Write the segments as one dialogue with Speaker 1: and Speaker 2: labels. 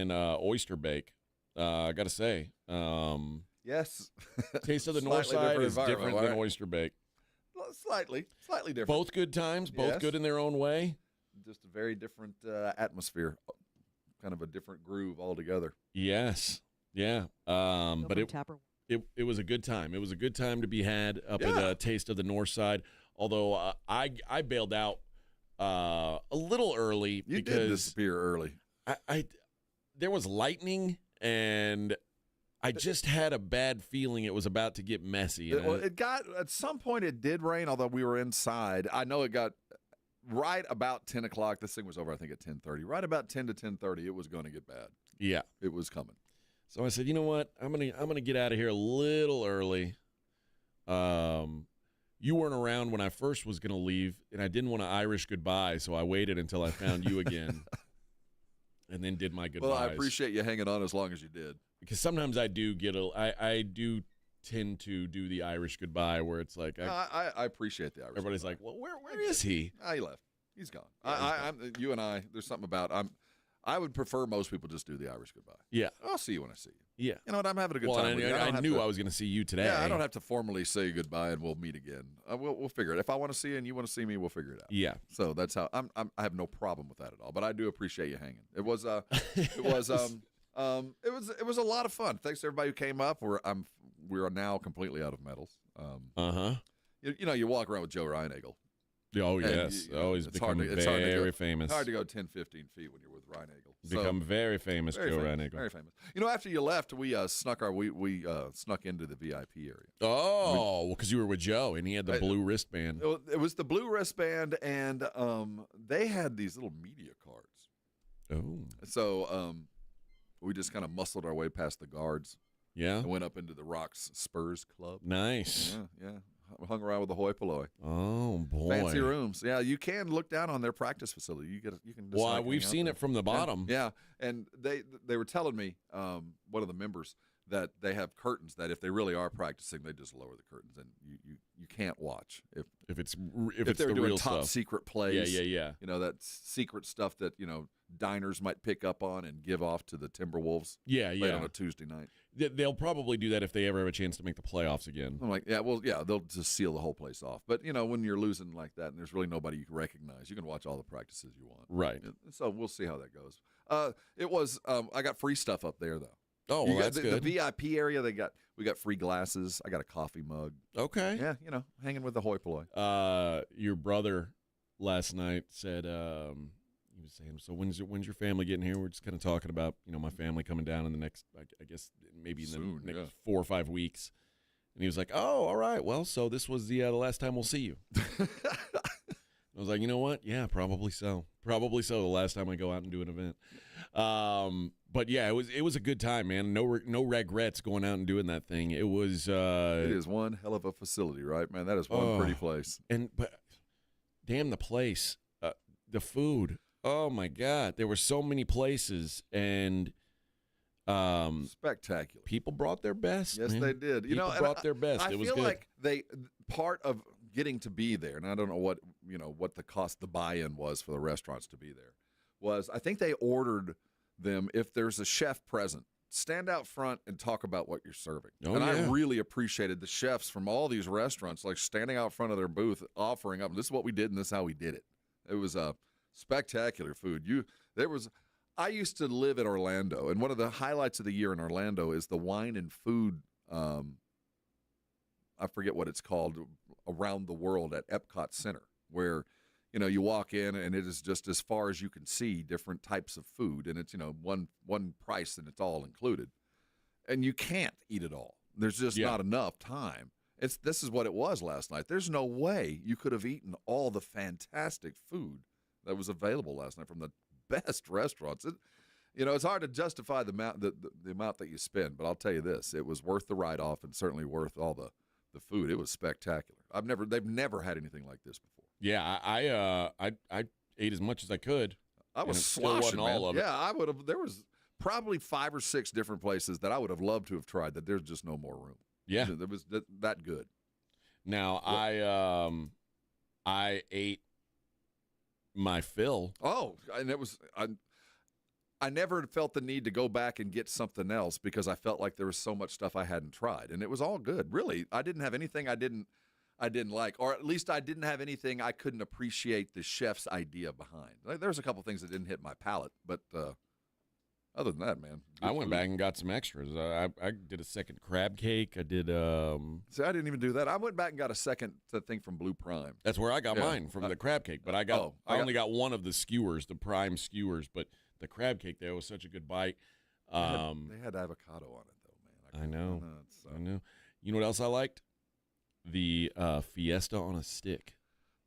Speaker 1: than oyster bake. I got to say.
Speaker 2: Yes.
Speaker 1: Taste of the North Side is different than oyster bake.
Speaker 2: Slightly different.
Speaker 1: Both good times, both good in their own way.
Speaker 2: Just a very different atmosphere, kind of a different groove altogether.
Speaker 1: Yes, yeah. But it was a good time. It was a good time to be had up at Taste of the North Side. Although I bailed out a little early.
Speaker 2: You did disappear early.
Speaker 1: There was lightning and I just had a bad feeling it was about to get messy.
Speaker 2: It got at some point. It did rain, although we were inside. I know it got right about 10 o'clock. This thing was over, I think, at 10:30. Right about 10 to 10:30, it was going to get bad.
Speaker 1: Yeah,
Speaker 2: it was coming.
Speaker 1: So I said, you know what? I'm gonna get out of here a little early. You weren't around when I first was gonna leave, and I didn't want to Irish goodbye, so I waited until I found you again, and then did my goodbyes.
Speaker 2: Well, I appreciate you hanging on as long as you did.
Speaker 1: Because sometimes I do I do tend to do the Irish goodbye where it's like
Speaker 2: I appreciate the Irish.
Speaker 1: Everybody's
Speaker 2: goodbye.
Speaker 1: like, well, where is he?
Speaker 2: He left. He's gone. You and I. There's something about I would prefer most people just do the Irish goodbye.
Speaker 1: Yeah,
Speaker 2: I'll see you when I see you.
Speaker 1: Yeah,
Speaker 2: you know what? I'm having a good time.
Speaker 1: I knew I was going to see you today.
Speaker 2: Yeah, I don't have to formally say goodbye, and we'll meet again. We'll figure it. If I want to see you and you want to see me, we'll figure it out.
Speaker 1: Yeah.
Speaker 2: So that's how I have no problem with that at all. But I do appreciate you hanging. It was a lot of fun. Thanks to everybody who came up. We are now completely out of medals. You walk around with Joe Ryan-Eagle.
Speaker 1: Oh, yes. He's become very famous.
Speaker 2: It's hard to go 10, 15 feet when you're with Ryan-Eagle.
Speaker 1: Become very famous, Joe Ryan-Eagle.
Speaker 2: Very famous. After you left, we snuck into the VIP area.
Speaker 1: Oh, because you were with Joe, and he had the blue wristband.
Speaker 2: It was the blue wristband, and they had these little media cards.
Speaker 1: Oh.
Speaker 2: So we just kind of muscled our way past the guards.
Speaker 1: Yeah.
Speaker 2: And went up into the Rocks Spurs Club.
Speaker 1: Nice.
Speaker 2: Yeah. Hung around with the hoi polloi.
Speaker 1: Oh boy,
Speaker 2: fancy rooms. Yeah, you can look down on their practice facility. You can.
Speaker 1: Well, we've seen it from the bottom.
Speaker 2: Yeah, and they were telling me one of the members that they have curtains that if they really are practicing, they just lower the curtains and you can't watch if they're
Speaker 1: the
Speaker 2: doing
Speaker 1: real
Speaker 2: top
Speaker 1: stuff.
Speaker 2: Secret plays.
Speaker 1: Yeah.
Speaker 2: You know, that secret stuff that diners might pick up on and give off to the Timberwolves.
Speaker 1: Yeah.
Speaker 2: Late on a Tuesday night.
Speaker 1: They'll probably do that if they ever have a chance to make the playoffs again.
Speaker 2: I'm like, they'll just seal the whole place off. But, when you're losing like that and there's really nobody you can recognize, you can watch all the practices you want.
Speaker 1: Right.
Speaker 2: So we'll see how that goes. I got free stuff up there, though.
Speaker 1: Oh, well, that's good.
Speaker 2: The VIP area, we got free glasses. I got a coffee mug.
Speaker 1: Okay.
Speaker 2: Yeah, hanging with the hoi polloi.
Speaker 1: Your brother last night said he was saying, so when's your family getting here? We're just kind of talking about, my family coming down in the next, I guess, maybe in the next 4 or 5 weeks. And he was like, oh, all right. Well, so this was the last time we'll see you. I was like, you know what? Yeah, probably so. Probably so. The last time I go out and do an event. But yeah, it was a good time, man. No regrets going out and doing that thing. It was.
Speaker 2: It is one hell of a facility, right, man? That is one pretty place.
Speaker 1: But damn the place, the food. Oh my God, there were so many places and.
Speaker 2: Spectacular.
Speaker 1: People brought their best.
Speaker 2: Yes,
Speaker 1: man.
Speaker 2: They did.
Speaker 1: People brought their best. It was good.
Speaker 2: I feel like part of getting to be there, and I don't know what the cost, the buy-in was for the restaurants to be there, was I think they ordered them, if there's a chef present, stand out front and talk about what you're serving. I really appreciated the chefs from all these restaurants, like standing out front of their booth, offering up, this is what we did and this is how we did it. It was spectacular food. I used to live in Orlando, and one of the highlights of the year in Orlando is the wine and food, I forget what it's called, around the world at Epcot Center, where, you walk in and it is just as far as you can see different types of food, and it's, one price and it's all included. And you can't eat it all. There's just not enough time. This is what it was last night. There's no way you could have eaten all the fantastic food that was available last night from the best restaurants. It's hard to justify the amount that you spend, but I'll tell you this: it was worth the write-off, and certainly worth all the food. It was spectacular. They've never had anything like this before.
Speaker 1: Yeah, I ate as much as I could.
Speaker 2: I was sloshing, man. All of it. Yeah, I would have. There was probably 5 or 6 different places that I would have loved to have tried. That there's just no more room.
Speaker 1: Yeah,
Speaker 2: it was that good.
Speaker 1: Now I ate my fill.
Speaker 2: Oh, and it was I never felt the need to go back and get something else because I felt like there was so much stuff I hadn't tried, and it was all good. Really, I didn't have anything I didn't like, or at least I didn't have anything I couldn't appreciate the chef's idea behind. Like, there's a couple things that didn't hit my palate, but other than that, man,
Speaker 1: I went back and got some extras. I did a second crab cake. I did.
Speaker 2: See, I didn't even do that. I went back and got a second thing from Blue Prime.
Speaker 1: That's where I got mine from the crab cake, but I only got one of the skewers, the prime skewers, but. The crab cake there was such a good bite.
Speaker 2: They had avocado on it, though, man.
Speaker 1: I know. You know what else I liked? The Fiesta on a stick.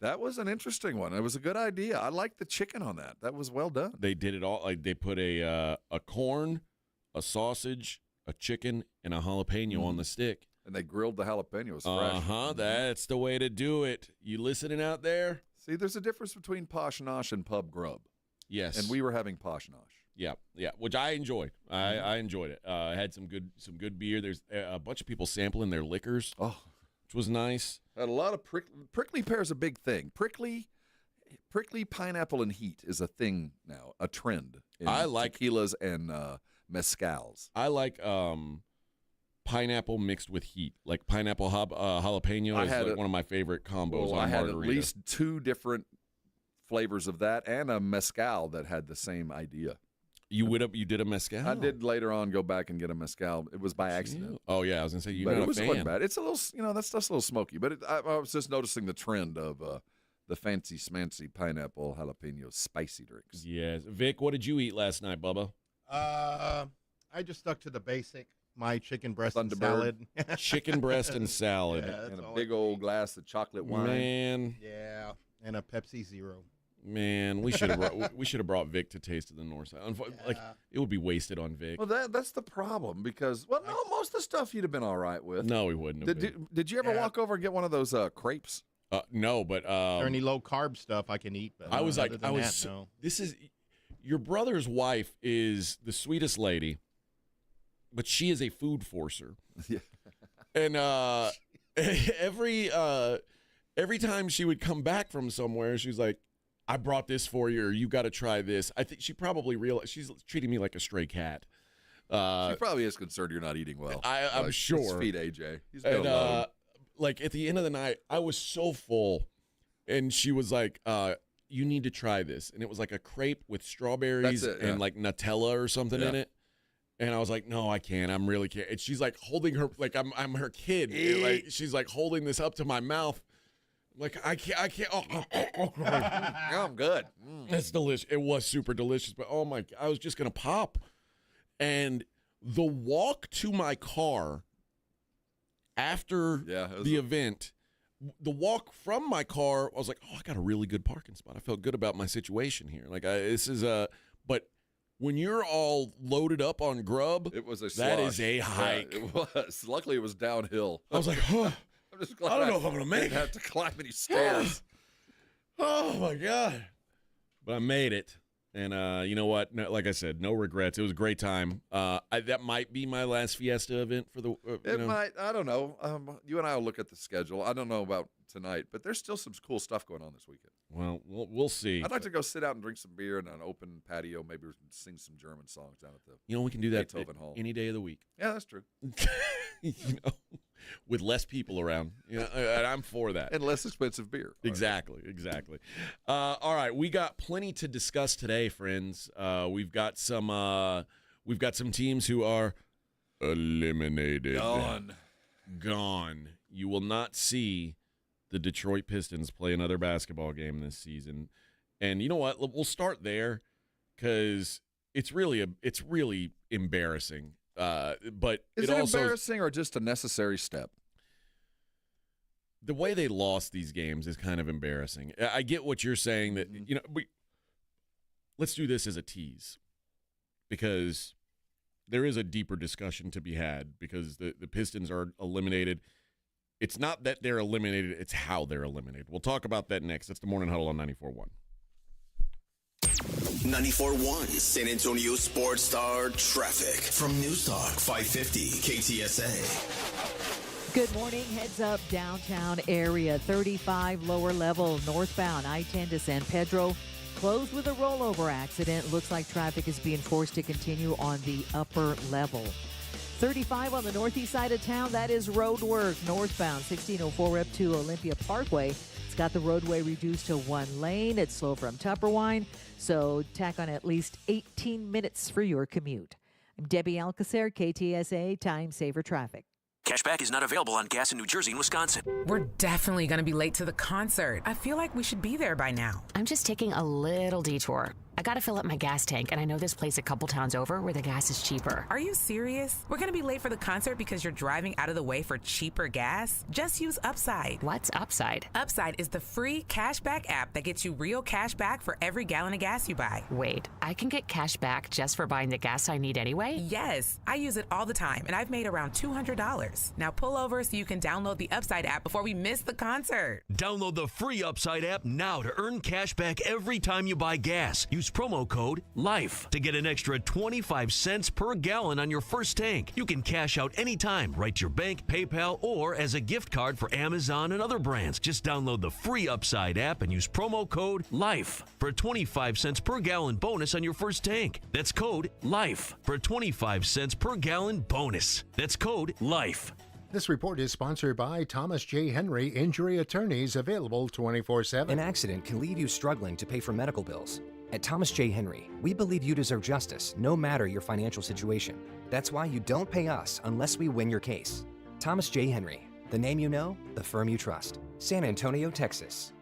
Speaker 2: That was an interesting one. It was a good idea. I liked the chicken on that. That was well done.
Speaker 1: They did it all. Like they put a corn, a sausage, a chicken, and a jalapeno on the stick.
Speaker 2: And they grilled the jalapenos fresh.
Speaker 1: That's the way to do it. You listening out there?
Speaker 2: See, there's a difference between posh nosh and pub grub.
Speaker 1: Yes,
Speaker 2: and we were having posh nosh.
Speaker 1: Yeah, which I enjoyed. I enjoyed it. I had some good beer. There's a bunch of people sampling their liquors, which was nice.
Speaker 2: Had a lot of prickly pear is a big thing. Prickly pineapple and heat is a thing now, a trend. I like tequilas and mezcals.
Speaker 1: I like pineapple mixed with heat, like pineapple jalapeno is like one of my favorite combos.
Speaker 2: I had at least 2 different flavors of that and a mezcal that had the same idea.
Speaker 1: You did a mezcal?
Speaker 2: I did later on go back and get a mezcal. It was by accident.
Speaker 1: Oh yeah, I was gonna say
Speaker 2: but it wasn't bad. It's a little, that stuff's a little smoky, but I was just noticing the trend of the fancy smancy pineapple jalapeno spicy drinks.
Speaker 1: Yes, Vic, what did you eat last night, Bubba?
Speaker 3: I just stuck to the basic. My chicken breast and salad.
Speaker 1: Chicken breast and salad.
Speaker 2: Yeah, and a big old glass of chocolate wine.
Speaker 1: Man.
Speaker 3: Yeah, and a Pepsi Zero.
Speaker 1: Man, we should have brought Vic to Taste of the North Side. Like it would be wasted on Vic.
Speaker 2: Well, that's the problem because most of the stuff you'd have been all right with.
Speaker 1: No, we wouldn't.
Speaker 2: Did you ever walk over and get one of those crepes?
Speaker 1: No, but
Speaker 3: is there any low carb stuff I can eat? But
Speaker 1: I was like, no. This is your brother's wife is the sweetest lady, but she is a food forcer.
Speaker 2: Yeah,
Speaker 1: and every time she would come back from somewhere, she's like, I brought this for you, or you got to try this. I think she probably realized she's treating me like a stray cat.
Speaker 2: She probably is concerned you're not eating well.
Speaker 1: I'm sure.
Speaker 2: Let's feed AJ. He's
Speaker 1: and like at the end of the night, I was so full, and she was like, "You need to try this." And it was like a crepe with strawberries and like Nutella or something in it. And I was like, "No, I can't. I'm really can't." And she's like holding her like I'm her kid. And, like she's like holding this up to my mouth. Like I can't. Oh,
Speaker 2: I'm good.
Speaker 1: That's delicious. It was super delicious, but oh my! I was just gonna pop. And the walk to my car after the event, the walk from my car, I was like, oh, I got a really good parking spot. I felt good about my situation here. Like but when you're all loaded up on grub,
Speaker 2: it was
Speaker 1: that is a hike.
Speaker 2: Yeah, it was. Luckily, it was downhill.
Speaker 1: I was like, oh.
Speaker 2: I'm just glad
Speaker 1: I don't know if I'm gonna make it.
Speaker 2: I have to climb any stairs.
Speaker 1: Oh my god! But I made it, and you know what? No, like I said, no regrets. It was a great time. That might be my last Fiesta event for the.
Speaker 2: Might. I don't know. You and I will look at the schedule. I don't know about tonight, but there's still some cool stuff going on this weekend.
Speaker 1: Well, we'll see.
Speaker 2: I'd like to go sit out and drink some beer in an open patio. Maybe sing some German songs down at the.
Speaker 1: We can do that
Speaker 2: any
Speaker 1: day of the week.
Speaker 2: Yeah, that's true.
Speaker 1: With less people around, and I'm for that.
Speaker 2: And less expensive beer.
Speaker 1: Exactly. All right, we got plenty to discuss today, friends. We've got some teams who are eliminated. Gone. You will not see the Detroit Pistons play another basketball game this season. And you know what? We'll start there because it's really embarrassing. But
Speaker 2: is it embarrassing or just a necessary step?
Speaker 1: The way they lost these games is kind of embarrassing. I get what you're saying that let's do this as a tease because there is a deeper discussion to be had because the Pistons are eliminated. It's not that they're eliminated, it's how they're eliminated. We'll talk about that next. That's the Morning Huddle on 94.1.
Speaker 4: 94.1 San Antonio Sports Star Traffic from News Talk 550 KTSA.
Speaker 5: Good morning. Heads up downtown area. 35 lower level northbound I-10 to San Pedro. closed with a rollover accident. Looks like traffic is being forced to continue on the upper level. 35 on the northeast side of town. That is road work northbound 1604 up to Olympia Parkway. It's got the roadway reduced to one lane. It's slow from Tupperwine, so tack on at least 18 minutes for your commute. I'm Debbie Alcacer, KTSA Time Saver Traffic.
Speaker 6: Cashback is not available on gas in New Jersey and Wisconsin.
Speaker 7: We're definitely going to be late to the concert. I feel like we should be there by now.
Speaker 8: I'm just taking a little detour. I got to fill up my gas tank, and I know this place a couple towns over where the gas is cheaper.
Speaker 7: Are you serious? We're going to be late for the concert because you're driving out of the way for cheaper gas? Just use Upside.
Speaker 8: What's Upside?
Speaker 7: Upside is the free cashback app that gets you real cash back for every gallon of gas you buy.
Speaker 8: Wait, I can get cash back just for buying the gas I need anyway?
Speaker 7: Yes, I use it all the time, and I've made around $200. Now pull over so you can download the Upside app before we miss the concert.
Speaker 6: Download the free Upside app now to earn cash back every time you buy gas. Use promo code LIFE to get an extra 25 cents per gallon on your first tank. You can cash out anytime, right to your bank, PayPal, or as a gift card for Amazon and other brands. Just download the free Upside app and use promo code LIFE for a 25 cents per gallon bonus on your first tank. That's code LIFE for a 25 cents per gallon bonus. That's code LIFE.
Speaker 9: This report is sponsored by Thomas J. Henry Injury Attorneys, available 24/7.
Speaker 10: An accident can leave you struggling to pay for medical bills. At Thomas J. Henry, we believe you deserve justice, no matter your financial situation. That's why you don't pay us unless we win your case. Thomas J. Henry, the name you know, the firm you trust. San Antonio, Texas.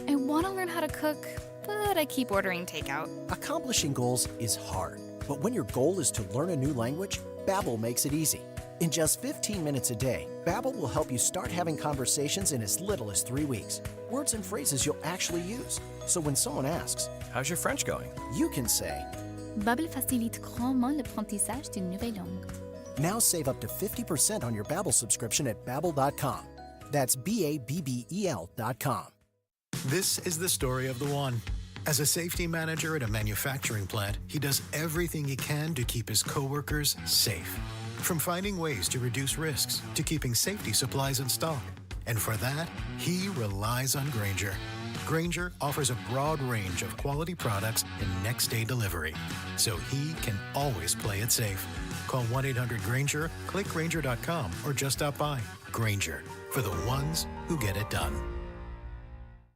Speaker 11: I want to learn how to cook, but I keep ordering takeout.
Speaker 12: Accomplishing goals is hard, but when your goal is to learn a new language, Babbel makes it easy. In just 15 minutes a day, Babbel will help you start having conversations in as little as 3 weeks. Words and phrases you'll actually use. So when someone asks,
Speaker 10: How's your French going?
Speaker 12: You can say,
Speaker 11: Babbel facilite grandement l'apprentissage d'une nouvelle langue.
Speaker 12: Now save up to 50% on your Babbel subscription at Babbel.com. That's Babbel.com.
Speaker 13: This is the story of the one. As a safety manager at a manufacturing plant, he does everything he can to keep his coworkers safe. From finding ways to reduce risks to keeping safety supplies in stock. And for that, he relies on Grainger. Grainger offers a broad range of quality products and next-day delivery, so he can always play it safe. Call 1-800-GRAINGER, click Grainger.com, or just stop by. Grainger, for the ones who get it done.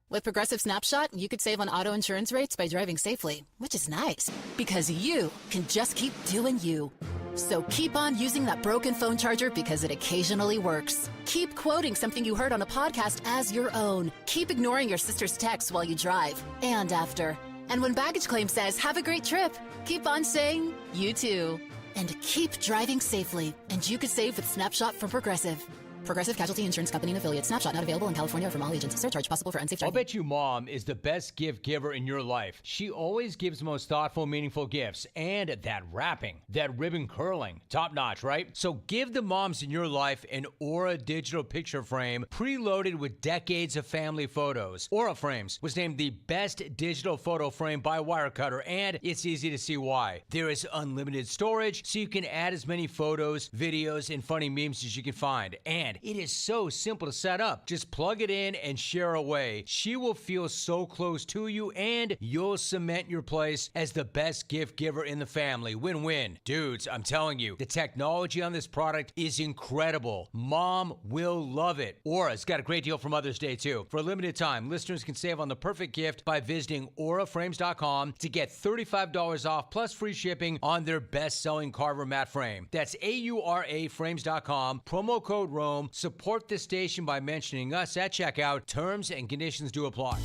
Speaker 14: With Progressive Snapshot, you could save on auto insurance rates by driving safely, which is nice, because you can just keep doing you. So keep on using that broken phone charger because it occasionally works. Keep quoting something you heard on a podcast as your own. Keep ignoring your sister's texts while you drive and after. And when baggage claim says, have a great trip, keep on saying, you too. And keep driving safely, and you could save with Snapshot from Progressive. Progressive Casualty Insurance Company and affiliates. Snapshot not available in California or from all agents. Surcharge possible for unsafe driving.
Speaker 15: I'll bet you mom is the best gift giver in your life. She always gives the most thoughtful, meaningful gifts. And that wrapping, that ribbon curling, top notch, right? So give the moms in your life an Aura digital picture frame preloaded with decades of family photos. Aura Frames was named the best digital photo frame by Wirecutter, and it's easy to see why. There is unlimited storage, so you can add as many photos, videos, and funny memes as you can find. And it is so simple to set up. Just plug it in and share away. She will feel so close to you, and you'll cement your place as the best gift giver in the family. Win-win. Dudes, I'm telling you, the technology on this product is incredible. Mom will love it. Aura's got a great deal for Mother's Day, too. For a limited time, listeners can save on the perfect gift by visiting auraframes.com to get $35 off plus free shipping on their best-selling Carver mat frame. That's AURAFrames.com. Promo code ROME. Support this station by mentioning us at checkout. Terms and conditions do apply.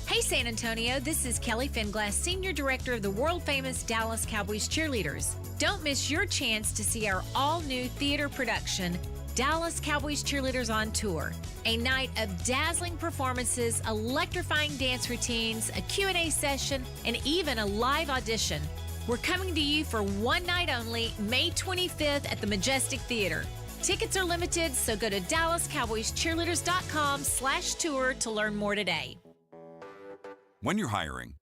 Speaker 16: Hey, San Antonio, this is Kelly Finglass, Senior Director of the world-famous Dallas Cowboys Cheerleaders. Don't miss your chance to see our all-new theater production, Dallas Cowboys Cheerleaders on Tour. A night of dazzling performances, electrifying dance routines, a Q&A session, and even a live audition. We're coming to you for one night only, May 25th at the Majestic Theater. Tickets are limited, so go to DallasCowboysCheerleaders.com/tour to learn more today.
Speaker 17: When you're hiring,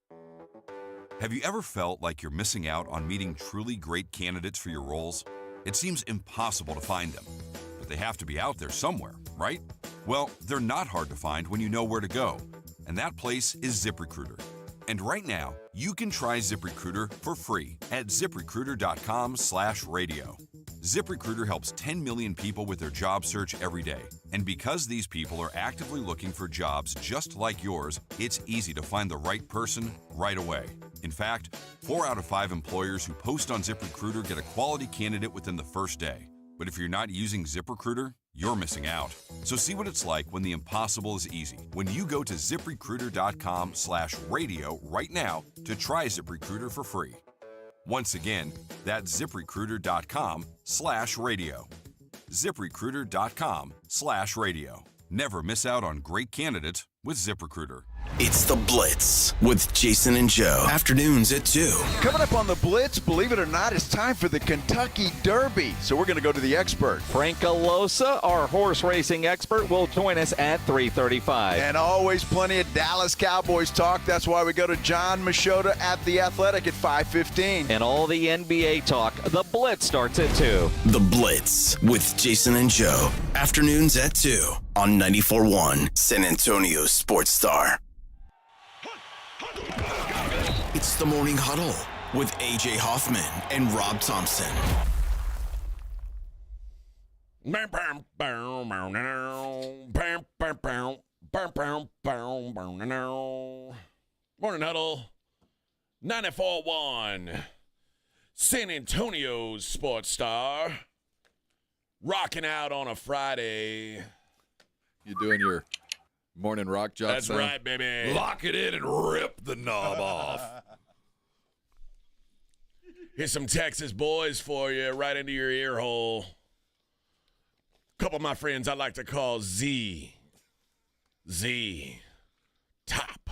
Speaker 17: have you ever felt like you're missing out on meeting truly great candidates for your roles? It seems impossible to find them, but they have to be out there somewhere, right? Well, they're not hard to find when you know where to go, and that place is ZipRecruiter. And right now, you can try ZipRecruiter for free at ZipRecruiter.com/radio. ZipRecruiter helps 10 million people with their job search every day. And because these people are actively looking for jobs just like yours, it's easy to find the right person right away. In fact, 4 out of 5 employers who post on ZipRecruiter get a quality candidate within the first day. But if you're not using ZipRecruiter, you're missing out. So see what it's like when the impossible is easy. When you go to ZipRecruiter.com/radio right now to try ZipRecruiter for free. Once again, that's ZipRecruiter.com/radio. ZipRecruiter.com/radio. Never miss out on great candidates with ZipRecruiter.
Speaker 4: It's The Blitz with Jason and Joe. Afternoons at 2.
Speaker 18: Coming up on The Blitz, believe it or not, it's time for the Kentucky Derby. So we're going to go to the expert.
Speaker 19: Frank Alosa, our horse racing expert, will join us at 3:35.
Speaker 18: And always plenty of Dallas Cowboys talk. That's why we go to John Machota at The Athletic at 5:15.
Speaker 19: And all the NBA talk. The Blitz starts at 2.
Speaker 4: The Blitz with Jason and Joe. Afternoons at 2 on 94.1 San Antonio Sports Star. It's the Morning Huddle with A.J. Hoffman and Rob Thompson.
Speaker 1: Morning Huddle, 94.1 San Antonio Sports Star. Rocking out on a Friday.
Speaker 2: You doing your morning rock job?
Speaker 1: That's right, baby.
Speaker 2: Lock it in and rip the knob off.
Speaker 1: Here's some Texas boys for you, right into your ear hole. A couple of my friends I like to call Z. Top.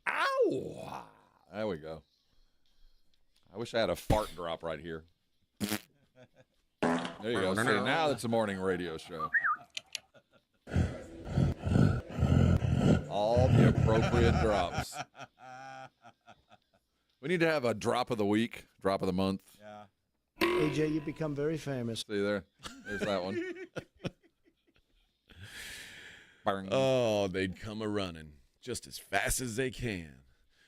Speaker 2: Ow! There we go. I wish I had a fart drop right here. There you go. See, now it's a morning radio show. All the appropriate drops. We need to have a drop of the week, drop of the month.
Speaker 20: Yeah. AJ, you become very famous.
Speaker 2: See there? There's that one.
Speaker 1: Oh, they'd come a-running just as fast as they can.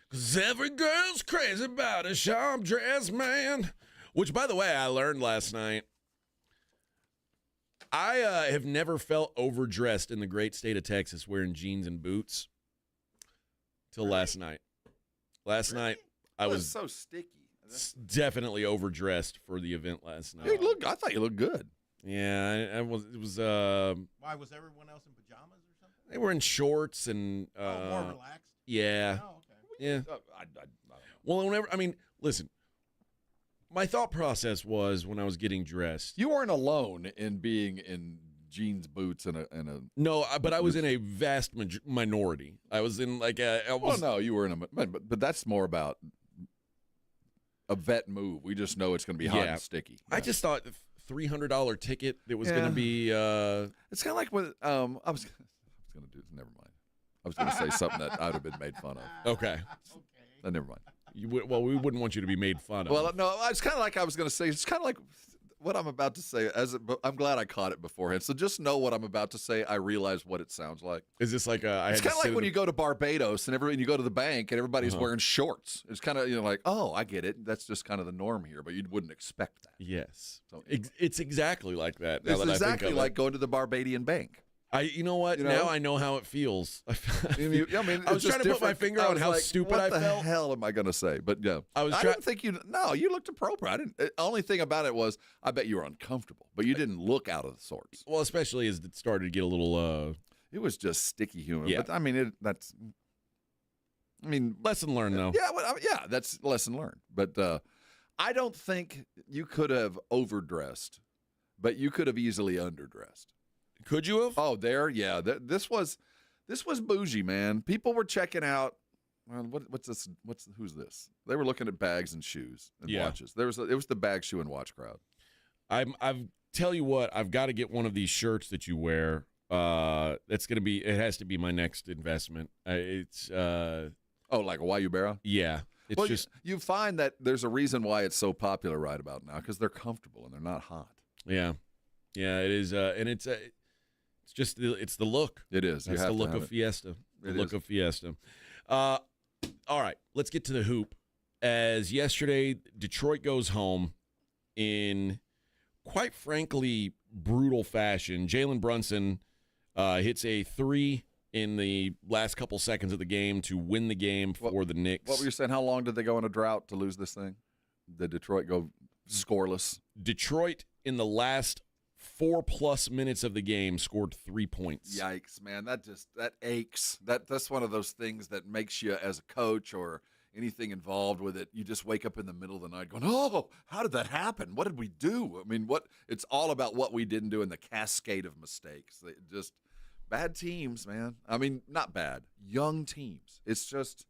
Speaker 1: 'Cause every girl's crazy about a sharp dressed man. Which, by the way, I learned last night. I have never felt overdressed in the great state of Texas wearing jeans and boots till last night. Last night, I was
Speaker 2: so sticky.
Speaker 1: Definitely overdressed for the event last night.
Speaker 2: I thought you looked good.
Speaker 1: Yeah, I was. It was.
Speaker 3: Why was everyone else in pajamas or something?
Speaker 1: They were in shorts and.
Speaker 3: More relaxed.
Speaker 1: Yeah.
Speaker 3: Oh, okay.
Speaker 1: Yeah.
Speaker 2: I don't know.
Speaker 1: Well, whenever listen. My thought process was when I was getting dressed.
Speaker 2: You weren't alone in being in jeans, boots, and a.
Speaker 1: No, but I was in a vast minority. I was in like a.
Speaker 2: Well, no, you were in a. But that's more about a vet move. We just know it's going to be hot and sticky.
Speaker 1: I just thought $300 ticket. It was going to be.
Speaker 2: It's kind of like what I was going to do. Never mind. I was going to say something that I would have been made fun of.
Speaker 1: Okay.
Speaker 2: Never mind.
Speaker 1: We wouldn't want you to be made fun of.
Speaker 2: Well, no, it's kind of like I was going to say. It's kind of like what I'm about to say. I'm glad I caught it beforehand. So just know what I'm about to say. I realize what it sounds like.
Speaker 1: Is this like
Speaker 2: it's kind of like when you go to Barbados and you go to the bank and everybody's wearing shorts. It's kind of like, oh, I get it. That's just kind of the norm here, but you wouldn't expect that.
Speaker 1: Yes, so, it's exactly like that.
Speaker 2: It's exactly like going to the Barbadian bank.
Speaker 1: You know what? Now I know how it feels. I was trying to put my finger on how stupid I felt.
Speaker 2: What the hell am I going to say? But yeah, I didn't think you. No, you looked appropriate. The only thing about it was I bet you were uncomfortable, but you didn't look out of the sorts.
Speaker 1: Well, especially as it started to get a little.
Speaker 2: It was just sticky humor.
Speaker 1: Yeah.
Speaker 2: But
Speaker 1: lesson learned though.
Speaker 2: Yeah, that's lesson learned. But I don't think you could have overdressed, but you could have easily underdressed.
Speaker 1: Could you have?
Speaker 2: Oh, yeah. This was bougie, man. People were checking out. Well, what's this? Who's this? They were looking at bags and shoes and watches. It was the bag, shoe, and watch crowd.
Speaker 1: I've tell you what. I've got to get one of these shirts that you wear. That's gonna be. It has to be my next investment. It's.
Speaker 2: Like a Wayubera?
Speaker 1: Yeah. It's just
Speaker 2: you find that there's a reason why it's so popular right about now because they're comfortable and they're not hot.
Speaker 1: Yeah. Yeah. It is. And it's. It's just it's the look.
Speaker 2: It is.
Speaker 1: That's the look of Fiesta. The look of Fiesta. all right, let's get to the hoop. As yesterday, Detroit goes home in, quite frankly, brutal fashion. Jaylen Brunson hits a 3 in the last couple seconds of the game to win the game for the Knicks.
Speaker 2: What were you saying? How long did they go in a drought to lose this thing? Did Detroit go scoreless?
Speaker 1: Detroit, in the last 4+ minutes of the game, scored 3 points.
Speaker 2: Yikes, man. That aches. That's one of those things that makes you, as a coach or anything involved with it, you just wake up in the middle of the night going, oh, how did that happen? What did we do? I mean, it's all about what we didn't do in the cascade of mistakes. Just bad teams, man. I mean, not bad. Young teams. It's just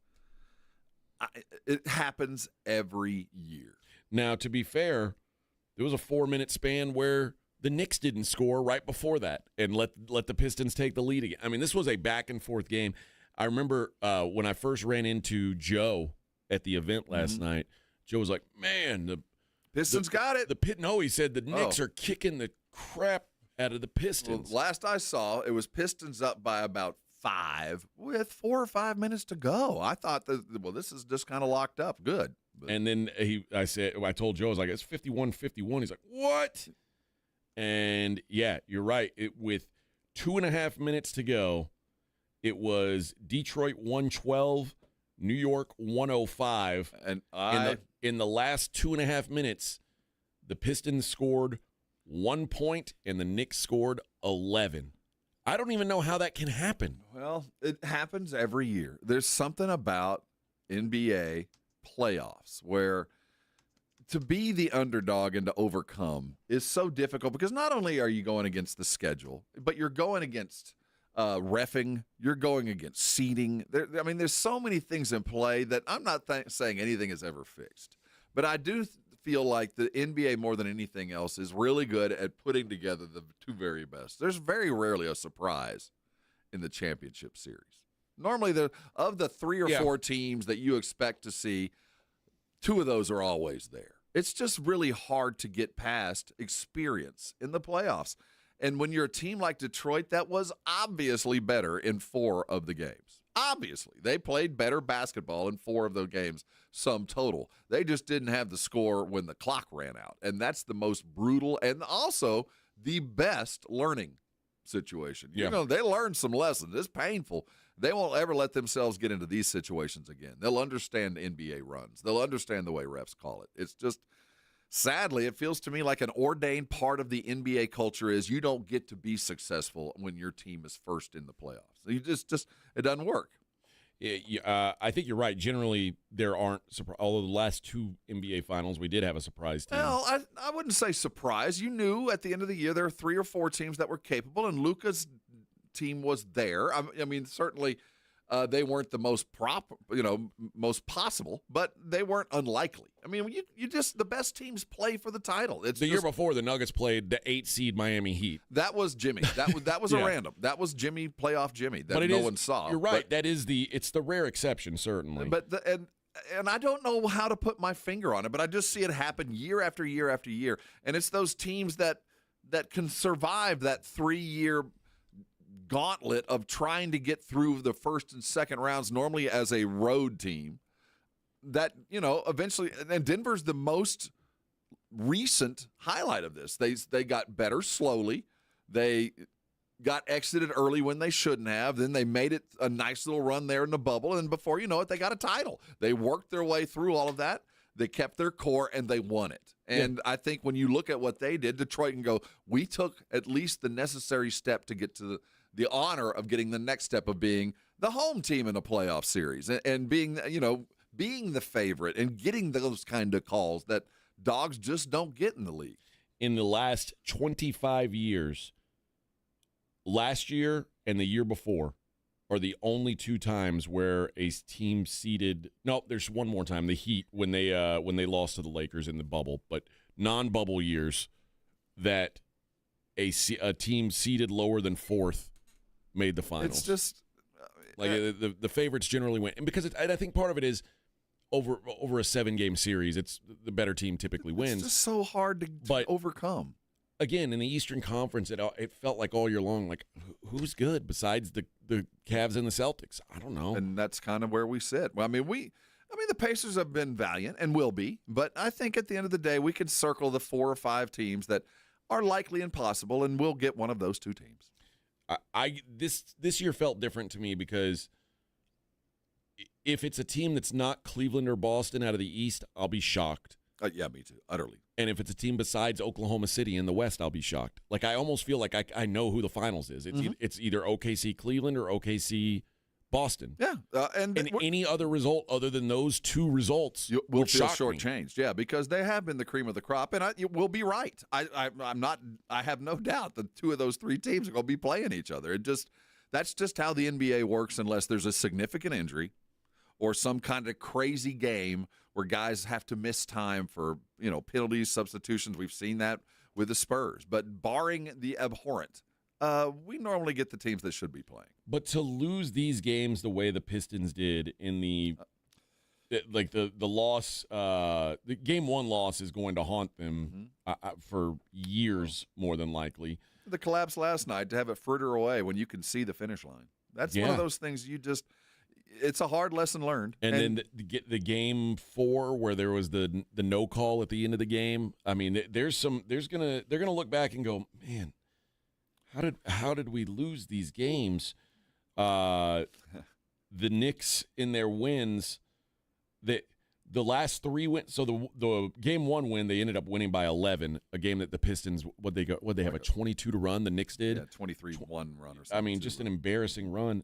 Speaker 2: it happens every year.
Speaker 1: Now, to be fair, there was a 4-minute span where the Knicks didn't score right before that and let the Pistons take the lead again. I mean, this was a back-and-forth game. I remember when I first ran into Joe at the event last night, Joe was like, man, the
Speaker 2: Pistons got it.
Speaker 1: He said the Knicks are kicking the crap out of the Pistons.
Speaker 2: Well, last I saw, it was Pistons up by about 5 with 4 or 5 minutes to go. I thought this is just kind of locked up. Good.
Speaker 1: And then I told Joe, I was like, it's 51-51. He's like, what? And yeah, you're right. With 2.5 minutes to go, it was Detroit 112, New York 105.
Speaker 2: And
Speaker 1: in the last 2.5 minutes, the Pistons scored 1 point and the Knicks scored 11. I don't even know how that can happen.
Speaker 2: Well, it happens every year. There's something about NBA playoffs where to be the underdog and to overcome is so difficult because not only are you going against the schedule, but you're going against reffing, you're going against seeding. There's so many things in play that I'm not saying anything is ever fixed. But I do feel like the NBA, more than anything else, is really good at putting together the two very best. There's very rarely a surprise in the championship series. Normally, of the 3 or 4 teams that you expect to see, 2 of those are always there. It's just really hard to get past experience in the playoffs. And when you're a team like Detroit, that was obviously better in 4 of the games. Obviously. They played better basketball in 4 of the games, sum total. They just didn't have the score when the clock ran out. And that's the most brutal and also the best learning situation.
Speaker 1: Yeah.
Speaker 2: They learned some lessons. It's painful. They won't ever let themselves get into these situations again. They'll understand NBA runs. They'll understand the way refs call it. It's just, sadly, it feels to me like an ordained part of the NBA culture is you don't get to be successful when your team is first in the playoffs. You just it doesn't work.
Speaker 1: I think you're right. Generally, there aren't although the last 2 NBA finals, we did have a surprise team.
Speaker 2: Well, I wouldn't say surprise. You knew at the end of the year there were 3 or 4 teams that were capable, and Luka's team was there. I mean, certainly they weren't the most most possible, but they weren't unlikely. I mean, you just the best teams play for the title. It's
Speaker 1: year before the Nuggets played the 8 seed Miami Heat.
Speaker 2: That was Jimmy. That was a random. That was Jimmy playoff Jimmy that one saw.
Speaker 1: You're right. It's the rare exception, certainly.
Speaker 2: But and I don't know how to put my finger on it, but I just see it happen year after year after year, and it's those teams that can survive that 3-year gauntlet of trying to get through the first and second rounds, normally as a road team, that eventually, and Denver's the most recent highlight of this. They got better slowly. They got exited early when they shouldn't have. Then they made it a nice little run there in the bubble, and before you know it, they got a title. They worked their way through all of that. They kept their core, and they won it. And I think when you look at what they did, Detroit can go, we took at least the necessary step to get to the honor of getting the next step of being the home team in a playoff series and being the favorite and getting those kind of calls that dogs just don't get in the league.
Speaker 1: In the last 25 years, last year and the year before are the only 2 times where a team seeded. No, there's one more time, the Heat when they lost to the Lakers in the bubble, but non-bubble years that a team seeded lower than 4th made the finals.
Speaker 2: It's just
Speaker 1: the favorites generally win, and because I think part of it is over a 7-game series, it's the better team typically wins.
Speaker 2: It's just so hard to overcome.
Speaker 1: again, in the Eastern Conference, it felt like all year long, like, who's good besides the Cavs and the Celtics? I don't know.
Speaker 2: And that's kind of where we sit. Well, I mean, the Pacers have been valiant and will be, but I think at the end of the day, we can circle the 4 or 5 teams that are likely impossible, and we'll get one of those 2 teams.
Speaker 1: This year felt different to me because if it's a team that's not Cleveland or Boston out of the East, I'll be shocked.
Speaker 2: Yeah, me too, utterly.
Speaker 1: And if it's a team besides Oklahoma City in the West, I'll be shocked. Like, I almost feel like I know who the finals is. It's either OKC Cleveland or OKC Boston.
Speaker 2: Yeah, and
Speaker 1: any other result other than those 2 results
Speaker 2: will feel
Speaker 1: shock me.
Speaker 2: shortchanged. Yeah, because they have been the cream of the crop, and you will be right. I have no doubt that 2 of those 3 teams are going to be playing each other. That's just how the NBA works, unless there's a significant injury or some kind of crazy game where guys have to miss time for, penalties, substitutions. We've seen that with the Spurs. But barring the abhorrent, we normally get the teams that should be playing.
Speaker 1: But to lose these games the way the Pistons did in the loss, the game 1 loss is going to haunt them for years, more than likely.
Speaker 2: The collapse last night, to have it further away when you can see the finish line. That's one of those things it's a hard lesson learned.
Speaker 1: And then the game 4 where there was the no call at the end of the game. I mean, they're gonna look back and go, man, how did we lose these games? The Knicks in their wins, the last 3 wins. So the game 1 win, they ended up winning by 11. A game that the Pistons they have a 22 to run. The Knicks did
Speaker 2: 23-1 run or something.
Speaker 1: I mean, just an embarrassing run.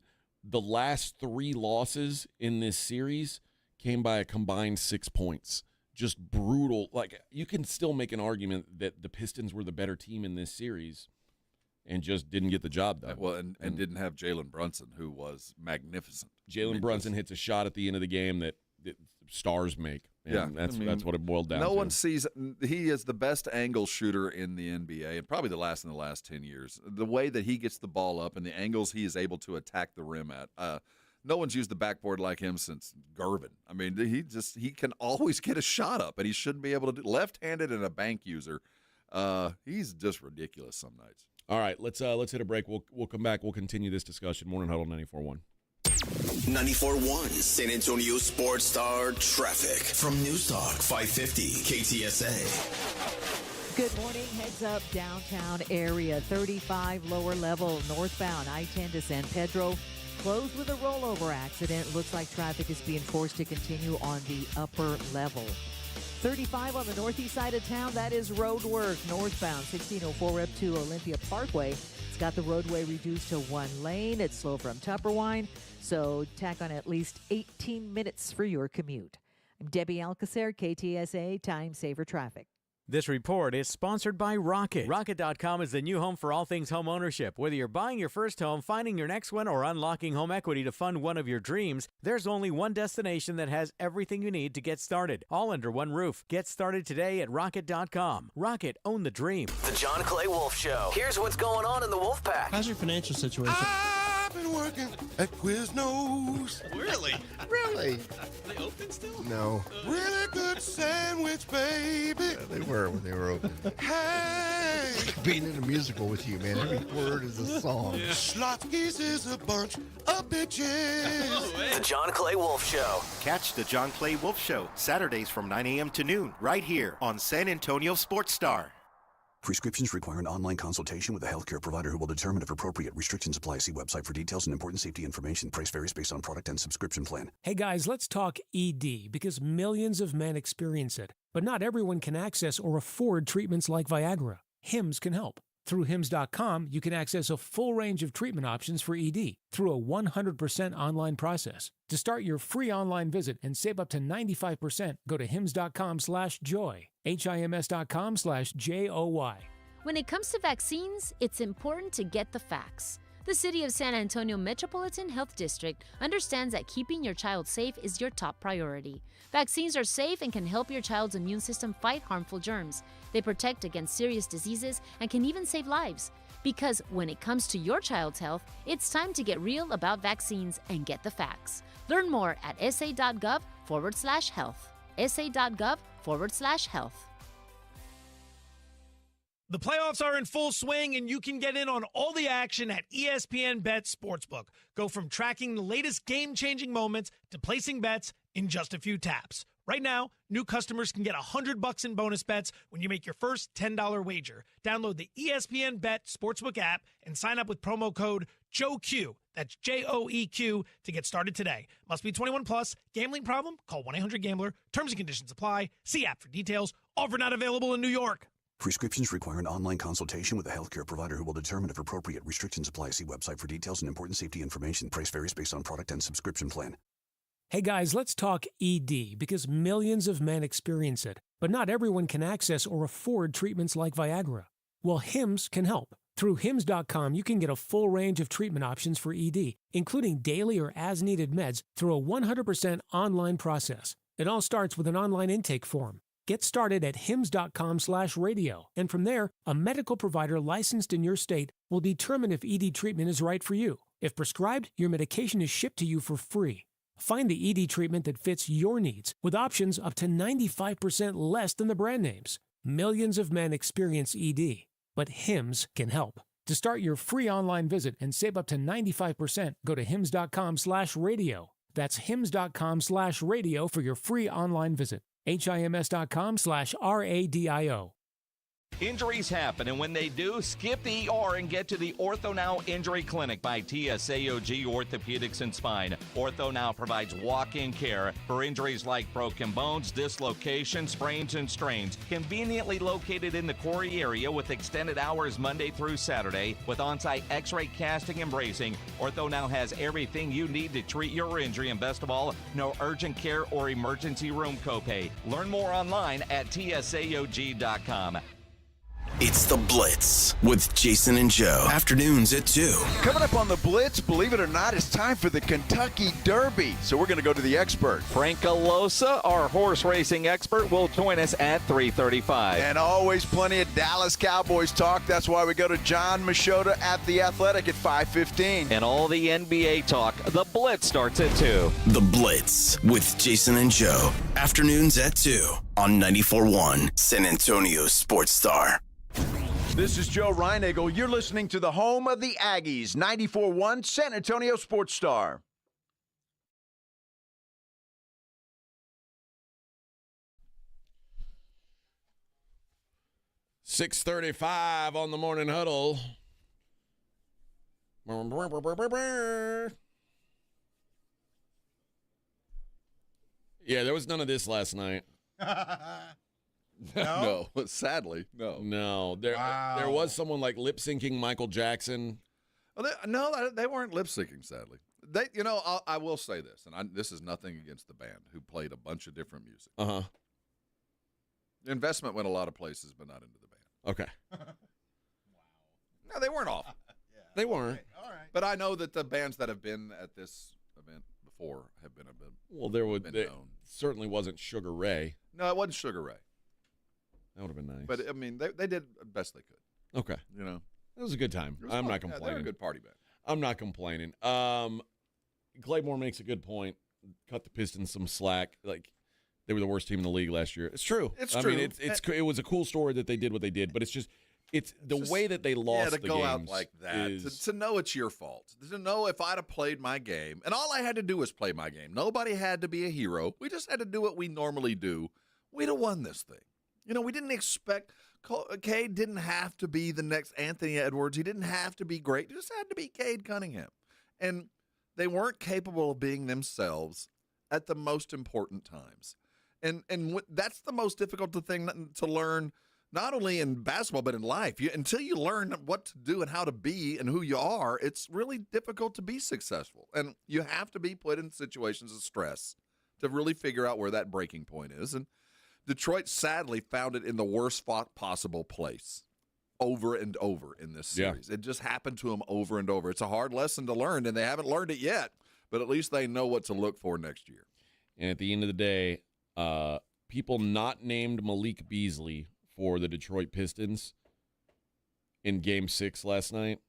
Speaker 1: The last 3 losses in this series came by a combined 6 points. Just brutal. Like, you can still make an argument that the Pistons were the better team in this series and just didn't get the job done.
Speaker 2: Well, and didn't have Jaylen Brunson, who was magnificent.
Speaker 1: Jaylen Brunson hits a shot at the end of the game that stars make. And that's what it boiled down to.
Speaker 2: No one sees – he is the best angle shooter in the NBA and probably the last 10 years. The way that he gets the ball up and the angles he is able to attack the rim at. No one's used the backboard like him since Gervin. I mean, he can always get a shot up, and he shouldn't be able to do – left-handed and a bank user. He's just ridiculous some nights.
Speaker 1: All right, let's hit a break. We'll come back. We'll continue this discussion. Morning Huddle 94.1.
Speaker 4: 94.1 San Antonio Sports Star Traffic from News Talk 550 KTSA.
Speaker 5: Good morning. Heads up downtown area. 35 lower level northbound I-10 to San Pedro. Closed with a rollover accident. Looks like traffic is being forced to continue on the upper level. 35 on the northeast side of town. That is road work northbound 1604 up to Olympia Parkway. It's got the roadway reduced to 1 lane. It's slow from Tupperwine, so tack on at least 18 minutes for your commute. I'm Debbie Alcacer, KTSA Time Saver Traffic.
Speaker 21: This report is sponsored by Rocket. Rocket.com is the new home for all things home ownership. Whether you're buying your first home, finding your next one, or unlocking home equity to fund one of your dreams, there's only one destination that has everything you need to get started, all under one roof. Get started today at Rocket.com. Rocket, own the dream.
Speaker 4: The John Clay Wolf Show. Here's what's going on in the Wolf Pack.
Speaker 22: How's your financial situation?
Speaker 23: I've been working at Quiznos.
Speaker 22: Really?
Speaker 23: Really?
Speaker 22: Are they open still?
Speaker 23: No. Really good sandwich, baby. Yeah, they were when they were open. Hey! Being in a musical with you, man. Every word is a song. Yeah. Schlotzky's is a bunch of bitches.
Speaker 4: The John Clay Wolf Show.
Speaker 24: Catch the John Clay Wolf Show Saturdays from 9 a.m. to noon right here on San Antonio Sports Star.
Speaker 25: Prescriptions require an online consultation with a healthcare provider who will determine if appropriate. Restrictions apply. See website for details and important safety information. Price varies based on product and subscription plan.
Speaker 26: Hey guys, let's talk ED because millions of men experience it. But not everyone can access or afford treatments like Viagra. Hims can help. Through Hims.com, you can access a full range of treatment options for ED through a 100% online process. To start your free online visit and save up to 95%, go to Hims.com/joy. HIMS.com/JOY.
Speaker 27: When it comes to vaccines, it's important to get the facts. The City of San Antonio Metropolitan Health District understands that keeping your child safe is your top priority. Vaccines are safe and can help your child's immune system fight harmful germs. They protect against serious diseases and can even save lives. Because when it comes to your child's health, it's time to get real about vaccines and get the facts. Learn more at sa.gov/health. sa.gov/health.
Speaker 6: The playoffs are in full swing, and you can get in on all the action at ESPN Bet Sportsbook. Go from tracking the latest game-changing moments to placing bets in just a few taps. Right now, new customers can get $100 in bonus bets when you make your first $10 wager. Download the ESPN Bet Sportsbook app and sign up with promo code JOEQ. That's JOEQ to get started today. Must be 21 plus. Gambling problem? Call 1-800-GAMBLER. Terms and conditions apply. See app for details. Offer not available in New York.
Speaker 25: Prescriptions require an online consultation with a healthcare provider who will determine if appropriate. Restrictions apply. See website for details and important safety information. Price varies based on product and subscription plan.
Speaker 26: Hey guys, let's talk ED because millions of men experience it, but not everyone can access or afford treatments like Viagra. Well, Hims can help. Through Hims.com, you can get a full range of treatment options for ED, including daily or as-needed meds through a 100% online process. It all starts with an online intake form. Get started at hims.com/radio, and from there, a medical provider licensed in your state will determine if ED treatment is right for you. If prescribed, your medication is shipped to you for free. Find the ED treatment that fits your needs with options up to 95% less than the brand names. Millions of men experience ED, but Hims can help. To start your free online visit and save up to 95%, go to hims.com/radio. That's hims.com/radio for your free online visit. HIMS.com/RADIO.
Speaker 19: Injuries happen, and when they do, skip the ER and get to the Ortho Now Injury Clinic by TSAOG Orthopedics and Spine. Ortho Now provides walk-in care for injuries like broken bones, dislocations, sprains, and strains. Conveniently located in the Quarry area with extended hours Monday through Saturday with on-site x-ray casting and bracing, Ortho Now has everything you need to treat your injury, and best of all, no urgent care or emergency room copay. Learn more online at TSAOG.com.
Speaker 4: It's The Blitz with Jason and Joe. Afternoons at 2.
Speaker 18: Coming up on The Blitz, believe it or not, it's time for the Kentucky Derby. So we're going to go to the expert.
Speaker 19: Frank Alosa, our horse racing expert, will join us at 3:35.
Speaker 18: And always plenty of Dallas Cowboys talk. That's why we go to John Machota at The Athletic at 5:15.
Speaker 19: And all the NBA talk. The Blitz starts at 2.
Speaker 4: The Blitz with Jason and Joe. Afternoons at 2 on 94.1 San Antonio Sports Star.
Speaker 18: This is Joe Reinagle. You're listening to the home of the Aggies, 94.1 San Antonio Sports Star.
Speaker 1: $6:35 on the Morning Huddle. Yeah, there was none of this last night.
Speaker 2: No, sadly, no.
Speaker 1: No, there was someone like lip syncing Michael Jackson.
Speaker 2: No, they weren't lip syncing. Sadly, I will say this, and this is nothing against the band who played a bunch of different music. The investment went a lot of places, but not into the band.
Speaker 1: Okay.
Speaker 2: Wow. No, they weren't awful.
Speaker 1: They weren't.
Speaker 2: Okay. All right. But I know that the bands that have been at this event before have been a bit.
Speaker 1: Well, known. Certainly wasn't Sugar Ray.
Speaker 2: No, it wasn't Sugar Ray.
Speaker 1: That would have been nice.
Speaker 2: But, I mean, they did the best they could.
Speaker 1: Okay. It was a good time. I'm not complaining.
Speaker 2: They're a good party band.
Speaker 1: I'm not complaining. Claymore makes a good point. Cut the Pistons some slack. Like, they were the worst team in the league last year. It's true.
Speaker 2: It's true.
Speaker 1: I mean, it was a cool story that they did what they did, but it's the way that they lost the games.
Speaker 2: Yeah, to go out like that. To know it's your fault. To know if I'd have played my game, and all I had to do was play my game. Nobody had to be a hero. We just had to do what we normally do. We'd have won this thing. We didn't expect Cade didn't have to be the next Anthony Edwards. He didn't have to be great. He just had to be Cade Cunningham. And they weren't capable of being themselves at the most important times. And that's the most difficult thing to learn, not only in basketball but in life. Until you learn what to do and how to be and who you are, it's really difficult to be successful. And you have to be put in situations of stress to really figure out where that breaking point is. And Detroit sadly found it in the worst possible place over and over in this series. Yeah. It just happened to them over and over. It's a hard lesson to learn, and they haven't learned it yet, but at least they know what to look for next year.
Speaker 1: And at the end of the day, people not named Malik Beasley for the Detroit Pistons in Game 6 last night,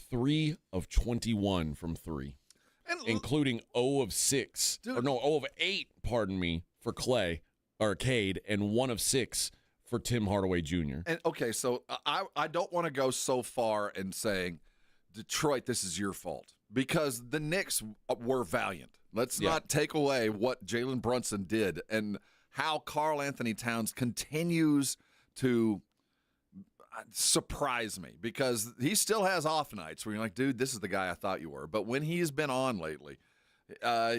Speaker 1: 3 of 21 from 3, including 0 of 6. 0 of 8, pardon me, for Cade, and 1 of 6 for Tim Hardaway Jr.
Speaker 2: And okay, so I don't want to go so far and saying, Detroit, this is your fault, because the Knicks were valiant. Let's not take away what Jaylen Brunson did and how Karl Anthony Towns continues to surprise me, because he still has off nights where you're like, dude, this is the guy I thought you were. But when he's been on lately,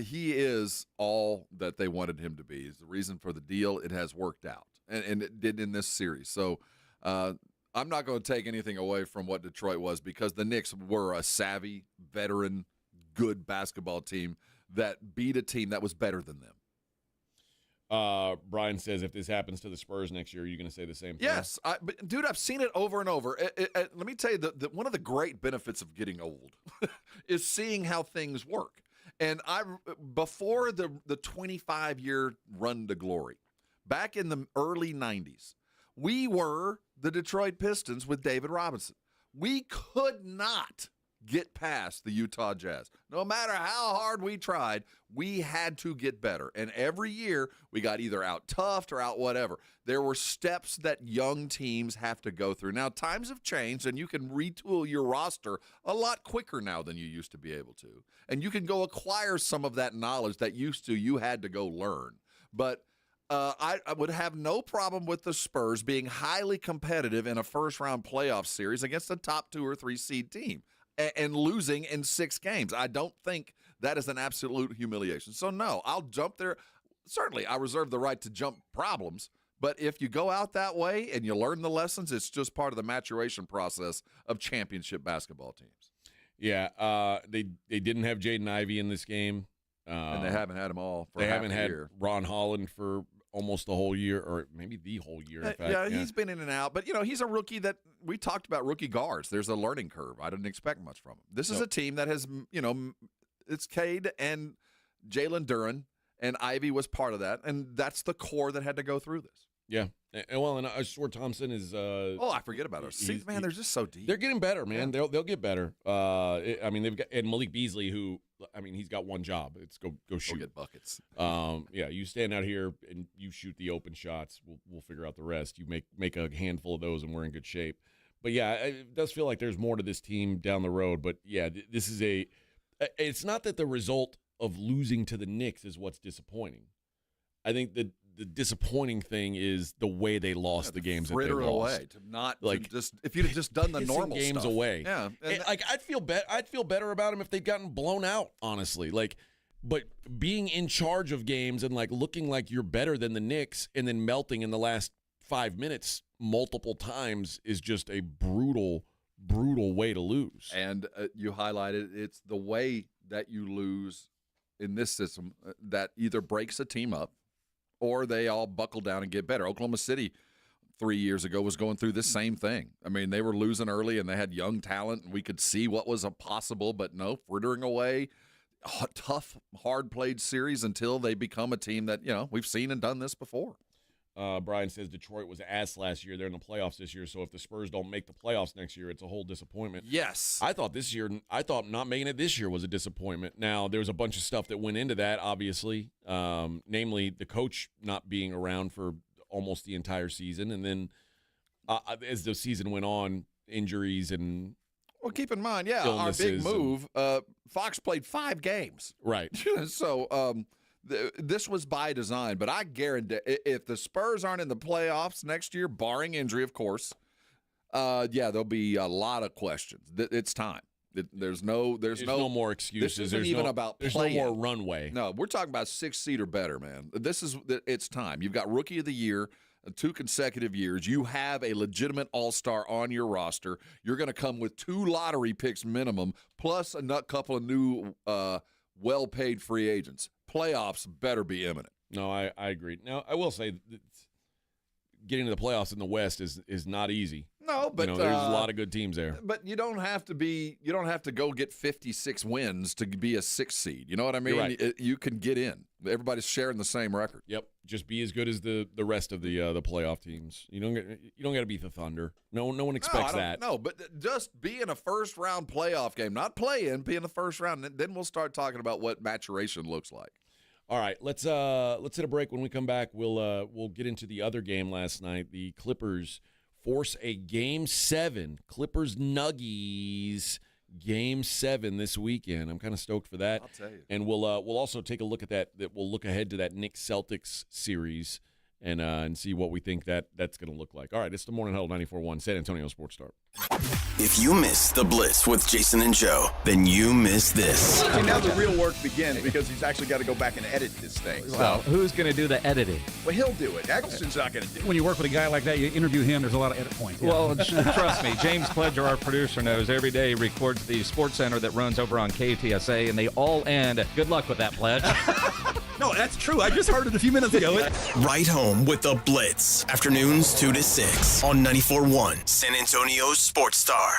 Speaker 2: he is all that they wanted him to be. He's the reason for the deal. It has worked out, and it did in this series. So I'm not going to take anything away from what Detroit was, because the Knicks were a savvy, veteran, good basketball team that beat a team that was better than them.
Speaker 1: Brian says, if this happens to the Spurs next year, are you going to say the same thing?
Speaker 2: Yes. But dude, I've seen it over and over. Let me tell you, one of the great benefits of getting old is seeing how things work. And before the 25-year run to glory, back in the early 90s, we were the Detroit Pistons with David Robinson. We could not get past the Utah Jazz. No matter how hard we tried, we had to get better. And every year, we got either out-toughed or out whatever. There were steps that young teams have to go through. Now, times have changed, and you can retool your roster a lot quicker now than you used to be able to. And you can go acquire some of that knowledge that you had to go learn. But I would have no problem with the Spurs being highly competitive in a first-round playoff series against a top 2 or 3 seed team and losing in 6 games. I don't think that is an absolute humiliation. So, no, I'll jump there. Certainly, I reserve the right to jump problems. But if you go out that way and you learn the lessons, it's just part of the maturation process of championship basketball teams.
Speaker 1: Yeah, they didn't have Jaden Ivey in this game.
Speaker 2: And they haven't had him all for
Speaker 1: They
Speaker 2: half
Speaker 1: haven't
Speaker 2: a
Speaker 1: had
Speaker 2: year.
Speaker 1: Ron Holland for almost the whole year, or maybe the whole year, in fact.
Speaker 2: He's been in and out. But, he's a rookie that we talked about rookie guards. There's a learning curve. I didn't expect much from him. This is a team that has, it's Cade and Jalen Duren, and Ivy was part of that. And that's the core that had to go through this.
Speaker 1: Yeah. And Short Thompson is
Speaker 2: I forget about it. See, man, they're just so deep.
Speaker 1: They're getting better, man. Yeah. They'll get better. They've got Malik Beasley, who, he's got one job. It's go shoot.
Speaker 2: Go get buckets.
Speaker 1: You stand out here and you shoot the open shots. We'll figure out the rest. You make a handful of those and we're in good shape. But yeah, it does feel like there's more to this team down the road. But yeah, this is it's not that the result of losing to the Knicks is what's disappointing. I think that the disappointing thing is the way they lost the games that they lost.
Speaker 2: Away to not if you'd have just done the normal
Speaker 1: games
Speaker 2: stuff.
Speaker 1: Away.
Speaker 2: Yeah,
Speaker 1: I'd feel better about them if they'd gotten blown out, honestly. But being in charge of games and looking like you're better than the Knicks and then melting in the last 5 minutes multiple times is just a brutal way to lose.
Speaker 2: And you highlighted it's the way that you lose in this system that either breaks a team up, or they all buckle down and get better. Oklahoma City 3 years ago was going through this same thing. They were losing early, and they had young talent, and we could see what was possible, but no, frittering away. A tough, hard-played series until they become a team that, we've seen and done this before.
Speaker 1: Brian says Detroit was ass last year. They're in the playoffs this year, so if the Spurs don't make the playoffs next year, it's a whole disappointment.
Speaker 2: Yes.
Speaker 1: I thought not making it this year was a disappointment. Now, there's a bunch of stuff that went into that, obviously, namely the coach not being around for almost the entire season, and then as the season went on, injuries and
Speaker 2: well, keep in mind, our big move, Fox played 5 games.
Speaker 1: Right.
Speaker 2: So, this was by design, but I guarantee if the Spurs aren't in the playoffs next year, barring injury, of course, there'll be a lot of questions. It's time. There's no
Speaker 1: more excuses.
Speaker 2: This isn't even about
Speaker 1: there's
Speaker 2: playing.
Speaker 1: No more runway.
Speaker 2: No, we're talking about 6 seed or better, man. It's time. You've got Rookie of the Year, 2 consecutive years. You have a legitimate all-star on your roster. You're going to come with 2 lottery picks minimum, plus a couple of new well-paid free agents. Playoffs better be imminent.
Speaker 1: No, I agree. Now, I will say getting to the playoffs in the West is not easy.
Speaker 2: No, but
Speaker 1: there's a lot of good teams there.
Speaker 2: But you don't have to go get 56 wins to be a 6 seed. You know what I mean?
Speaker 1: You're right.
Speaker 2: You can get in. Everybody's sharing the same record.
Speaker 1: Yep. Just be as good as the rest of the playoff teams. You don't got to beat the Thunder. No one expects that.
Speaker 2: No, but just be in a first round playoff game, not play in, be in the first round. And then we'll start talking about what maturation looks like.
Speaker 1: All right, let's hit a break. When we come back, we'll get into the other game last night. The Clippers force a Game 7, Clippers-Nuggies Game 7 this weekend. I'm kind of stoked for that.
Speaker 2: I'll tell you.
Speaker 1: And we'll also take a look at that. We'll look ahead to that Knicks-Celtics series and see what we think that's going to look like. All right, it's the Morning Huddle 94.1 San Antonio Sports Star.
Speaker 4: If you missed the Blitz with Jason and Joe, then you missed this.
Speaker 18: See, now the real work begins because he's actually got to go back and edit this thing.
Speaker 7: Well, who's going to do the editing?
Speaker 18: Well, he'll do it. Eggleston's not going to do it.
Speaker 8: When you work with a guy like that, you interview him, there's a lot of edit points.
Speaker 7: Well, trust me, James Pledger, our producer, knows every day he records the Sports Center that runs over on KTSA, and they all end, good luck with that, Pledge.
Speaker 8: No, that's true. I just heard it a few minutes ago.
Speaker 4: Right home with the Blitz. Afternoons 2 to 6 on 94.1 San Antonio Sports Star.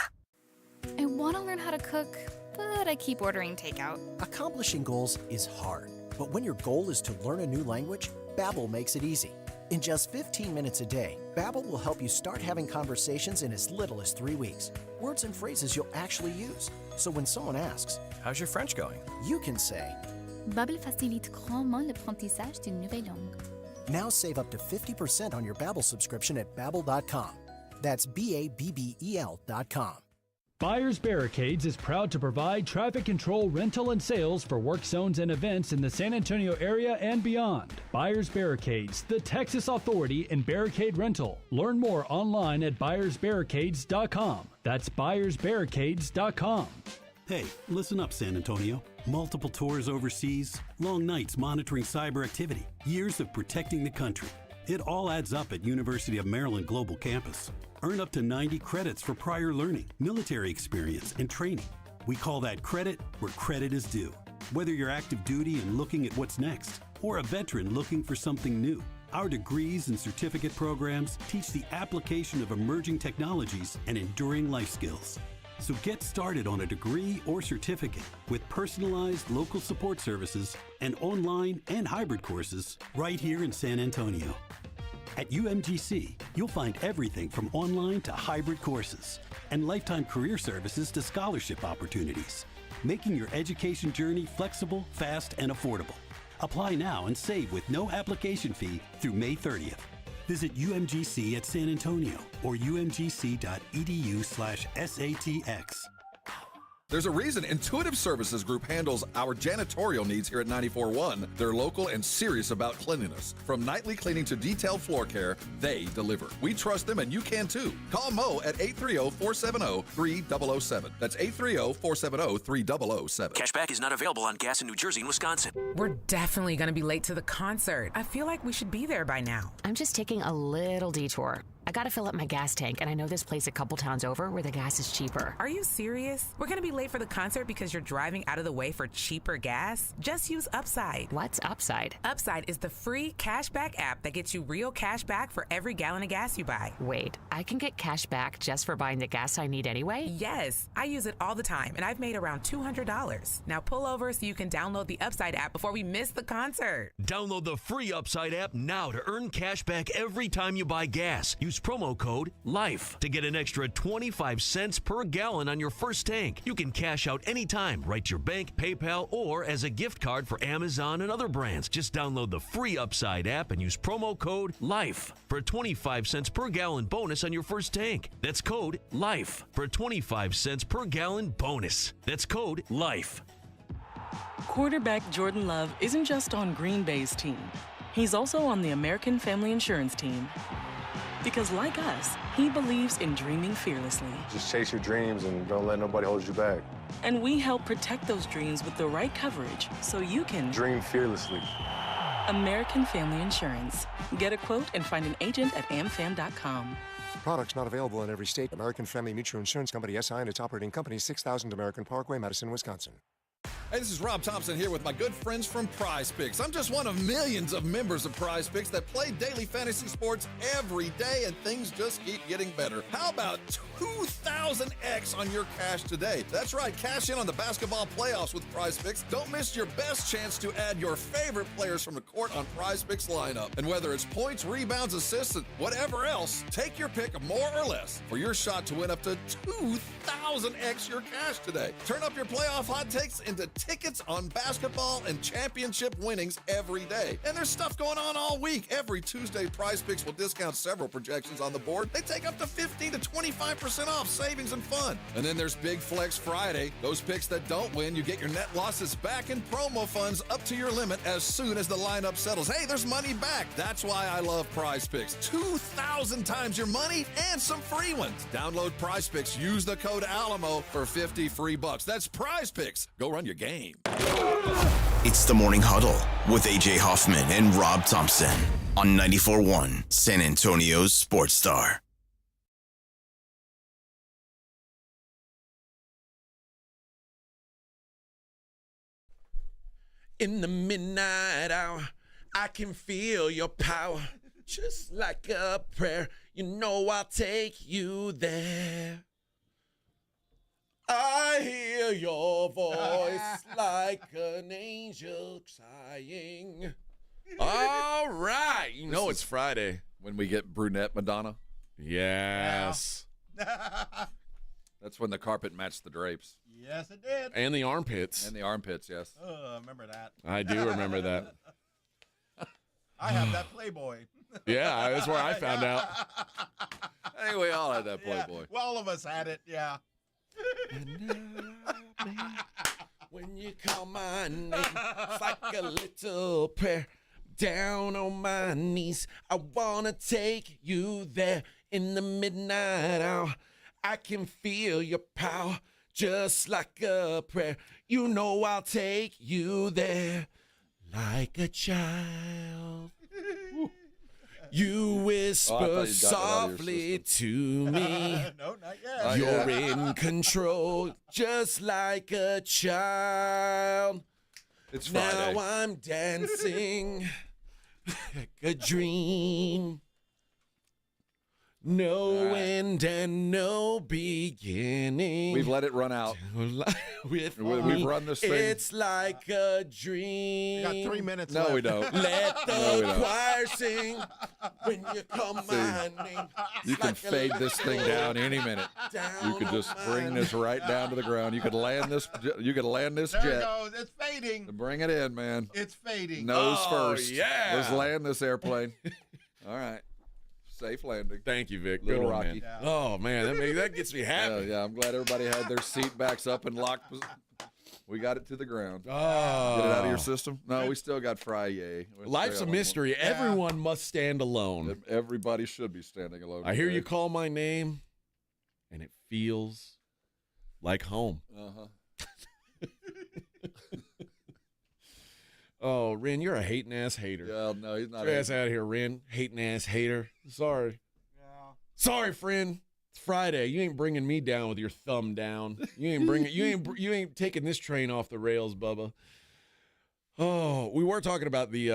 Speaker 9: I want to learn how to cook, but I keep ordering takeout.
Speaker 10: Accomplishing goals is hard, but when your goal is to learn a new language, Babbel makes it easy. In just 15 minutes a day, Babbel will help you start having conversations in as little as 3 weeks. Words and phrases you'll actually use. So when someone asks, "How's your French going?" you can say,
Speaker 9: Babbel facilite grandement l'apprentissage d'une nouvelle langue.
Speaker 10: Now save up to 50% on your Babbel subscription at Babbel.com. That's Babbel.com.
Speaker 11: Buyers Barricades is proud to provide traffic control, rental, and sales for work zones and events in the San Antonio area and beyond. Buyers Barricades, the Texas authority in barricade rental. Learn more online at buyersbarricades.com. That's buyersbarricades.com.
Speaker 12: Hey, listen up, San Antonio. Multiple tours overseas, long nights monitoring cyber activity, years of protecting the country. It all adds up at University of Maryland Global Campus. Earn up to 90 credits for prior learning, military experience, and training. We call that credit where credit is due. Whether you're active duty and looking at what's next, or a veteran looking for something new, our degrees and certificate programs teach the application of emerging technologies and enduring life skills. So get started on a degree or certificate with personalized local support services and online and hybrid courses right here in San Antonio. At UMGC, you'll find everything from online to hybrid courses and lifetime career services to scholarship opportunities, making your education journey flexible, fast, and affordable. Apply now and save with no application fee through May 30th. Visit UMGC at San Antonio or umgc.edu/SATX.
Speaker 2: There's a reason Intuitive Services Group handles our janitorial needs here at 94.1. They're local and serious about cleanliness. From nightly cleaning to detailed floor care, they deliver. We trust them, and you can too. Call Mo at 830-470-3007. That's 830-470-3007.
Speaker 25: Cashback is not available on gas in New Jersey and Wisconsin.
Speaker 13: We're definitely going to be late to the concert. I feel like we should be there by now.
Speaker 28: I'm just taking a little detour. I gotta fill up my gas tank, and I know this place a couple towns over where the gas is cheaper.
Speaker 13: Are you serious? We're gonna be late for the concert because you're driving out of the way for cheaper gas? Just use Upside.
Speaker 28: What's Upside?
Speaker 13: Upside is the free cashback app that gets you real cash back for every gallon of gas you buy.
Speaker 28: Wait, I can get cash back just for buying the gas I need anyway?
Speaker 13: Yes, I use it all the time, and I've made around $200. Now pull over so you can download the Upside app before we miss the concert.
Speaker 29: Download the free Upside app now to earn cash back every time you buy gas. Use promo code LIFE to get an extra 25 cents per gallon on your first tank. You can cash out anytime, right to your bank, PayPal, or as a gift card for Amazon and other brands. Just download the free Upside app and use promo code LIFE for a 25 cents per gallon bonus on your first tank. That's code LIFE for a 25 cents per gallon bonus. That's code LIFE.
Speaker 30: Quarterback Jordan Love isn't just on Green Bay's team. He's also on the American Family Insurance team. Because like us, he believes in dreaming fearlessly.
Speaker 31: Just chase your dreams and don't let nobody hold you back.
Speaker 30: And we help protect those dreams with the right coverage so you can
Speaker 31: dream fearlessly.
Speaker 30: American Family Insurance. Get a quote and find an agent at amfam.com.
Speaker 31: Products not available in every state. American Family Mutual Insurance Company, SI, and its operating company, 6000 American Parkway, Madison, Wisconsin.
Speaker 2: Hey, this is Rob Thompson here with my good friends from Prize Picks. I'm just one of millions of members of Prize Picks that play daily fantasy sports every day, and things just keep getting better. How about 2,000x on your cash today? That's right, cash in on the basketball playoffs with Prize Picks. Don't miss your best chance to add your favorite players from the court on Prize Picks lineup. And whether it's points, rebounds, assists, and whatever else, take your pick of more or less for your shot to win up to 2,000x your cash today. Turn up your playoff hot takes into tickets on basketball and championship winnings every day. And there's stuff going on all week. Every Tuesday, Prize Picks will discount several projections on the board. They take up to 15 to 25% off, savings and fun. And then there's Big Flex Friday. Those picks that don't win, you get your net losses back in promo funds up to your limit as soon as the lineup settles. Hey, there's money back. That's why I love Prize Picks. 2,000 times your money and some free ones. Download Prize Picks. Use the code Alamo for 50 free bucks. That's Prize Picks. Go run your game.
Speaker 4: It's the Morning Huddle with A.J. Hoffman and Rob Thompson on 94.1 San Antonio's Sports Star.
Speaker 1: In the midnight hour, I can feel your power, just like a prayer. You know I'll take you there. I hear your voice like an angel sighing. All right. You know it's Friday.
Speaker 2: When we get brunette Madonna.
Speaker 1: Yes.
Speaker 2: That's when the carpet matched the drapes.
Speaker 3: Yes, it did.
Speaker 1: And the armpits.
Speaker 2: And the armpits, yes.
Speaker 3: I remember that.
Speaker 1: I do remember that.
Speaker 3: I have that Playboy.
Speaker 1: Yeah, that's where I found out.
Speaker 2: I think we all had that Playboy.
Speaker 3: Yeah. Well, all of us had it, yeah.
Speaker 1: When you call my name, it's like a little prayer. Down on my knees, I want to take you there. In the midnight hour, I can feel your power, just like a prayer. You know I'll take you there like a child. You whisper softly to me.
Speaker 3: No, not yet.
Speaker 1: You're in control, just like a child.
Speaker 2: It's Friday.
Speaker 1: Now I'm dancing like a dream. No end and no beginning.
Speaker 2: We've let it run out. We've run this thing.
Speaker 1: It's like a dream.
Speaker 3: We got 3 minutes
Speaker 2: No,
Speaker 3: left.
Speaker 2: we don't.
Speaker 1: Let the choir sing when you come my name.
Speaker 2: You can fade this thing down any minute. You could just bring this right down to the ground. You could land this. You could land this
Speaker 3: There
Speaker 2: jet.
Speaker 3: it goes. It's fading.
Speaker 2: Bring it in, man.
Speaker 3: It's fading.
Speaker 2: Nose first.
Speaker 1: yeah.
Speaker 2: Let's land this airplane. All right. Safe landing.
Speaker 1: Thank you, Vic.
Speaker 2: Little
Speaker 1: Good one,
Speaker 2: Rocky.
Speaker 1: man.
Speaker 3: Yeah.
Speaker 1: Oh, man, that gets me happy.
Speaker 2: Yeah, I'm glad everybody had their seat backs up and locked. We got it to the ground.
Speaker 1: Oh.
Speaker 2: Get it out of your system? No, we still got Friday.
Speaker 1: Life's a mystery.
Speaker 3: Yeah.
Speaker 1: Everyone must stand alone.
Speaker 2: Everybody should be standing alone.
Speaker 1: I hear
Speaker 2: today.
Speaker 1: you call my name, and it feels like home.
Speaker 2: Uh-huh.
Speaker 1: Oh, Ren, you're a hating-ass hater.
Speaker 2: Yeah, no, he's not.
Speaker 1: Get your ass out of here, Ren. Hating-ass hater. Sorry.
Speaker 3: Yeah.
Speaker 1: Sorry, friend. It's Friday. You ain't bringing me down with your thumb down. You ain't taking this train off the rails, Bubba. Oh, we were talking about the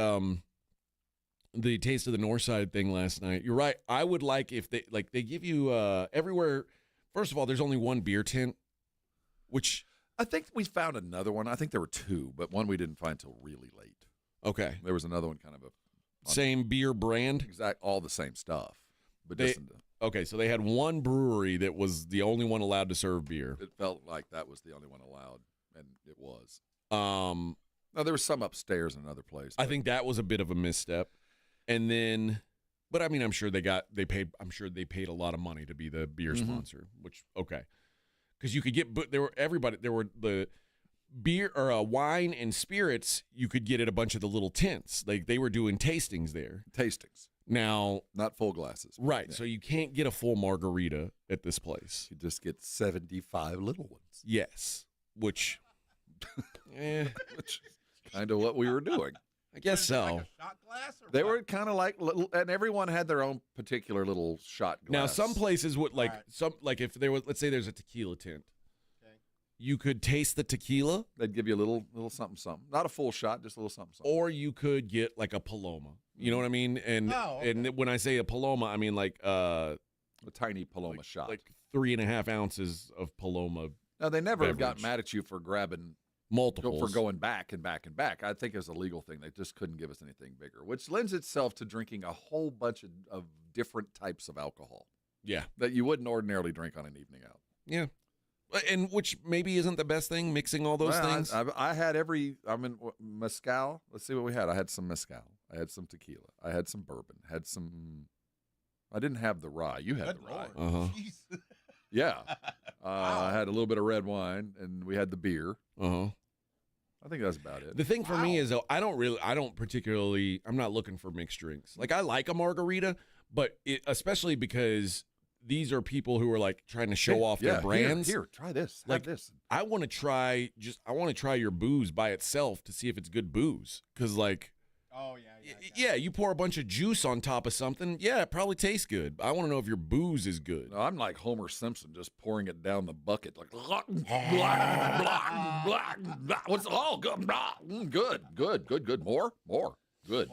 Speaker 1: Taste of the Northside thing last night. You're right. I would like if they give you everywhere. First of all, there's only one beer tent, which
Speaker 2: I think we found another one. I think there were two, but one we didn't find till really late.
Speaker 1: Okay.
Speaker 2: There was another one kind of
Speaker 1: same beer brand,
Speaker 2: all the same stuff, but
Speaker 1: okay, so they had one brewery that was the only one allowed to serve beer.
Speaker 2: It felt like that was the only one allowed, and it was. No, there was some upstairs in another place.
Speaker 1: I think that was a bit of a misstep. And then, but I mean, I'm sure they paid a lot of money to be the beer sponsor, which, okay. Because you could get, but there were the beer or wine and spirits you could get at a bunch of the little tents. Like they were doing tastings there.
Speaker 2: Tastings.
Speaker 1: Now,
Speaker 2: not full glasses.
Speaker 1: Right.
Speaker 2: Yeah.
Speaker 1: So you can't get a full margarita at this place.
Speaker 2: You just get 75 little ones.
Speaker 1: Yes. Which
Speaker 2: which is kind of what we were doing.
Speaker 1: I guess so.
Speaker 3: Like a shot glass or
Speaker 2: they
Speaker 3: what?
Speaker 2: were kind of like little, and everyone had their own particular little shot glass.
Speaker 1: Now, some places would if there was, let's say there's a tequila tent.
Speaker 3: Okay.
Speaker 1: You could taste the tequila.
Speaker 2: They'd give you a little something, something. Not a full shot, just a little something, something.
Speaker 1: Or you could get like a Paloma. You know what I mean? And and when I say a Paloma, I mean like a
Speaker 2: tiny Paloma shot,
Speaker 1: like 3.5 ounces of Paloma.
Speaker 2: Now they never
Speaker 1: beverage.
Speaker 2: got mad at you for grabbing
Speaker 1: multiples,
Speaker 2: for going back and back and back. I think it was a legal thing. They just couldn't give us anything bigger, which lends itself to drinking a whole bunch of different types of alcohol.
Speaker 1: Yeah,
Speaker 2: that you wouldn't ordinarily drink on an evening out.
Speaker 1: Yeah. And which maybe isn't the best thing, mixing all those things.
Speaker 2: I had mezcal. Let's see what we had. I had some mezcal. I had some tequila. I had some bourbon. I didn't have the rye. You had the rye.
Speaker 1: Uh-huh.
Speaker 2: Yeah. I had a little bit of red wine, and we had the beer.
Speaker 1: Uh-huh.
Speaker 2: I think that's about it.
Speaker 1: The thing for me is, though, I'm not looking for mixed drinks. Like, I like a margarita, but especially because these are people who are like trying to show off their brands.
Speaker 2: Here, try this.
Speaker 1: Like,
Speaker 2: have this.
Speaker 1: I want to try your booze by itself to see if it's good booze. Because, like, you pour a bunch of juice on top of something. Yeah, it probably tastes good. I want to know if your booze is good.
Speaker 2: No, I'm like Homer Simpson, just pouring it down the bucket. Like, what's all good? Good. More. Good.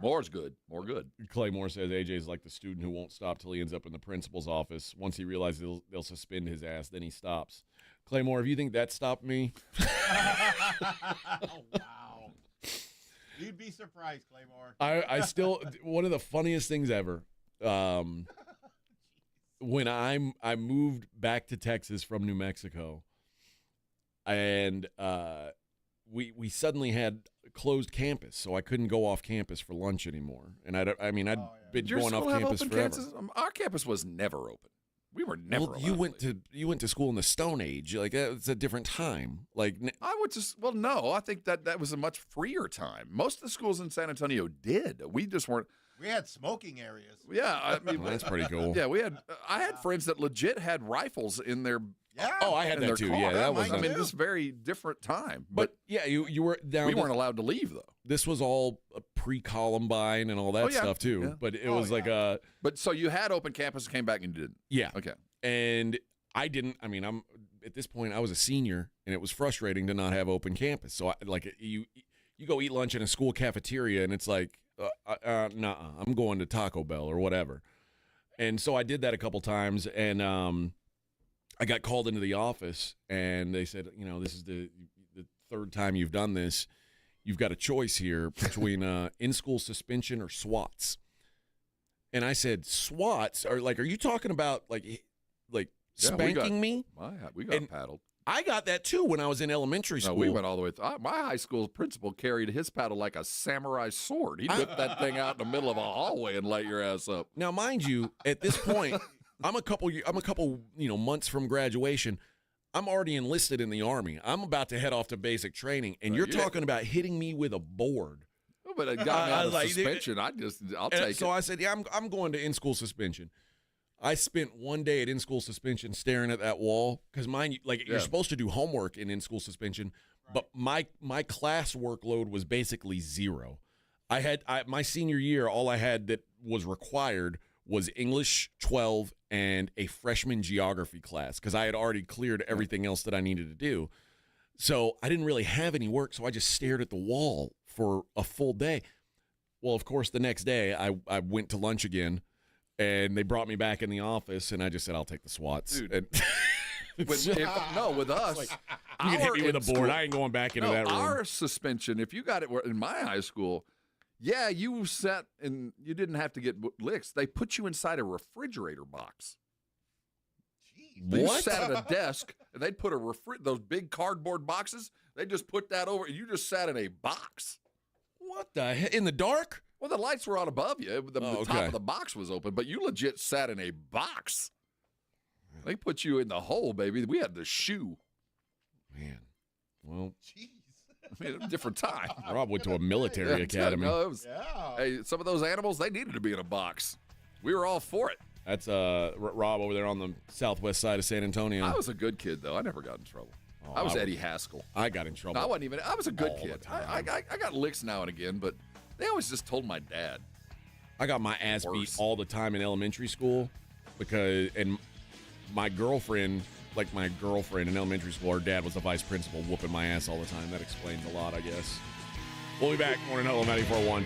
Speaker 2: More's good. More good.
Speaker 1: Claymore says AJ's like the student who won't stop till he ends up in the principal's office. Once he realizes they'll suspend his ass, then he stops. Claymore, if you think that stopped me.
Speaker 3: Wow. You'd be surprised, Claymore.
Speaker 1: I still, one of the funniest things ever, when I moved back to Texas from New Mexico, and we suddenly had closed campus, so I couldn't go off campus for lunch anymore. And I'd been going off campus forever.
Speaker 2: Our campus was never open. We were never.
Speaker 1: Well, you went to school in the Stone Age. Like, it's a different time. Like,
Speaker 2: I would just. Well, no, I think that was a much freer time. Most of the schools in San Antonio did. We just weren't.
Speaker 3: We had smoking areas.
Speaker 2: Yeah, I mean,
Speaker 1: well, that's pretty cool.
Speaker 2: Yeah, we had. I had friends that legit had rifles in their.
Speaker 3: Yeah.
Speaker 1: Oh, I had that too.
Speaker 2: Car.
Speaker 1: Yeah, that was.
Speaker 2: I mean, this very different time.
Speaker 1: But yeah, you were down.
Speaker 2: We weren't allowed to leave though.
Speaker 1: This was all pre-Columbine and all that stuff too. Yeah. But it was like a.
Speaker 2: But so you had open campus and came back and you didn't.
Speaker 1: Yeah.
Speaker 2: Okay.
Speaker 1: And I didn't. I mean, I'm at this point. I was a senior, and it was frustrating to not have open campus. So you go eat lunch in a school cafeteria, and it's like, nah, I'm going to Taco Bell or whatever. And so I did that a couple times, and I got called into the office, and they said, this is the third time you've done this. You've got a choice here between in-school suspension or SWATs. And I said, SWATs? Are you talking about like spanking me?
Speaker 2: We got paddled.
Speaker 1: I got that too when I was in elementary school.
Speaker 2: No, we went all the way through. My high school principal carried his paddle like a samurai sword. He whipped that thing out in the middle of a hallway and light your ass up.
Speaker 1: Now, mind you, at this point, I'm a couple months from graduation. I'm already enlisted in the Army. I'm about to head off to basic training, and you're talking about hitting me with a board.
Speaker 2: But it got me out of suspension. I'll take it.
Speaker 1: So I said, yeah, I'm going to in-school suspension. I spent one day at in-school suspension staring at that wall because you're supposed to do homework in in-school suspension, but my class workload was basically zero. My senior year, all I had that was required was English 12 and a freshman geography class because I had already cleared everything else that I needed to do. So I didn't really have any work, so I just stared at the wall for a full day. Well, of course, the next day I went to lunch again, and they brought me back in the office, and I just said, I'll take the SWATs.
Speaker 2: Dude. With us,
Speaker 1: you can hit me with a board. I ain't going back into that room.
Speaker 2: Our suspension, if you got it in my high school, yeah, you sat and you didn't have to get licks. They put you inside a refrigerator box.
Speaker 1: What?
Speaker 2: You sat at a desk, and they'd put those big cardboard boxes. They just put that over. You just sat in a box.
Speaker 1: What the heck? In the dark?
Speaker 2: Well, the lights were on above you. The top of the box was open, but you legit sat in a box. They put you in the hole, baby. We had the shoe.
Speaker 1: Man. Well.
Speaker 3: Jeez.
Speaker 2: I mean, a different time.
Speaker 1: Rob went to a military academy.
Speaker 2: No, hey, some of those animals, they needed to be in a box. We were all for it.
Speaker 1: That's Rob over there on the southwest side of San Antonio.
Speaker 2: I was a good kid, though. I never got in trouble. I was Eddie Haskell.
Speaker 1: I got in trouble.
Speaker 2: I wasn't even. I was a good kid. I got licks now and again, but they always just told my dad.
Speaker 1: I got my ass beat all the time in elementary school and my girlfriend in elementary school, her dad was the vice principal whooping my ass all the time. That explains a lot, I guess. We'll be back. Morning Huddle 94.1.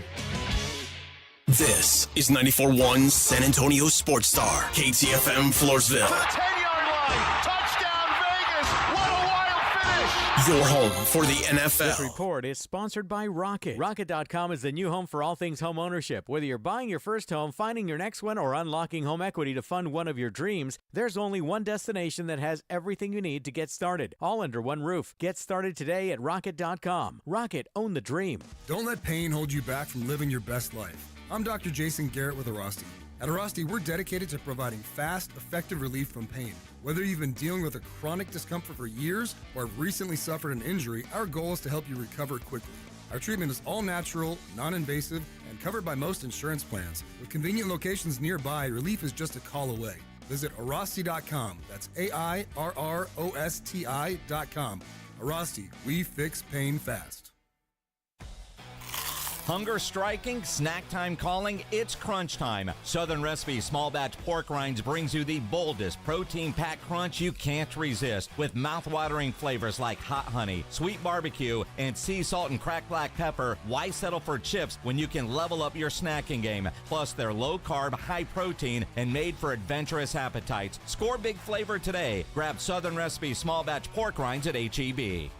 Speaker 4: This is 94.1 San Antonio Sports Star, KTFM Floresville.
Speaker 5: 10-yard line. Touchdown, Vegas. What a wild finish.
Speaker 4: Your home for the NFL.
Speaker 5: This report is sponsored by Rocket. Rocket.com is the new home for all things home ownership. Whether you're buying your first home, finding your next one, or unlocking home equity to fund one of your dreams, there's only one destination that has everything you need to get started, all under one roof. Get started today at Rocket.com. Rocket, own the dream.
Speaker 14: Don't let pain hold you back from living your best life. I'm Dr. Jason Garrett with Arasti. At Arasti, we're dedicated to providing fast, effective relief from pain. Whether you've been dealing with a chronic discomfort for years or have recently suffered an injury, our goal is to help you recover quickly. Our treatment is all natural, non-invasive, and covered by most insurance plans. With convenient locations nearby, relief is just a call away. Visit Arasti.com. That's AIRROSTI.com. Arasti, we fix pain fast.
Speaker 19: Hunger striking, snack time calling, it's crunch time. Southern Recipe Small Batch Pork Rinds brings you the boldest protein-packed crunch you can't resist, with mouth-watering flavors like hot honey, sweet barbecue, and sea salt and cracked black pepper. Why settle for chips when you can level up your snacking game? Plus, they're low-carb, high-protein, and made for adventurous appetites. Score big flavor today. Grab Southern Recipe Small Batch Pork Rinds at H-E-B.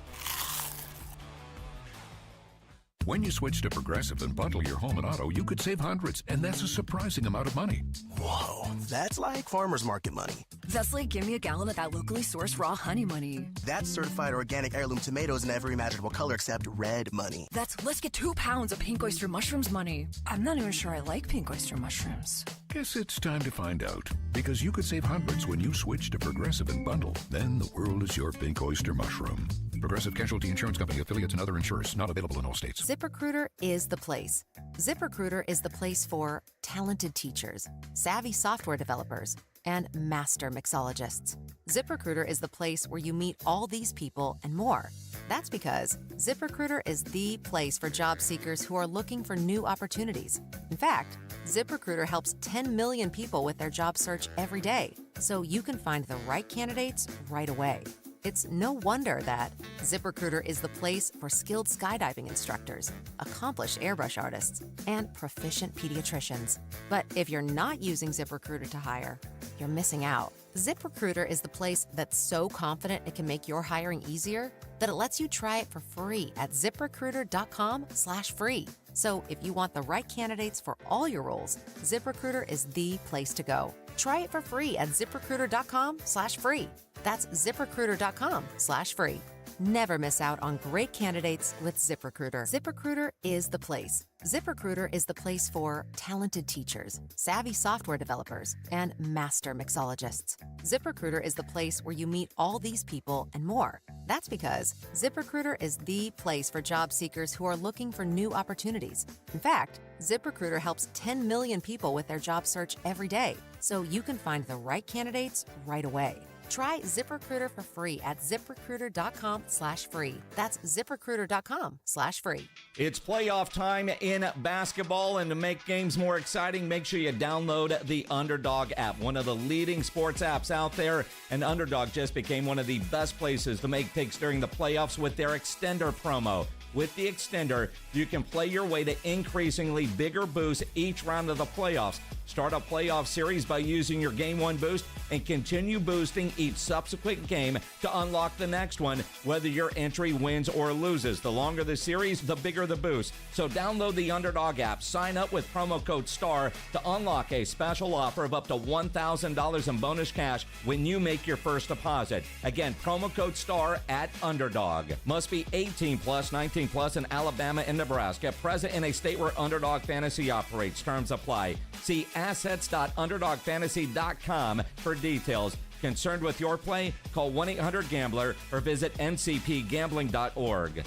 Speaker 15: When you switch to Progressive and bundle your home and auto, you could save hundreds, and that's a surprising amount of money.
Speaker 10: Whoa, that's like farmer's market money.
Speaker 16: That's like give me a gallon of that locally sourced raw honey money.
Speaker 10: That's certified organic heirloom tomatoes in every imaginable color except red money.
Speaker 16: That's let's get 2 pounds of pink oyster mushrooms money. I'm not even sure I like pink oyster mushrooms.
Speaker 15: Guess it's time to find out, because you could save hundreds when you switch to Progressive and bundle. Then the world is your pink oyster mushroom. Progressive Casualty Insurance Company, affiliates, and other insurers. Not available in all states.
Speaker 17: ZipRecruiter is the place. ZipRecruiter is the place for talented teachers, savvy software developers, and master mixologists. ZipRecruiter is the place where you meet all these people and more. That's because ZipRecruiter is the place for job seekers who are looking for new opportunities. In fact, ZipRecruiter helps 10 million people with their job search every day, so you can find the right candidates right away. It's no wonder that ZipRecruiter is the place for skilled skydiving instructors, accomplished airbrush artists, and proficient pediatricians. But if you're not using ZipRecruiter to hire, you're missing out. ZipRecruiter is the place that's so confident it can make your hiring easier that it lets you try it for free at ZipRecruiter.com/free. So if you want the right candidates for all your roles, ZipRecruiter is the place to go. Try it for free at ZipRecruiter.com/free. That's ZipRecruiter.com/free. Never miss out on great candidates with ZipRecruiter. ZipRecruiter is the place. ZipRecruiter is the place for talented teachers, savvy software developers, and master mixologists. ZipRecruiter is the place where you meet all these people and more. That's because ZipRecruiter is the place for job seekers who are looking for new opportunities. In fact, ZipRecruiter helps 10 million people with their job search every day, so you can find the right candidates right away. Try ZipRecruiter for free at ZipRecruiter.com/free. That's ZipRecruiter.com/free.
Speaker 19: It's playoff time in basketball, and to make games more exciting, make sure you download the Underdog app, one of the leading sports apps out there. And Underdog just became one of the best places to make picks during the playoffs with their extender promo. With the extender, you can play your way to increasingly bigger boosts each round of the playoffs. Start a playoff series by using your Game 1 boost and continue boosting each subsequent game to unlock the next one, whether your entry wins or loses. The longer the series, the bigger the boost. So download the Underdog app, sign up with promo code STAR to unlock a special offer of up to $1,000 in bonus cash when you make your first deposit. Again, promo code STAR at Underdog. Must be 18 plus, 19 plus in Alabama and Nebraska. Present in a state where Underdog Fantasy operates. Terms apply. See assets.underdogfantasy.com for details. Concerned with your play? Call 1-800-GAMBLER or visit ncpgambling.org.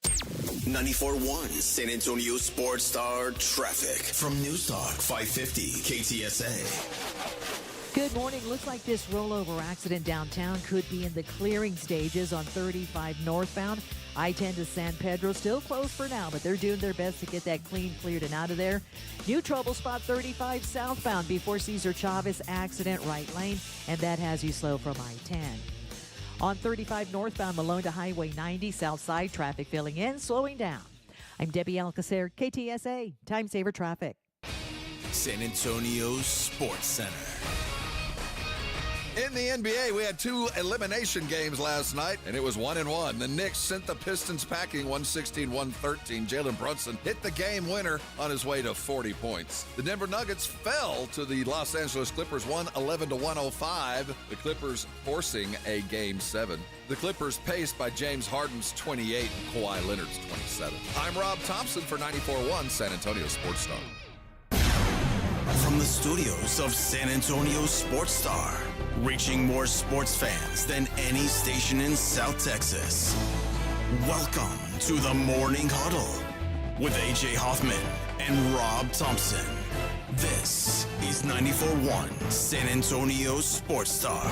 Speaker 4: 94.1 San Antonio Sports Star traffic from News Talk 550 KTSA.
Speaker 20: Good morning. Looks like this rollover accident downtown could be in the clearing stages on 35 northbound. I-10 to San Pedro still closed for now, but they're doing their best to get that cleared and out of there. New trouble spot 35 southbound before Cesar Chavez accident right lane, and that has you slow from I-10. On 35 northbound Malone to Highway 90 south side, traffic filling in, slowing down. I'm Debbie Alcacer, KTSA, Time Saver Traffic.
Speaker 4: San Antonio's Sports Center.
Speaker 2: In the NBA, we had 2 elimination games last night, and it was 1-1. The Knicks sent the Pistons packing 116-113. Jaylen Brunson hit the game winner on his way to 40 points. The Denver Nuggets fell to the Los Angeles Clippers 111-105. The Clippers forcing a Game 7. The Clippers paced by James Harden's 28 and Kawhi Leonard's 27. I'm Rob Thompson for 94.1 San Antonio Sports Star.
Speaker 4: From the studios of San Antonio Sports Star, reaching more sports fans than any station in South Texas. Welcome to the Morning Huddle with AJ Hoffman and Rob Thompson. This is 94.1 San Antonio Sports Star.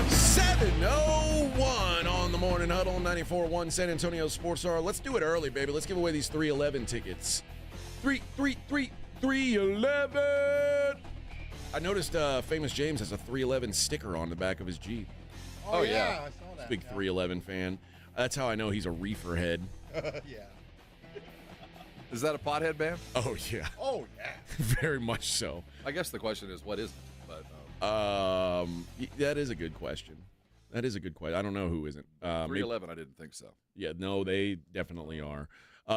Speaker 1: 7:01 on the Morning Huddle, 94.1 San Antonio Sports Star. Let's do it early, baby. Let's give away these 311 tickets. 311. I noticed Famous James has a 311 sticker on the back of his Jeep.
Speaker 3: Oh yeah. I saw that.
Speaker 1: Big 311 fan. That's how I know he's a reefer head.
Speaker 3: Yeah.
Speaker 2: Is that a pothead band?
Speaker 1: Oh, yeah.
Speaker 3: Oh yeah.
Speaker 1: Very much so.
Speaker 2: I guess the question is, what is it? But
Speaker 1: that is a good question. That is a good question. I don't know who isn't.
Speaker 2: 311, I didn't think so.
Speaker 1: Yeah, no, they definitely are.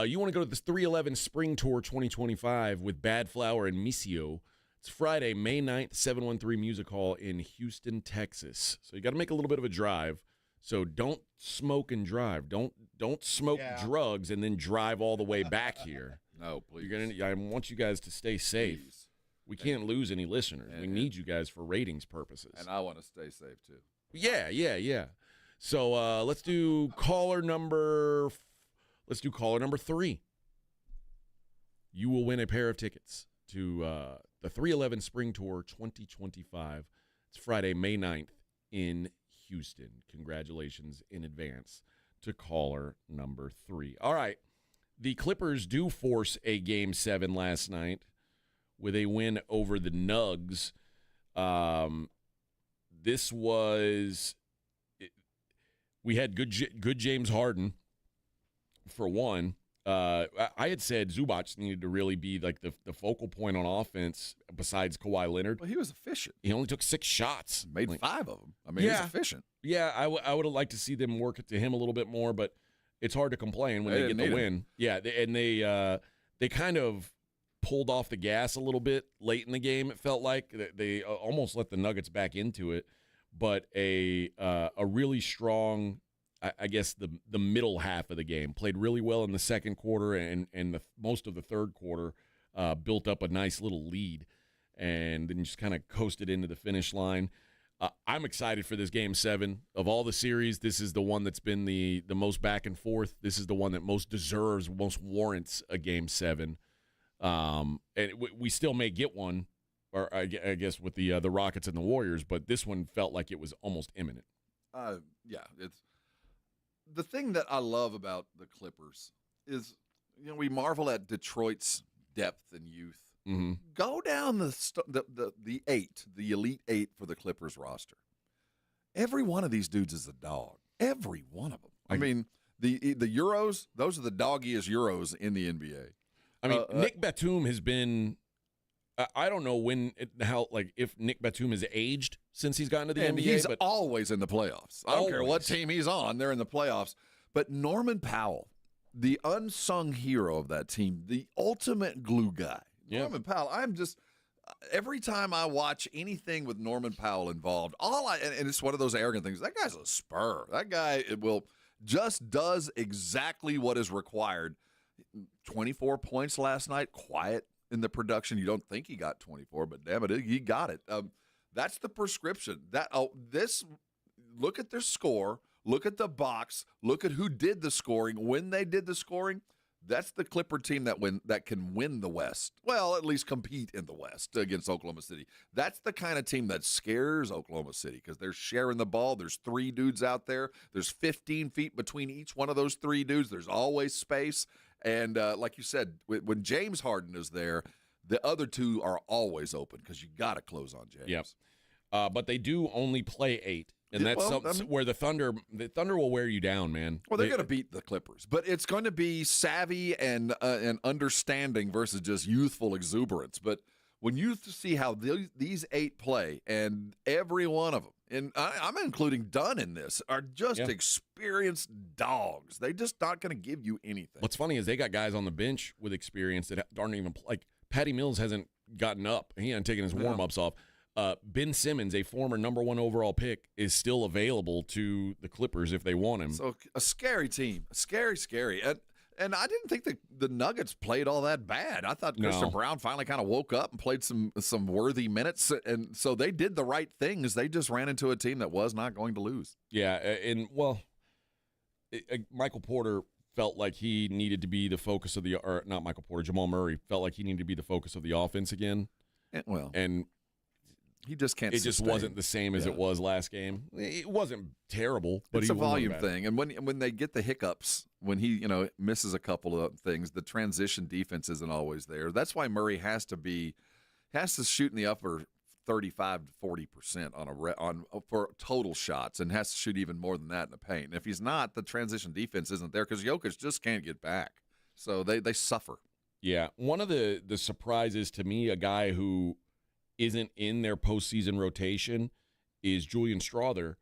Speaker 1: You want to go to this 311 Spring Tour 2025 with Bad Flower and Missio. It's Friday, May 9th, 713 Music Hall in Houston, Texas. So you got to make a little bit of a drive. So don't smoke and drive. Don't smoke drugs and then drive all the way back here.
Speaker 2: No, please.
Speaker 1: I want you guys to stay safe.
Speaker 2: Please.
Speaker 1: We can't lose any listeners. We need you guys for ratings purposes.
Speaker 2: And I want to stay safe, too.
Speaker 1: Yeah. So let's do caller number 3. You will win a pair of tickets to the 311 Spring Tour 2025. It's Friday, May 9th in Houston. Congratulations in advance to caller number 3. All right. The Clippers do force a Game 7 last night with a win over the Nugs. We had good James Harden for one. I had said Zubac needed to really be like the focal point on offense besides Kawhi Leonard.
Speaker 2: Well, he was efficient.
Speaker 1: He only took 6 shots.
Speaker 2: Made 5 of them. I mean, he was efficient.
Speaker 1: Yeah, I would have liked to see them work it to him a little bit more, but it's hard to complain when they get the win. Yeah, they kind of pulled off the gas a little bit late in the game. It felt like they almost let the Nuggets back into it, but a really strong, I guess the middle half of the game played really well in the second quarter and most of the third quarter, built up a nice little lead, and then just kind of coasted into the finish line. I'm excited for this Game 7. Of all the series, this is the one that's been the most back and forth. This is the one that most deserves, most warrants a Game 7. And we still may get one, or I guess with the Rockets and the Warriors, but this one felt like it was almost imminent.
Speaker 2: Yeah, it's the thing that I love about the Clippers is, we marvel at Detroit's depth and youth.
Speaker 1: Mm-hmm.
Speaker 2: Go down the elite 8 for the Clippers roster. Every one of these dudes is a dog. Every one of them. I mean, the Euros, those are the doggiest Euros in the NBA.
Speaker 1: I mean, Nick Batum has been. I don't know if Nick Batum has aged since he's gotten to the NBA.
Speaker 2: He's always in the playoffs. I don't care what team he's on; they're in the playoffs. But Norman Powell, the unsung hero of that team, the ultimate glue guy. Norman Powell. I'm just every time I watch anything with Norman Powell involved, and it's one of those arrogant things. That guy's a Spur. That guy just does exactly what is required. 24 points last night, quiet in the production. You don't think he got 24, but damn it, he got it. That's the prescription. Look at their score, look at the box, look at who did the scoring, when they did the scoring. That's the Clipper team that can win the West. Well, at least compete in the West against Oklahoma City. That's the kind of team that scares Oklahoma City because they're sharing the ball. There's 3 dudes out there. There's 15 feet between each one of those 3 dudes. There's always space. And like you said, when James Harden is there, the other 2 are always open because you got to close on James.
Speaker 1: Yep. But they do only play 8. And that's where the Thunder will wear you down, man.
Speaker 2: Well, they're going to beat the Clippers, but it's going to be savvy and understanding versus just youthful exuberance. But when you see how these 8 play, and every one of them, and I'm including Dunn in this, are just experienced dogs. They're just not going to give you anything.
Speaker 1: What's funny is they got guys on the bench with experience that aren't even like Patty Mills hasn't gotten up. He hasn't taken his warm-ups off. Ben Simmons, a former number 1 overall pick, is still available to the Clippers if they want him.
Speaker 2: So a scary team, scary. And I didn't think the Nuggets played all that bad. I thought Christian Brown finally kind of woke up and played some worthy minutes, and so they did the right things. They just ran into a team that was not going to lose.
Speaker 1: Yeah, and Michael Porter felt like he needed to be the focus of or not Michael Porter, Jamal Murray felt like he needed to be the focus of the offense again. And
Speaker 2: he just can't.
Speaker 1: It just wasn't the same as it was last game. It wasn't terrible, but
Speaker 2: it's a volume thing. And when they get the hiccups, when he misses a couple of things, the transition defense isn't always there. That's why Murray has to shoot in the upper 35 to 40% for total shots, and has to shoot even more than that in the paint. And if he's not, the transition defense isn't there because Jokic just can't get back. So they suffer.
Speaker 1: Yeah, one of the surprises to me, a guy who isn't in their postseason rotation, is Julian Strawther,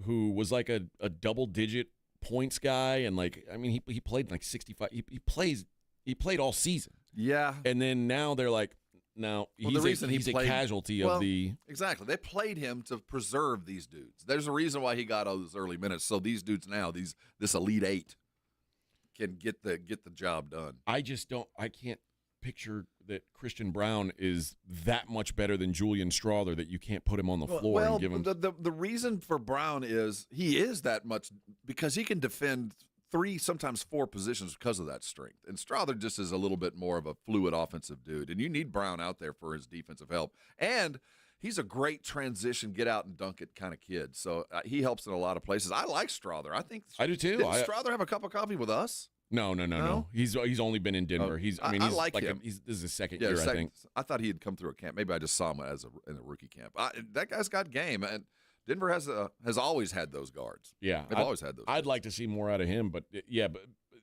Speaker 1: who was like a double-digit points guy, and he played like 65. He played all season.
Speaker 2: Yeah,
Speaker 1: and then now they're like, he's a casualty of the.
Speaker 2: Exactly, they played him to preserve these dudes. There's a reason why he got all those early minutes. So these dudes now, this Elite 8, can get the job done.
Speaker 1: I can't picture that Christian Brown is that much better than Julian Strawther that you can't put him on the floor and give him.
Speaker 2: The reason for Brown is he is that much because he can defend 3, sometimes 4 positions because of that strength. And Strawther just is a little bit more of a fluid offensive dude. And you need Brown out there for his defensive help. And he's a great transition, get out and dunk it kind of kid. So he helps in a lot of places. I like Strawther. I do too. Didn't Strawther have a cup of coffee with us?
Speaker 1: No. He's only been in Denver.
Speaker 2: I like him.
Speaker 1: This is his second year, I think.
Speaker 2: I thought he had come through a camp. Maybe I just saw him in a rookie camp. That guy's got game, and Denver has always had those guards.
Speaker 1: Yeah,
Speaker 2: they've always had those.
Speaker 1: I'd like to see more out of him, but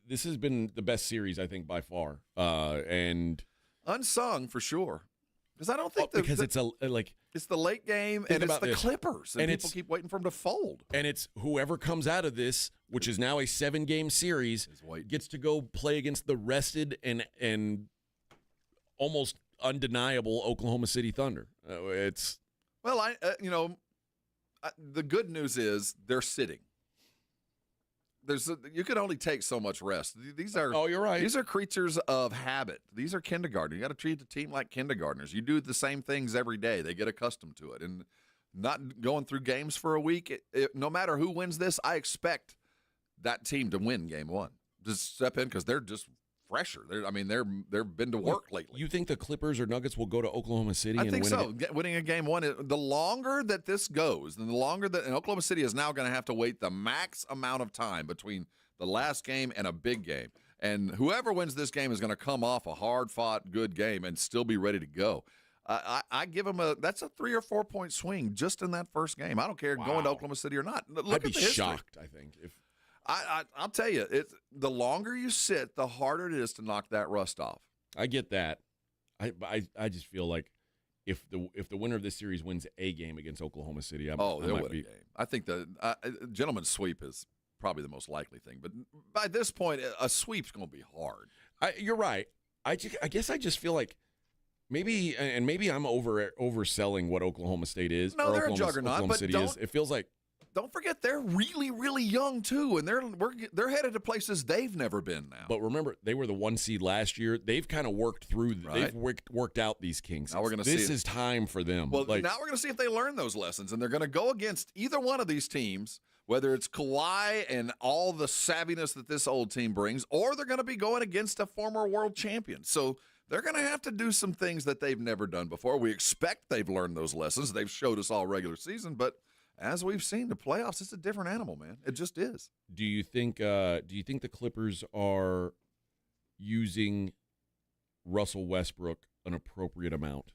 Speaker 1: this has been the best series I think by far, and
Speaker 2: unsung for sure. Because I don't think it's the late game, and it's the Clippers, and people keep waiting for them to fold.
Speaker 1: And it's whoever comes out of this, which is now a 7-game series, gets to go play against the rested and almost undeniable Oklahoma City Thunder. The good news is they're sitting. You can only take so much rest. These are you're right.
Speaker 2: These are creatures of habit. These are kindergarten. You got to treat the team like kindergartners. You do the same things every day. They get accustomed to it, and not going through games for a week. No matter who wins this, I expect that team to win game 1. Just step in because they're just fresher. They've been to work lately.
Speaker 1: You think the Clippers or Nuggets will go to Oklahoma City?
Speaker 2: I think so. Winning a game 1, the longer that this goes, and the longer that Oklahoma City is now going to have to wait the max amount of time between the last game and a big game. And whoever wins this game is going to come off a hard-fought, good game and still be ready to go. I give them that's a 3 or 4 point swing just in that first game. I don't care going to Oklahoma City or not.
Speaker 1: I'd be shocked, I think, if.
Speaker 2: I'll tell you, the longer you sit, the harder it is to knock that rust off.
Speaker 1: I get that. I just feel like if the winner of this series wins a game against Oklahoma City,
Speaker 2: they'll win a game. I think the gentleman's sweep is probably the most likely thing. But by this point, a sweep's going to be hard.
Speaker 1: You're right. I guess I just feel like maybe I'm overselling what Oklahoma State is.
Speaker 2: No, they're a juggernaut.
Speaker 1: Oklahoma City is. It feels like.
Speaker 2: Don't forget, they're really, really young, too, and they're headed to places they've never been now.
Speaker 1: But remember, they were the 1 seed last year. They've kind of worked through they've worked out these kinks.
Speaker 2: Now we're going to see.
Speaker 1: This is time for them.
Speaker 2: Well, now we're going to see if they learn those lessons, and they're going to go against either one of these teams, whether it's Kawhi and all the savviness that this old team brings, or they're going to be going against a former world champion. So they're going to have to do some things that they've never done before. We expect they've learned those lessons. They've showed us all regular season, but as we've seen, the playoffs, it's a different animal, man. It just is.
Speaker 1: Do you think the Clippers are using Russell Westbrook an appropriate amount?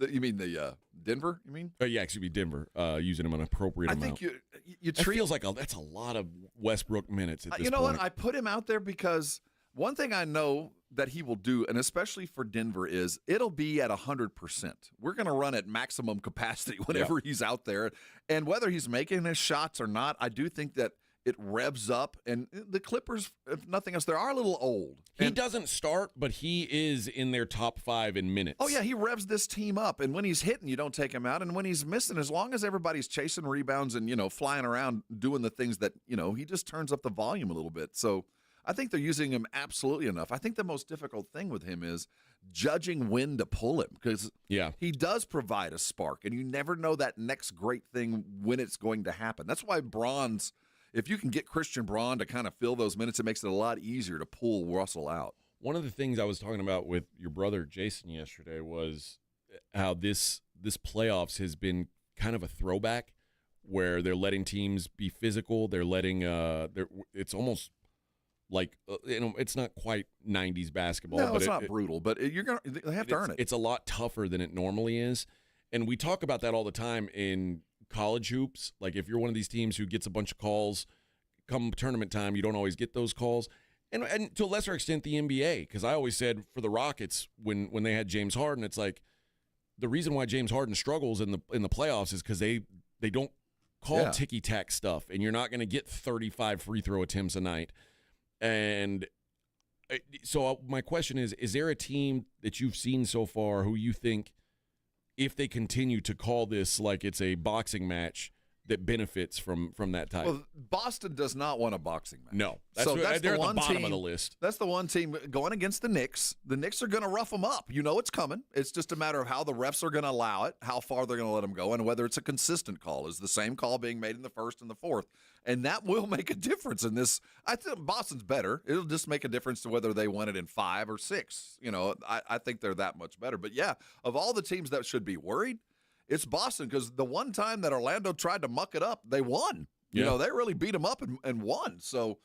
Speaker 2: You mean the Denver? You mean?
Speaker 1: Yeah, excuse me, Denver using him an appropriate amount.
Speaker 2: I think you
Speaker 1: treat. It feels like that's a lot of Westbrook minutes at this point.
Speaker 2: You know what? I put him out there because one thing I know that he will do, and especially for Denver, is it'll be at 100%. We're going to run at maximum capacity whenever he's out there. And whether he's making his shots or not, I do think that it revs up. And the Clippers, if nothing else, they are a little old.
Speaker 1: He doesn't start, but he is in their top 5 in minutes.
Speaker 2: Oh, yeah, he revs this team up. And when he's hitting, you don't take him out. And when he's missing, as long as everybody's chasing rebounds and, flying around doing the things that, he just turns up the volume a little bit. So I think they're using him absolutely enough. I think the most difficult thing with him is judging when to pull him, because he does provide a spark, and you never know that next great thing when it's going to happen. That's why Braun's, if you can get Christian Braun to kind of fill those minutes, it makes it a lot easier to pull Russell out.
Speaker 1: One of the things I was talking about with your brother Jason yesterday was how this playoffs has been kind of a throwback, where they're letting teams be physical. They're letting it's almost like it's not quite 90s basketball.
Speaker 2: No,
Speaker 1: but
Speaker 2: it's not brutal, but they have to earn it.
Speaker 1: It's a lot tougher than it normally is, and we talk about that all the time in college hoops. Like, if you're one of these teams who gets a bunch of calls come tournament time, you don't always get those calls, and to a lesser extent the NBA. Because I always said for the Rockets when they had James Harden, it's like the reason why James Harden struggles in the playoffs is because they don't call ticky-tack stuff, and you're not going to get 35 free throw attempts a night. And so my question is there a team that you've seen so far who you think, if they continue to call this like it's a boxing match, that benefits from that type?
Speaker 2: Well, Boston does not want a boxing match.
Speaker 1: No.
Speaker 2: They're
Speaker 1: at the bottom of the list.
Speaker 2: That's the one team going against the Knicks. The Knicks are going to rough them up. You know it's coming. It's just a matter of how the refs are going to allow it, how far they're going to let them go, and whether it's a consistent call. Is the same call being made in the first and the fourth? And that will make a difference in this. I think Boston's better. It'll just make a difference to whether they won it in 5 or 6. I think they're that much better. But, yeah, of all the teams that should be worried, it's Boston, because the one time that Orlando tried to muck it up, they won. They really beat them up and won. So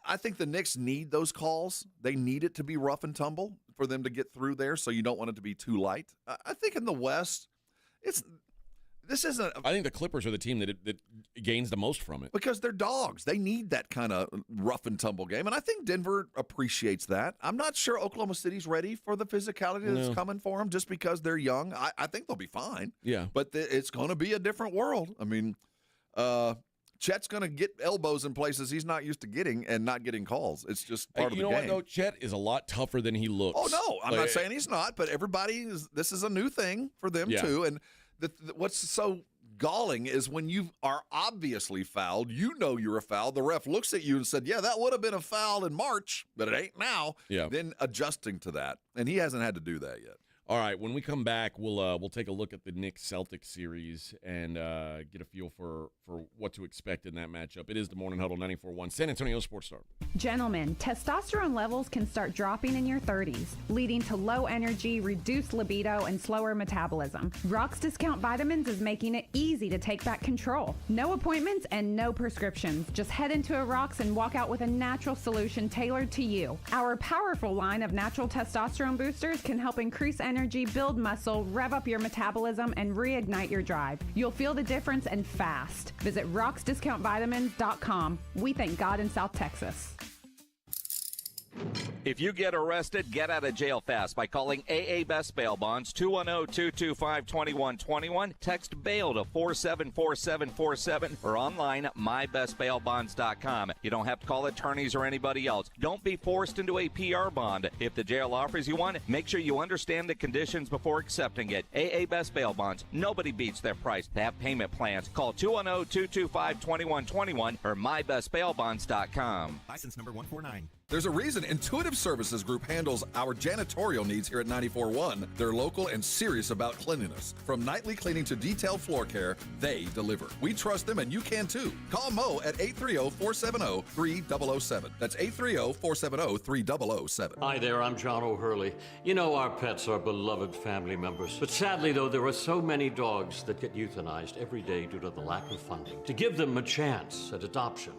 Speaker 2: I think the Knicks need those calls. They need it to be rough and tumble for them to get through there, so you don't want it to be too light. I think in the West, this isn't.
Speaker 1: I think the Clippers are the team that gains the most from it,
Speaker 2: because they're dogs. They need that kind of rough and tumble game, and I think Denver appreciates that. I'm not sure Oklahoma City's ready for the physicality that's coming for them, just because they're young. I think they'll be fine.
Speaker 1: Yeah,
Speaker 2: but it's going to be a different world. I mean, Chet's going to get elbows in places he's not used to getting and not getting calls. It's just part of the game.
Speaker 1: You know what, though? Chet is a lot tougher than he looks.
Speaker 2: Oh, no. I'm not saying he's not, but this is a new thing for them, too. And what's so galling is when you are obviously fouled, you're a foul. The ref looks at you and said, yeah, that would have been a foul in March, but it ain't now.
Speaker 1: Yeah.
Speaker 2: Then adjusting to that. And he hasn't had to do that yet.
Speaker 1: All right, when we come back, we'll take a look at the Knicks-Celtics series and get a feel for what to expect in that matchup. It is the Morning Huddle 94.1 San Antonio Sports Star.
Speaker 6: Gentlemen, testosterone levels can start dropping in your 30s, leading to low energy, reduced libido, and slower metabolism. Rock's Discount Vitamins is making it easy to take back control. No appointments and no prescriptions. Just head into a Rock's and walk out with a natural solution tailored to you. Our powerful line of natural testosterone boosters can help increase energy, build muscle, rev up your metabolism, and reignite your drive. You'll feel the difference and fast. Visit rocksdiscountvitamins.com. We thank God in South Texas.
Speaker 19: If you get arrested, get out of jail fast by calling AA Best Bail Bonds, 210-225-2121. Text bail to 474747 or online mybestbailbonds.com. You don't have to call attorneys or anybody else. Don't be forced into a PR bond. If the jail offers you one, make sure you understand the conditions before accepting it. AA Best Bail Bonds. Nobody beats their price. They have payment plans. Call 210-225-2121 or mybestbailbonds.com.
Speaker 7: License number 149.
Speaker 2: There's a reason Intuitive Services Group handles our janitorial needs here at 94.1. They're local and serious about cleanliness. From nightly cleaning to detailed floor care, they deliver. We trust them, and you can too. Call Mo at 830-470-3007. That's 830-470-3007.
Speaker 8: Hi there, I'm John O'Hurley. You know our pets are beloved family members. But sadly, though, there are so many dogs that get euthanized every day due to the lack of funding. To give them a chance at adoption,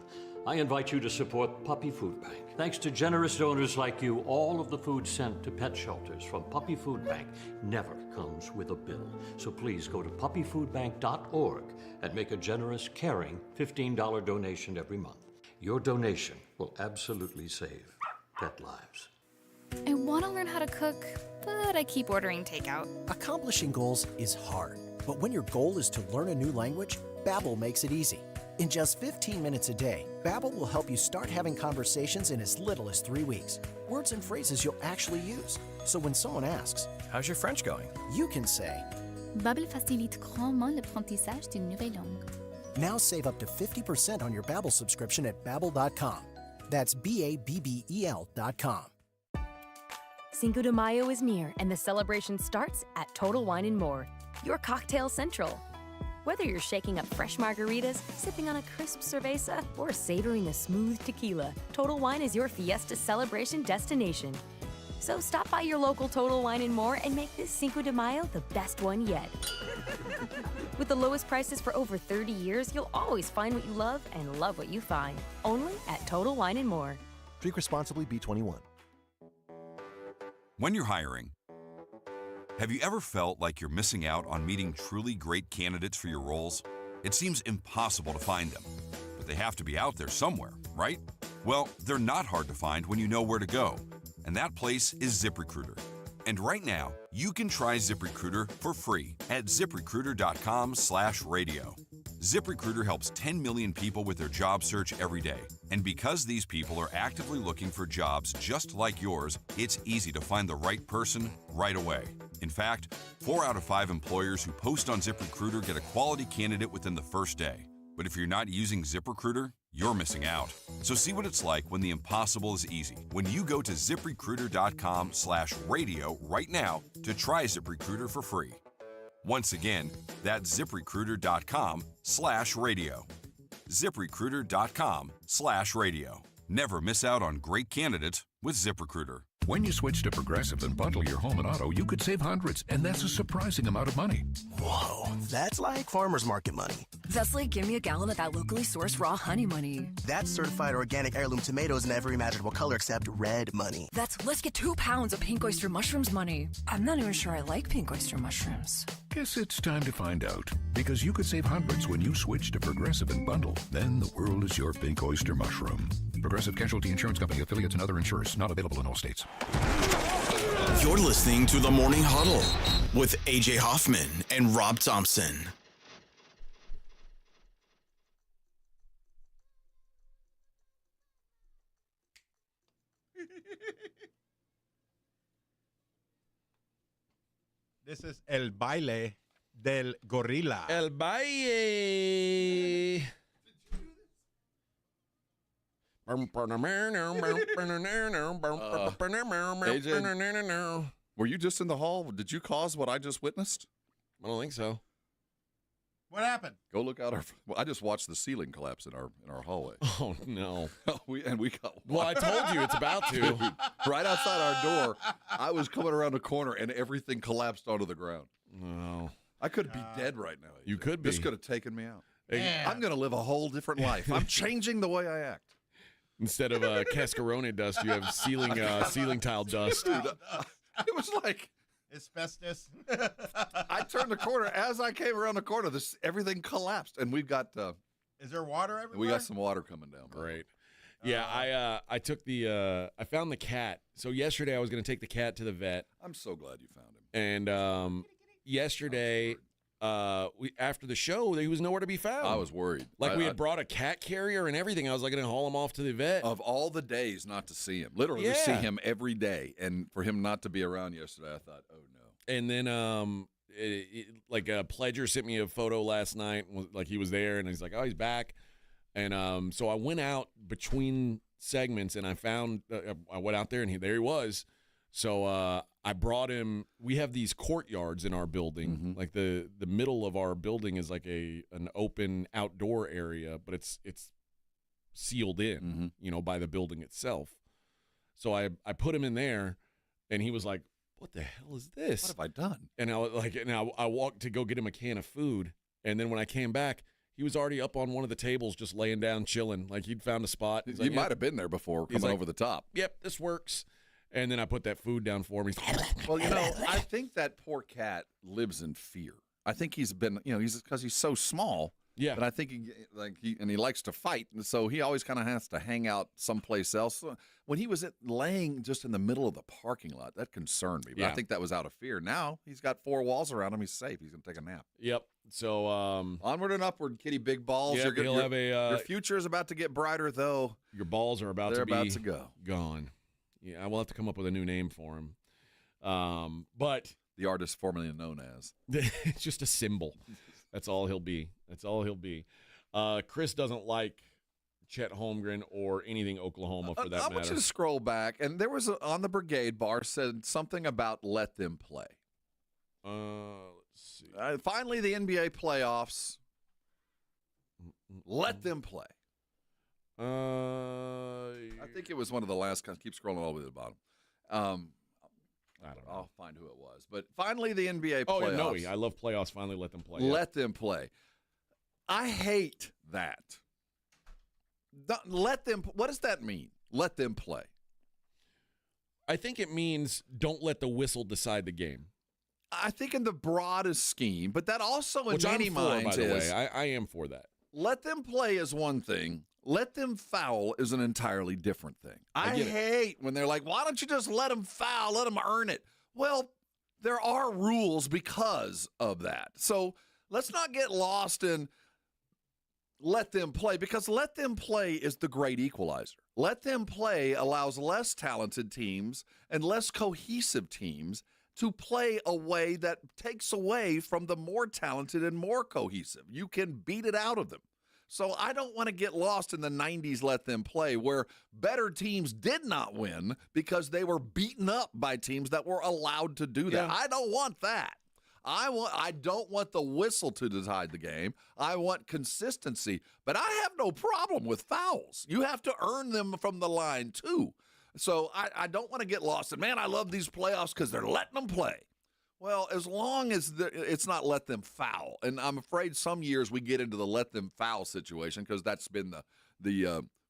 Speaker 8: I invite you to support Puppy Food Bank. Thanks to generous donors like you, all of the food sent to pet shelters from Puppy Food Bank never comes with a bill. So please go to puppyfoodbank.org and make a generous, caring $15 donation every month. Your donation will absolutely save pet lives.
Speaker 7: I want to learn how to cook, but I keep ordering takeout.
Speaker 10: Accomplishing goals is hard, but when your goal is to learn a new language, Babbel makes it easy. In just 15 minutes a day, Babbel will help you start having conversations in as little as 3 weeks. Words and phrases you'll actually use. So when someone asks, "How's your French going?" you can say,
Speaker 7: Babbel facilite grandement l'apprentissage d'une nouvelle langue.
Speaker 10: Now save up to 50% on your Babbel subscription at Babbel.com. That's Babbel.com.
Speaker 9: Cinco de Mayo is near, and the celebration starts at Total Wine & More, your cocktail central. Whether you're shaking up fresh margaritas, sipping on a crisp cerveza, or savoring a smooth tequila, Total Wine is your Fiesta celebration destination. So stop by your local Total Wine & More and make this Cinco de Mayo the best one yet. With the lowest prices for over 30 years, you'll always find what you love and love what you find. Only at Total Wine & More.
Speaker 11: Drink responsibly, B21.
Speaker 12: When you're hiring, have you ever felt like you're missing out on meeting truly great candidates for your roles? It seems impossible to find them, but they have to be out there somewhere, right? Well, they're not hard to find when you know where to go, and that place is ZipRecruiter. And right now, you can try ZipRecruiter for free at ZipRecruiter.com/radio. ZipRecruiter helps 10 million people with their job search every day. And because these people are actively looking for jobs just like yours, it's easy to find the right person right away. In fact, 4 out of 5 employers who post on ZipRecruiter get a quality candidate within the first day. But if you're not using ZipRecruiter, you're missing out. So see what it's like when the impossible is easy. When you go to ZipRecruiter.com/radio right now to try ZipRecruiter for free. Once again, that's ZipRecruiter.com/radio. ZipRecruiter.com/radio. Never miss out on great candidates with ZipRecruiter.
Speaker 15: When you switch to Progressive and bundle your home and auto, you could save hundreds, and that's a surprising amount of money.
Speaker 10: Whoa, that's like farmer's market money.
Speaker 16: That's like give me a gallon of that locally sourced raw honey money.
Speaker 31: That's certified organic heirloom tomatoes in every imaginable color except red money.
Speaker 16: That's let's get 2 pounds of pink oyster mushrooms money. I'm not even sure I like pink oyster mushrooms.
Speaker 15: Guess it's time to find out, because you could save hundreds when you switch to Progressive and bundle. Then the world is your pink oyster mushroom. Progressive Casualty Insurance Company, affiliates, and other insurers. Not available in all states.
Speaker 4: You're listening to the Morning Huddle with AJ Hoffman and Rob Thompson.
Speaker 3: This is El Baile del Gorilla.
Speaker 1: El Baile.
Speaker 2: AJ, were you just in the hall? Did you cause what I just witnessed?
Speaker 1: I don't think so.
Speaker 3: What happened?
Speaker 2: Go look out I just watched the ceiling collapse in our hallway.
Speaker 1: Oh no!
Speaker 2: we got.
Speaker 1: Well, I told you it's about to.
Speaker 2: Dude, right outside our door, I was coming around the corner and everything collapsed onto the ground.
Speaker 1: No,
Speaker 2: I could be dead right now. AJ.
Speaker 1: You could be.
Speaker 2: This could have taken me out.
Speaker 1: Yeah.
Speaker 2: I'm going to live a whole different life. I'm changing the way I act.
Speaker 1: Instead of cascarone dust, you have ceiling tile dust.
Speaker 2: Dude, it was like
Speaker 3: asbestos.
Speaker 2: I turned the corner. As I came around the corner, everything collapsed, and we've got.
Speaker 3: Is there water everywhere?
Speaker 2: We got some water coming down.
Speaker 1: Great. Yeah, I took I found the cat. So yesterday I was going to take the cat to the vet.
Speaker 2: I'm so glad you found him.
Speaker 1: And yesterday, after the show, he was nowhere to be found.
Speaker 2: I was worried.
Speaker 1: Like we had brought a cat carrier and everything. I was like going to haul him off to the vet.
Speaker 2: Of all the days not to see him, literally we see him every day, and for him not to be around yesterday, I thought, oh no.
Speaker 1: And then like a pledger sent me a photo last night, like he was there, and he's like, oh, he's back. And so I went out between segments, and I found I went out there, and there he was. So I brought him. We have these courtyards in our building.
Speaker 2: Mm-hmm.
Speaker 1: Like the middle of our building is like an open outdoor area, but it's sealed in, by the building itself. So I put him in there, and he was like, "What the hell is this?
Speaker 2: What have I done?"
Speaker 1: And I was like, I walked to go get him a can of food, and then when I came back, he was already up on one of the tables, just laying down, chilling. Like he'd found a spot. He's
Speaker 2: you
Speaker 1: like,
Speaker 2: might have been there before, coming over the top.
Speaker 1: Yep, this works. And then I put that food down for him.
Speaker 2: Well, I think that poor cat lives in fear. I think he's been, he's because he's so small. Yeah. But I think he likes to fight, and so he always kind of has to hang out someplace else. When he was laying just in the middle of the parking lot, that concerned me. But I think that was out of fear. Now he's got 4 walls around him. He's safe. He's going to take a nap.
Speaker 1: Yep. So
Speaker 2: onward and upward, Kitty Big Balls.
Speaker 1: Yep,
Speaker 2: Your future is about to get brighter, though.
Speaker 1: Your balls are about to
Speaker 2: go.
Speaker 1: Gone. Yeah, I will have to come up with a new name for him. But
Speaker 2: the artist formerly known as.
Speaker 1: It's just a symbol. That's all he'll be. Chris doesn't like Chet Holmgren or anything Oklahoma for that matter.
Speaker 2: I want you to scroll back, and there was on the Brigade bar said something about let them play.
Speaker 1: Let's see.
Speaker 2: Finally, the NBA playoffs. Let them play. I think it was one of the last. Keep scrolling all the way to the bottom.
Speaker 1: I don't know.
Speaker 2: I'll find who it was. But finally, the NBA playoffs.
Speaker 1: Oh, yeah, no, I love playoffs. Finally, let them play.
Speaker 2: Let them play. I hate that. Let them. What does that mean? Let them play.
Speaker 1: I think it means don't let the whistle decide the game.
Speaker 2: I think in the broadest scheme, but that also in
Speaker 1: Which
Speaker 2: many
Speaker 1: I'm for,
Speaker 2: minds
Speaker 1: by the
Speaker 2: is.
Speaker 1: way. I am for that.
Speaker 2: Let them play is one thing. Let them foul is an entirely different thing. I hate when they're like, why don't you just let them foul, let them earn it? Well, there are rules because of that. So let's not get lost in let them play, because let them play is the great equalizer. Let them play allows less talented teams and less cohesive teams to play a way that takes away from the more talented and more cohesive. You can beat it out of them. So I don't want to get lost in the 90s let them play where better teams did not win because they were beaten up by teams that were allowed to do that.
Speaker 1: Yeah.
Speaker 2: I don't want that. I don't want the whistle to decide the game. I want consistency. But I have no problem with fouls. You have to earn them from the line too. So I don't want to get lost in, man, I love these playoffs because they're letting them play. Well, as long as it's not let them foul, and I'm afraid some years we get into the let them foul situation because that's been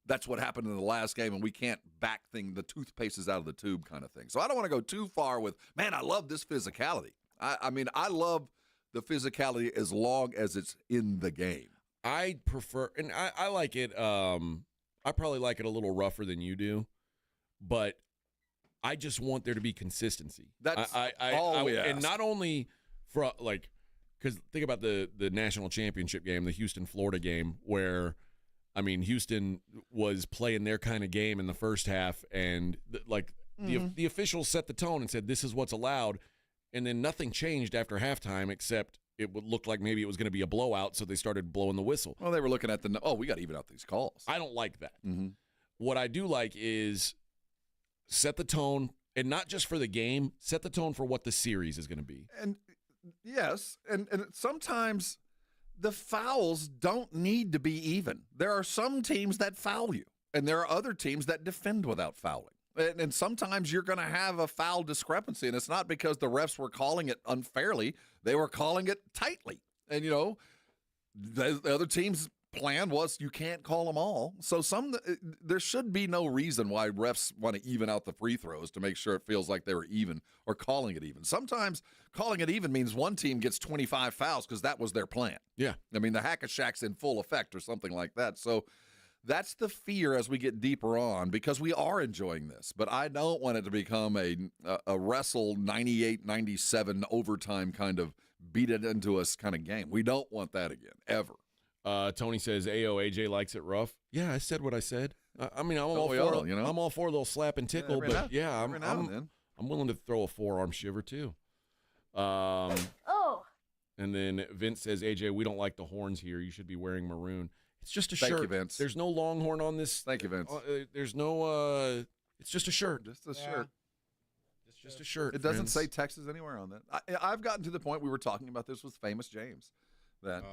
Speaker 2: that's what happened in the last game, and we can't back the toothpaste is out of the tube kind of thing. So I don't want to go too far with, man, I love this physicality. I mean, I love the physicality as long as it's in the game.
Speaker 1: I prefer, and I like it. I probably like it a little rougher than you do, but I just want there to be consistency.
Speaker 2: That's all we ask.
Speaker 1: And not only for because think about the national championship game, the Houston-Florida game, where, I mean, Houston was playing their kind of game in the first half, and the officials set the tone and said this is what's allowed, and then nothing changed after halftime except it would look like maybe it was going to be a blowout, so they started blowing the whistle.
Speaker 2: Well, they were looking at we got to even out these calls.
Speaker 1: I don't like that.
Speaker 2: Mm-hmm.
Speaker 1: What I do like is set the tone, and not just for the game, set the tone for what the series is going to be.
Speaker 2: And yes, and sometimes the fouls don't need to be even. There are some teams that foul you, and there are other teams that defend without fouling. And sometimes you're going to have a foul discrepancy, and it's not because the refs were calling it unfairly. They were calling it tightly. And, the other team's plan was you can't call them all. So there should be no reason why refs want to even out the free throws to make sure it feels like they were even or calling it even. Sometimes calling it even means one team gets 25 fouls because that was their plan.
Speaker 1: Yeah.
Speaker 2: I mean, the hack-a-shack's in full effect or something like that. So that's the fear as we get deeper on, because we are enjoying this. But I don't want it to become a wrestle 98-97 overtime kind of beat it into us kind of game. We don't want that again, ever.
Speaker 1: Tony says, AJ likes it rough. Yeah, I said what I said. I mean, I'm all for a little slap and tickle, I'm willing to throw a forearm shiver too. And then Vince says, AJ, we don't like the horns here. You should be wearing maroon. It's just a shirt.
Speaker 2: Thank you, Vince.
Speaker 1: There's no Longhorn on this.
Speaker 2: Thank you, Vince.
Speaker 1: There's no. It's just a shirt.
Speaker 2: Just a shirt.
Speaker 1: It's just a shirt.
Speaker 2: It doesn't say Texas anywhere on that. I've gotten to the point we were talking about this with Famous James. That.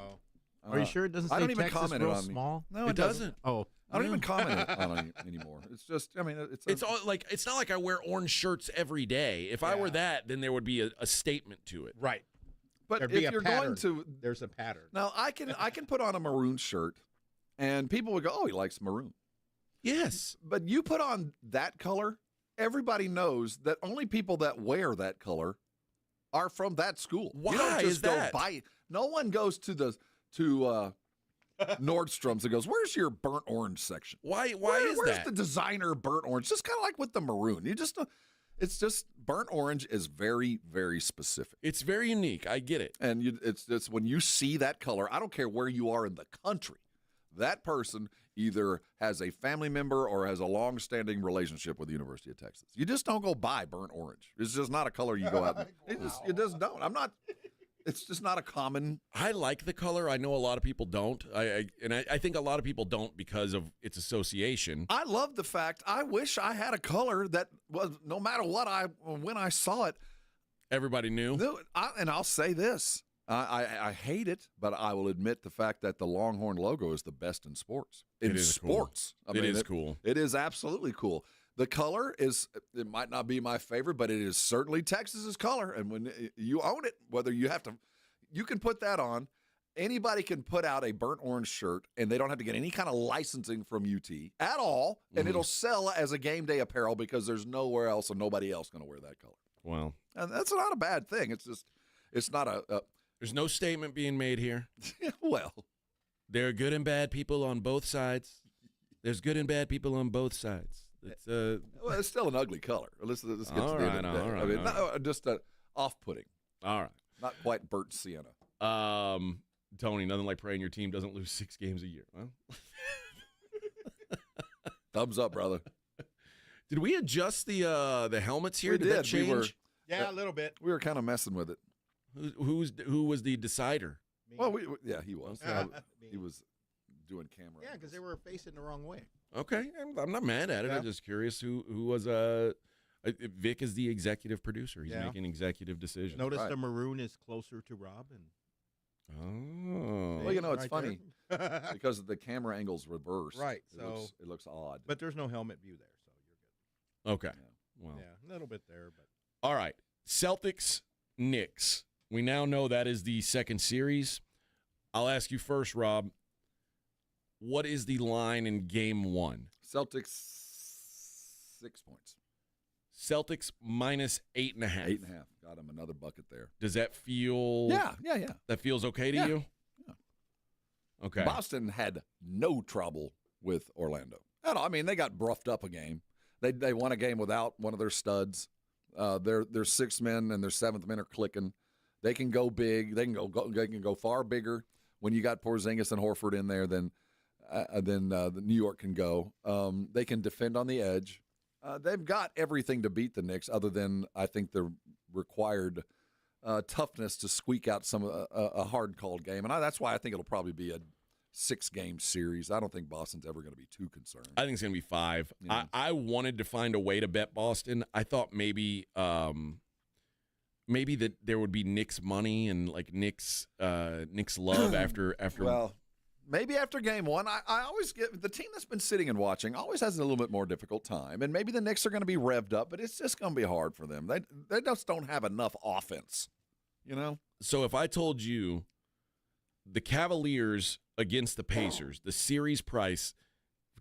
Speaker 3: Are you sure it doesn't say
Speaker 2: I don't even
Speaker 3: Texas
Speaker 2: comment
Speaker 3: real
Speaker 2: on
Speaker 3: small?
Speaker 2: No,
Speaker 1: it doesn't.
Speaker 3: Oh,
Speaker 2: I don't even comment on it anymore. It's just, I mean,
Speaker 1: it's all like, it's not like I wear orange shirts every day. If I were that, then there would be a statement to it.
Speaker 3: Right.
Speaker 2: But
Speaker 3: There'd
Speaker 2: if
Speaker 3: be a
Speaker 2: you're
Speaker 3: pattern.
Speaker 2: going to,
Speaker 3: there's a pattern.
Speaker 2: Now I can put on a maroon shirt, and people would go, "Oh, he likes maroon."
Speaker 1: Yes.
Speaker 2: But you put on that color, everybody knows that only people that wear that color are from that school.
Speaker 1: Why
Speaker 2: you don't just
Speaker 1: is that?
Speaker 2: Go buy. No one goes to Nordstrom's and goes, "Where's your burnt orange section?
Speaker 1: Where's
Speaker 2: that? The designer burnt orange?" Just kind of like with the maroon. It's just burnt orange is very, very specific.
Speaker 1: It's very unique. I get it.
Speaker 2: And it's when you see that color, I don't care where you are in the country, that person either has a family member or has a long-standing relationship with the University of Texas. You just don't go buy burnt orange. It's just not a color you go out. You just don't. It's just not a common.
Speaker 1: I like the color. I know a lot of people don't. I think a lot of people don't because of its association.
Speaker 2: I love the fact. I wish I had a color that was no matter when I saw it,
Speaker 1: everybody knew.
Speaker 2: And I'll say this: I hate it, but I will admit the fact that the Longhorn logo is the best in sports.
Speaker 1: It is
Speaker 2: sports.
Speaker 1: Cool. It is cool.
Speaker 2: It is absolutely cool. The color it might not be my favorite, but it is certainly Texas's color. And when you own it, whether you have to, you can put that on. Anybody can put out a burnt orange shirt, and they don't have to get any kind of licensing from UT at all, and it'll sell as a game day apparel because there's nowhere else and nobody else going to wear that color.
Speaker 1: Wow.
Speaker 2: And that's not a bad thing. It's just, it's not
Speaker 1: There's no statement being made here.
Speaker 2: Well.
Speaker 1: There are good and bad people on both sides. There's good and bad people on both sides.
Speaker 2: It's still an ugly color. Let's get to the end of the day.
Speaker 1: All right.
Speaker 2: I mean, just off-putting.
Speaker 1: All right.
Speaker 2: Not quite burnt sienna.
Speaker 1: Tony, nothing like praying your team doesn't lose 6 games a year. Well.
Speaker 2: Thumbs up, brother.
Speaker 1: Did we adjust the helmets here?
Speaker 2: We
Speaker 1: did. That change?
Speaker 3: A little bit.
Speaker 2: We were kind of messing with it.
Speaker 1: Who was the decider?
Speaker 3: Me.
Speaker 2: Well, he was. He was doing camera.
Speaker 3: Yeah, because they were facing the wrong way.
Speaker 1: Okay, I'm not mad at it. I'm just curious who was Vic is the executive producer. He's making executive decisions.
Speaker 3: Notice the maroon is closer to Rob.
Speaker 1: Oh.
Speaker 2: Well, it's funny because the camera angle's reversed.
Speaker 3: Right.
Speaker 2: It looks odd.
Speaker 3: But there's no helmet view there, so you're good.
Speaker 1: Okay.
Speaker 3: Yeah. Well. Yeah, a little bit there, but.
Speaker 1: All right. Celtics, Knicks. We now know that is the second series. I'll ask you first, Rob. What is the line in game 1?
Speaker 2: Celtics 6 points.
Speaker 1: Celtics minus 8.5.
Speaker 2: 8.5. Got him another bucket there.
Speaker 1: Does that feel?
Speaker 2: Yeah.
Speaker 1: That feels okay to you?
Speaker 2: Yeah.
Speaker 1: Okay.
Speaker 2: Boston had no trouble with Orlando. I mean, they got bruffed up a game. They won a game without one of their studs. Their 6th men and their 7th men are clicking. They can go big. They can go far bigger when you got Porzingis and Horford in there than the New York can go. They can defend on the edge. They've got everything to beat the Knicks, other than I think the required toughness to squeak out a hard called game, and that's why I think it'll probably be a 6-game series. I don't think Boston's ever going to be too concerned.
Speaker 1: I think it's going to be 5.
Speaker 2: Yeah.
Speaker 1: I wanted to find a way to bet Boston. I thought maybe that there would be Knicks money and like Knicks love after.
Speaker 2: Well, maybe after game 1, I always get the team that's been sitting and watching always has a little bit more difficult time, and maybe the Knicks are going to be revved up, but it's just going to be hard for them. They just don't have enough offense,
Speaker 1: So if I told you the Cavaliers against the Pacers, the series price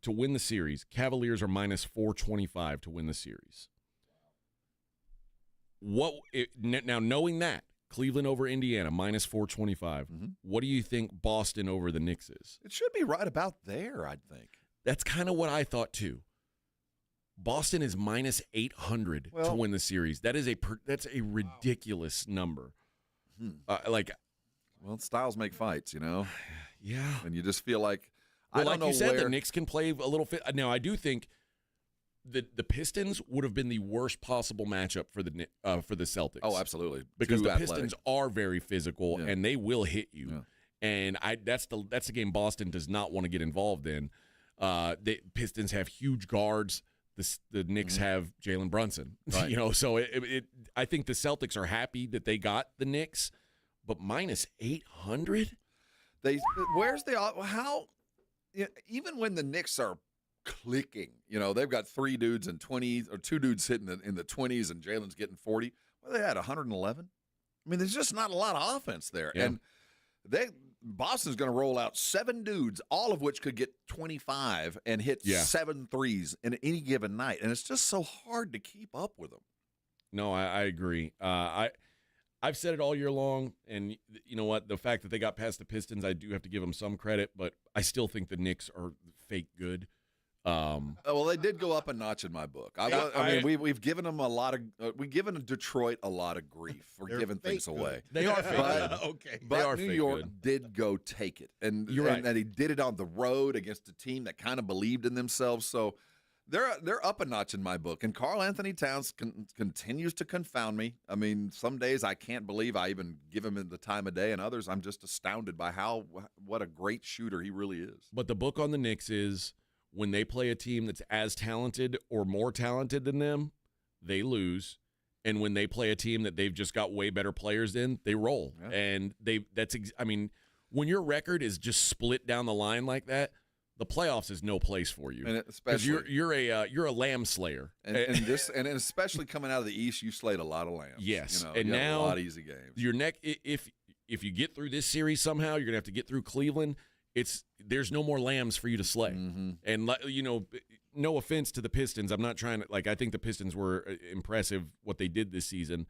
Speaker 1: to win the series, Cavaliers are minus 425 to win the series. Now knowing that, Cleveland over Indiana, minus 425.
Speaker 2: Mm-hmm.
Speaker 1: What do you think Boston over the Knicks is?
Speaker 2: It should be right about there, I'd think.
Speaker 1: That's kind of what I thought too. Boston is minus 800 to win the series. That's a ridiculous number.
Speaker 2: Well, styles make fights,
Speaker 1: Yeah.
Speaker 2: And you just feel like,
Speaker 1: I don't know where. The Knicks can play a little fit. Now, I do think the Pistons would have been the worst possible matchup for the Celtics.
Speaker 2: Oh, absolutely.
Speaker 1: Because the Pistons are very physical and they will hit you.
Speaker 2: Yeah.
Speaker 1: And that's the game Boston does not want to get involved in. The Pistons have huge guards. The Knicks have Jaylen Brunson.
Speaker 2: Right.
Speaker 1: So I think the Celtics are happy that they got the Knicks, but minus 800.
Speaker 2: Even when the Knicks are clicking, they've got 3 dudes in 20s or 2 dudes hitting in the 20s, and Jalen's getting 40. Well, they had 111. I mean, there's just not a lot of offense there, and Boston's going to roll out 7 dudes, all of which could get 25 and hit 7 threes in any given night, and it's just so hard to keep up with them.
Speaker 1: No, I agree. I I've said it all year long, and you know what? The fact that they got past the Pistons, I do have to give them some credit, but I still think the Knicks are fake good.
Speaker 2: Well, they did go up a notch in my book. We've given them we've given Detroit a lot of grief for giving things away.
Speaker 1: They are fake good.
Speaker 3: Okay.
Speaker 2: But New York did go take it, and
Speaker 1: You're right.
Speaker 2: and he did it on the road against a team that kind of believed in themselves. So they're up a notch in my book. And Karl Anthony Towns continues to confound me. I mean, some days I can't believe I even give him the time of day, and others I'm just astounded by what a great shooter he really is.
Speaker 1: But the book on the Knicks is, when they play a team that's as talented or more talented than them, they lose. And when they play a team that they've just got way better players in, they roll. Yeah. And when your record is just split down the line like that, the playoffs is no place for you.
Speaker 2: And especially
Speaker 1: you're a lamb slayer.
Speaker 2: And especially coming out of the East, you slayed a lot of lambs.
Speaker 1: Yes.
Speaker 2: You know,
Speaker 1: and
Speaker 2: you
Speaker 1: now
Speaker 2: have a lot of easy games.
Speaker 1: Your if you get through this series somehow, you're gonna have to get through Cleveland. There's no more lambs for you to slay.
Speaker 2: Mm-hmm.
Speaker 1: And, no offense to the Pistons. I'm not trying to, I think the Pistons were impressive what they did this season.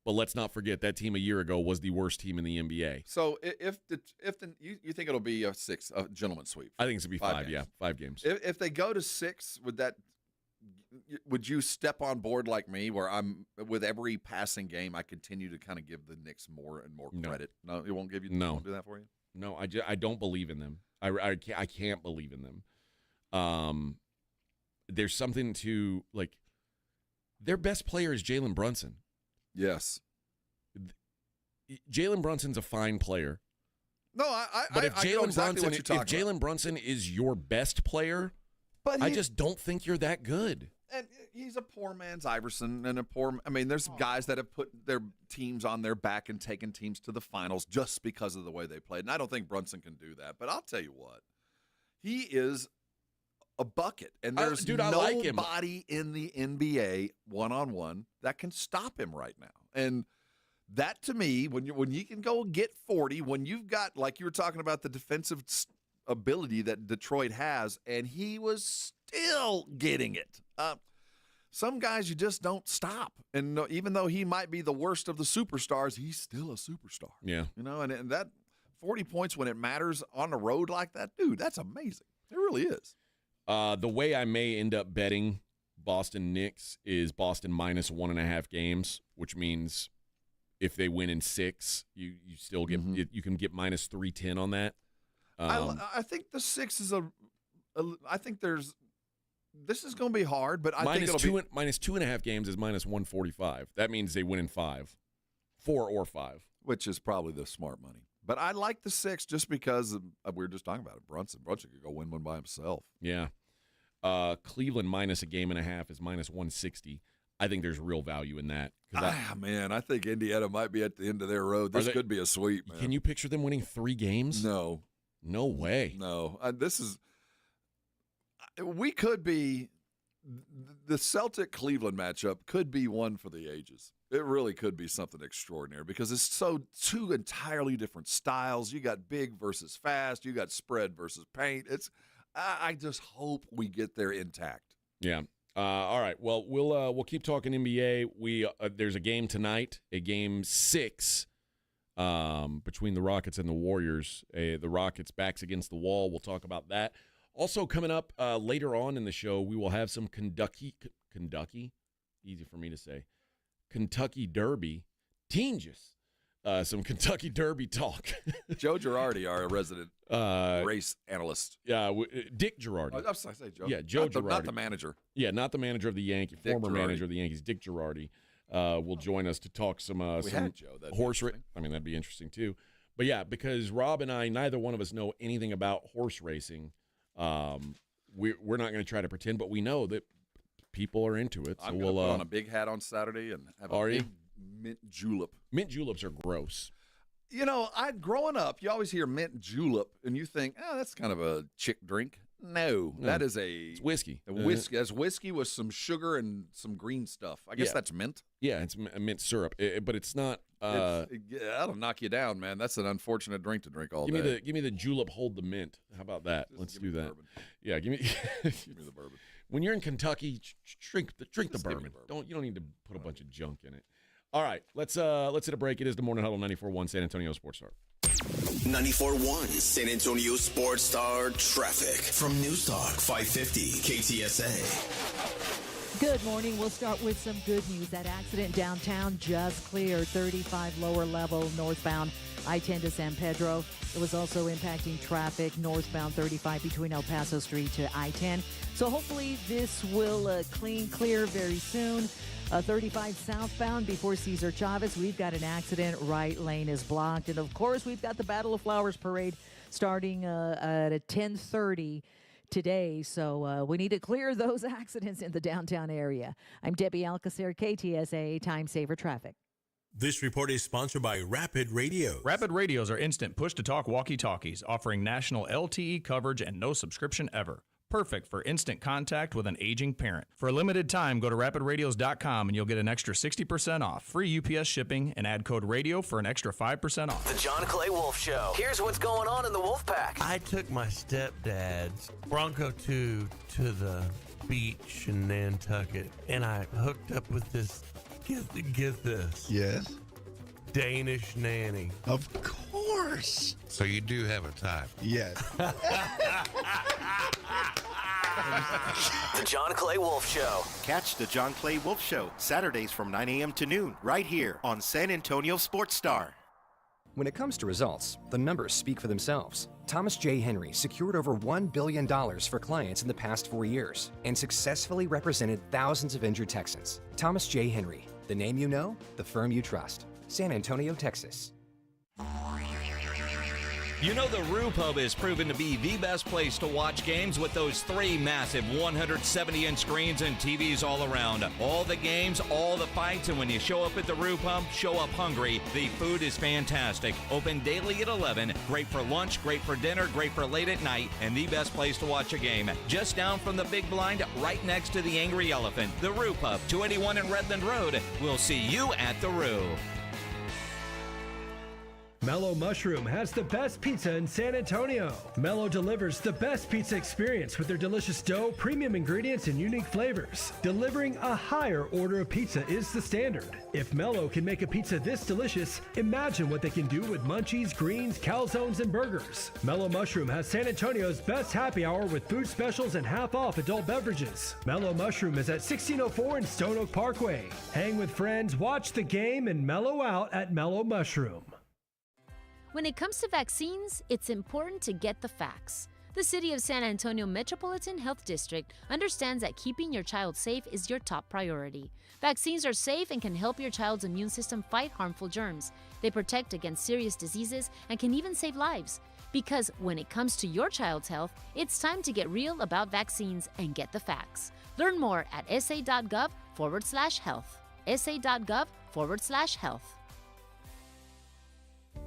Speaker 1: But let's not forget that team a year ago was the worst team in the NBA.
Speaker 2: So you think it'll be a gentleman's sweep?
Speaker 1: I think it's going to be 5 games. Yeah, 5 games.
Speaker 2: If they go to 6, would you step on board like me, where with every passing game I continue to kind of give the Knicks more and more credit? No, it won't give you.
Speaker 1: No,
Speaker 2: won't do that for you.
Speaker 1: No, I don't believe in them. I can't believe in them. There's something to, their best player is Jaylen Brunson.
Speaker 2: Yes.
Speaker 1: Jaylen Brunson's a fine player.
Speaker 2: No,
Speaker 1: but if
Speaker 2: Jaylen
Speaker 1: Jaylen Brunson is your best player, I just don't think you're that good.
Speaker 2: And he's a poor man's Iverson, and there's guys that have put their teams on their back and taken teams to the finals just because of the way they played. And I don't think Brunson can do that. But I'll tell you what, he is a bucket, and there's nobody in the NBA one-on-one that can stop him right now. And that, to me, when you can go get 40, when you've got, like you were talking about, the defensive ability that Detroit has, and he was still getting it. Some guys you just don't stop, and even though he might be the worst of the superstars, he's still a superstar.
Speaker 1: Yeah,
Speaker 2: and that 40 points when it matters on the road like that, dude, that's amazing. It really is.
Speaker 1: The way I may end up betting Boston Knicks is Boston minus 1.5 games, which means if they win in 6, you still get you can get minus 310 on that.
Speaker 2: I think the 6 is I think this is going to be hard, but I think it'll be
Speaker 1: minus 2.5 games is minus 145. That means they win in 4 or 5,
Speaker 2: which is probably the smart money. But I like the 6 just because we were just talking about it. Brunson could go win one by himself.
Speaker 1: Yeah. Cleveland minus 1.5 games is minus 160. I think there's real value in that.
Speaker 2: Man, I think Indiana might be at the end of their road. This could be a sweep, man.
Speaker 1: Can you picture them winning 3 games?
Speaker 2: No.
Speaker 1: No way.
Speaker 2: No. We could be the Celtic-Cleveland matchup could be one for the ages. It really could be something extraordinary because it's two entirely different styles. You got big versus fast. You got spread versus paint. I just hope we get there intact.
Speaker 1: Yeah. All right. Well, we'll keep talking NBA. There's a game tonight, a game 6 between the Rockets and the Warriors. The Rockets' backs against the wall. We'll talk about that. Also coming up later on in the show, we will have some Kentucky, easy for me to say, Kentucky Derby, some Kentucky Derby talk.
Speaker 2: Joe Girardi, our resident race analyst.
Speaker 1: Yeah, Dick Girardi.
Speaker 2: I say Joe.
Speaker 1: Yeah, Joe
Speaker 2: Girardi. Not the manager.
Speaker 1: Yeah, not the manager of the Yankees, former manager of the Yankees, Dick Girardi, will join us to talk some horse racing. I mean, that'd be interesting too. But yeah, because Rob and I, neither one of us know anything about horse racing. We're not going to try to pretend, but we know that people are into it. So
Speaker 2: I'm going to put on a big hat on Saturday and have a big mint julep.
Speaker 1: Mint juleps are gross.
Speaker 2: Growing up, you always hear mint julep, and you think, that's kind of a chick drink. No, that is
Speaker 1: it's whiskey.
Speaker 2: That's whiskey with some sugar and some green stuff. I guess that's mint.
Speaker 1: Yeah, it's mint syrup, but it's not.
Speaker 2: That'll knock you down, man. That's an unfortunate drink to drink all day.
Speaker 1: Give me the julep, hold the mint. How about that? Let's do that. Yeah, give me
Speaker 2: the bourbon.
Speaker 1: When you're in Kentucky, drink the bourbon. You don't need to put a bunch of junk in it. All right, let's hit a break. It is the Morning Huddle 94.1 San Antonio Sports Star.
Speaker 4: 94.1 San Antonio Sports Star traffic from News Talk 550 KTSA.
Speaker 20: Good morning. We'll start with some good news. That accident downtown just cleared. 35 lower level northbound I-10 to San Pedro. It was also impacting traffic northbound 35 between El Paso Street to I-10. So hopefully this will clear very soon. 35 southbound before Cesar Chavez. We've got an accident. Right lane is blocked. And, of course, we've got the Battle of Flowers parade starting at 10:30 today. So we need to clear those accidents in the downtown area. I'm Debbie Alcacer, KTSA Time Saver Traffic.
Speaker 13: This report is sponsored by Rapid Radio.
Speaker 18: Rapid Radios are instant push-to-talk walkie-talkies offering national LTE coverage and no subscription ever. Perfect for instant contact with an aging parent. For a limited time, go to rapidradios.com and you'll get an extra 60% off, free UPS shipping, and add code radio for an extra 5% off.
Speaker 21: The John Clay Wolf Show. Here's what's going on in the Wolf Pack.
Speaker 22: I took my stepdad's Bronco 2 to the beach in Nantucket, and I hooked up with this, get this.
Speaker 23: Yes.
Speaker 22: Danish nanny.
Speaker 23: Of course.
Speaker 22: So you do have a type.
Speaker 23: Yes.
Speaker 21: The John Clay Wolf Show.
Speaker 24: Catch the John Clay Wolf Show Saturdays from 9 a.m. to noon right here on San Antonio Sports Star.
Speaker 25: When it comes to results, the numbers speak for themselves. Thomas J. Henry secured over $1 billion for clients in the past 4 years and successfully represented thousands of injured Texans. Thomas J. Henry, the name you know, the firm you trust. San Antonio, Texas.
Speaker 19: You know the Roo Pub is proven to be the best place to watch games with those 3 massive 170-inch screens and TVs all around. All the games, all the fights, and when you show up at the Roo Pub, show up hungry. The food is fantastic. Open daily at 11. Great for lunch, great for dinner, great for late at night, and the best place to watch a game. Just down from the big blind, right next to the Angry Elephant. The Roo Pub, 281 in Redland Road. We'll see you at the Roo.
Speaker 26: Mellow Mushroom has the best pizza in San Antonio. Mellow delivers the best pizza experience with their delicious dough, premium ingredients, and unique flavors. Delivering a higher order of pizza is the standard. If Mellow can make a pizza this delicious, imagine what they can do with munchies, greens, calzones, and burgers. Mellow Mushroom has San Antonio's best happy hour with food specials and half-off adult beverages. Mellow Mushroom is at 1604 in Stone Oak Parkway. Hang with friends, watch the game, and mellow out at Mellow Mushroom.
Speaker 27: When it comes to vaccines, it's important to get the facts. The City of San Antonio Metropolitan Health District understands that keeping your child safe is your top priority. Vaccines are safe and can help your child's immune system fight harmful germs. They protect against serious diseases and can even save lives. Because when it comes to your child's health, it's time to get real about vaccines and get the facts. Learn more at sa.gov/health. sa.gov/health.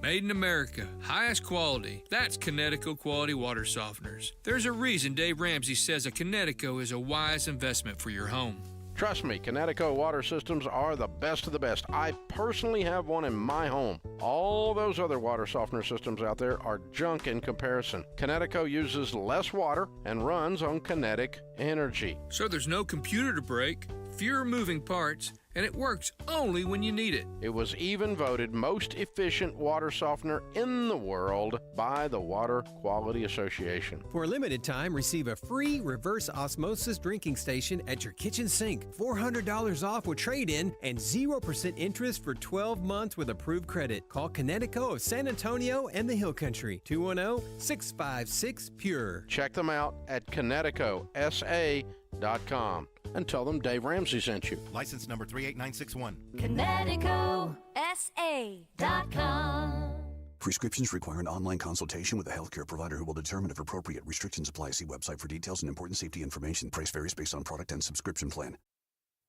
Speaker 28: Made in America, highest quality. That's Kinetico Quality Water Softeners. There's a reason Dave Ramsey says a Kinetico is a wise investment for your home.
Speaker 29: Trust me, Kinetico water systems are the best of the best. I personally have one in my home. All those other water softener systems out there are junk in comparison. Kinetico uses less water and runs on kinetic energy.
Speaker 28: So there's no computer to break, fewer moving parts, and it works only when you need it.
Speaker 29: It was even voted most efficient water softener in the world by the Water Quality Association.
Speaker 32: For a limited time, receive a free reverse osmosis drinking station at your kitchen sink. $400 off with trade-in and 0% interest for 12 months with approved credit. Call Kinetico of San Antonio and the Hill Country. 210-656-PURE.
Speaker 29: Check them out at KineticoSA.com and tell them Dave Ramsey sent you.
Speaker 24: License number 38961.
Speaker 33: KineticoSA.com.
Speaker 34: Prescriptions require an online consultation with a healthcare provider who will determine if appropriate. Restrictions apply. See website for details and important safety information. Price varies based on product and subscription plan.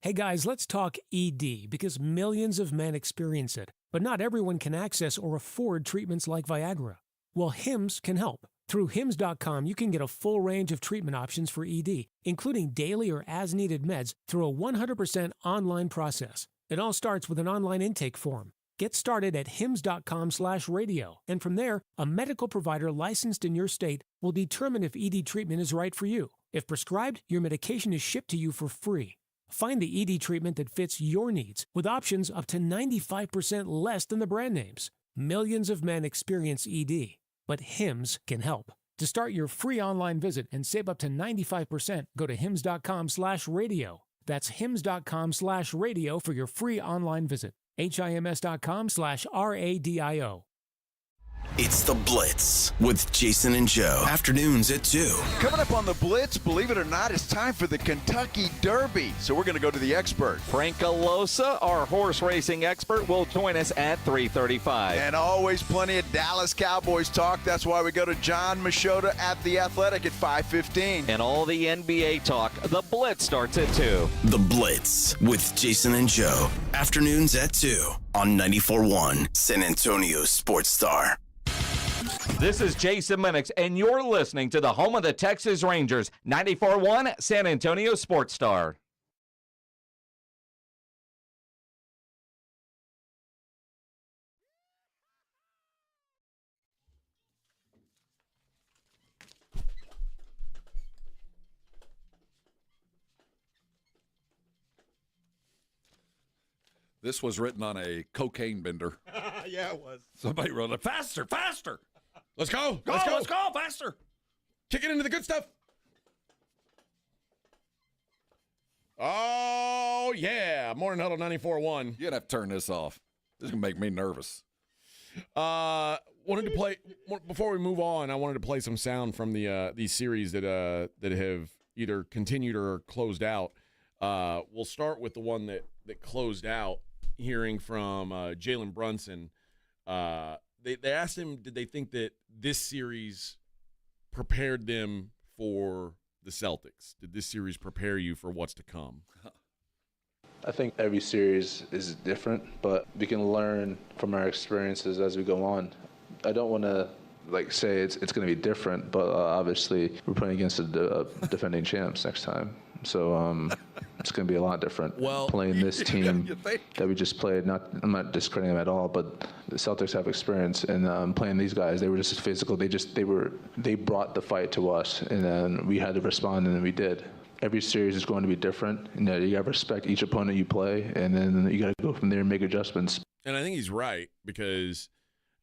Speaker 35: Hey guys, let's talk ED because millions of men experience it, but not everyone can access or afford treatments like Viagra. Well, Hims can help. Through Hims.com, you can get a full range of treatment options for ED, including daily or as-needed meds through a 100% online process. It all starts with an online intake form. Get started at hims.com/radio, and from there, a medical provider licensed in your state will determine if ED treatment is right for you. If prescribed, your medication is shipped to you for free. Find the ED treatment that fits your needs with options up to 95% less than the brand names. Millions of men experience ED, but Hims can help. To start your free online visit and save up to 95%, go to hims.com/radio. That's hims.com/radio for your free online visit. HIMS.com/RADIO.
Speaker 4: It's the Blitz with Jason and Joe. Afternoons at 2.
Speaker 3: Coming up on the Blitz, believe it or not, it's time for the Kentucky Derby. So we're going to go to the expert.
Speaker 19: Frank Alosa, our horse racing expert, will join us at 3:35.
Speaker 3: And always plenty of Dallas Cowboys talk. That's why we go to John Machota at The Athletic at 5:15.
Speaker 19: And all the NBA talk. The Blitz starts at 2.
Speaker 4: The Blitz with Jason and Joe. Afternoons at 2 on 94.1 San Antonio Sports Star.
Speaker 19: This is Jason Minix, and you're listening to the home of the Texas Rangers, 94.1 San Antonio Sports Star.
Speaker 2: This was written on a cocaine bender.
Speaker 1: Yeah, it was.
Speaker 2: Somebody wrote it, faster, faster.
Speaker 1: Let's go.
Speaker 2: Let's go, faster.
Speaker 1: Kick it into the good stuff. Oh, yeah. Morning Huddle 94.1.
Speaker 2: You're going to have to turn this off. This is going to make me nervous.
Speaker 1: Wanted to play, before we move on, I wanted to play some sound from these series that have either continued or closed out. We'll start with the one that closed out, hearing from Jaylen Brunson. They asked him, did they think that this series prepared them for the Celtics? Did this series prepare you for what's to come?
Speaker 5: I think every series is different, but we can learn from our experiences as we go on. I don't want to say it's going to be different, but obviously we're playing against the defending champs next time. So it's going to be a lot different playing this team that we just played. I'm not discrediting them at all, but the Celtics have experience, and playing these guys, they were just physical. They brought the fight to us, and then we had to respond, and then we did. Every series is going to be different. You got to respect each opponent you play, and then you got to go from there and make adjustments.
Speaker 1: And I think he's right because,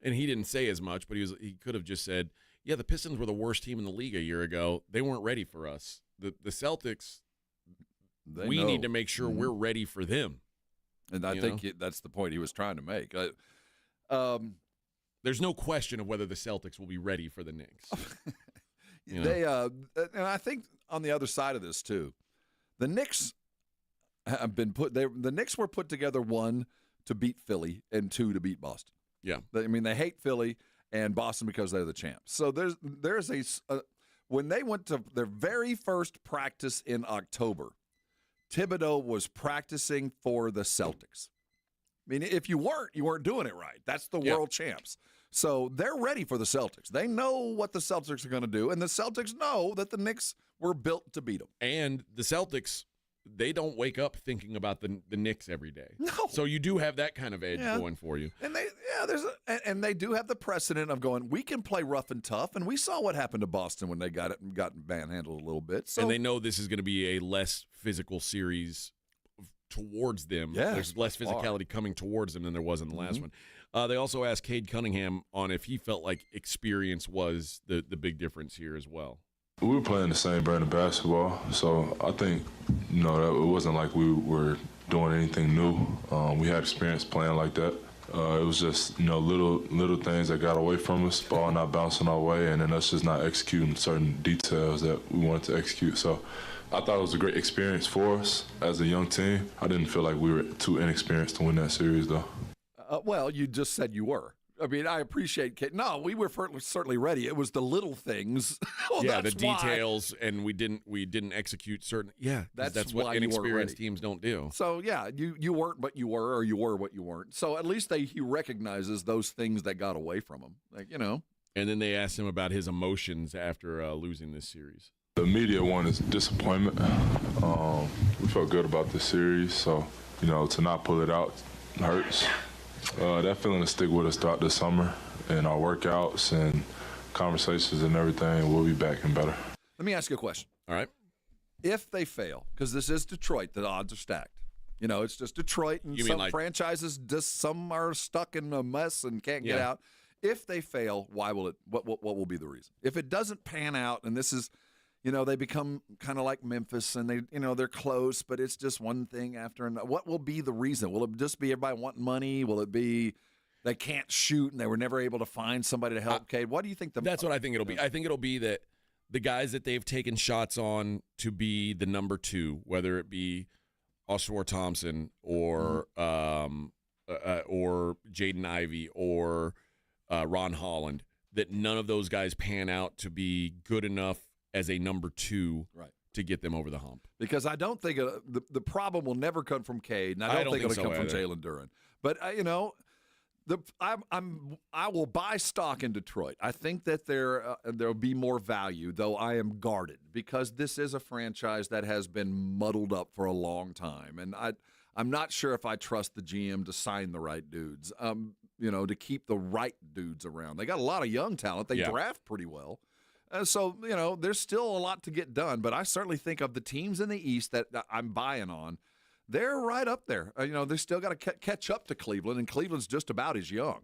Speaker 1: and he didn't say as much, but he could have just said, yeah, the Pistons were the worst team in the league a year ago. They weren't ready for us. The Celtics, we need to make sure we're ready for them.
Speaker 2: And I think that's the point he was trying to make.
Speaker 1: There's no question of whether the Celtics will be ready for the Knicks.
Speaker 2: And I think on the other side of this too, the Knicks have been the Knicks were put together, 1, to beat Philly and 2, to beat Boston.
Speaker 1: Yeah,
Speaker 2: they hate Philly and Boston because they're the champs. So there's when they went to their very first practice in October, Thibodeau was practicing for the Celtics. I mean, if you weren't doing it right. That's the world champs. So they're ready for the Celtics. They know what the Celtics are going to do, and the Celtics know that the Knicks were built to beat them.
Speaker 1: And the Celtics, they don't wake up thinking about the Knicks every day.
Speaker 2: No.
Speaker 1: So you do have that kind of edge going for you.
Speaker 2: And they do have the precedent of going, we can play rough and tough, and we saw what happened to Boston when they got manhandled a little bit. So,
Speaker 1: and they know this is going to be a less physical series towards them.
Speaker 2: Yeah,
Speaker 1: there's less physicality coming towards them than there was in the last one. They also asked Cade Cunningham on if he felt like experience was the big difference here as well.
Speaker 6: We were playing the same brand of basketball, so I think, that it wasn't like we were doing anything new. We had experience playing like that. It was just, little things that got away from us, ball not bouncing our way, and then us just not executing certain details that we wanted to execute. So I thought it was a great experience for us as a young team. I didn't feel like we were too inexperienced to win that series, though.
Speaker 2: Well, you just said you were. I mean, I appreciate Kate. No, we were certainly ready. It was the little things.
Speaker 1: The details, and we didn't execute certain. Yeah, that's what inexperienced teams don't do.
Speaker 2: So you weren't, but you were, or you were, but you weren't. So at least he recognizes those things that got away from him,
Speaker 1: And then they asked him about his emotions after losing this series.
Speaker 6: The immediate one is disappointment. We felt good about this series, so to not pull it out hurts. That feeling will stick with us throughout the summer and our workouts and conversations and everything. We'll be back and better.
Speaker 2: Let me ask you a question.
Speaker 1: All right.
Speaker 2: if they fail, because this is Detroit, the odds are stacked. It's just Detroit, and some franchises, some are stuck in a mess and can't get out. If they fail, why will it? What will be the reason? If it doesn't pan out, and this is, they become kind of like Memphis, and they're close, but it's just one thing after another. What will be the reason? Will it just be everybody wanting money? Will it be they can't shoot and they were never able to find somebody to help Cade? What do you think? That's
Speaker 1: what I think it'll be. I think it'll be that the guys that they've taken shots on to be the number 2, whether it be Oshawa Thompson or Jaden Ivey or Ron Holland, that none of those guys pan out to be good enough as a number 2 to get them over the hump.
Speaker 2: Because I don't think the problem will never come from Cade, and I don't think it'll come from Jaylen Duren. But I will buy stock in Detroit. I think that there'll be more value, though I am guarded, because this is a franchise that has been muddled up for a long time, and I'm not sure if I trust the GM to sign the right dudes, to keep the right dudes around. They got a lot of young talent. They draft pretty well. So, there's still a lot to get done, but I certainly think of the teams in the East that I'm buying on, they're right up there. They still got to catch up to Cleveland, and Cleveland's just about as young,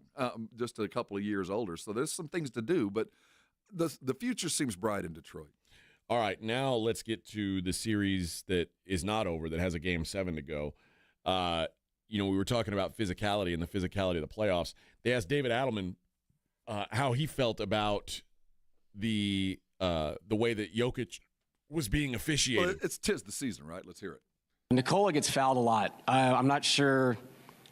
Speaker 2: just a couple of years older. So there's some things to do, but the future seems bright in Detroit.
Speaker 1: All right, now let's get to the series that is not over, that has a Game 7 to go. We were talking about physicality and the physicality of the playoffs. They asked David Adelman how he felt about the way that Jokic was being officiated.
Speaker 2: Well, it's 'tis the season, right? Let's hear it.
Speaker 7: Nikola gets fouled a lot. I'm not sure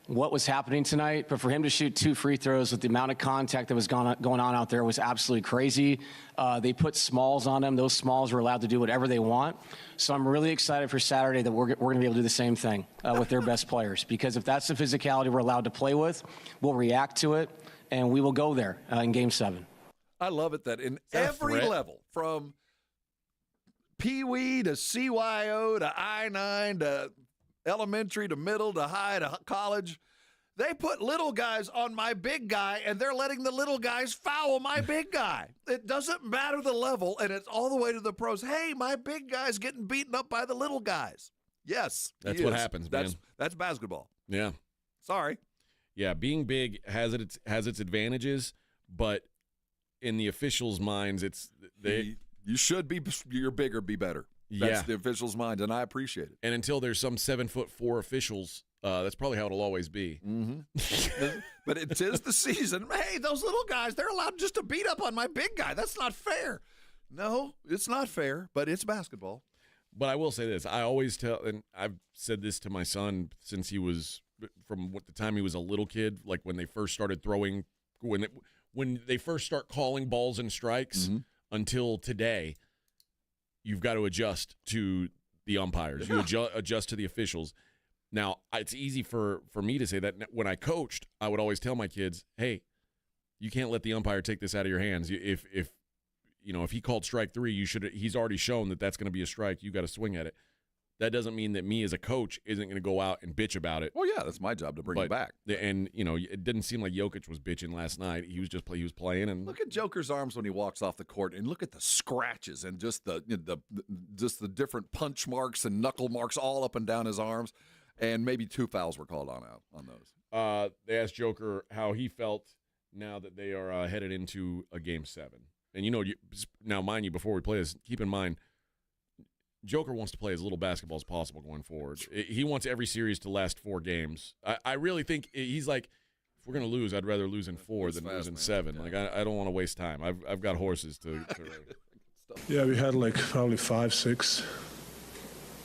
Speaker 7: what was happening tonight, but for him to shoot 2 free throws with the amount of contact that was going on out there was absolutely crazy. They put smalls on him. Those smalls were allowed to do whatever they want. So I'm really excited for Saturday that we're going to be able to do the same thing with their best players, because if that's the physicality we're allowed to play with, we'll react to it, and we will go there in Game 7.
Speaker 2: I love it that in every level, from Pee-wee to CYO to I-9 to elementary to middle to high to college, they put little guys on my big guy, and they're letting the little guys foul my big guy. It doesn't matter the level, and it's all the way to the pros. Hey, my big guy's getting beaten up by the little guys. Yes,
Speaker 1: that's what happens, man.
Speaker 2: That's basketball.
Speaker 1: Yeah.
Speaker 2: Sorry.
Speaker 1: Yeah, being big has its advantages, but in the officials' minds,
Speaker 2: you should be. You're bigger, be better. That's the officials' minds, and I appreciate it.
Speaker 1: And until there's some 7'4" officials, that's probably how it'll always be.
Speaker 2: Mm-hmm. But it is the season. Hey, those little guys, they're allowed just to beat up on my big guy. That's not fair. No, it's not fair, but it's basketball.
Speaker 1: But I will say this. I always tell, and I've said this to my son since he was, from the time he was a little kid, like when they first started throwing, when they first start calling balls and strikes until today, you've got to adjust to the umpires. You adjust to the officials. Now, it's easy for me to say that. When I coached, I would always tell my kids, hey, you can't let the umpire take this out of your hands. If he called strike 3, he's already shown that that's going to be a strike. You got to swing at it. That doesn't mean that me as a coach isn't going to go out and bitch about it.
Speaker 2: Well, yeah, that's my job to bring it back.
Speaker 1: And, it didn't seem like Jokic was bitching last night. He was playing. And
Speaker 2: look at Joker's arms when he walks off the court, and look at the scratches and just the different punch marks and knuckle marks all up and down his arms. And maybe 2 fouls were called on those.
Speaker 1: They asked Joker how he felt now that they are headed into a Game 7. And, now, mind you, before we play this, keep in mind, Joker wants to play as little basketball as possible going forward. He wants every series to last 4 games. I really think he's like, if we're going to lose, I'd rather lose in 4 than lose in 7. Like, I don't want to waste time. I've got horses to race.
Speaker 6: Yeah, we had like probably 5, 6.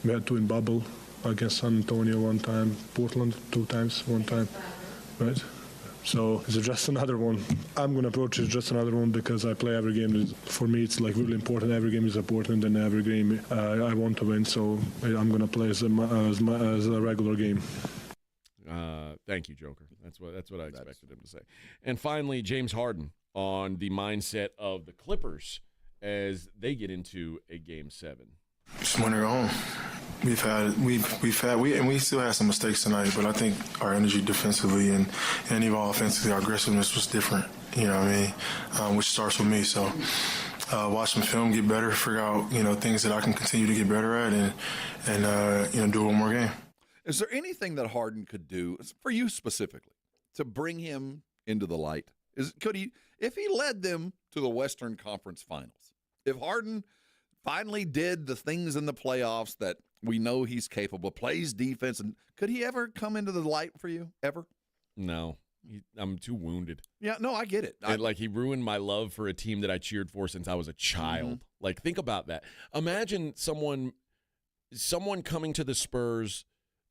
Speaker 6: We had 2 in bubble against San Antonio one time, Portland 2 times one time, right? So it's just another one. I'm going to approach it as just another one because I play every game. For me, it's like really important. Every game is important, and every game I want to win. So I'm going to play as a regular game.
Speaker 1: Thank you, Joker. That's what I expected him to say. And finally, James Harden on the mindset of the Clippers as they get into a Game 7.
Speaker 6: Just win it home. We still had some mistakes tonight, but I think our energy defensively and even offensively, our aggressiveness was different. You know what I mean? Which starts with me. So
Speaker 8: watch some film, get better, figure out, things that I can continue to get better at and do one more game.
Speaker 2: Is there anything that Harden could do, for you specifically, to bring him into the light? Could he, if he led them to the Western Conference Finals, if Harden finally did the things in the playoffs that we know he's capable, plays defense, and could he ever come into the light for you, ever?
Speaker 1: No. I'm too wounded.
Speaker 2: Yeah, no, I get it.
Speaker 1: He ruined my love for a team that I cheered for since I was a child.
Speaker 2: Mm-hmm.
Speaker 1: Like, think about that. Imagine someone coming to the Spurs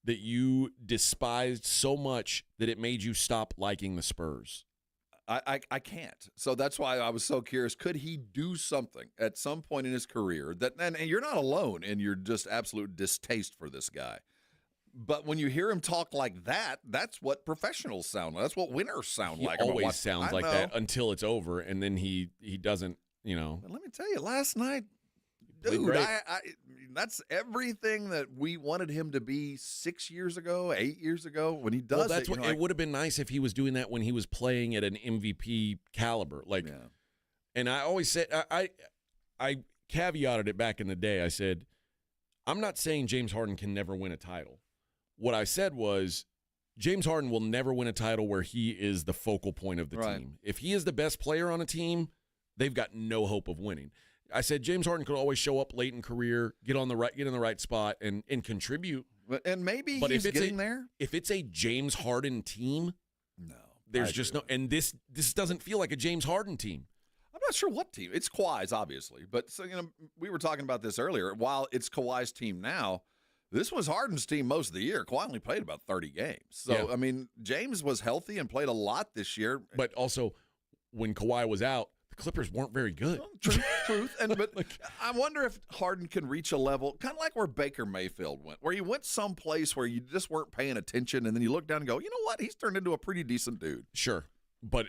Speaker 1: that you despised so much that it made you stop liking the Spurs.
Speaker 2: I can't. So that's why I was so curious. Could he do something at some point in his career that, and you're not alone in your just absolute distaste for this guy. But when you hear him talk like that, that's what professionals sound like. That's what winners sound like.
Speaker 1: He always sounds like that until it's over, and then he doesn't, But
Speaker 2: let me tell you, last night, dude, that's everything that we wanted him to be 6 years ago, 8 years ago. When he does
Speaker 1: it would have been nice if he was doing that when he was playing at an MVP caliber. And I always said, I caveated it back in the day. I said, I'm not saying James Harden can never win a title. What I said was James Harden will never win a title where he is the focal point of the team. If he is the best player on a team, they've got no hope of winning. I said James Harden could always show up late in career, get in the right spot, and contribute.
Speaker 2: And maybe he's getting there.
Speaker 1: If it's a James Harden team, there's just no. And this doesn't feel like a James Harden team.
Speaker 2: I'm not sure what team. It's Kawhi's, obviously, but we were talking about this earlier. While it's Kawhi's team now, this was Harden's team most of the year. Kawhi only played about 30 games. So, James was healthy and played a lot this year.
Speaker 1: But also, when Kawhi was out, the Clippers weren't very good.
Speaker 2: Truth. But I wonder if Harden can reach a level, kind of like where Baker Mayfield went, where you went someplace where you just weren't paying attention, and then you look down and go, you know what? He's turned into a pretty decent dude.
Speaker 1: Sure. But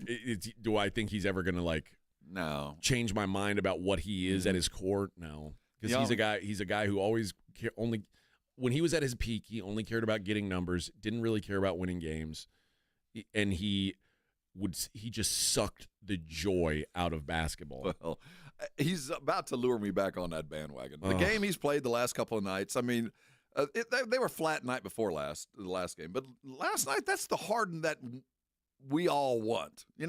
Speaker 1: do I think he's ever going to, change my mind about what he is at his core? No. Because he's a guy who always only – when he was at his peak, he only cared about getting numbers, didn't really care about winning games, and he just sucked the joy out of basketball.
Speaker 2: Well, he's about to lure me back on that bandwagon. The game he's played the last couple of nights, they were flat night before the last game, but last night, that's the Harden that we all want. He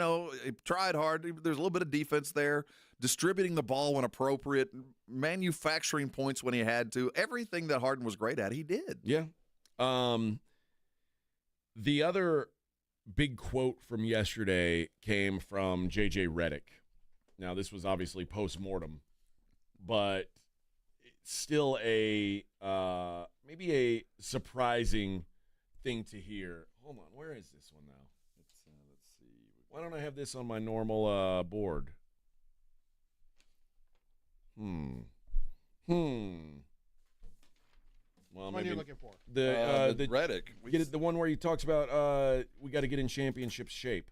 Speaker 2: tried hard. There's a little bit of defense there, distributing the ball when appropriate, manufacturing points when he had to. Everything that Harden was great at, he did.
Speaker 1: Yeah. The other big quote from yesterday came from JJ Redick. Now, this was obviously post-mortem, but it's still maybe a surprising thing to hear. Hold on, where is this one now? Let's see. Why don't I have this on my normal board? Well,
Speaker 9: what are you looking for?
Speaker 2: The Redick.
Speaker 1: The one where he talks about we got to get in championship shape.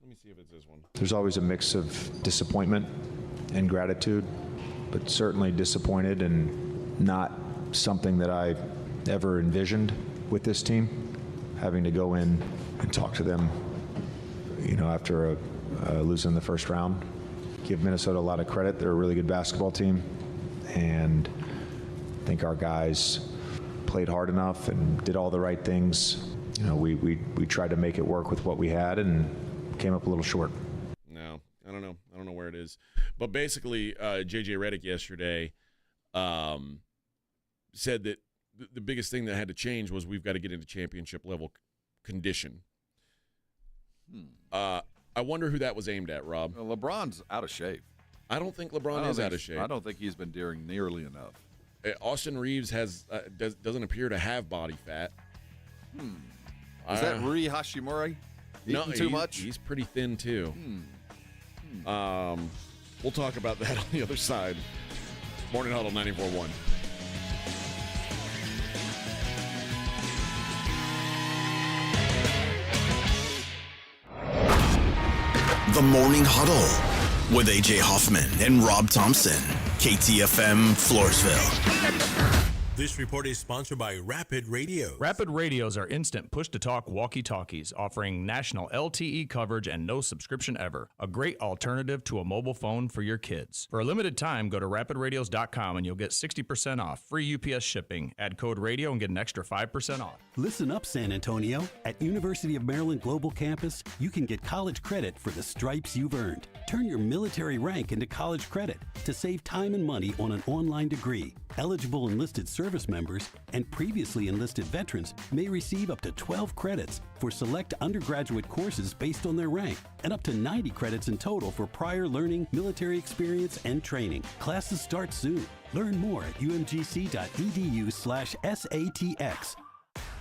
Speaker 1: Let me see if it's this one.
Speaker 10: There's always a mix of disappointment and gratitude, but certainly disappointed and not something that I ever envisioned with this team. Having to go in and talk to them, after losing the first round. Give Minnesota a lot of credit. They're a really good basketball team, and I think our guys played hard enough and did all the right things. We tried to make it work with what we had and came up a little short.
Speaker 1: No, I don't know. I don't know where it is. But basically, JJ Redick yesterday said that the biggest thing that had to change was we've got to get into championship level condition. I wonder who that was aimed at, Rob.
Speaker 2: LeBron's out of shape.
Speaker 1: I don't think LeBron is out of shape.
Speaker 2: I don't think he's been doing nearly enough.
Speaker 1: Austin Reeves doesn't appear to have body fat.
Speaker 2: Is that Rui Hashimura eating too much?
Speaker 1: He's pretty thin too. We'll talk about that on the other side. Morning Huddle 94.1.
Speaker 4: The Morning Huddle with A.J. Hoffman and Rob Thompson. KTFM, Floresville.
Speaker 9: This report is sponsored by Rapid Radio.
Speaker 11: Rapid Radios are instant push-to-talk walkie-talkies offering national LTE coverage and no subscription ever. A great alternative to a mobile phone for your kids. For a limited time, go to rapidradios.com and you'll get 60% off, free UPS shipping. Add code radio and get an extra 5% off.
Speaker 12: Listen up, San Antonio. At University of Maryland Global Campus, you can get college credit for the stripes you've earned. Turn your military rank into college credit to save time and money on an online degree. Eligible enlisted service members and previously enlisted veterans may receive up to 12 credits for select undergraduate courses based on their rank, and up to 90 credits in total for prior learning, military experience, and training. Classes start soon. Learn more at umgc.edu/SATX.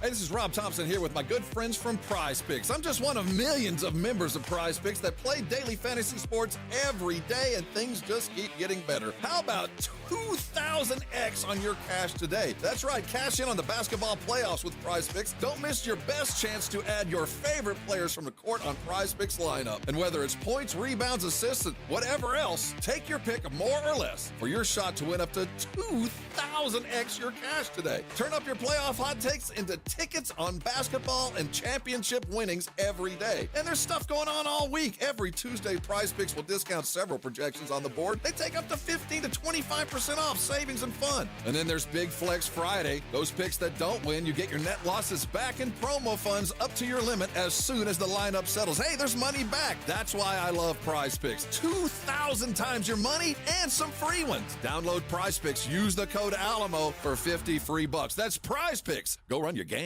Speaker 2: Hey, this is Rob Thompson here with my good friends from Prize Picks. I'm just one of millions of members of Prize Picks that play daily fantasy sports every day, and things just keep getting better. How about 2,000x on your cash today? That's right, cash in on the basketball playoffs with Prize Picks. Don't miss your best chance to add your favorite players from the court on Prize Picks lineup. And whether it's points, rebounds, assists, and whatever else, take your pick of more or less for your shot to win up to 2,000x your cash today. Turn up your playoff hot takes into tickets on basketball and championship winnings every day. And there's stuff going on all week. Every Tuesday, Prize Picks will discount several projections on the board. They take up to 15 to 25% off savings and fun. And then there's Big Flex Friday. Those picks that don't win, you get your net losses back in promo funds up to your limit as soon as the lineup settles. Hey, there's money back. That's why I love Prize Picks. 2,000 times your money and some free ones. Download Prize Picks. Use the code ALAMO for 50 free bucks. That's Prize Picks. Go run your game.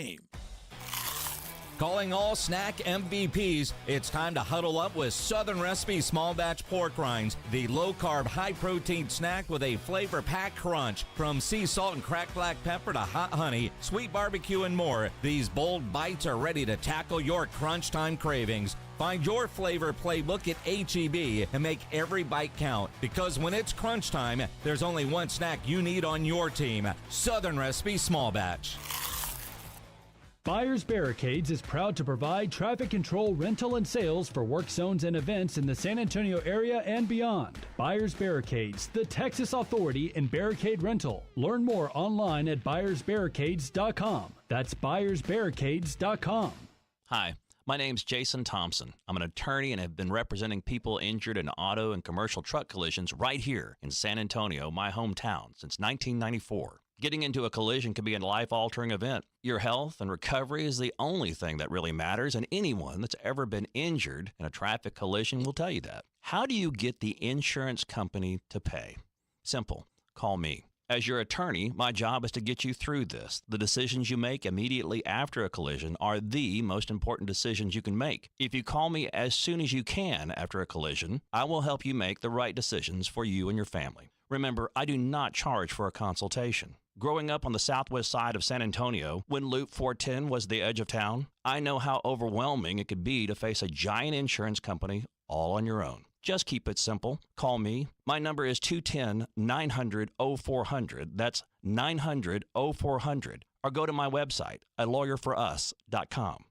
Speaker 19: Calling all snack MVPs, it's time to huddle up with Southern Recipe Small Batch Pork Rinds, the low-carb, high-protein snack with a flavor-packed crunch. From sea salt and cracked black pepper to hot honey, sweet barbecue, and more, these bold bites are ready to tackle your crunch time cravings. Find your flavor playbook at H-E-B and make every bite count, because when it's crunch time, there's only one snack you need on your team: Southern Recipe Small Batch.
Speaker 26: Buyers Barricades is proud to provide traffic control, rental, and sales for work zones and events in the San Antonio area and beyond. Buyers Barricades, the Texas authority in barricade rental. Learn more online at buyersbarricades.com. That's buyersbarricades.com.
Speaker 13: Hi, my name's Jason Thompson. I'm an attorney and have been representing people injured in auto and commercial truck collisions right here in San Antonio, my hometown, since 1994. Getting into a collision can be a life-altering event. Your health and recovery is the only thing that really matters, and anyone that's ever been injured in a traffic collision will tell you that. How do you get the insurance company to pay? Simple. Call me. As your attorney, my job is to get you through this. The decisions you make immediately after a collision are the most important decisions you can make. If you call me as soon as you can after a collision, I will help you make the right decisions for you and your family. Remember, I do not charge for a consultation. Growing up on the southwest side of San Antonio, when Loop 410 was the edge of town, I know how overwhelming it could be to face a giant insurance company all on your own. Just keep it simple. Call me. My number is 210-900-0400. That's 900-0400. Or go to my website at lawyerforus.com.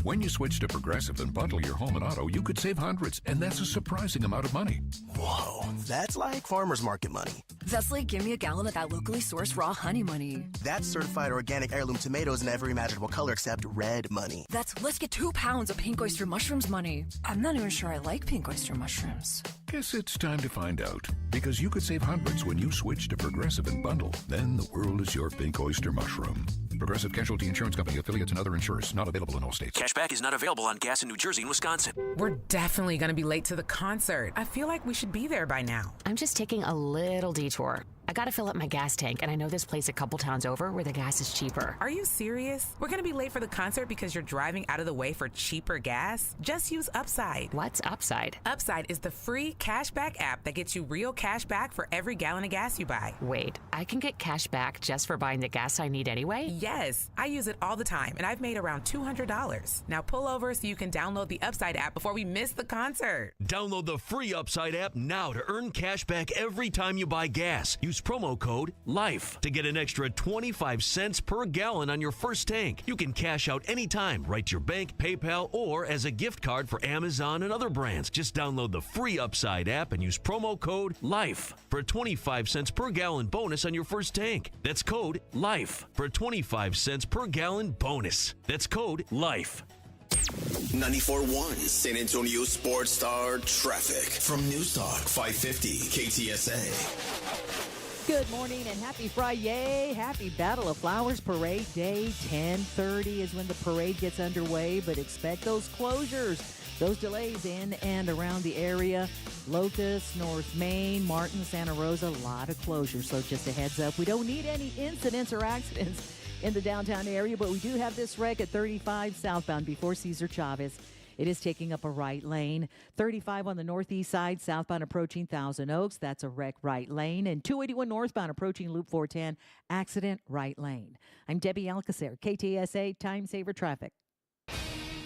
Speaker 14: When you switch to Progressive and bundle your home and auto, you could save hundreds, and that's a surprising amount of money.
Speaker 15: Whoa, that's like farmer's market money.
Speaker 16: That's like give me a gallon of that locally sourced raw honey money.
Speaker 15: That's certified organic heirloom tomatoes in every imaginable color except red money.
Speaker 16: That's let's get 2 pounds of pink oyster mushrooms money. I'm not even sure I like pink oyster mushrooms.
Speaker 14: Guess it's time to find out, because you could save hundreds when you switch to Progressive and bundle. Then the world is your pink oyster mushroom. Progressive Casualty Insurance Company, affiliates, and other insurers. Not available in all states.
Speaker 17: Cashback is not available on gas in New Jersey and Wisconsin.
Speaker 18: We're definitely going to be late to the concert. I feel like we should be there by now.
Speaker 20: I'm just taking a little detour. I gotta fill up my gas tank, and I know this place a couple towns over where the gas is cheaper.
Speaker 18: Are you serious? We're gonna be late for the concert because you're driving out of the way for cheaper gas? Just use Upside.
Speaker 20: What's Upside?
Speaker 18: Upside is the free cashback app that gets you real cash back for every gallon of gas you buy.
Speaker 20: Wait, I can get cash back just for buying the gas I need anyway?
Speaker 18: Yes, I use it all the time, and I've made around $200. Now pull over so you can download the Upside app before we miss the concert.
Speaker 17: Download the free Upside app now to earn cash back every time you buy gas. Use
Speaker 3: use promo code LIFE to get an extra 25 cents per gallon on your first tank. You can cash out anytime, right to your bank, PayPal, or as a gift card for Amazon and other brands. Just download the free Upside app and use promo code LIFE for a 25 cents per gallon bonus on your first tank. That's code LIFE for a 25 cents per gallon bonus. That's code LIFE.
Speaker 4: 94.1 San Antonio Sports Star traffic from News Talk 550 KTSA.
Speaker 21: Good morning and happy Friday. Happy Battle of Flowers Parade Day. 10:30 is when the parade gets underway, but expect those closures, those delays in and around the area. Locust, North Main, Martin, Santa Rosa, a lot of closures. So just a heads up, we don't need any incidents or accidents in the downtown area, but we do have this wreck at 35 southbound before Cesar Chavez. It is taking up a right lane. 35 on the northeast side, southbound approaching Thousand Oaks. That's a wreck right lane. And 281 northbound approaching Loop 410, accident right lane. I'm Debbie Alcacer, KTSA Time Saver Traffic.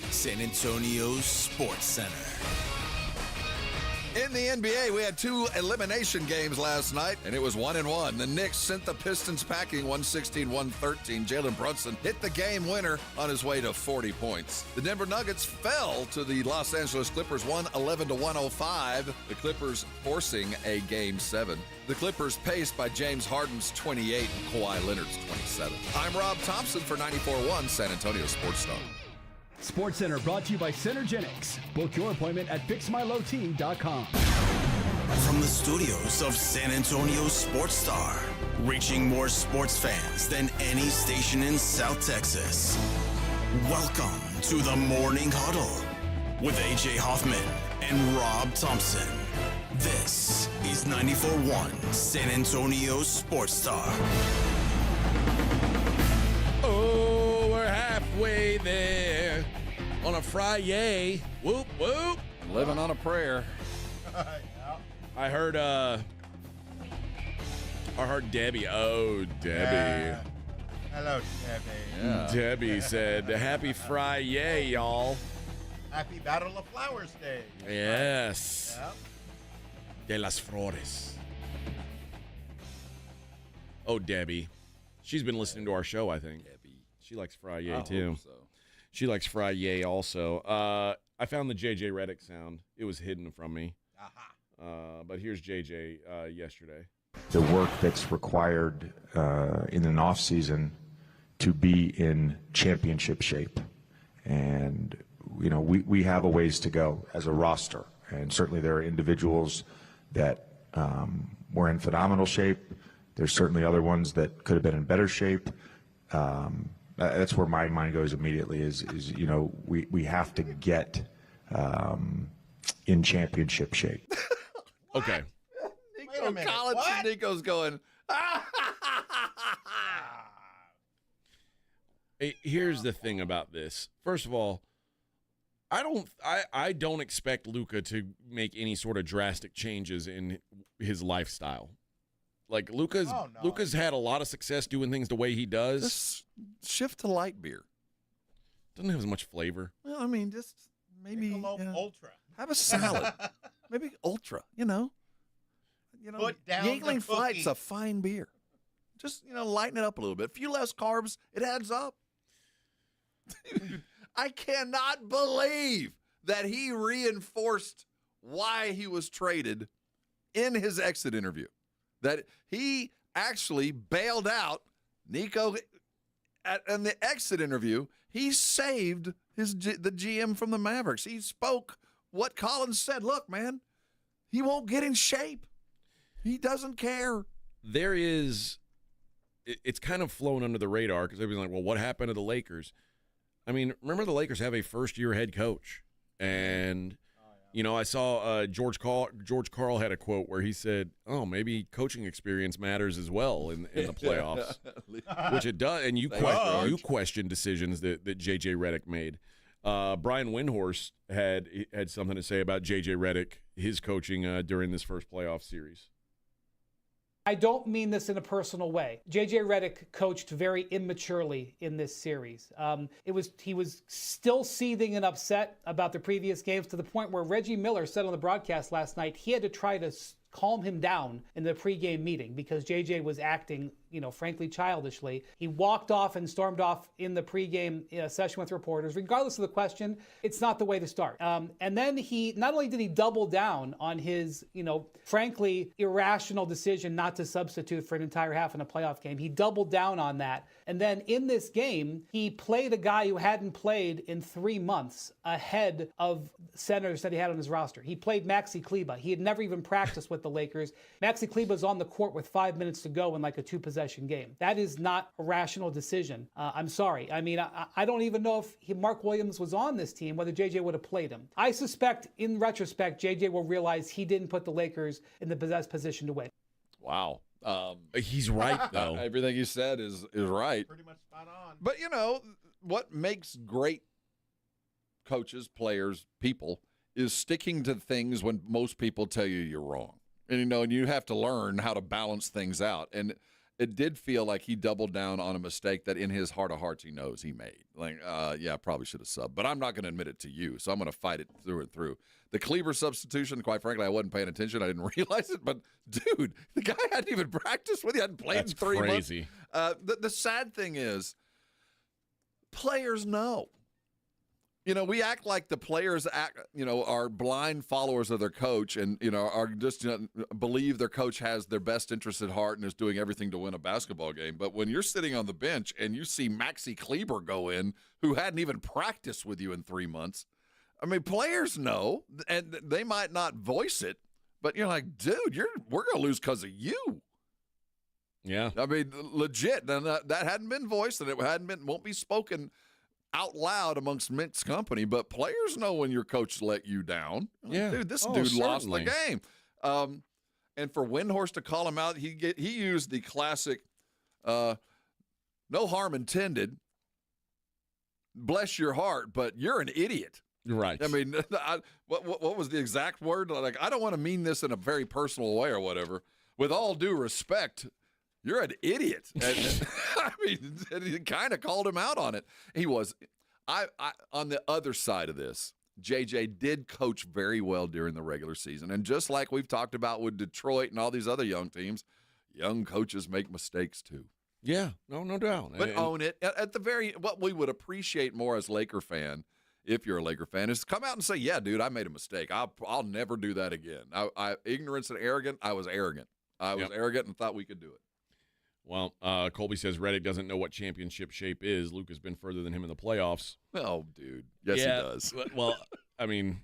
Speaker 4: San Antonio Sports Center.
Speaker 2: In the NBA, we had 2 elimination games last night, and it was 1-1. The Knicks sent the Pistons packing 116-113. Jaylen Brunson hit the game winner on his way to 40 points. The Denver Nuggets fell to the Los Angeles Clippers 111-105. The Clippers forcing a Game 7. The Clippers paced by James Harden's 28 and Kawhi Leonard's 27. I'm Rob Thompson for 94.1 San Antonio Sports Star.
Speaker 26: Sports Center brought to you by Centergenics. Book your appointment at fixmylowteam.com.
Speaker 4: From the studios of San Antonio Sports Star, reaching more sports fans than any station in South Texas. Welcome to the Morning Huddle with AJ Hoffman and Rob Thompson. This is 94.1 San Antonio Sports Star.
Speaker 1: Oh, we're halfway there on a Friday. Whoop, whoop.
Speaker 2: Living on a prayer.
Speaker 1: I heard Debbie. Oh, Debbie.
Speaker 22: Hello, Debbie.
Speaker 2: Yeah.
Speaker 1: Debbie said, happy Friday, y'all.
Speaker 22: Happy Battle of Flowers Day.
Speaker 1: Yes.
Speaker 22: Yep.
Speaker 1: De las Flores. Oh, Debbie. She's been listening to our show, I think.
Speaker 2: Debbie.
Speaker 1: She likes Friday,
Speaker 2: I
Speaker 1: too.
Speaker 2: hope so.
Speaker 1: She likes Friday also. I found the JJ Redick sound. It was hidden from me. But here's JJ yesterday.
Speaker 10: The work that's required in an off season to be in championship shape. And, you know, we have a ways to go as a roster. And certainly there are individuals that were in phenomenal shape. There's certainly other ones that could have been in better shape. That's where my mind goes immediately is you know, we have to get in championship shape.
Speaker 1: Okay.
Speaker 2: Nico Collins and Nico's going,
Speaker 1: Hey, here's the thing about this. First of all, I don't expect Luka to make any sort of drastic changes in his lifestyle. Like Luka's had a lot of success doing things the way he does.
Speaker 2: Just shift to light beer.
Speaker 1: Doesn't have as much flavor.
Speaker 2: Well, I mean, just maybe
Speaker 22: Ultra.
Speaker 2: have a salad. Maybe Ultra, you know.
Speaker 22: Put down
Speaker 2: Yingling
Speaker 22: the
Speaker 2: Flight's
Speaker 22: cookie.
Speaker 2: a fine beer. Just, lighten it up a little bit. A few less carbs, it adds up. I cannot believe that he reinforced why he was traded in his exit interview. That he actually bailed out Nico in the exit interview. He saved the GM from the Mavericks. He spoke what Collins said. Look, man, he won't get in shape. He doesn't care.
Speaker 1: It's kind of flown under the radar because everybody's like, well, what happened to the Lakers? I mean, remember the Lakers have a first-year head coach. And, I saw George Karl had a quote where he said, oh, maybe coaching experience matters as well in the playoffs, which it does. And you question decisions that J.J. Redick made. Brian Windhorst had something to say about J.J. Redick, his coaching during this first playoff series.
Speaker 23: I don't mean this in a personal way. JJ Redick coached very immaturely in this series. He was still seething and upset about the previous games to the point where Reggie Miller said on the broadcast last night he had to try to calm him down in the pregame meeting because JJ was acting, frankly childishly. He walked off and stormed off in the pregame session with reporters. Regardless of the question, it's not the way to start. And then he, not only did he double down on his, frankly irrational decision not to substitute for an entire half in a playoff game, he doubled down on that. And then in this game, he played a guy who hadn't played in 3 months ahead of centers that he had on his roster. He played Maxi Kleber. He had never even practiced with the Lakers. Maxi Kleber was on the court with 5 minutes to go in like a 2-possession game. That is not a rational decision. I'm sorry. I mean, I don't even know if Mark Williams was on this team, whether JJ would have played him. I suspect, in retrospect, JJ will realize he didn't put the Lakers in the best position to win.
Speaker 2: Wow.
Speaker 1: He's right, though.
Speaker 2: Everything you said is right.
Speaker 22: Pretty much spot on.
Speaker 2: But, what makes great coaches, players, people is sticking to things when most people tell you you're wrong. And, and you have to learn how to balance things out. And it did feel like he doubled down on a mistake that in his heart of hearts he knows he made. Like, I probably should have subbed, but I'm not going to admit it to you, so I'm going to fight it through and through. The Kleber substitution, quite frankly, I wasn't paying attention. I didn't realize it, but, dude, the guy hadn't even practiced with you. Hadn't played in 3 months.
Speaker 1: That's crazy.
Speaker 2: The sad thing is players know. We act like the players are blind followers of their coach and, are just believe their coach has their best interest at heart and is doing everything to win a basketball game. But when you're sitting on the bench and you see Maxi Kleber go in, who hadn't even practiced with you in 3 months, I mean, players know, and they might not voice it, but you're like, dude, we're going to lose because of you.
Speaker 1: Yeah.
Speaker 2: I mean, legit. And that hadn't been voiced, and it won't be spoken out loud amongst mixed company, but players know when your coach let you down.
Speaker 1: Yeah.
Speaker 2: Dude, this
Speaker 1: dude
Speaker 2: lost the game. And for Windhorst to call him out, he used the classic no harm intended, bless your heart, but you're an idiot.
Speaker 1: Right.
Speaker 2: I mean, what was the exact word? Like, I don't want to mean this in a very personal way or whatever. With all due respect, you're an idiot. And, I mean, he kind of called him out on it. He was. On the other side of this, JJ did coach very well during the regular season. And just like we've talked about with Detroit and all these other young teams, young coaches make mistakes too.
Speaker 1: Yeah, no doubt.
Speaker 2: But own it. What we would appreciate more as Laker fan, if you're a Laker fan, is to come out and say, yeah, dude, I made a mistake. I'll never do that again. Ignorance and arrogant, I was arrogant. I was arrogant and thought we could do it.
Speaker 1: Well, Colby says Redick doesn't know what championship shape is. Luke has been further than him in the playoffs.
Speaker 2: Oh, dude. Yes, he does.
Speaker 1: Well, I mean,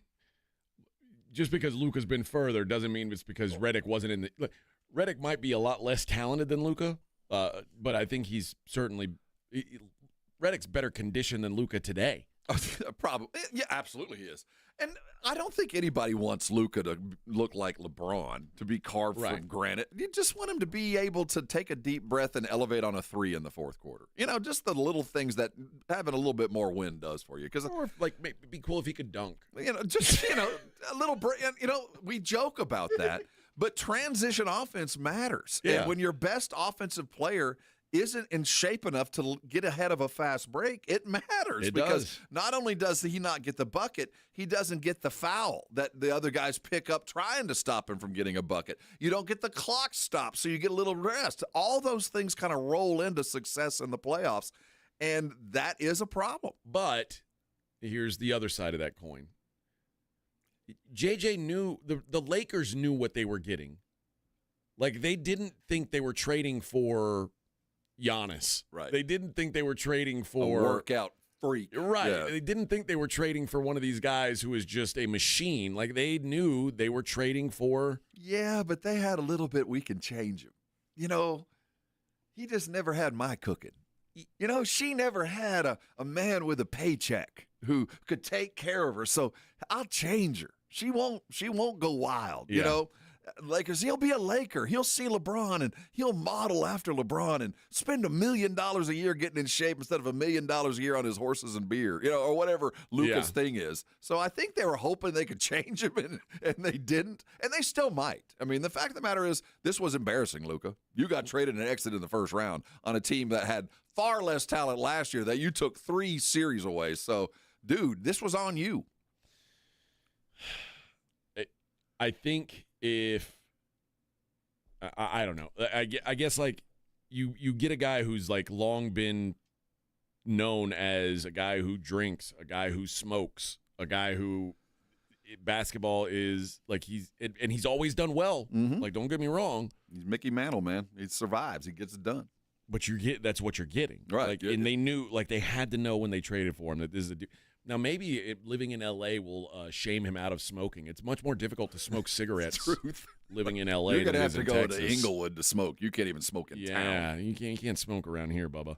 Speaker 1: just because Luke has been further doesn't mean it's because Redick wasn't in the – Redick might be a lot less talented than Luka, but I think he's certainly – Redick's better conditioned than Luka today.
Speaker 2: Probably. Yeah, absolutely he is. And I don't think anybody wants Luka to look like LeBron, to be carved from granite. You just want him to be able to take a deep breath and elevate on a 3 in the fourth quarter. Just the little things that having a little bit more wind does for you.
Speaker 1: Or maybe it'd be cool if he could dunk.
Speaker 2: A little we joke about that, but transition offense matters.
Speaker 1: Yeah.
Speaker 2: And when your best offensive player isn't in shape enough to get ahead of a fast break, it matters. Because not only does he not get the bucket, he doesn't get the foul that the other guys pick up trying to stop him from getting a bucket. You don't get the clock stopped, so you get a little rest. All those things kind of roll into success in the playoffs, and that is a problem.
Speaker 1: But here's the other side of that coin. JJ knew, the Lakers knew what they were getting. Like, they didn't think they were trading for Giannis.
Speaker 2: Right.
Speaker 1: They didn't think they were trading for
Speaker 2: a workout freak.
Speaker 1: Right.
Speaker 2: Yeah.
Speaker 1: They didn't think they were trading for one of these guys who is just a machine. Like, they knew they were trading for.
Speaker 2: Yeah, but they had a little bit we can change him. He just never had my cooking. She never had a man with a paycheck who could take care of her. So I'll change her. She won't go wild. Lakers, he'll be a Laker. He'll see LeBron, and he'll model after LeBron and spend $1 million a year getting in shape instead of $1 million a year on his horses and beer, or whatever Luka's thing is. So I think they were hoping they could change him, and they didn't, and they still might. I mean, the fact of the matter is this was embarrassing, Luka. You got traded and exited in the first round on a team that had far less talent last year that you took 3 series away. So, dude, this was on you.
Speaker 1: I think if I don't know. I guess like you get a guy who's like long been known as a guy who drinks, a guy who smokes, a guy who basketball is like he's always done well. Like, don't get me wrong.
Speaker 2: He's Mickey Mantle, man. He survives. He gets it done.
Speaker 1: But that's what you're getting.
Speaker 2: Right.
Speaker 1: Like, and they knew, like they had to know when they traded for him that this is a dude. Now, maybe living in L.A. will shame him out of smoking. It's much more difficult to smoke cigarettes living in L.A.
Speaker 2: You're going to have
Speaker 1: to
Speaker 2: go to Inglewood to smoke. You can't even smoke in town.
Speaker 1: Yeah, you can't smoke around here, Bubba.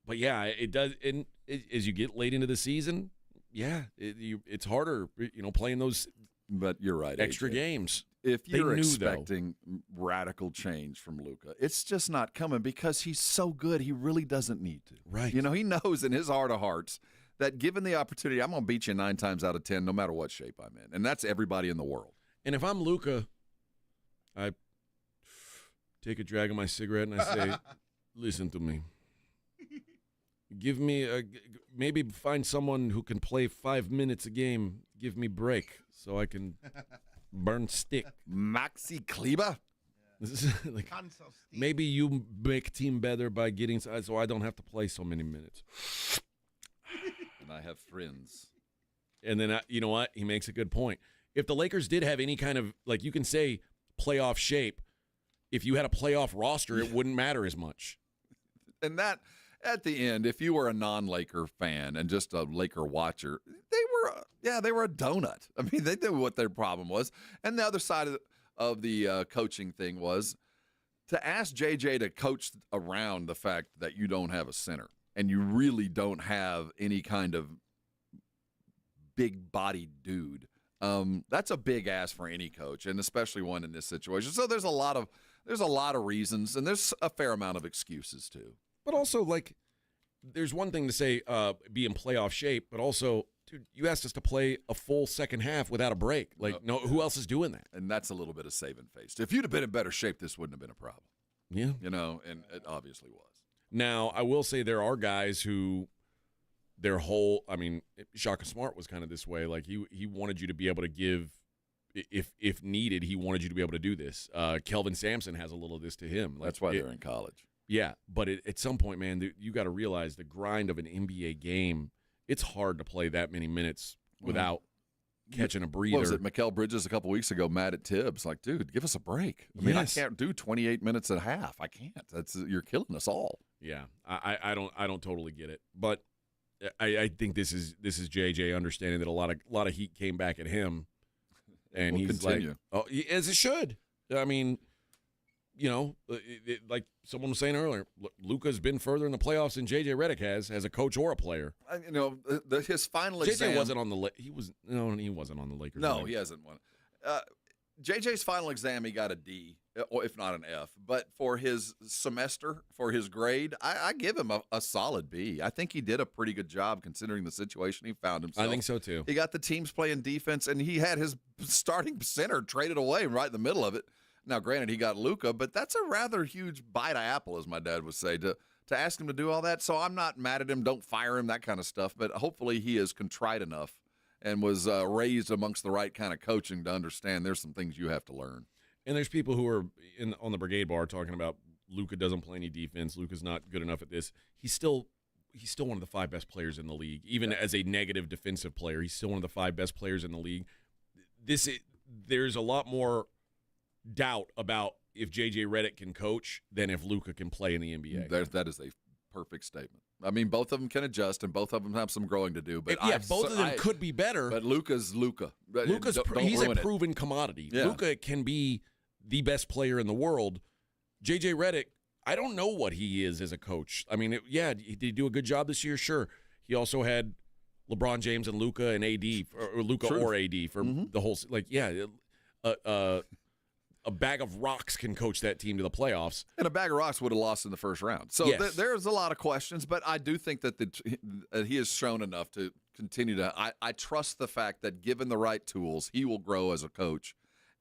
Speaker 1: But, yeah, it does. And as you get late into the season, it's harder, playing those
Speaker 2: But you're right,
Speaker 1: extra
Speaker 2: AJ.
Speaker 1: games.
Speaker 2: If you're expecting radical change from Luka, it's just not coming because he's so good. He really doesn't need to.
Speaker 1: Right.
Speaker 2: He knows in his heart of hearts that given the opportunity, I'm going to beat you 9 times out of 10, no matter what shape I'm in. And that's everybody in the world.
Speaker 1: And if I'm Luka, I take a drag of my cigarette and I say, listen to me. Give me maybe find someone who can play 5 minutes a game. Give me break so I can burn stick.
Speaker 2: Maxi Kleber?
Speaker 1: Like, maybe you make team better by getting so I don't have to play so many minutes.
Speaker 2: And I have friends.
Speaker 1: And then, you know what? He makes a good point. If the Lakers did have any kind of, like you can say, playoff shape, if you had a playoff roster, it wouldn't matter as much.
Speaker 2: And that, at the end, if you were a non-Laker fan and just a Laker watcher, they were a donut. I mean, they knew what their problem was. And the other side of the coaching thing was to ask JJ to coach around the fact that you don't have a center and you really don't have any kind of big-bodied dude. That's a big ask for any coach, and especially one in this situation. So there's a lot of reasons, and there's a fair amount of excuses too.
Speaker 1: But also, like, there's one thing to say be in playoff shape, but also, dude, you asked us to play a full second half without a break. Like, no, who else is doing that?
Speaker 2: And that's a little bit of saving face. If you'd have been in better shape, this wouldn't have been a problem.
Speaker 1: Yeah.
Speaker 2: And it obviously was.
Speaker 1: Now, I will say there are guys who Shaka Smart was kind of this way. Like, he wanted you to be able to give, if needed, he wanted you to be able to do this. Kelvin Sampson has a little of this to him. Like,
Speaker 2: that's why they're in college.
Speaker 1: Yeah, but at some point, man, you got to realize the grind of an NBA game, it's hard to play that many minutes without catching a breather.
Speaker 2: What was it, Mikal Bridges a couple weeks ago mad at Tibbs? Like, dude, give us a break. I mean, I can't do 28 minutes and a half. I can't. You're killing us all.
Speaker 1: Yeah, I don't totally get it. But I think this is JJ understanding that a lot of heat came back at him. And he's
Speaker 2: continue.
Speaker 1: Like, oh, as it should. I mean, like someone was saying earlier, Luka's been further in the playoffs than JJ Redick has as a coach or a player.
Speaker 2: His final
Speaker 1: JJ
Speaker 2: exam.
Speaker 1: wasn't on the he wasn't on the Lakers.
Speaker 2: No, he hasn't won. JJ's final exam, he got a D, or if not an F. But for his semester, for his grade, I give him a solid B. I think he did a pretty good job considering the situation he found himself.
Speaker 1: I think so too.
Speaker 2: He got the teams playing defense, and he had his starting center traded away right in the middle of it. Now, granted, he got Luka, but that's a rather huge bite of apple, as my dad would say, to ask him to do all that. So I'm not mad at him. Don't fire him, that kind of stuff. But hopefully he is contrite enough and was raised amongst the right kind of coaching to understand there's some things you have to learn.
Speaker 1: And there's people who are on the brigade bar talking about Luka doesn't play any defense. Luka's not good enough at this. He's still one of the 5 best players in the league. Even as a negative defensive player, he's still one of the 5 best players in the league. There's a lot more doubt about if JJ Redick can coach than if Luka can play in the NBA.
Speaker 2: That is a perfect statement. I mean, both of them can adjust, and both of them have some growing to do. But
Speaker 1: both of them could be better.
Speaker 2: But Luka's Luka.
Speaker 1: He's a proven commodity.
Speaker 2: Yeah.
Speaker 1: Luka can be the best player in the world. JJ Redick, I don't know what he is as a coach. I mean, did he do a good job this year? Sure. He also had LeBron James and Luka and AD, or Luka or AD for the whole. A bag of rocks can coach that team to the playoffs.
Speaker 2: And a bag of rocks would have lost in the first round. So
Speaker 1: yes.
Speaker 2: There's a lot of questions, but I do think that he has shown enough to continue to – I trust the fact that given the right tools, he will grow as a coach,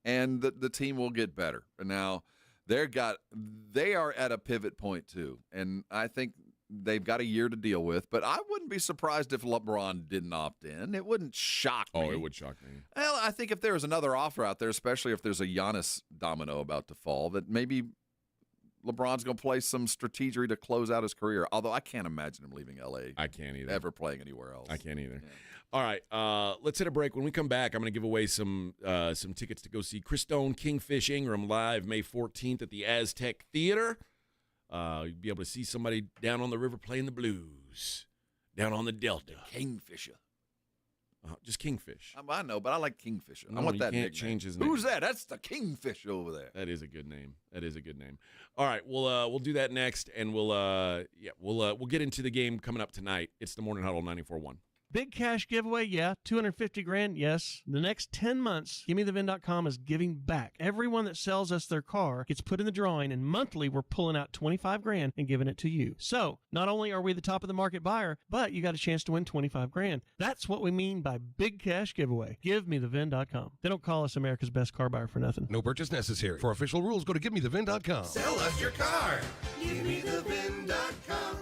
Speaker 2: and the team will get better. And now they are at a pivot point too. And I think they've got a year to deal with. But I wouldn't be surprised if LeBron didn't opt in. It wouldn't shock me.
Speaker 1: Oh, it would shock me.
Speaker 2: Well, I think if there was another offer out there, especially if there's a Giannis domino about to fall, that maybe LeBron's going to play some strategy to close out his career. Although I can't imagine him leaving L.A.
Speaker 1: I can't either.
Speaker 2: Ever playing anywhere else.
Speaker 1: I can't either.
Speaker 2: Yeah.
Speaker 1: All right, let's hit a break. When we come back, I'm going to give away some tickets to go see Chris Stone, Kingfish Ingram live May 14th at the Aztec Theater. You'll be able to see somebody down on the river playing the blues, down on the Delta.
Speaker 2: Kingfisher.
Speaker 1: Just Kingfish.
Speaker 2: I know, but I like Kingfisher.
Speaker 1: No,
Speaker 2: I want
Speaker 1: you
Speaker 2: that
Speaker 1: can't
Speaker 2: nickname.
Speaker 1: change his name.
Speaker 2: Who's that? That's the Kingfish over there.
Speaker 1: That is a good name. All right, we'll do that next, and we'll get into the game coming up tonight. It's the Morning Huddle 94.1.
Speaker 5: Big cash giveaway, yeah. $250,000, yes. The next 10 months, GimmeTheVin.com is giving back. Everyone that sells us their car gets put in the drawing, and monthly we're pulling out $25,000 and giving it to you. So not only are we the top of the market buyer, but you got a chance to win $25,000. That's what we mean by big cash giveaway. GiveMeTheVin.com. They don't call us America's best car buyer for nothing.
Speaker 6: No purchase necessary. For official rules, go to GiveMeTheVin.com.
Speaker 22: Sell us your car. GiveMeTheVin.com.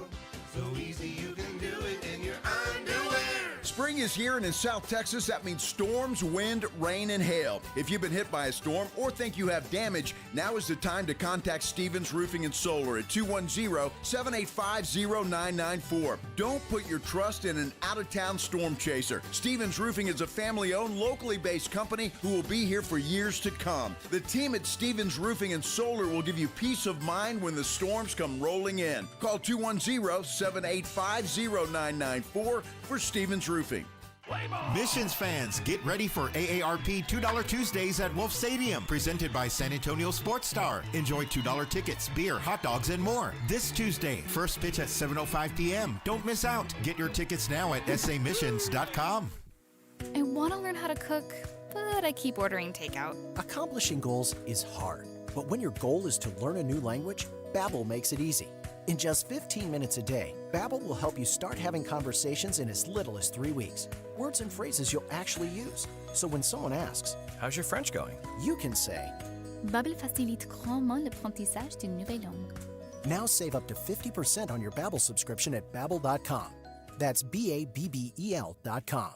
Speaker 22: So easy you can do it in your underwear.
Speaker 7: Spring is here, and in South Texas, that means storms, wind, rain, and hail. If you've been hit by a storm or think you have damage, now is the time to contact Stevens Roofing and Solar at 210-785-0994. Don't put your trust in an out-of-town storm chaser. Stevens Roofing is a family-owned, locally based company who will be here for years to come. The team at Stevens Roofing and Solar will give you peace of mind when the storms come rolling in. Call 210-785-0994 for Stevens Roofing.
Speaker 8: Missions fans, get ready for AARP $2 Tuesdays at Wolf Stadium, presented by San Antonio Sports Star. Enjoy $2 tickets, beer, hot dogs, and more. This Tuesday, first pitch at 7:05 p.m. Don't miss out. Get your tickets now at samissions.com.
Speaker 24: I want to learn how to cook, but I keep ordering takeout.
Speaker 25: Accomplishing goals is hard, but when your goal is to learn a new language, Babbel makes it easy. In just 15 minutes a day, Babbel will help you start having conversations in as little as 3 weeks. Words and phrases you'll actually use. So when someone asks, "How's your French going?" you can say,
Speaker 24: Babbel facilite grandement l'apprentissage d'une nouvelle langue.
Speaker 25: Now save up to 50% on your Babbel subscription at Babbel.com. That's Babbel.com.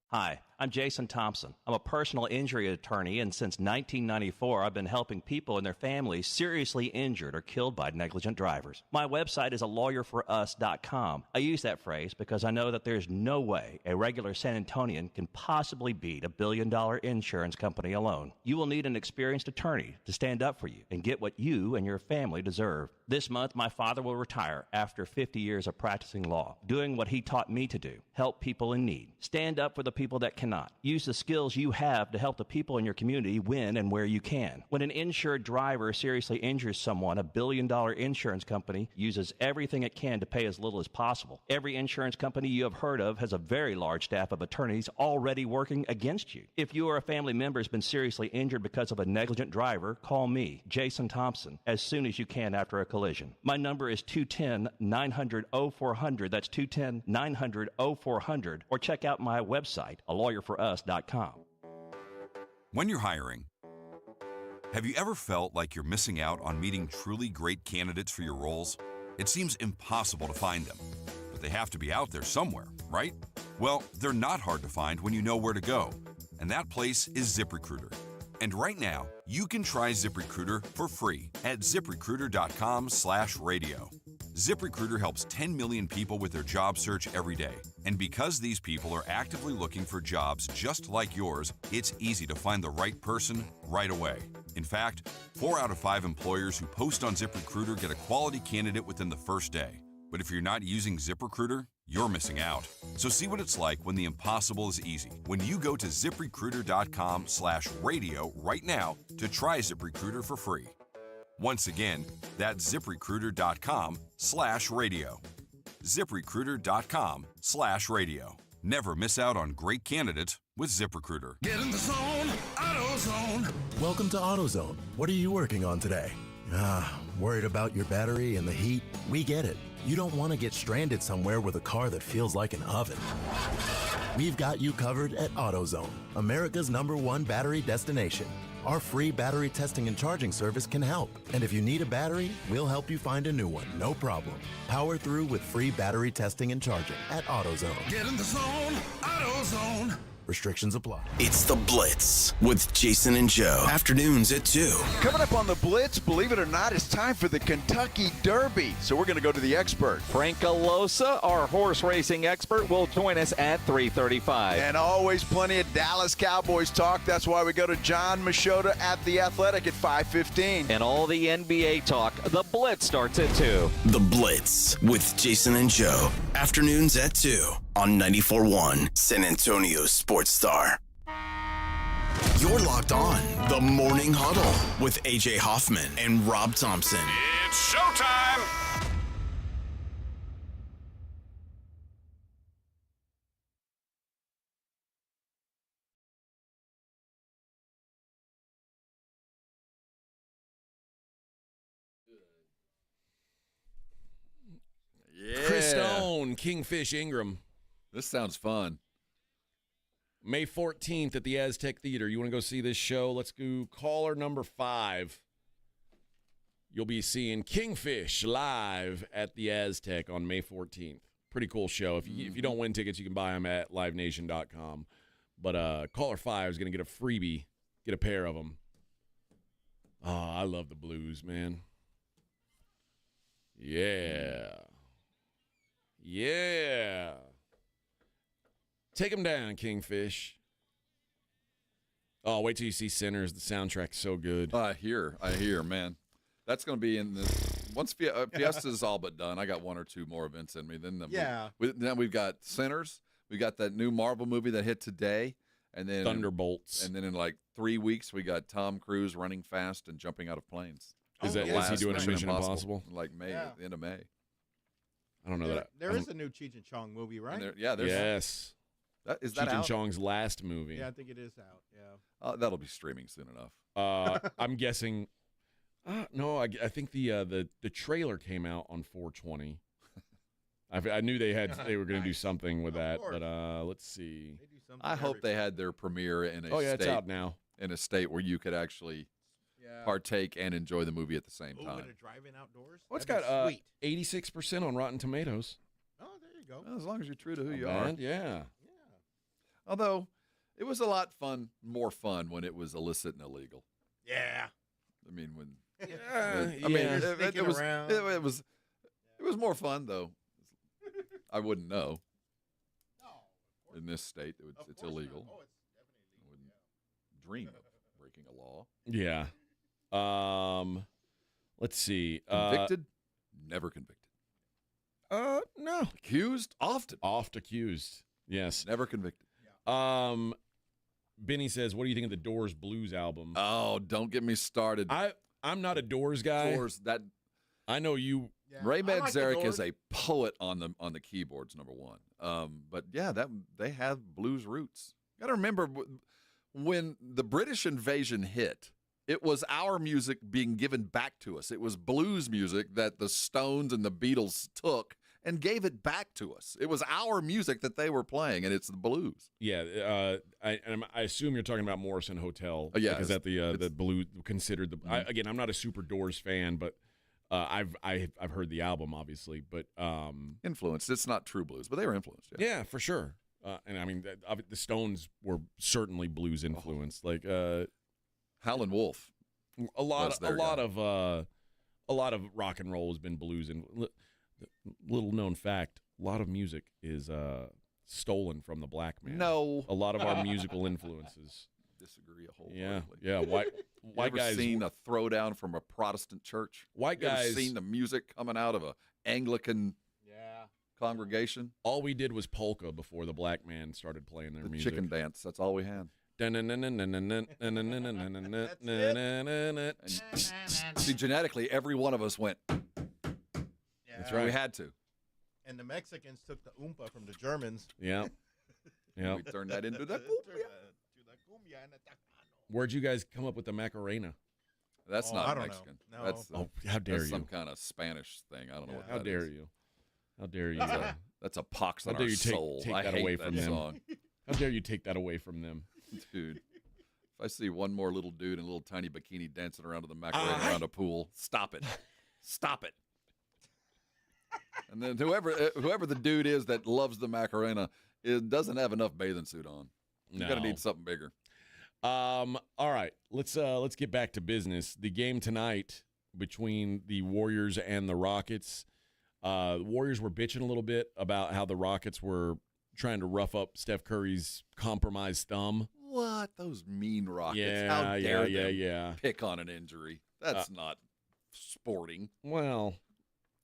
Speaker 13: Hi, I'm Jason Thompson. I'm a personal injury attorney, and since 1994, I've been helping people and their families seriously injured or killed by negligent drivers. My website is alawyer4us.com. I use that phrase because I know that there's no way a regular San Antonian can possibly beat a billion-dollar insurance company alone. You will need an experienced attorney to stand up for you and get what you and your family deserve. This month, my father will retire after 50 years of practicing law, doing what he taught me to do, help people in need. Stand up for the people that cannot. Use the skills you have to help the people in your community win and where you can. When an insured driver seriously injures someone, a billion-dollar insurance company uses everything it can to pay as little as possible. Every insurance company you have heard of has a very large staff of attorneys already working against you. If you or a family member has been seriously injured because of a negligent driver, call me, Jason Thompson, as soon as you can after a collision. My number is 210-900-0400. That's 210-900-0400. Or check out my website, alawyer4us.com.
Speaker 27: When you're hiring, have you ever felt like you're missing out on meeting truly great candidates for your roles? It seems impossible to find them, but they have to be out there somewhere, right? Well, they're not hard to find when you know where to go, and that place is ZipRecruiter. And right now, you can try ZipRecruiter for free at ZipRecruiter.com/radio. ZipRecruiter helps 10 million people with their job search every day. And because these people are actively looking for jobs just like yours, it's easy to find the right person right away. In fact, 4 out of 5 employers who post on ZipRecruiter get a quality candidate within the first day. But if you're not using ZipRecruiter, you're missing out. So see what it's like when the impossible is easy. When you go to ZipRecruiter.com/radio right now to try ZipRecruiter for free. Once again, that's ZipRecruiter.com/radio. ZipRecruiter.com/radio. Never miss out on great candidates with ZipRecruiter.
Speaker 22: Get in the zone, AutoZone.
Speaker 28: Welcome to AutoZone. What are you working on today? Worried about your battery and the heat? We get it. You don't want to get stranded somewhere with a car that feels like an oven. we've got you covered at AutoZone, America's #1 battery destination. Our free battery testing and charging service can help. And if you need a battery, we'll help you find a new one, no problem. Power through with free battery testing and charging at AutoZone.
Speaker 22: Get in the zone, AutoZone.
Speaker 28: Restrictions apply.
Speaker 4: It's the Blitz with Jason and Joe. Afternoons at 2.
Speaker 7: Coming up on the Blitz, believe it or not, it's time for the Kentucky Derby. So we're going to go to the expert.
Speaker 9: Frank Alosa, our horse racing expert, will join us at 3:35.
Speaker 7: And always plenty of Dallas Cowboys talk. That's why we go to John Machota at The Athletic at 5:15.
Speaker 9: And all the NBA talk. The Blitz starts at 2.
Speaker 4: The Blitz with Jason and Joe. Afternoons at 2 on 94.1 San Antonio Sports Star. You're locked on the Morning Huddle with AJ Hoffman and Rob Thompson.
Speaker 22: It's showtime.
Speaker 2: Yeah.
Speaker 1: Chris Stone, Kingfish Ingram.
Speaker 2: This sounds fun.
Speaker 1: May 14th at the Aztec Theater. You want to go see this show? Let's go caller number 5. You'll be seeing Kingfish live at the Aztec on May 14th. Pretty cool show. If you don't win tickets, you can buy them at livenation.com. But caller 5 is going to get a freebie, get a pair of them. Oh, I love the Blues, man. Yeah. Yeah. Take them down, Kingfish. Oh, wait till you see Sinners. The soundtrack's so good.
Speaker 2: I hear, man. That's going to be in this. Once Fiesta's all but done, I got 1 or 2 more events in me. Then we've got Sinners. We got that new Marvel movie that hit today, and then
Speaker 1: Thunderbolts.
Speaker 2: And then in like 3 weeks, we got Tom Cruise running fast and jumping out of planes.
Speaker 1: Is he doing a Mission Impossible?
Speaker 2: Like May, the end of May.
Speaker 1: I don't know that.
Speaker 11: There is a new Cheech and Chong movie, right?
Speaker 2: There's
Speaker 1: yes.
Speaker 2: Is that
Speaker 1: Cheech and
Speaker 2: out?
Speaker 1: Chong's last movie.
Speaker 11: Yeah, I think it is out. Yeah.
Speaker 2: That'll be streaming soon enough.
Speaker 1: I'm guessing. No, I think the trailer came out on 4/20. I knew they were going to do something with that, but let's see.
Speaker 2: I hope they had their premiere in a
Speaker 1: it's out now.
Speaker 2: In a state where you could actually partake and enjoy the movie at the same time.
Speaker 11: With a drive-in outdoors?
Speaker 1: Well, it's got 86% on Rotten Tomatoes.
Speaker 11: Oh, there you go.
Speaker 2: Well, as long as you're true to who you are.
Speaker 1: Yeah.
Speaker 2: Although, it was a lot more fun when it was illicit and illegal.
Speaker 11: Yeah.
Speaker 2: I mean, when...
Speaker 11: It
Speaker 2: was more fun, though. I wouldn't know. In this state, it's illegal.
Speaker 11: Oh, it's definitely illegal.
Speaker 2: I wouldn't dream of breaking a law.
Speaker 1: Yeah. Let's see.
Speaker 2: Convicted? Never convicted.
Speaker 1: No.
Speaker 2: Accused? Often.
Speaker 1: Oft accused. Yes.
Speaker 2: Never convicted.
Speaker 1: Benny says, what do you think of the Doors Blues album?
Speaker 2: Oh, don't get me started.
Speaker 1: I'm not a Doors guy.
Speaker 2: Doors, that
Speaker 1: I know you.
Speaker 11: Yeah.
Speaker 2: Ray
Speaker 11: I like the
Speaker 2: Manzarek
Speaker 11: Doors.
Speaker 2: is a poet on the keyboards, number one. But yeah, they have blues roots. You got to remember when the British invasion hit, it was our music being given back to us. It was blues music that the Stones and the Beatles took and gave it back to us. It was our music that they were playing, and it's the blues.
Speaker 1: Yeah, I assume you're talking about Morrison Hotel.
Speaker 2: Yeah,
Speaker 1: because that the blues considered the. Again, I'm not a super Doors fan, but I've heard the album obviously, but
Speaker 2: influenced. It's not true blues, but they were influenced.
Speaker 1: Yeah, for sure. And I mean, the Stones were certainly blues influenced. Like
Speaker 2: Howlin' Wolf.
Speaker 1: A lot of rock and roll has been blues. And little known fact, a lot of music is stolen from the black man.
Speaker 2: No,
Speaker 1: a lot of our musical influences.
Speaker 2: Disagree a wholeheartedly.
Speaker 1: Yeah. White
Speaker 2: guys.
Speaker 1: Ever
Speaker 2: seen a throwdown from a Protestant church?
Speaker 1: White
Speaker 2: you
Speaker 1: guys
Speaker 2: ever seen the music coming out of a Anglican congregation?
Speaker 1: All we did was polka before the black man started playing their music.
Speaker 2: Chicken dance. That's all we had. See, genetically, every one of us went.
Speaker 1: That's right.
Speaker 2: We had to.
Speaker 11: And the Mexicans took the oompa from the Germans.
Speaker 1: Yeah.
Speaker 2: We turned that into the cumbia.
Speaker 1: Where'd you guys come up with the Macarena?
Speaker 2: That's
Speaker 11: I
Speaker 2: not
Speaker 11: don't
Speaker 2: Mexican.
Speaker 11: know. No.
Speaker 2: That's
Speaker 1: how dare you?
Speaker 2: Some kind of Spanish thing. I don't know what
Speaker 1: How
Speaker 2: that
Speaker 1: dare
Speaker 2: is.
Speaker 1: you? How dare you?
Speaker 2: That's a pox on
Speaker 1: How dare
Speaker 2: our
Speaker 1: you
Speaker 2: soul.
Speaker 1: take
Speaker 2: I
Speaker 1: that
Speaker 2: hate
Speaker 1: away
Speaker 2: that
Speaker 1: from them?
Speaker 2: song.
Speaker 1: How dare you take that away from them?
Speaker 2: Dude. If I see one more little dude in a little tiny bikini dancing around to the Macarena around a pool, stop it. Stop it. And then whoever the dude is that loves the Macarena doesn't have enough bathing suit on. You're going to need something bigger.
Speaker 1: All right. Let's get back to business. The game tonight between the Warriors and the Rockets. The Warriors were bitching a little bit about how the Rockets were trying to rough up Steph Curry's compromised thumb.
Speaker 2: What? Those mean Rockets.
Speaker 1: Yeah,
Speaker 2: How dare
Speaker 1: yeah.
Speaker 2: pick on an injury? That's not sporting.
Speaker 1: Well,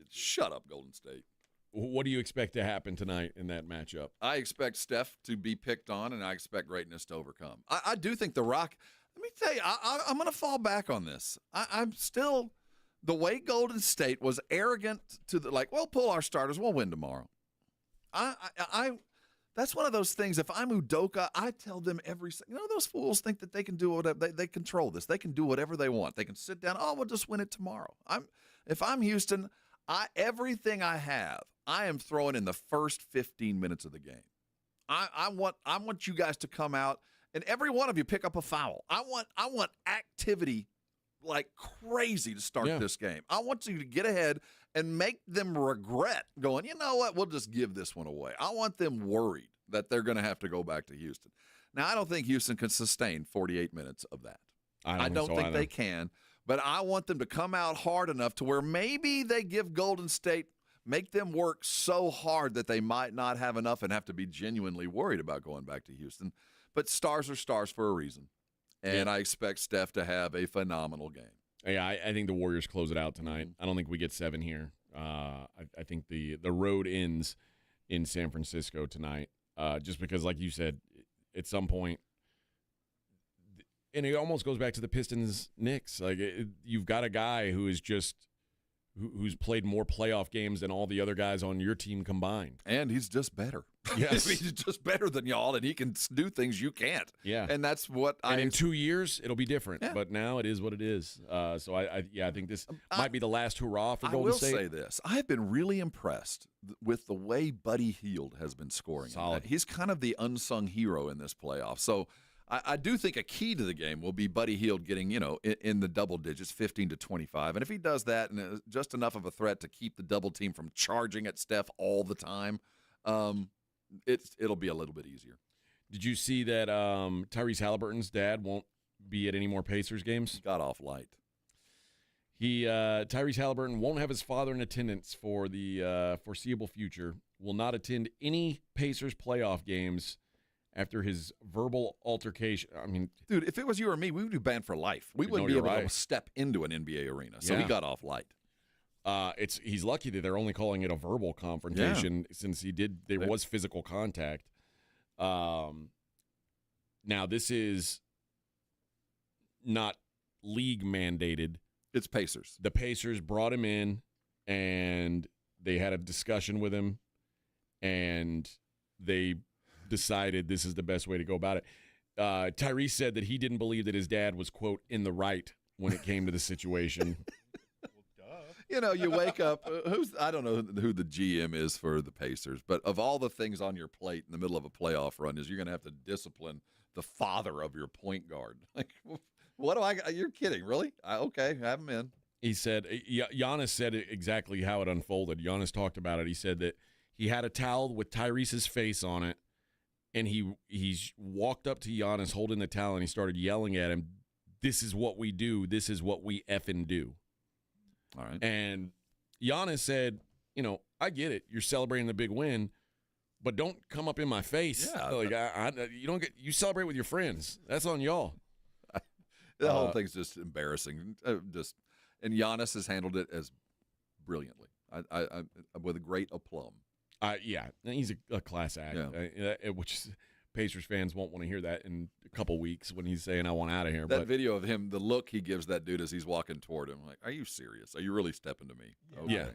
Speaker 2: shut up, Golden State.
Speaker 1: What do you expect to happen tonight in that matchup?
Speaker 2: I expect Steph to be picked on, and I expect greatness to overcome. I do think the Rock. Let me tell you, I'm going to fall back on this. I'm still the way Golden State was arrogant to we'll pull our starters, we'll win tomorrow. That's one of those things. If I'm Udoka, I tell them those fools think that they can do whatever. They control this. They can do whatever they want. They can sit down. Oh, we'll just win it tomorrow. If I'm Houston, everything I have, I am throwing in the first 15 minutes of the game. I want you guys to come out and every one of you pick up a foul. I want activity like crazy to start this game. I want you to get ahead and make them regret going, you know what, we'll just give this one away. I want them worried that they're going to have to go back to Houston. Now, I don't think Houston can sustain 48 minutes of that. I don't think they can, but I want them to come out hard enough to where maybe they give Golden State, make them work so hard that they might not have enough and have to be genuinely worried about going back to Houston. But stars are stars for a reason, and I expect Steph to have a phenomenal game.
Speaker 1: Yeah, I think the Warriors close it out tonight. I don't think we get 7 here. I think the road ends in San Francisco tonight, just because, like you said, at some point, and it almost goes back to the Pistons Knicks. You've got a guy who is who's played more playoff games than all the other guys on your team combined,
Speaker 2: and he's just better.
Speaker 1: Yes,
Speaker 2: he's just better than y'all, and he can do things you can't.
Speaker 1: Yeah,
Speaker 2: and that's what.
Speaker 1: And in 2 years, it'll be different. Yeah. But now it is what it is. So I think this might be the last hurrah for Golden State.
Speaker 2: I will say this: I have been really impressed with the way Buddy Hield has been scoring.
Speaker 1: Solid.
Speaker 2: He's kind of the unsung hero in this playoff. So I do think a key to the game will be Buddy Hield getting, in the double digits, 15 to 25. And if he does that and just enough of a threat to keep the double team from charging at Steph all the time, it'll be a little bit easier.
Speaker 1: Did you see that Tyrese Halliburton's dad won't be at any more Pacers games?
Speaker 2: Got off light.
Speaker 1: Tyrese Halliburton won't have his father in attendance for the foreseeable future, will not attend any Pacers playoff games after his verbal altercation. I mean,
Speaker 2: dude, if it was you or me, we would be banned for life. We wouldn't be able to step into an NBA arena. So he got off light.
Speaker 1: He's lucky that they're only calling it a verbal confrontation since there was physical contact. Now this is not league mandated.
Speaker 2: It's Pacers.
Speaker 1: The Pacers brought him in and they had a discussion with him and they decided this is the best way to go about it. Tyrese said that he didn't believe that his dad was, quote, in the right when it came to the situation.
Speaker 2: You wake up, I don't know who the GM is for the Pacers, but of all the things on your plate in the middle of a playoff run is you're going to have to discipline the father of your point guard. You're kidding, really? Okay, have him in.
Speaker 1: He said, Giannis said exactly how it unfolded. Giannis talked about it. He said that he had a towel with Tyrese's face on it, and he walked up to Giannis holding the towel, and he started yelling at him, "This is what we do. This is what we effing do."
Speaker 2: All right.
Speaker 1: And Giannis said, I get it. You're celebrating the big win, but don't come up in my face.
Speaker 2: Yeah.
Speaker 1: You celebrate with your friends. That's on y'all.
Speaker 2: The whole thing's just embarrassing. And Giannis has handled it as brilliantly, with a great aplomb.
Speaker 1: Yeah, he's a class act, which Pacers fans won't want to hear that in a couple weeks when he's saying, I want out of here.
Speaker 2: That video of him, the look he gives that dude as he's walking toward him, like, are you serious? Are you really stepping to me? Okay.
Speaker 1: Yeah.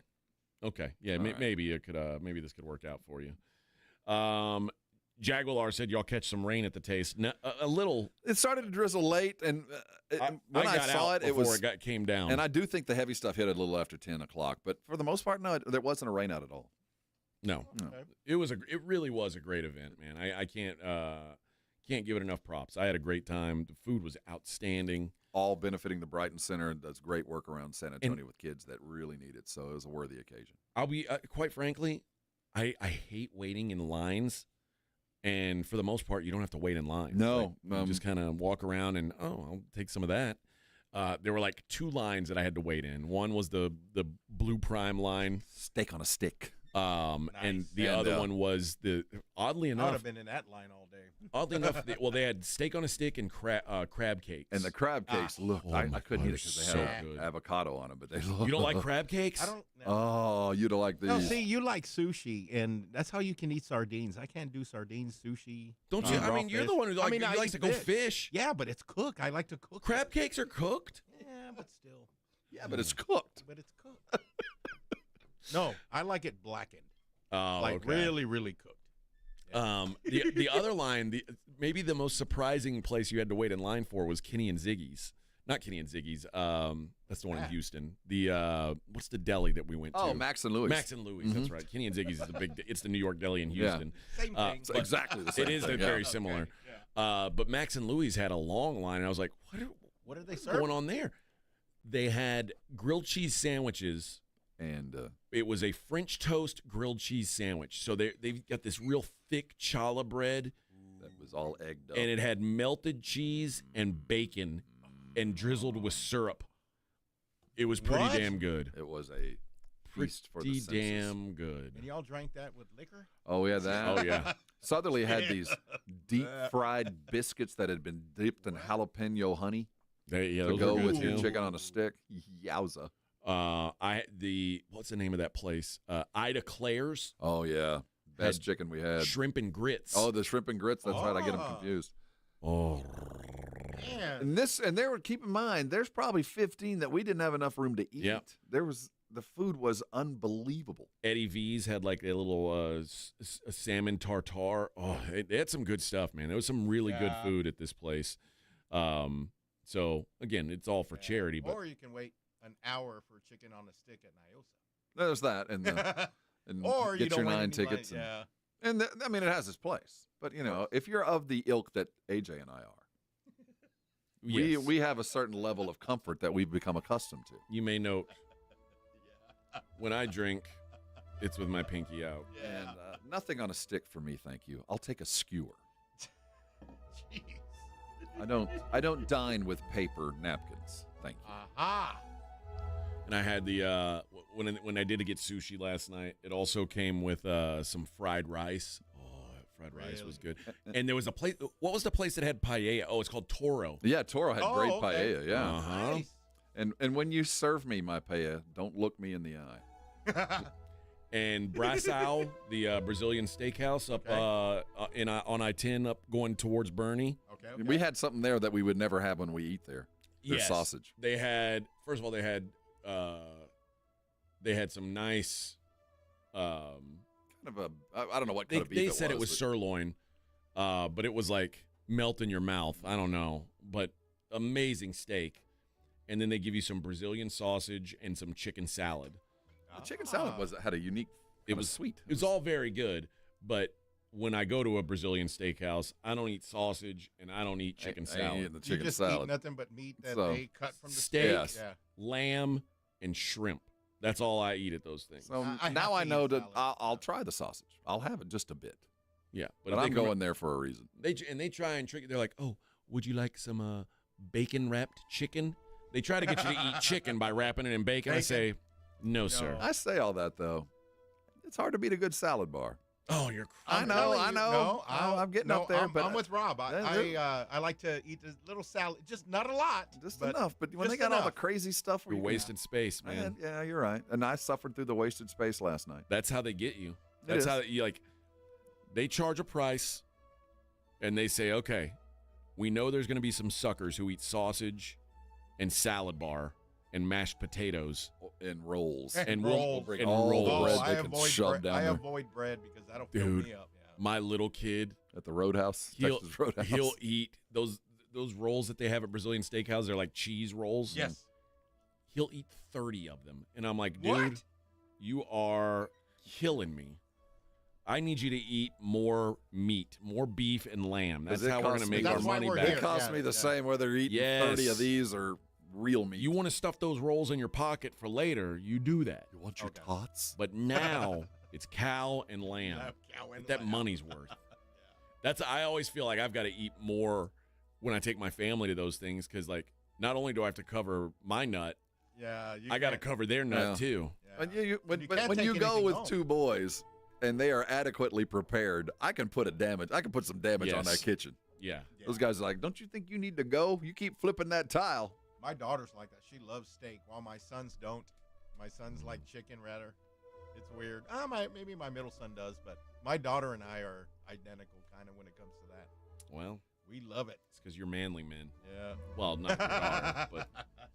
Speaker 1: Okay. Yeah, maybe it could. Maybe this could work out for you. Jaguar said y'all catch some rain at the taste. A little.
Speaker 2: It started to drizzle late, and when I saw it,
Speaker 1: it came down.
Speaker 2: And I do think the heavy stuff hit a little after 10 o'clock. But for the most part, no, there wasn't a rain out at all.
Speaker 1: No. It really was a great event, man. I can't give it enough props. I had a great time. The food was outstanding.
Speaker 2: All benefiting the Brighton Center and does great work around San Antonio with kids that really need it. So it was a worthy occasion.
Speaker 1: I'll be quite frankly, I hate waiting in lines, and for the most part, you don't have to wait in lines.
Speaker 2: No,
Speaker 1: you just kind of walk around and I'll take some of that. There were like 2 lines that I had to wait in. One was the Blue Prime line,
Speaker 2: steak on a stick.
Speaker 1: And the other one was oddly enough,
Speaker 11: I would have been in that line all day.
Speaker 1: Oddly enough, they had steak on a stick and crab cakes.
Speaker 2: And the crab cakes I couldn't eat it because they had
Speaker 1: good.
Speaker 2: avocado on them. But they look.
Speaker 1: You don't like crab cakes?
Speaker 11: I don't. No.
Speaker 2: Oh, you don't like these?
Speaker 11: No, see, you like sushi, and that's how you can eat sardines. I can't do sardines, sushi.
Speaker 1: Don't you? I mean, you're the one who likes to go fish.
Speaker 11: Yeah, but it's cooked. I like to cook.
Speaker 1: Crab cakes are cooked.
Speaker 11: Yeah, but still.
Speaker 2: Yeah, but it's cooked.
Speaker 11: But it's cooked. No, I like it blackened.
Speaker 1: Oh,
Speaker 11: like
Speaker 1: okay.
Speaker 11: really, really cooked. Yeah.
Speaker 1: The other line, maybe the most surprising place you had to wait in line for was Kenny and Ziggy's. Not Kenny and Ziggy's. That's the one in Houston. The what's the deli that we went to?
Speaker 2: Oh, Max and Louis.
Speaker 1: Max and Louis. That's right. Kenny and Ziggy's is the big. It's the New York deli in Houston.
Speaker 11: Yeah. Same thing.
Speaker 2: It's exactly the same.
Speaker 1: It is
Speaker 2: thing.
Speaker 1: very similar.
Speaker 11: Okay. Yeah.
Speaker 1: But Max and Louis had a long line. And I was like,
Speaker 11: what are they
Speaker 1: what's
Speaker 11: serving?
Speaker 1: going on there? They had grilled cheese sandwiches.
Speaker 2: And
Speaker 1: it was a French toast grilled cheese sandwich. So they've got this real thick challah bread.
Speaker 2: That was all egged up.
Speaker 1: And it had melted cheese and bacon and drizzled with syrup. It was pretty damn good.
Speaker 2: It was a feast for the senses.
Speaker 1: Pretty damn good.
Speaker 11: And y'all drank that with liquor?
Speaker 2: Oh, yeah, that.
Speaker 1: Oh, yeah.
Speaker 2: Southerly had these deep-fried biscuits that had been dipped in jalapeno honey to go with your chicken on a stick. Yowza.
Speaker 1: What's the name of that place? Ida Claire's.
Speaker 2: Oh yeah, best chicken we had.
Speaker 1: Shrimp and grits.
Speaker 2: Oh, the shrimp and grits. That's right. I get them confused.
Speaker 1: Oh,
Speaker 2: and they were. Keep in mind, there's probably 15 that we didn't have enough room to eat.
Speaker 1: Yep.
Speaker 2: The food was unbelievable.
Speaker 1: Eddie V's had like a little salmon tartare. Oh, they had some good stuff, man. There was some really good food at this place. So again, it's all for charity, but
Speaker 11: or you can wait an hour for chicken on a stick at Nyosa.
Speaker 2: There's that, and
Speaker 11: or
Speaker 2: get
Speaker 11: you don't
Speaker 2: your 9
Speaker 11: win
Speaker 2: tickets.
Speaker 11: Money,
Speaker 2: And I mean, it has its place. But if you're of the ilk that AJ and I are,
Speaker 1: yes.
Speaker 2: we have a certain level of comfort that we've become accustomed to.
Speaker 1: You may note when I drink, it's with my pinky out.
Speaker 2: And nothing on a stick for me, thank you. I'll take a skewer.
Speaker 11: Jeez.
Speaker 2: I don't dine with paper napkins. Thank you.
Speaker 11: Aha.
Speaker 1: And I had the when I did get sushi last night, it also came with some fried rice. Oh, fried rice was good. And there was a place. What was the place that had paella? Oh, it's called Toro.
Speaker 2: Yeah, Toro had great paella. Yeah.
Speaker 1: Uh-huh.
Speaker 11: Nice.
Speaker 2: And when you serve me my paella, don't look me in the eye.
Speaker 1: And Braçal, the Brazilian steakhouse up on I-10 up going towards Bernie.
Speaker 11: Okay.
Speaker 2: We had something there that we would never have when we eat there. Their sausage.
Speaker 1: They had, first of all, they had some nice
Speaker 2: kind of a, I don't know what kind of beef
Speaker 1: they said it was sirloin, but it was like melt in your mouth. I don't know, but amazing steak. And then they give you some Brazilian sausage and some chicken salad.
Speaker 2: The chicken salad had a unique. It was sweet.
Speaker 1: It was all very good, but when I go to a Brazilian steakhouse, I don't eat sausage and I don't eat chicken salad.
Speaker 2: The chicken
Speaker 11: you just
Speaker 2: salad.
Speaker 11: eat nothing but meat that they cut from the
Speaker 1: steak,
Speaker 11: Yeah.
Speaker 1: lamb, and shrimp. That's all I eat at those things.
Speaker 2: So now I know that I'll try the sausage. I'll have it just a bit.
Speaker 1: Yeah,
Speaker 2: but I'm going there for a reason.
Speaker 1: They try and trick you. They're like, oh, would you like some bacon wrapped chicken? They try to get you to eat chicken by wrapping it in bacon. I say, no, sir.
Speaker 2: I say all that though. It's hard to beat a good salad bar.
Speaker 1: Oh, you're
Speaker 2: I know. I'm getting up there, but
Speaker 11: I'm with Rob. I like to eat a little salad, just not a lot,
Speaker 2: just enough. But when they got all the crazy stuff,
Speaker 1: you're wasted space, man.
Speaker 2: Yeah, you're right. And I suffered through the wasted space last night.
Speaker 1: That's how they get you. That's how you like. They charge a price, and they say, okay, we know there's going to be some suckers who eat sausage and salad bar and mashed potatoes
Speaker 2: and rolls
Speaker 1: and
Speaker 11: rolls.
Speaker 2: Bring all the bread they can shove down
Speaker 11: I
Speaker 2: there.
Speaker 11: avoid bread because that'll fill me up. Yeah.
Speaker 1: My little kid
Speaker 2: at the Roadhouse, Texas Roadhouse,
Speaker 1: he'll eat those rolls that they have at Brazilian steakhouse. They're like cheese rolls.
Speaker 11: Yes.
Speaker 1: He'll eat 30 of them, and I'm like, dude, you are killing me. I need you to eat more meat, more beef and lamb. That's how we're going to make our money back.
Speaker 2: It costs me the same whether you're eating 30 of these or real meat.
Speaker 1: You want to stuff those rolls in your pocket for later, you do that.
Speaker 2: You want your tots?
Speaker 1: But now it's cow and lamb. That money's worth. I always feel like I've got to eat more when I take my family to those things because, like, not only do I have to cover my nut, I got to cover their nut too.
Speaker 2: Yeah. When you go with two boys and they are adequately prepared, I can put some damage on that kitchen.
Speaker 1: Yeah.
Speaker 2: Those guys are like, don't you think you need to go? You keep flipping that tile.
Speaker 11: My daughter's like that. She loves steak, while my sons don't. My sons like chicken rather. It's weird. Maybe my middle son does, but my daughter and I are identical kind of when it comes to that.
Speaker 1: Well,
Speaker 11: we love it.
Speaker 1: It's because you're manly men.
Speaker 11: Yeah.
Speaker 1: Well, not your daughter, but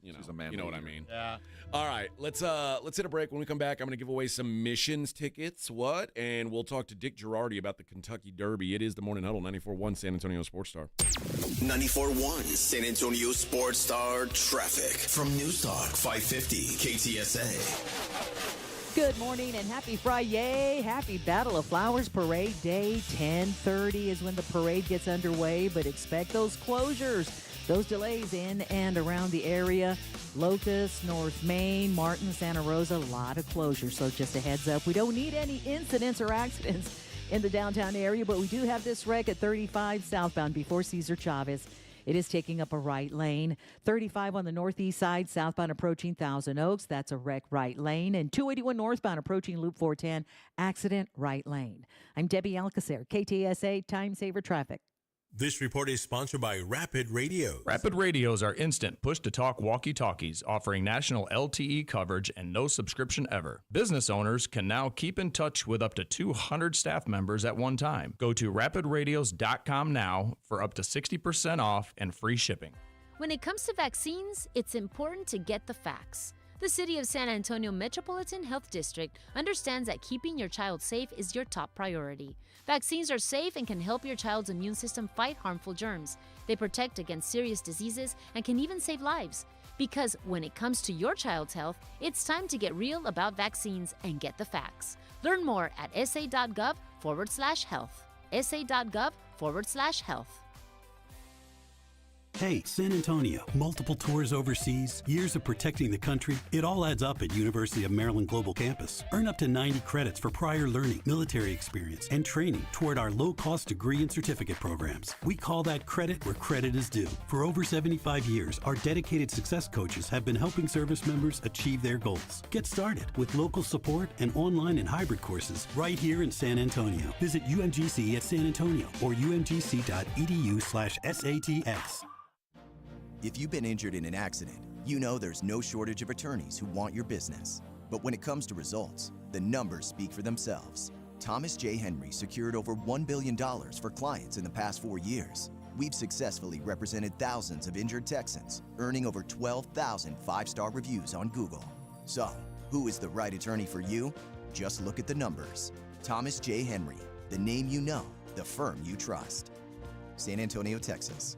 Speaker 2: She's a manly
Speaker 1: you know what I
Speaker 2: leader.
Speaker 1: mean.
Speaker 11: Yeah.
Speaker 1: All right, let's hit a break. When we come back, I'm going to give away some missions tickets. And we'll talk to Dick Girardi about the Kentucky Derby. It is the Morning Huddle, 94.1 San Antonio Sports Star.
Speaker 4: 94.1 San Antonio Sports Star traffic from News Talk 550 KTSA.
Speaker 21: Good morning and happy Friday. Happy Battle of Flowers Parade Day. 10:30 is when the parade gets underway, but expect those closures, those delays in and around the area. Locust, North Main, Martin, Santa Rosa, a lot of closures. So just a heads up, we don't need any incidents or accidents in the downtown area, but we do have this wreck at 35 southbound before Cesar Chavez. It is taking up a right lane. 35 on the northeast side, southbound approaching Thousand Oaks. That's a wreck right lane. And 281 northbound approaching Loop 410, accident right lane. I'm Debbie Alcacer, KTSA Time Saver Traffic.
Speaker 12: This report is sponsored by Rapid Radio.
Speaker 14: Rapid Radios are instant push-to-talk walkie-talkies offering national LTE coverage and no subscription ever. Business owners can now keep in touch with up to 200 staff members at one time. Go to rapidradios.com now for up to 60% off and free shipping.
Speaker 15: When it comes to vaccines, it's important to get the facts. The City of San Antonio Metropolitan Health District understands that keeping your child safe is your top priority. Vaccines are safe and can help your child's immune system fight harmful germs. They protect against serious diseases and can even save lives. Because when it comes to your child's health, it's time to get real about vaccines and get the facts. Learn more at sa.gov/health. sa.gov/health.
Speaker 16: Hey, San Antonio, multiple tours overseas, years of protecting the country, it all adds up at University of Maryland Global Campus. Earn up to 90 credits for prior learning, military experience, and training toward our low-cost degree and certificate programs. We call that credit where credit is due. For over 75 years, our dedicated success coaches have been helping service members achieve their goals. Get started with local support and online and hybrid courses right here in San Antonio. Visit UMGC at San Antonio or umgc.edu/SATX.
Speaker 17: If you've been injured in an accident, you know there's no shortage of attorneys who want your business. But when it comes to results, the numbers speak for themselves. Thomas J. Henry secured over $1 billion for clients in the past 4 years. We've successfully represented thousands of injured Texans, earning over 12,000 five-star reviews on Google. So, who is the right attorney for you? Just look at the numbers. Thomas J. Henry, the name you know, the firm you trust. San Antonio, Texas.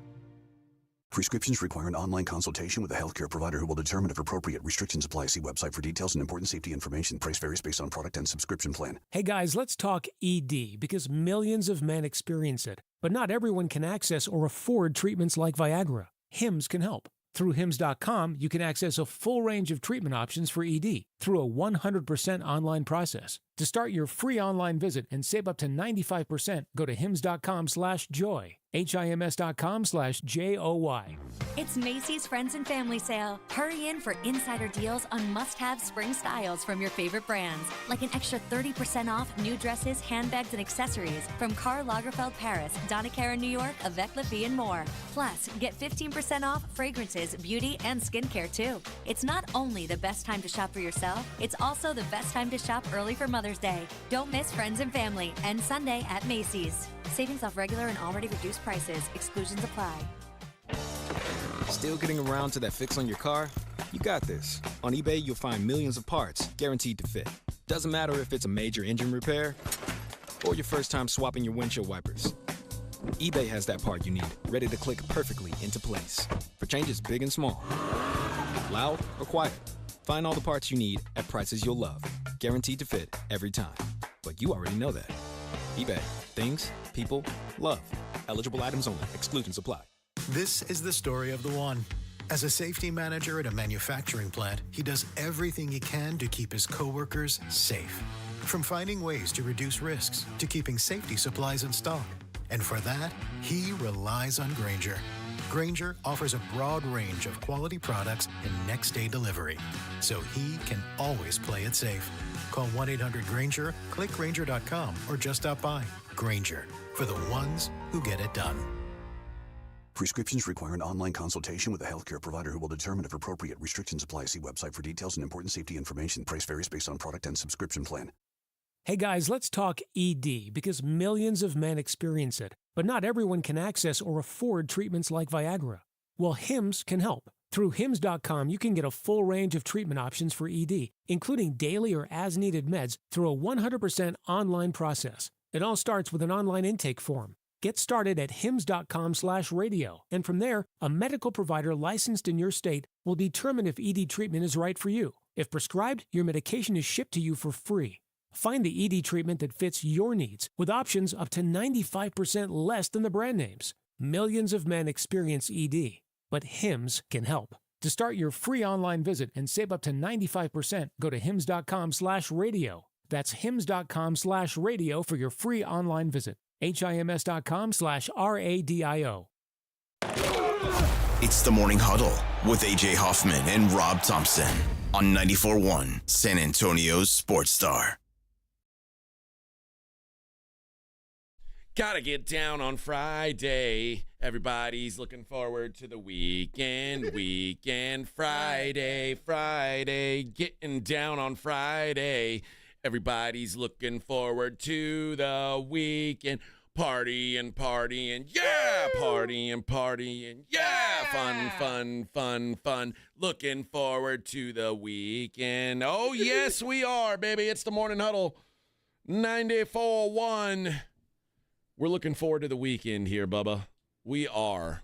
Speaker 18: Prescriptions require an online consultation with a healthcare provider who will determine if appropriate. Restrictions apply. See website for details and important safety information. Price varies based on product and subscription plan.
Speaker 19: Hey guys, let's talk ED because millions of men experience it. But not everyone can access or afford treatments like Viagra. Hims can help. Through Hims.com, you can access a full range of treatment options for ED through a 100% online process. To start your free online visit and save up to 95%, go to hims.com/joy. HIMS.com/JOY.
Speaker 20: It's Macy's Friends and Family Sale. Hurry in for insider deals on must-have spring styles from your favorite brands, like an extra 30% off new dresses, handbags, and accessories from Karl Lagerfeld Paris, Donna Karan New York, Avec La Vie, and more. Plus, get 15% off fragrances, beauty, and skincare too. It's not only the best time to shop for yourself, it's also the best time to shop early for Mother's Day. Don't miss Friends and Family and Sunday at Macy's. Savings off regular and already reduced prices. Exclusions apply.
Speaker 29: Still getting around to that fix on your car? You got this. On eBay, you'll find millions of parts guaranteed to fit. Doesn't matter if it's a major engine repair or your first time swapping your windshield wipers. eBay has that part you need, ready to click perfectly into place. For changes big and small. Loud or quiet. Find all the parts you need at prices you'll love. Guaranteed to fit every time. But you already know that. eBay. Things, people, love. Eligible items only. Exclusions apply.
Speaker 3: This is the story of the one. As a safety manager at a manufacturing plant, he does everything he can to keep his coworkers safe. From finding ways to reduce risks to keeping safety supplies in stock. And for that, he relies on Grainger. Grainger offers a broad range of quality products and next-day delivery, so he can always play it safe. Call 1-800-GRAINGER, click Grainger.com, or just stop by. Grainger, for the ones who get it done.
Speaker 18: Prescriptions require an online consultation with a healthcare provider who will determine if appropriate. Restrictions apply. See website for details and important safety information. Price varies based on product and subscription plan.
Speaker 19: Hey guys, let's talk ED because millions of men experience it, but not everyone can access or afford treatments like Viagra. Well, Hims can help. Through Hims.com, you can get a full range of treatment options for ED, including daily or as-needed meds through a 100% online process. It all starts with an online intake form. Get started at hims.com/radio, and from there, a medical provider licensed in your state will determine if ED treatment is right for you. If prescribed, your medication is shipped to you for free. Find the ED treatment that fits your needs with options up to 95% less than the brand names. Millions of men experience ED, but Hims can help. To start your free online visit and save up to 95%, go to hims.com/radio. That's hims.com/radio for your free online visit. HIMS.com/RADIO.
Speaker 4: It's the Morning Huddle with AJ Hoffman and Rob Thompson on 94.1 San Antonio's Sports Star.
Speaker 1: Gotta get down on Friday. Everybody's looking forward to the weekend. Friday. Getting down on Friday. Everybody's looking forward to the weekend. Partying. Yeah, partying. Yeah, fun. Looking forward to the weekend. Oh, yes, we are, baby. It's the Morning Huddle 94.1. We're looking forward to the weekend here, Bubba. We are.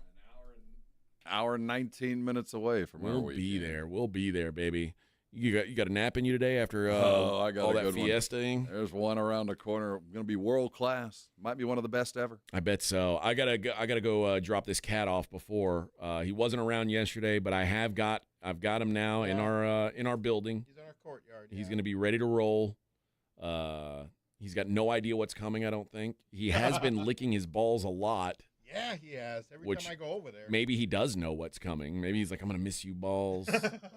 Speaker 2: Hour and 19 minutes away from our weekend.
Speaker 1: We'll be there, baby. You got a nap in you today after
Speaker 2: I got
Speaker 1: all
Speaker 2: a
Speaker 1: that
Speaker 2: good
Speaker 1: fiestaing?
Speaker 2: There's one around the corner. Going to be world class. Might be one of the best ever.
Speaker 1: I bet so. I gotta go drop this cat off before. He wasn't around yesterday, but I've got him now in our building.
Speaker 11: He's in our courtyard.
Speaker 1: He's gonna be ready to roll. He's got no idea what's coming. I don't think he has been licking his balls a lot.
Speaker 11: Yeah, he has. Every time I go over there.
Speaker 1: Maybe he does know what's coming. Maybe he's like, I'm going to miss you, balls.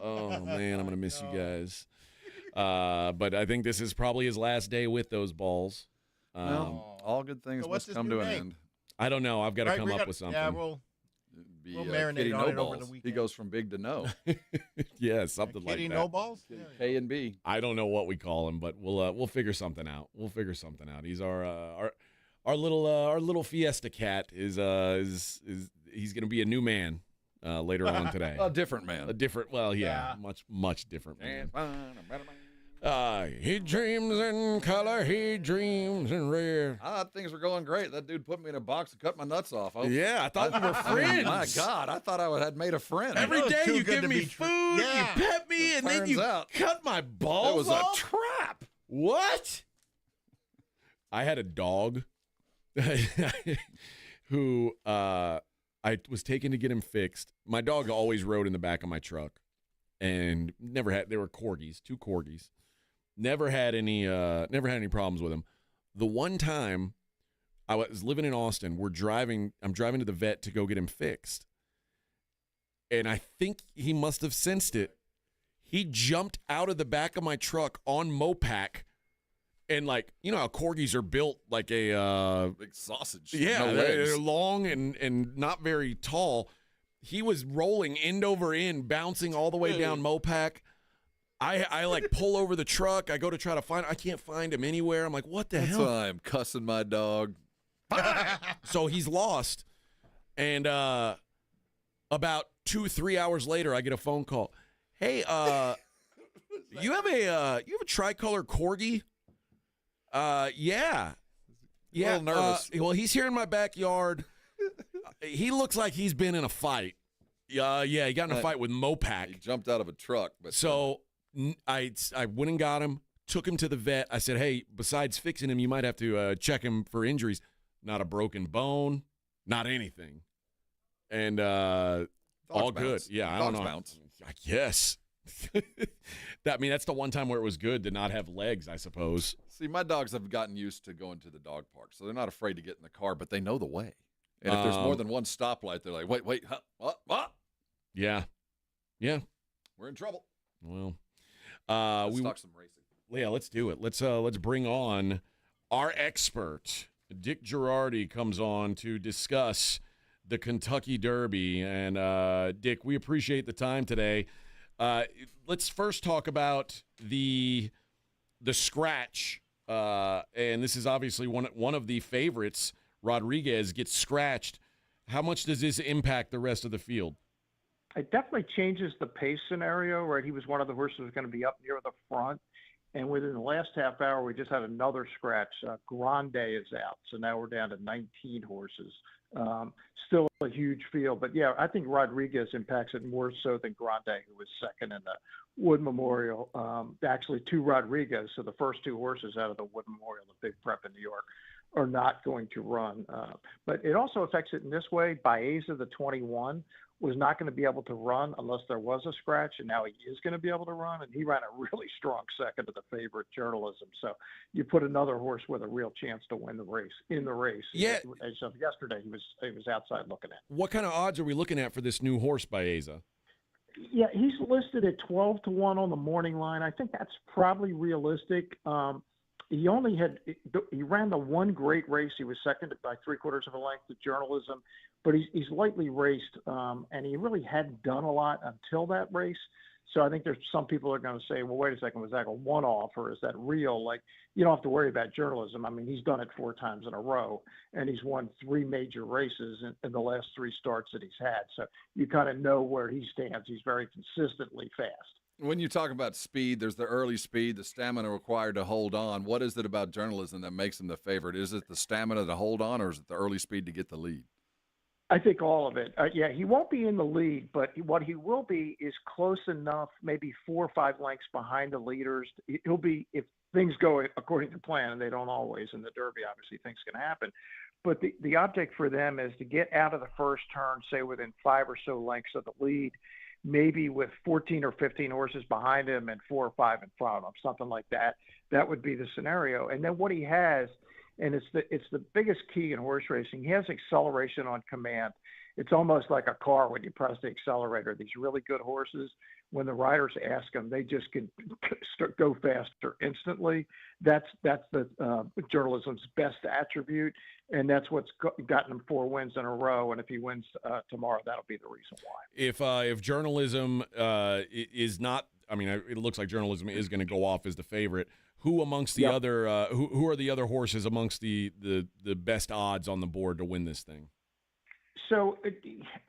Speaker 1: Oh, man, I'm going to miss you guys. But I think this is probably his last day with those balls.
Speaker 2: All good things must come to an end.
Speaker 1: I don't know. I've got to come up with something.
Speaker 11: Yeah, we'll marinate on it over the weekend.
Speaker 2: He goes from big to no.
Speaker 1: Yeah, something like that.
Speaker 11: Kitty no balls?
Speaker 2: K and B.
Speaker 1: I don't know what we call him, but we'll figure something out. He's our little Fiesta cat is he's going to be a new man later on today.
Speaker 2: A different man.
Speaker 1: Much different man. He dreams in color, he dreams in red.
Speaker 2: I thought things were going great. That dude put me in a box and cut my nuts off.
Speaker 1: I thought we were friends.
Speaker 2: My God, I thought I had made a friend.
Speaker 1: Every day you give me food, you pet me, and then you cut my balls off?
Speaker 2: It was a trap.
Speaker 1: What? I had a dog who I was taken to get him fixed. My dog always rode in the back of my truck, and they were corgis, 2 corgis. Never had any problems with him. The one time I was living in Austin, I'm driving to the vet to go get him fixed. And I think he must have sensed it. He jumped out of the back of my truck on Mopac. And you know how corgis are built like a
Speaker 2: big sausage.
Speaker 1: Yeah, they're long and not very tall. He was rolling end over end, bouncing all the way down Mopac. I pull over the truck. I go to try to find him. I can't find him anywhere. I'm like, what the hell?
Speaker 2: That's why I'm cussing my dog.
Speaker 1: So he's lost. And about 2-3 hours later, I get a phone call. Hey, you have a tricolor corgi? Yeah.
Speaker 2: A little nervous.
Speaker 1: Well, he's here in my backyard. He looks like he's been in a fight. He got in a fight with Mopac.
Speaker 2: He jumped out of a truck. But
Speaker 1: so I went and got him, took him to the vet. I said, hey, besides fixing him, you might have to check him for injuries. Not a broken bone, not anything. And all good. Yeah, I don't know.
Speaker 2: Bounce.
Speaker 1: Yes. That's the one time where it was good to not have legs, I suppose.
Speaker 2: See, my dogs have gotten used to going to the dog park, so they're not afraid to get in the car, but they know the way. And if there's more than one stoplight, they're like, wait, what?
Speaker 1: Yeah.
Speaker 2: We're in trouble.
Speaker 1: Well,
Speaker 2: let's talk some racing.
Speaker 1: Yeah, let's do it. Let's bring on our expert. Dick Girardi comes on to discuss the Kentucky Derby. And, Dick, we appreciate the time today. Let's first talk about the scratch. And this is obviously one of the favorites. Rodriguez gets scratched. How much does this impact the rest of the field?
Speaker 5: It definitely changes the pace scenario, right? He was one of the horses who was going to be up near the front. And within the last half hour, we just had another scratch. Grande is out. So now we're down to 19 horses. Still a huge field. But, yeah, I think Rodriguez impacts it more so than Grande, who was second in the Wood Memorial. Actually, to Rodriguez. So the first two horses out of the Wood Memorial, the big prep in New York, are not going to run. But it also affects it in this way. Baeza, the 21, was not going to be able to run unless there was a scratch, and now he is going to be able to run, and he ran a really strong second to the favorite Journalism. So you put another horse with a real chance to win the race. Yeah. So yesterday he was outside looking at.
Speaker 1: What kind of odds are we looking at for this new horse, Baeza?
Speaker 5: Yeah, he's listed at 12-1 on the morning line. I think that's probably realistic. He ran the one great race. He was second by 3/4 of a length to Journalism, but he's lightly raced, and he really hadn't done a lot until that race. So I think there's some people are going to say, well, wait a second, was that a one-off or is that real? Like, you don't have to worry about Journalism. I mean, he's done it 4 times in a row, and he's won 3 major races in the last 3 starts that he's had. So you kind of know where he stands. He's very consistently fast.
Speaker 2: When you talk about speed, there's the early speed, the stamina required to hold on. What is it about Journalism that makes him the favorite? Is it the stamina to hold on, or is it the early speed to get the lead?
Speaker 5: I think all of it. Yeah, he won't be in the lead, but what he will be is close enough, maybe 4 or 5 lengths behind the leaders. He'll be, if things go according to plan, and they don't always in the Derby, obviously things can happen. But the object for them is to get out of the first turn, say within 5 or so lengths of the lead, maybe with 14 or 15 horses behind him and 4 or 5 in front of him, something like that. That would be the scenario. And then what he has, and it's the biggest key in horse racing, he has acceleration on command. It's almost like a car when you press the accelerator. These really good horses, when the riders ask them, they just can go faster instantly. That's the Journalism's best attribute, and that's what's gotten him 4 wins in a row. And if he wins tomorrow, that'll be the reason why.
Speaker 1: If Journalism is not, I mean, it looks like Journalism is going to go off as the favorite. Who amongst the other who are the other horses amongst the best odds on the board to win this thing?
Speaker 5: So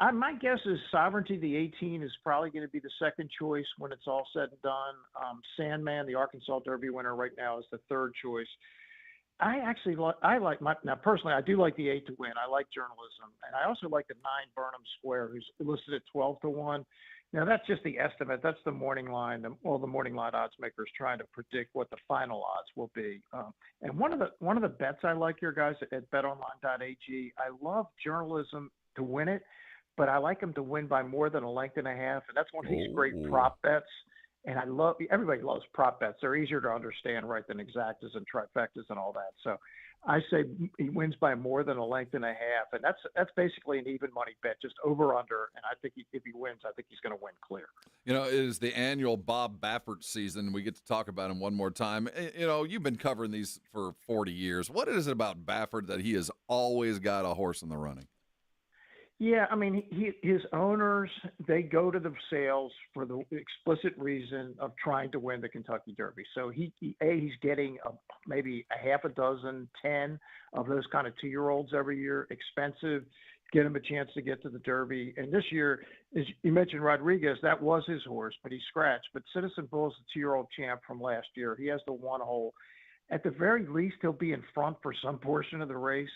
Speaker 5: my guess is Sovereignty, the 18, is probably going to be the second choice when it's all said and done. Sandman, the Arkansas Derby winner right now, is the third choice. Now personally, I do like the 8 to win. I like Journalism. And I also like the 9 Burnham Square, who's listed at 12-1. Now, that's just the estimate. That's the morning line. All the morning line odds makers trying to predict what the final odds will be. And one of the bets I like here, guys, at betonline.ag, I love Journalism to win it, but I like him to win by more than 1.5 lengths. And that's one of these great prop bets. And everybody loves prop bets. They're easier to understand, right, than exactas and trifectas and all that. So I say he wins by more than 1.5 lengths. And that's basically an even money bet, just over under. And I think if he wins, I think he's going to win clear.
Speaker 2: You know, it is the annual Bob Baffert season. We get to talk about him one more time. You know, you've been covering these for 40 years. What is it about Baffert that he has always got a horse in the running?
Speaker 5: Yeah, I mean, his owners, they go to the sales for the explicit reason of trying to win the Kentucky Derby. So he's getting maybe a half a dozen, 10 of those kind of 2-year-olds every year, expensive, get him a chance to get to the Derby. And this year, as you mentioned Rodriguez, that was his horse, but he scratched. But Citizen Bull's the 2-year-old champ from last year. He has the 1 hole. At the very least, he'll be in front for some portion of the race.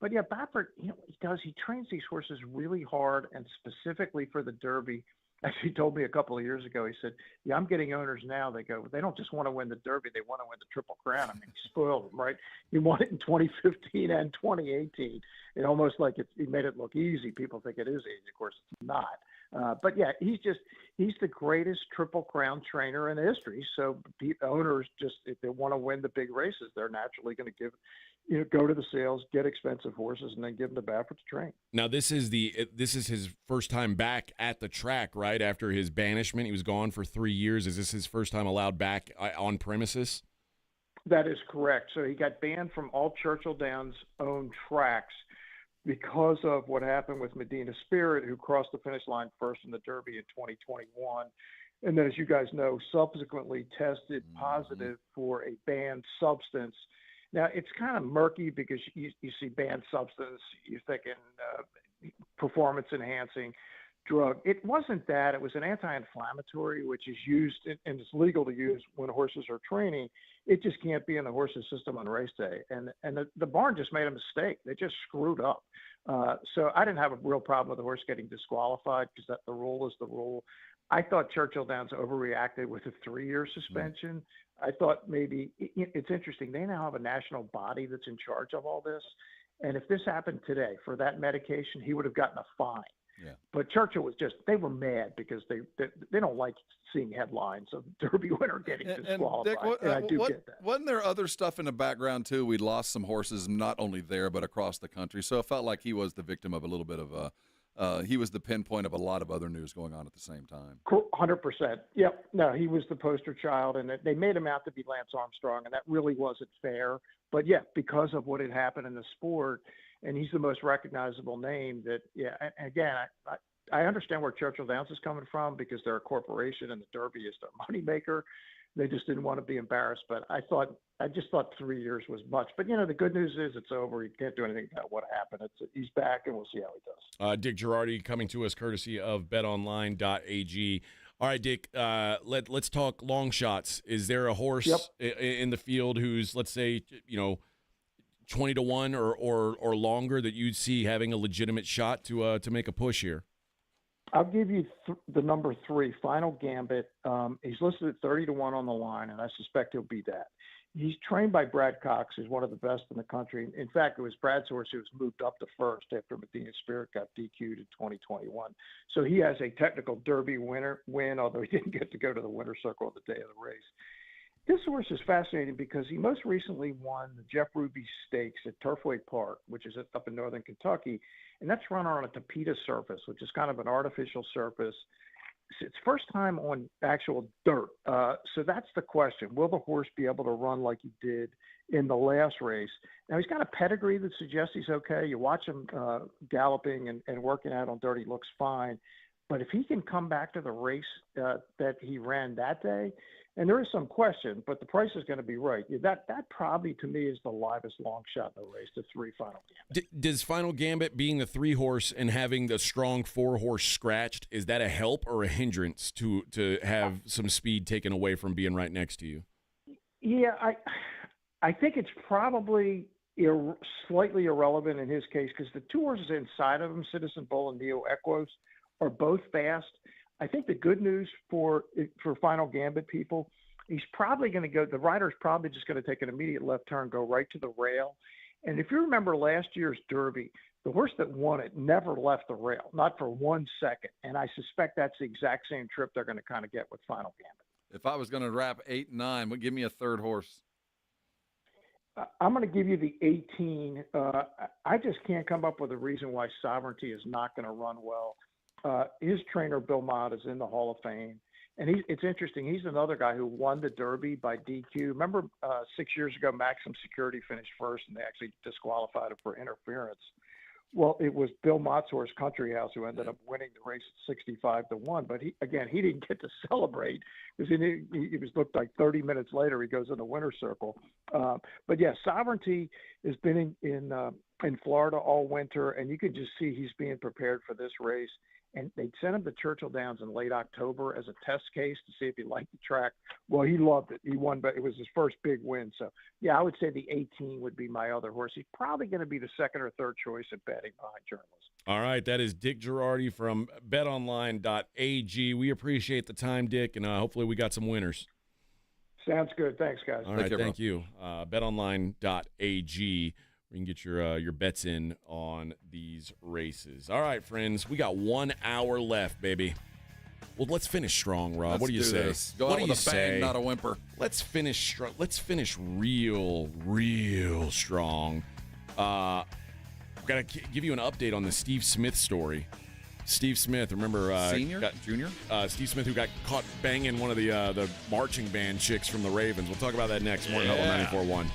Speaker 5: But yeah, Baffert, he trains these horses really hard and specifically for the Derby. actually told me a couple of years ago, he said, yeah, I'm getting owners now. They go, they don't just want to win the Derby. They want to win the Triple Crown. I mean, he spoiled them, right? He won it in 2015 and 2018. It almost like he made it look easy. People think it is easy. Of course, it's not. But yeah, he's the greatest Triple Crown trainer in history. So owners just, if they want to win the big races, they're naturally going to go to the sales, get expensive horses, and then give them to Baffert to train.
Speaker 1: Now, this is his first time back at the track, right? After his banishment, he was gone for 3 years. Is this his first time allowed back on premises?
Speaker 5: That is correct. So he got banned from all Churchill Downs owned tracks because of what happened with Medina Spirit, who crossed the finish line first in the Derby in 2021. And then, as you guys know, subsequently tested positive for a banned substance. Now, it's kind of murky because you see banned substance, you're thinking performance-enhancing drug. It wasn't that. It was an anti-inflammatory, which is used, and it's legal to use when horses are training. It just can't be in the horse's system on race day. And the barn just made a mistake. They just screwed up. So I didn't have a real problem with the horse getting disqualified because the rule is the rule. I thought Churchill Downs overreacted with a 3-year suspension. I thought maybe it's interesting. They now have a national body that's in charge of all this. And if this happened today for that medication, he would have gotten a fine.
Speaker 2: Yeah.
Speaker 5: But Churchill was they were mad because they don't like seeing headlines of Derby winner getting disqualified.
Speaker 2: And Dick,
Speaker 5: I do get that.
Speaker 2: Wasn't there other stuff in the background too? We'd lost some horses, not only there, but across the country. So it felt like he was the victim of a little bit of he was the pinpoint of a lot of other news going on at the same time.
Speaker 5: 100%. Yep. No, he was the poster child, and they made him out to be Lance Armstrong, and that really wasn't fair. But yeah, because of what had happened in the sport, and he's the most recognizable name that, yeah, and again, I understand where Churchill Downs is coming from because they're a corporation and the Derby is their moneymaker. They just didn't want to be embarrassed. But I just thought 3 years was much. But, the good news is it's over. You can't do anything about what happened. He's back, and we'll see how he does.
Speaker 1: Dick Girardi coming to us courtesy of betonline.ag. All right, Dick, let's talk long shots. Is there a horse in the field who's, let's say, 20-1 or longer that you'd see having a legitimate shot to make a push here?
Speaker 5: I'll give you the number 3, Final Gambit. He's listed at 30-1 on the line, and I suspect he'll be that. He's trained by Brad Cox, who's one of the best in the country. In fact, it was Brad's horse who was moved up to first after Medina Spirit got DQ'd in 2021. So he has a technical Derby win, although he didn't get to go to the winner's circle on the day of the race. This horse is fascinating because he most recently won the Jeff Ruby Stakes at Turfway Park, which is up in northern Kentucky, and that's run on a Tapeta surface, which is kind of an artificial surface. It's first time on actual dirt. So that's the question. Will the horse be able to run like he did in the last race? Now, he's got a pedigree that suggests he's okay. You watch him galloping and working out on dirt, he looks fine. But if he can come back to the race that he ran that day, and there is some question, but the price is going to be right. That probably, to me, is the livest long shot in the race, the 3 Final Gambit.
Speaker 1: Does Final Gambit being the 3 horse and having the strong 4 horse scratched, is that a help or a hindrance to have some speed taken away from being right next to you?
Speaker 5: Yeah, I think it's probably slightly irrelevant in his case because the 2 horses inside of him, Citizen Bull and Neo Equos, are both fast. I think the good news for Final Gambit people, he's probably going to go – the rider's probably just going to take an immediate left turn, go right to the rail. And if you remember last year's Derby, the horse that won it never left the rail, not for 1 second. And I suspect that's the exact same trip they're going to kind of get with Final Gambit.
Speaker 2: If I was going to wrap 8 and 9, give me a third horse.
Speaker 5: I'm going to give you the 18. I just can't come up with a reason why Sovereignty is not going to run well. His trainer, Bill Mott, is in the Hall of Fame. And it's interesting. He's another guy who won the Derby by DQ. Remember 6 years ago, Maxim Security finished first, and they actually disqualified him for interference. Well, it was Bill Mott's horse, Country House, who ended up winning the race at 65-1. But he didn't get to celebrate because he was looked like 30 minutes later he goes in the winner's circle. But yeah, Sovereignty has been in Florida all winter, and you can just see he's being prepared for this race. And they sent him to Churchill Downs in late October as a test case to see if he liked the track. Well, he loved it. He won, but it was his first big win. So, yeah, I would say the 18 would be my other horse. He's probably going to be the second or third choice at betting behind Journalist.
Speaker 1: All right, that is Dick Girardi from betonline.ag. We appreciate the time, Dick, and hopefully we got some winners.
Speaker 5: Sounds good. Thanks, guys.
Speaker 1: All right, thank you. betonline.ag. We can get your bets in on these races. All right, friends, we got 1 hour left, baby. Well, let's finish strong, Rob. What do you say?
Speaker 2: This. Go out with a bang, not a whimper.
Speaker 1: Let's finish real strong. Got to give you an update on the Steve Smith story. Steve Smith, remember?
Speaker 2: Junior?
Speaker 1: Steve Smith, who got caught banging one of the marching band chicks from the Ravens. We'll talk about that next. Morning Huddle 94.1.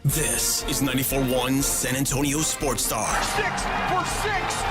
Speaker 4: This is 94.1 San Antonio Sports Star.
Speaker 22: 6 for 6,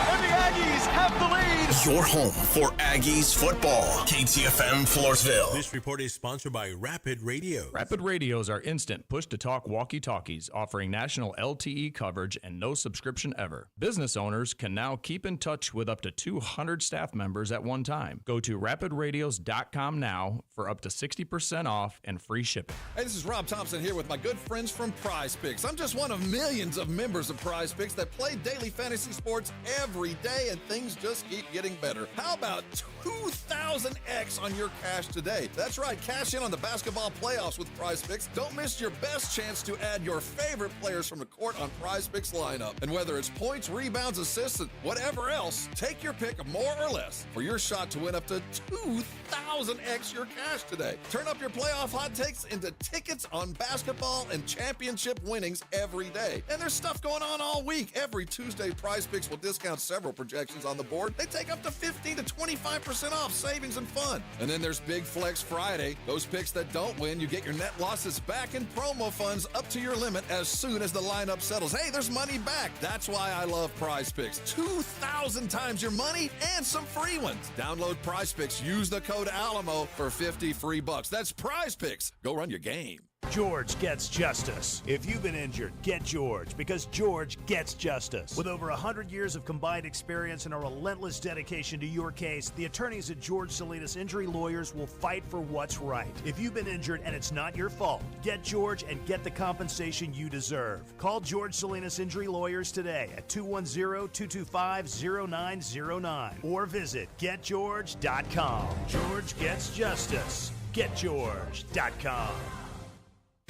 Speaker 22: and the Aggies have the lead.
Speaker 4: Your home for Aggies football. KTFM Floresville.
Speaker 12: This report is sponsored by Rapid Radio.
Speaker 14: Rapid Radios are instant push-to-talk walkie-talkies offering national LTE coverage and no subscription ever. Business owners can now keep in touch with up to 200 staff members at one time. Go to rapidradios.com now for up to 60% off and free shipping.
Speaker 2: Hey, this is Rob Thompson here with my good friends from Prize Picks. I'm just one of millions of members of Prize Picks that play daily fantasy sports every day, and things just keep getting better. How about 2,000x on your cash today? That's right, cash in on the basketball playoffs with Prize Picks. Don't miss your best chance to add your favorite players from the court on Prize Picks lineup. And whether it's points, rebounds, assists, and whatever else, take your pick of more or less for your shot to win up to 2,000x your cash today. Turn up your playoff hot takes into tickets on basketball and championship winnings every day. And there's stuff going on all week. Every Tuesday, Prize Picks will discount several projections on the board. They take up to 15 to 25% off savings and fun. And then there's Big Flex Friday. Those picks that don't win, you get your net losses back in promo funds up to your limit as soon as the lineup settles. Hey, there's money back. That's why I love Prize Picks. 2,000 times your money and some free ones. Download Prize Picks. Use the code ALAMO for 50 free bucks. That's Prize Picks. Go run your game.
Speaker 6: George gets justice. If you've been injured, get George, because George gets justice. With over 100 years of combined experience and a relentless dedication to your case, the attorneys at George Salinas Injury Lawyers will fight for what's right. If you've been injured and it's not your fault, get George and get the compensation you deserve. Call George Salinas Injury Lawyers today at 210-225-0909 or visit getgeorge.com. George gets justice. Getgeorge.com.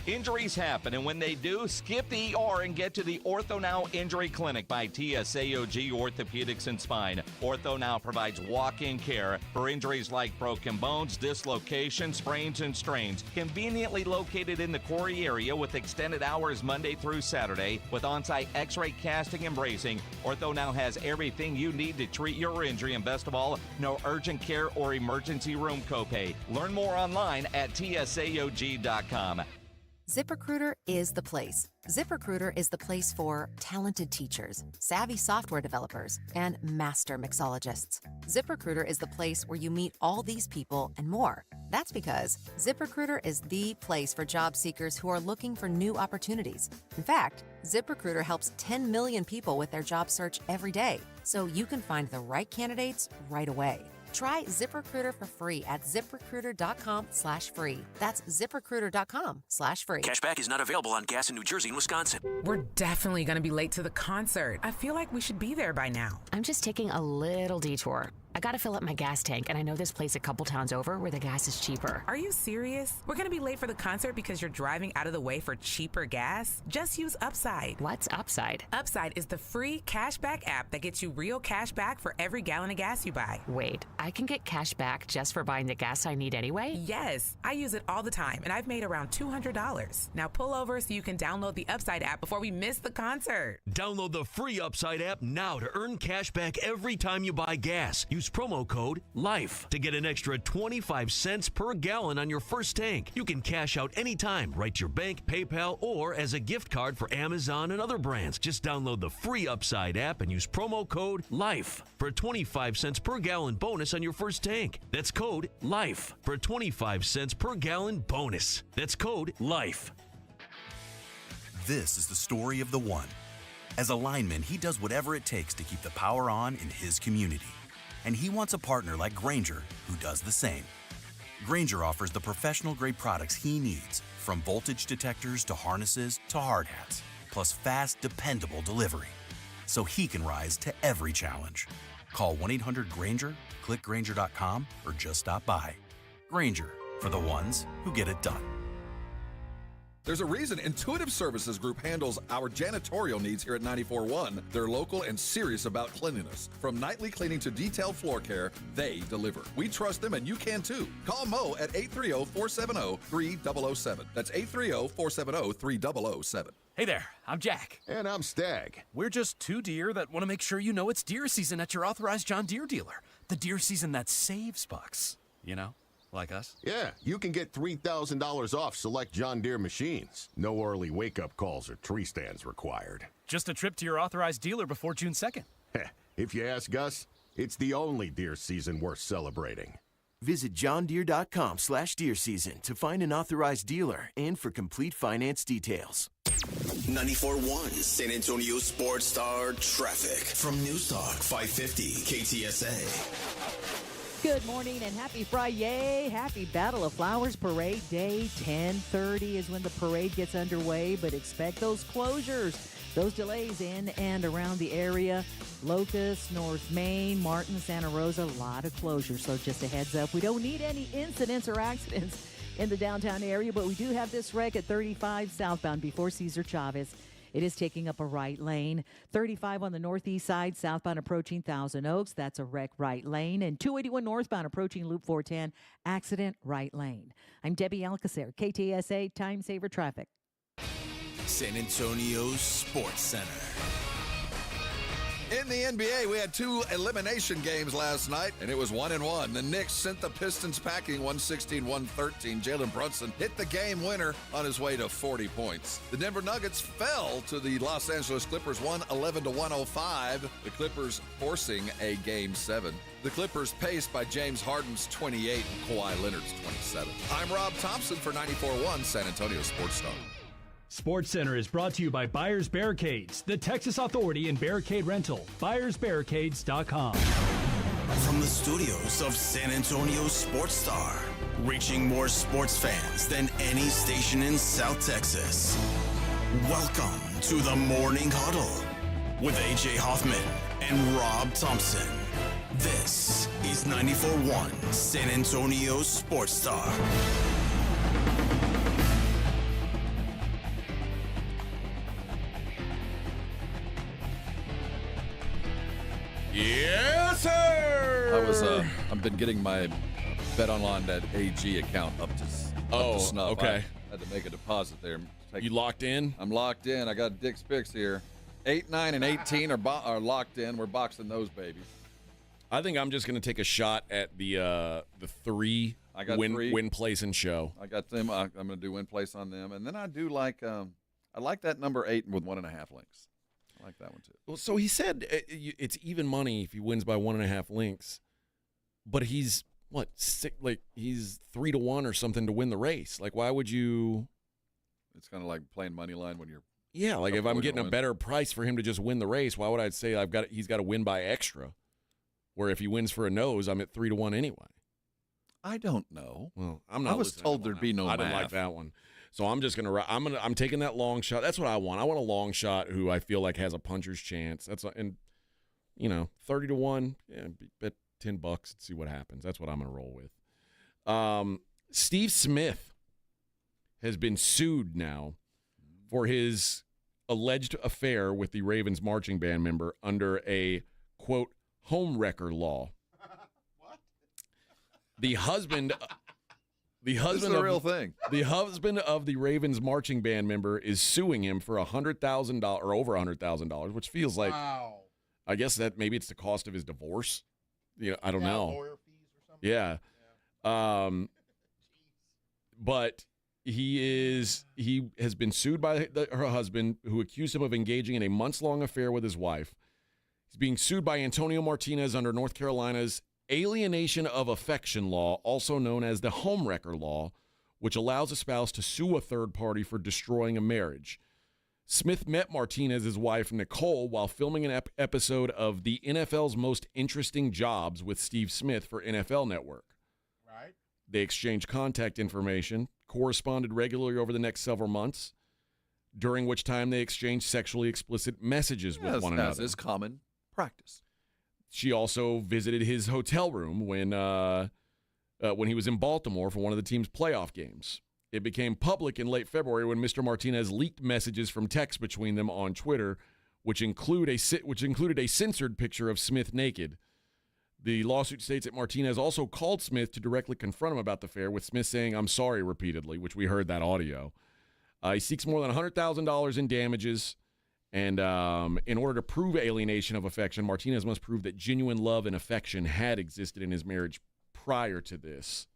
Speaker 9: Injuries happen, and when they do, skip the ER and get to the Ortho Now Injury Clinic by TSAOG Orthopedics and Spine. Ortho Now provides walk-in care for injuries like broken bones, dislocations, sprains, and strains. Conveniently located in the Quarry area with extended hours Monday through Saturday with on-site x-ray casting and bracing, Ortho Now has everything you need to treat your injury, and best of all, no urgent care or emergency room copay. Learn more online at tsaog.com.
Speaker 8: ZipRecruiter is the place. ZipRecruiter is the place for talented teachers, savvy software developers, and master mixologists. ZipRecruiter is the place where you meet all these people and more. That's because ZipRecruiter is the place for job seekers who are looking for new opportunities. In fact, ZipRecruiter helps 10 million people with their job search every day, so you can find the right candidates right away. Try ZipRecruiter for free at ZipRecruiter.com/free. That's ZipRecruiter.com/free.
Speaker 28: Cashback is not available on gas in New Jersey and Wisconsin.
Speaker 10: We're definitely going to be late to the concert. I feel like we should be there by now.
Speaker 13: I'm just taking a little detour. I gotta fill up my gas tank, and I know this place a couple towns over where the gas is cheaper.
Speaker 10: Are you serious? We're gonna be late for the concert because you're driving out of the way for cheaper gas? Just use Upside.
Speaker 13: What's Upside?
Speaker 10: Upside is the free cashback app that gets you real cash back for every gallon of gas you buy.
Speaker 13: Wait, I can get cash back just for buying the gas I need anyway?
Speaker 10: Yes, I use it all the time, and I've made around $200. Now pull over so you can download the Upside app before we miss the concert.
Speaker 23: Download the free Upside app now to earn cash back every time you buy gas. Use promo code LIFE to get an extra 25 cents per gallon on your first tank. You can cash out anytime, right to your bank, PayPal, or as a gift card for Amazon and other brands. Just download the free Upside app and use promo code LIFE for a 25 cents per gallon bonus on your first tank. That's code LIFE for a 25 cents per gallon bonus. That's code LIFE.
Speaker 24: This is the story of the one. As a lineman, he does whatever it takes to keep the power on in his community. And he wants a partner like Grainger who does the same. Grainger offers the professional-grade products he needs, from voltage detectors to harnesses to hard hats. plus fast, dependable delivery. So he can rise to every challenge. Call 1-800-GRANGER, click Grainger.com, or just stop by. Grainger, for the ones who get it done.
Speaker 2: There's a reason Intuitive Services Group handles our janitorial needs here at 94.1. They're local and serious about cleanliness. From nightly cleaning to detailed floor care, they deliver. We trust them, and you can too. Call Mo at 830-470-3007. That's 830-470-3007.
Speaker 7: Hey there, I'm Jack.
Speaker 15: And I'm Stag.
Speaker 7: We're just two deer that want to make sure you know it's deer season at your authorized John Deere dealer. The deer season that saves bucks. You know, like us.
Speaker 15: Yeah, you can get $3,000 off select John Deere machines. No early wake-up calls or tree stands required.
Speaker 7: Just a trip to your authorized dealer before June 2nd.
Speaker 15: If you ask us, it's the only deer season worth celebrating.
Speaker 16: Visit johndeere.com/deer season to find an authorized dealer and for complete finance details.
Speaker 4: 94.1 San Antonio Sports Star Traffic from News Talk 550 KTSA.
Speaker 17: Good morning and happy Friday. Happy Battle of Flowers Parade Day. 10:30 is when the parade gets underway, but expect those closures, those delays in and around the area. Locust, North Main, Martin, Santa Rosa, a lot of closures. So just a heads up, we don't need any incidents or accidents in the downtown area, but we do have this wreck at 35 southbound before Cesar Chavez. It is taking up a right lane. 35 on the northeast side, southbound approaching Thousand Oaks. That's a wreck right lane. And 281 northbound approaching Loop 410, accident right lane. I'm Debbie Alcacer, KTSA Time Saver Traffic.
Speaker 4: San Antonio Sports Center.
Speaker 2: In the NBA, we had two elimination games last night, and it was 1-1. The Knicks sent the Pistons packing 116-113. Jaylen Brunson hit the game winner on his way to 40 points. The Denver Nuggets fell to the Los Angeles Clippers 111-105. The Clippers forcing a Game 7. The Clippers paced by James Harden's 28 and Kawhi Leonard's 27. I'm Rob Thompson for 94.1 San Antonio Sports Star.
Speaker 20: Sports Center is brought to you by Buyers Barricades, the Texas authority in barricade rental. BuyersBarricades.com.
Speaker 4: From the studios of San Antonio Sports Star, reaching more sports fans than any station in South Texas. Welcome to the Morning Huddle with AJ Hoffman and Rob Thompson. This is 94.1 San Antonio Sports Star.
Speaker 1: Yes, sir.
Speaker 2: I've been getting my BetOnline.ag account up to snuff.
Speaker 1: Okay.
Speaker 2: I had to make a deposit there.
Speaker 1: You locked in?
Speaker 2: I'm locked in. I got Dick's picks here. 8, 9, and 18 are locked in. We're boxing those babies.
Speaker 1: I think I'm just going to take a shot at the three win place and show.
Speaker 2: I got them. I'm going to do win place on them, and then I do like I like that number 8 with 1.5 links. I like that one too.
Speaker 1: Well, so he said it's even money if he wins by 1.5 links, but he's he's 3-1 or something to win the race. Like, why would you?
Speaker 2: It's kind of like playing money line when you're.
Speaker 1: Yeah, like if I'm getting a better price for him to just win the race, why would I say he's got to win by extra? Where if he wins for a nose, I'm at 3-1 anyway.
Speaker 2: I don't know.
Speaker 1: Well, I'm not.
Speaker 2: I was told there'd be no.
Speaker 1: I didn't like that one. So I'm just I'm taking that long shot. That's what I want. I want a long shot who I feel like has a puncher's chance. And 30-1. Yeah, bet $10 and see what happens. That's what I'm gonna roll with. Steve Smith has been sued now for his alleged affair with the Ravens marching band member under a quote homewrecker law.
Speaker 11: What?
Speaker 1: The husband. The husband
Speaker 2: this is a real thing.
Speaker 1: The husband of the Ravens marching band member is suing him for $100,000 or over $100,000, which feels like,
Speaker 11: wow.
Speaker 1: I guess that maybe it's the cost of his divorce. I don't know.
Speaker 11: Lawyer fees or something.
Speaker 1: Yeah. But he has been sued by her husband, who accused him of engaging in a months-long affair with his wife. He's being sued by Antonio Martinez under North Carolina's alienation of affection law, also known as the homewrecker law, which allows a spouse to sue a third party for destroying a marriage. Smith met Martinez's wife, Nicole, while filming an episode of the NFL's Most Interesting Jobs with Steve Smith for NFL Network.
Speaker 11: Right.
Speaker 1: They exchanged contact information, corresponded regularly over the next several months. during which time they exchanged sexually explicit messages with one another.
Speaker 2: As is common practice.
Speaker 1: She also visited his hotel room when he was in Baltimore for one of the team's playoff games. It became public in late February when Mr. Martinez leaked messages from texts between them on Twitter, which included a censored picture of Smith naked. The lawsuit states that Martinez also called Smith to directly confront him about the affair, with Smith saying, "I'm sorry," repeatedly, which we heard that audio. He seeks more than $100,000 in damages, and in order to prove alienation of affection, Martinez must prove that genuine love and affection had existed in his marriage prior to this.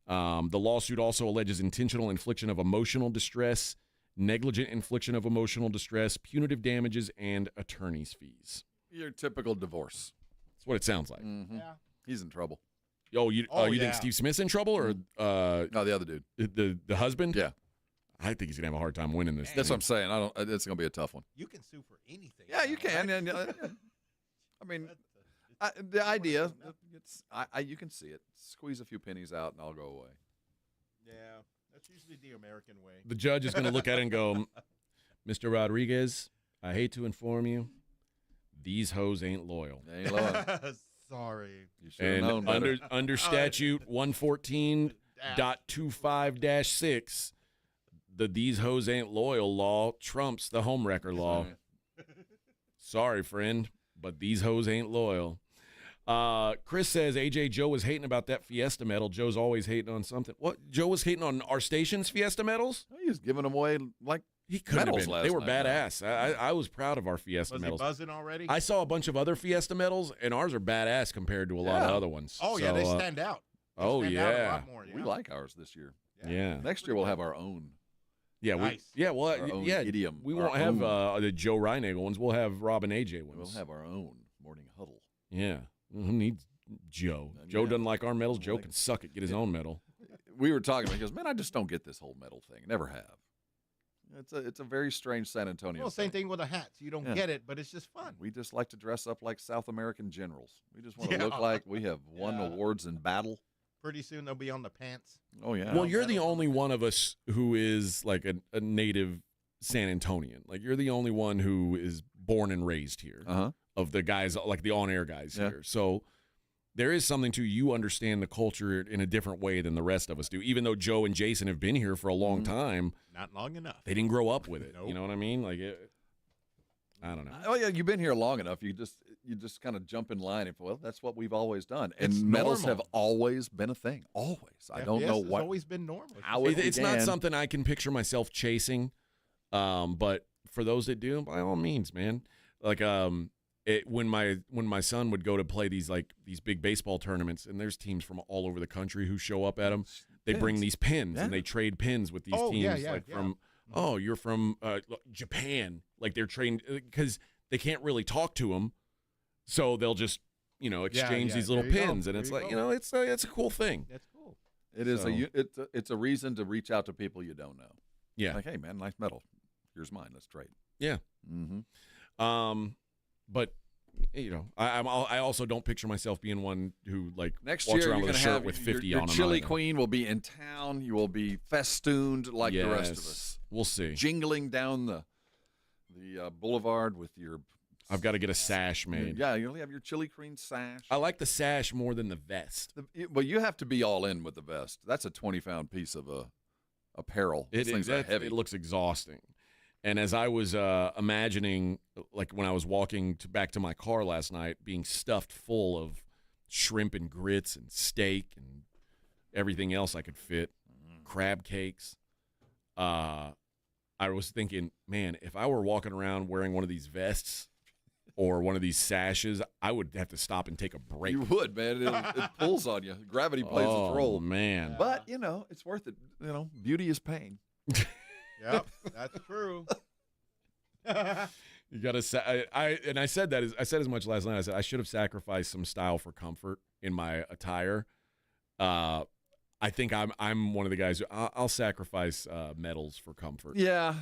Speaker 1: The lawsuit also alleges intentional infliction of emotional distress, negligent infliction of emotional distress, punitive damages, and attorney's fees.
Speaker 2: Your typical divorce.
Speaker 1: That's what it sounds like.
Speaker 2: Mm-hmm. Yeah. He's in trouble.
Speaker 1: You think Steve Smith's in trouble, or
Speaker 2: no, the other dude,
Speaker 1: the husband?
Speaker 2: Yeah,
Speaker 1: I think he's gonna have a hard time winning this.
Speaker 2: That's what I'm saying. It's gonna be a tough one.
Speaker 11: You can sue for anything.
Speaker 2: Yeah, you can. I mean, the idea, you can see it. Squeeze a few pennies out, and I'll go away.
Speaker 11: Yeah, that's usually the American way.
Speaker 1: The judge is gonna look at it and go, "Mr. Rodriguez, I hate to inform you, these hoes ain't loyal."
Speaker 2: They ain't loyal.
Speaker 11: Sorry.
Speaker 2: You should have known better.
Speaker 1: under statute 114.25-6, the "these hoes ain't loyal" law trumps the homewrecker law. Sorry, friend, but these hoes ain't loyal. Chris says AJ Joe was hating about that Fiesta medal. Joe's always hating on something. What? Joe was hating on our station's Fiesta medals?
Speaker 2: He was giving them away like
Speaker 1: he could have been. They were
Speaker 2: night,
Speaker 1: badass. I was proud of our Fiesta medals.
Speaker 11: Was he buzzing already?
Speaker 1: I saw a bunch of other Fiesta medals, and ours are badass compared to a lot of other ones.
Speaker 11: Oh,
Speaker 1: so,
Speaker 11: yeah, they stand out. They stand out a lot more,
Speaker 2: We like ours this year.
Speaker 1: Yeah.
Speaker 2: Next year we'll have our own.
Speaker 1: Yeah,
Speaker 11: nice.
Speaker 2: Idiom.
Speaker 1: We won't have the Joe Reinagel ones. We'll have Rob and AJ ones.
Speaker 2: We'll have our own morning huddle.
Speaker 1: Yeah. Who needs Joe? Joe doesn't like our medals. Joe can suck it, get his own medal.
Speaker 2: We were talking about it. He goes, man, I just don't get this whole medal thing. Never have. It's a very strange San Antonio.
Speaker 11: Well, same thing with the hats. You don't get it, but it's just fun.
Speaker 2: We just like to dress up like South American generals. We just want to look like we have won awards in battle.
Speaker 11: Pretty soon they'll be on the pants.
Speaker 2: Oh, yeah.
Speaker 1: Well, you're the only one of us who is like a native San Antonian. Like, you're the only one who is born and raised here of the guys, like the on-air guys here. So there is something to you understand the culture in a different way than the rest of us do. Even though Joe and Jason have been here for a long time.
Speaker 11: Not long enough.
Speaker 1: They didn't grow up with it. Nope. You know what I mean? Like, I don't know.
Speaker 2: Oh, yeah, you've been here long enough. You just kind of jump in line and, well, that's what we've always done. And
Speaker 11: it's
Speaker 2: medals
Speaker 11: normal.
Speaker 2: have always been a thing. Always. I don't know what.
Speaker 11: It's always been normal.
Speaker 2: How
Speaker 1: it's not something I can picture myself chasing. But for those that do, by all means, man. Like, when my son would go to play these big baseball tournaments, and there's teams from all over the country who show up at them, they bring these pins and they trade pins with these teams. From you're from Japan, like they're trained because they can't really talk to them, so they'll just exchange these little pins, and it's like it's a cool thing.
Speaker 11: That's cool.
Speaker 2: It is it's a reason to reach out to people you don't know.
Speaker 1: Yeah,
Speaker 2: like, hey man, nice medal. Here's mine. Let's trade.
Speaker 1: Yeah. But I also don't picture myself being one who
Speaker 2: next
Speaker 1: walks
Speaker 2: year
Speaker 1: around
Speaker 2: you're
Speaker 1: with a
Speaker 2: gonna
Speaker 1: shirt
Speaker 2: have
Speaker 1: with 50
Speaker 2: your
Speaker 1: on them.
Speaker 2: chili queen will be in town. You will be festooned like the rest of us.
Speaker 1: We'll see.
Speaker 2: Jingling down the boulevard with your.
Speaker 1: I've got to get a sash made.
Speaker 2: Yeah, you only have your chili queen sash.
Speaker 1: I like the sash more than the vest.
Speaker 2: Well, you have to be all in with the vest. That's a 20-pound piece of apparel. These things are heavy.
Speaker 1: It looks exhausting. And as I was imagining, like when I was walking back to my car last night, being stuffed full of shrimp and grits and steak and everything else I could fit, crab cakes, I was thinking, man, if I were walking around wearing one of these vests or one of these sashes, I would have to stop and take a break.
Speaker 2: You would, man. It pulls on you. Gravity plays its role.
Speaker 1: Oh, man.
Speaker 2: But, it's worth it. Beauty is pain.
Speaker 11: Yep, that's true.
Speaker 1: You got to. I said as much last night. I said I should have sacrificed some style for comfort in my attire. I think I'm one of the guys who I'll sacrifice medals for comfort.
Speaker 2: Yeah,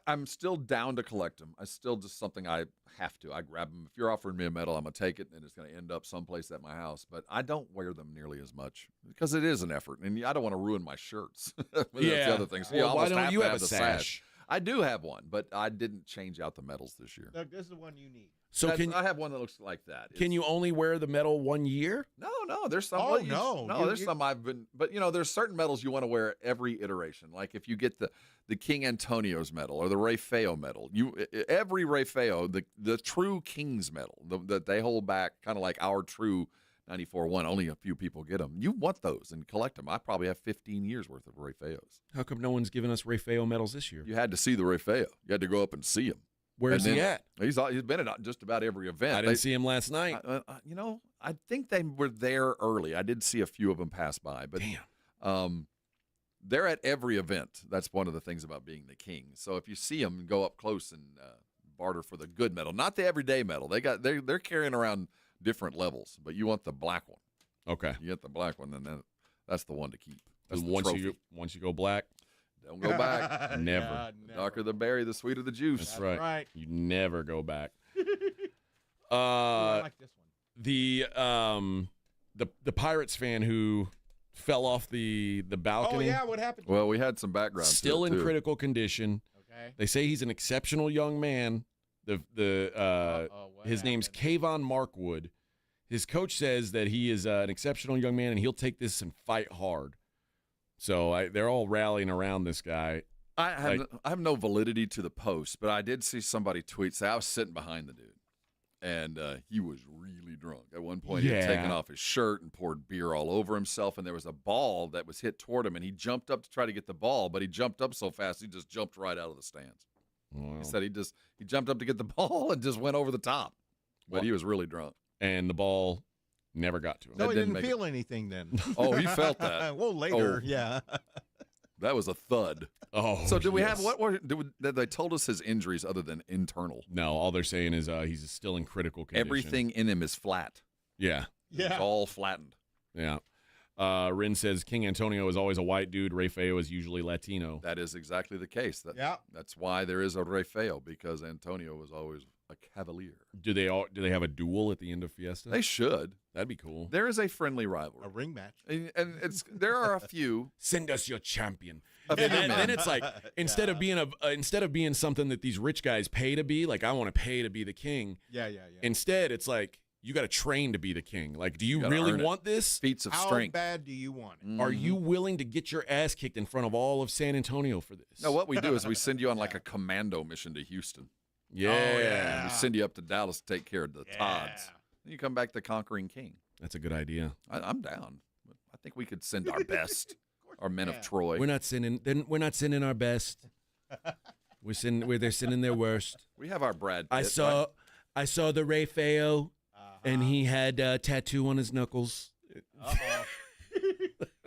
Speaker 2: I'm still down to collect them. I still just something I have to. I grab them. If you're offering me a medal, I'm gonna take it, and it's gonna end up someplace at my house. But I don't wear them nearly as much because it is an effort, and I don't want to ruin my shirts. That's the other thing. So
Speaker 1: well, why don't you have a sash?
Speaker 2: I do have one, but I didn't change out the medals this year.
Speaker 11: Look, this is the one you need.
Speaker 1: So
Speaker 2: I have one that looks like that.
Speaker 1: Can you only wear the medal 1 year?
Speaker 2: No. There's some.
Speaker 11: Oh, no.
Speaker 2: There's some I've been. But there's certain medals you want to wear every iteration. Like if you get the King Antonio's medal or the Ray Feo medal, every Ray Feo, the true King's medal that they hold back, kind of like our true 94-1. Only a few people get them. You want those and collect them. I probably have 15 years worth of Ray Feos.
Speaker 1: How come no one's given us Ray Feo medals this year?
Speaker 2: You had to see the Ray Feo. You had to go up and see him.
Speaker 1: Where's he at?
Speaker 2: He's been at just about every event.
Speaker 1: I didn't see him last night.
Speaker 2: I think they were there early. I did see a few of them pass by. But
Speaker 1: damn.
Speaker 2: They're at every event. That's one of the things about being the king. So if you see them, go up close and barter for the good medal, not the everyday medal. They're carrying around different levels, but you want the black one.
Speaker 1: Okay.
Speaker 2: You get the black one, and that's the one to keep. That's
Speaker 1: once you go black,
Speaker 2: don't go back.
Speaker 1: Never.
Speaker 2: The darker the berry, the sweeter the juice.
Speaker 1: That's right. You never go back.
Speaker 11: I like this one.
Speaker 1: The Pirates fan who fell off the balcony.
Speaker 11: Oh yeah, what happened?
Speaker 2: Well, we had some background.
Speaker 1: Still in
Speaker 2: too.
Speaker 1: critical condition.
Speaker 11: Okay.
Speaker 1: They say he's an exceptional young man. His name's Kayvon Markwood. His coach says that he is an exceptional young man and he'll take this and fight hard. So they're all rallying around this guy.
Speaker 2: I have no validity to the post, but I did see somebody tweet say I was sitting behind the dude, and he was really drunk. At one point, he had taken off his shirt and poured beer all over himself, and there was a ball that was hit toward him, and he jumped up to try to get the ball, but he jumped up so fast he just jumped right out of the stands. Wow. He said he jumped up to get the ball and just went over the top, but he was really drunk.
Speaker 1: And the ball never got to him.
Speaker 11: So he didn't feel anything then.
Speaker 2: Oh, he felt that.
Speaker 11: Well, later, yeah.
Speaker 2: That was a thud.
Speaker 1: Oh,
Speaker 2: so did we have they told us his injuries other than internal?
Speaker 1: No, all they're saying is he's still in critical condition.
Speaker 2: Everything in him is flat.
Speaker 1: Yeah.
Speaker 2: It's all flattened.
Speaker 1: Yeah. Rin says King Antonio is always a white dude. Ray Feo is usually Latino.
Speaker 2: That is exactly the case. That's why there is a Ray Feo, because Antonio was always a cavalier.
Speaker 1: Do they have a duel at the end of Fiesta?
Speaker 2: They should.
Speaker 1: That'd be cool.
Speaker 2: There is a friendly rivalry,
Speaker 11: a ring match,
Speaker 2: and there are a few.
Speaker 1: Send us your champion. And then it's like instead of being something that these rich guys pay to be, like I want to pay to be the king.
Speaker 11: Yeah.
Speaker 1: Instead, it's like you got to train to be the king. Like, do you really want this?
Speaker 2: Feats of strength.
Speaker 11: How bad do you want it?
Speaker 1: Are you willing to get your ass kicked in front of all of San Antonio for this?
Speaker 2: No, what we do is we send you on like a commando mission to Houston.
Speaker 1: Yeah.
Speaker 2: And we send you up to Dallas to take care of the Todds. Then you come back the conquering king.
Speaker 1: That's a good idea.
Speaker 2: I'm down. I think we could send our best, our men of Troy.
Speaker 1: We're not sending our best. They're sending their worst.
Speaker 2: We have our Brad Pitt.
Speaker 1: I saw the Ray Feo, and he had a tattoo on his knuckles.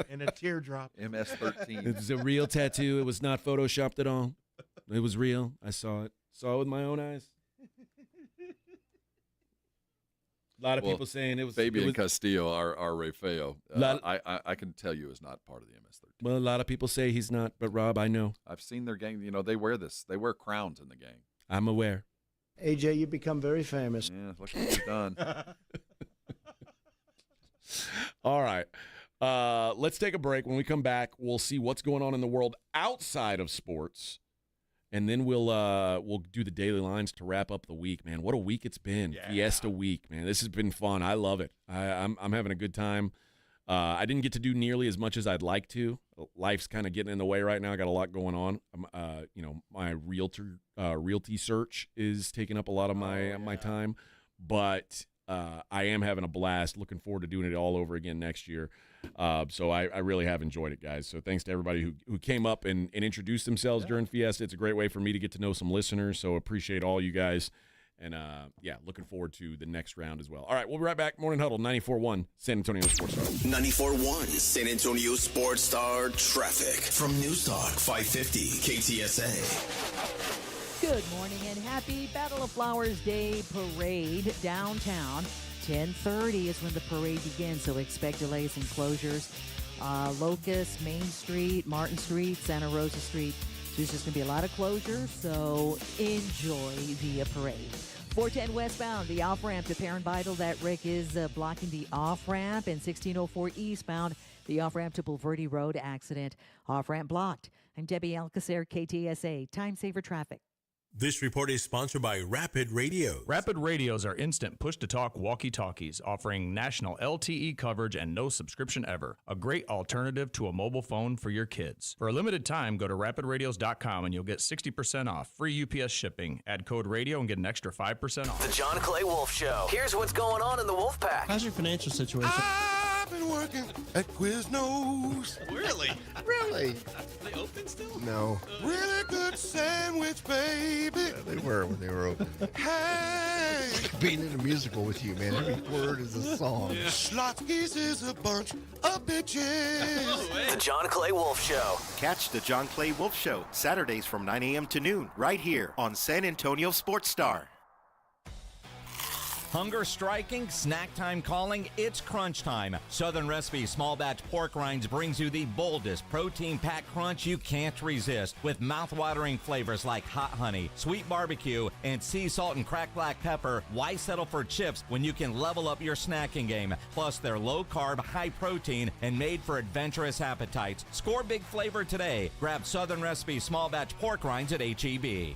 Speaker 11: And a teardrop.
Speaker 2: MS-13.
Speaker 1: It was a real tattoo. It was not photoshopped at all. It was real. I saw it. Saw it with my own eyes. A lot of people saying it was
Speaker 2: Fabian Castillo, our Ray Feo. I can tell you is not part of the MS-13.
Speaker 1: Well, a lot of people say he's not, but Rob, I know.
Speaker 2: I've seen their gang. They wear this. They wear crowns in the gang.
Speaker 1: I'm aware.
Speaker 3: AJ, you've become very famous.
Speaker 2: Yeah, look what you've done.
Speaker 1: All right. Let's take a break. When we come back, we'll see what's going on in the world outside of sports. And then we'll do the daily lines to wrap up the week, man. What a week it's been. Yeah. Fiesta week, man. This has been fun. I love it. I'm having a good time. I didn't get to do nearly as much as I'd like to. Life's kind of getting in the way right now. I got a lot going on. My realty search is taking up a lot of my time, but I am having a blast. Looking forward to doing it all over again next year. So I really have enjoyed it, guys. So thanks to everybody who came up and introduced themselves during Fiesta. It's a great way for me to get to know some listeners. So appreciate all you guys. And, looking forward to the next round as well. All right, we'll be right back. Morning Huddle, 94.1 San Antonio Sports Star.
Speaker 4: 94.1 San Antonio Sports Star traffic from News Talk 550 KTSA.
Speaker 17: Good morning and happy Battle of Flowers Day parade downtown. 10:30 is when the parade begins, so expect delays and closures. Locust, Main Street, Martin Street, Santa Rosa Street. There's just going to be a lot of closures, so enjoy the parade. 410 westbound, the off-ramp to Perrin Vital. That wreck is blocking the off-ramp. And 1604 eastbound, the off-ramp to Bulverde Road accident. Off-ramp blocked. I'm Debbie Alcacer, KTSA. Time saver traffic.
Speaker 12: This report is sponsored by Rapid Radio.
Speaker 14: Rapid Radios are instant push-to-talk walkie-talkies offering national LTE coverage and no subscription ever. A great alternative to a mobile phone for your kids. For a limited time, go to rapidradios.com and you'll get 60% off. Free UPS shipping. Add code radio and get an extra 5% off.
Speaker 5: The John Clay Wolf Show. Here's what's going on in the Wolf Pack.
Speaker 18: How's your financial situation?
Speaker 19: I've been working at Quiznos.
Speaker 18: Really?
Speaker 19: Really?
Speaker 18: Are they open still?
Speaker 19: No. Really good sandwich, baby. Yeah, they were when they were open. Hey! Being in a musical with you, man. Every word is a song. Yeah. Schlotzky's is a bunch of bitches.
Speaker 5: The John Clay Wolf Show.
Speaker 21: Catch the John Clay Wolf Show Saturdays from 9 a.m. to noon right here on San Antonio Sports Star.
Speaker 9: Hunger striking, snack time calling, it's crunch time. Southern Recipe Small Batch Pork Rinds brings you the boldest protein-packed crunch you can't resist with mouth-watering flavors like hot honey, sweet barbecue, and sea salt and cracked black pepper. Why settle for chips when you can level up your snacking game? Plus, they're low-carb, high-protein, and made for adventurous appetites. Score big flavor today. Grab Southern Recipe Small Batch Pork Rinds at H-E-B.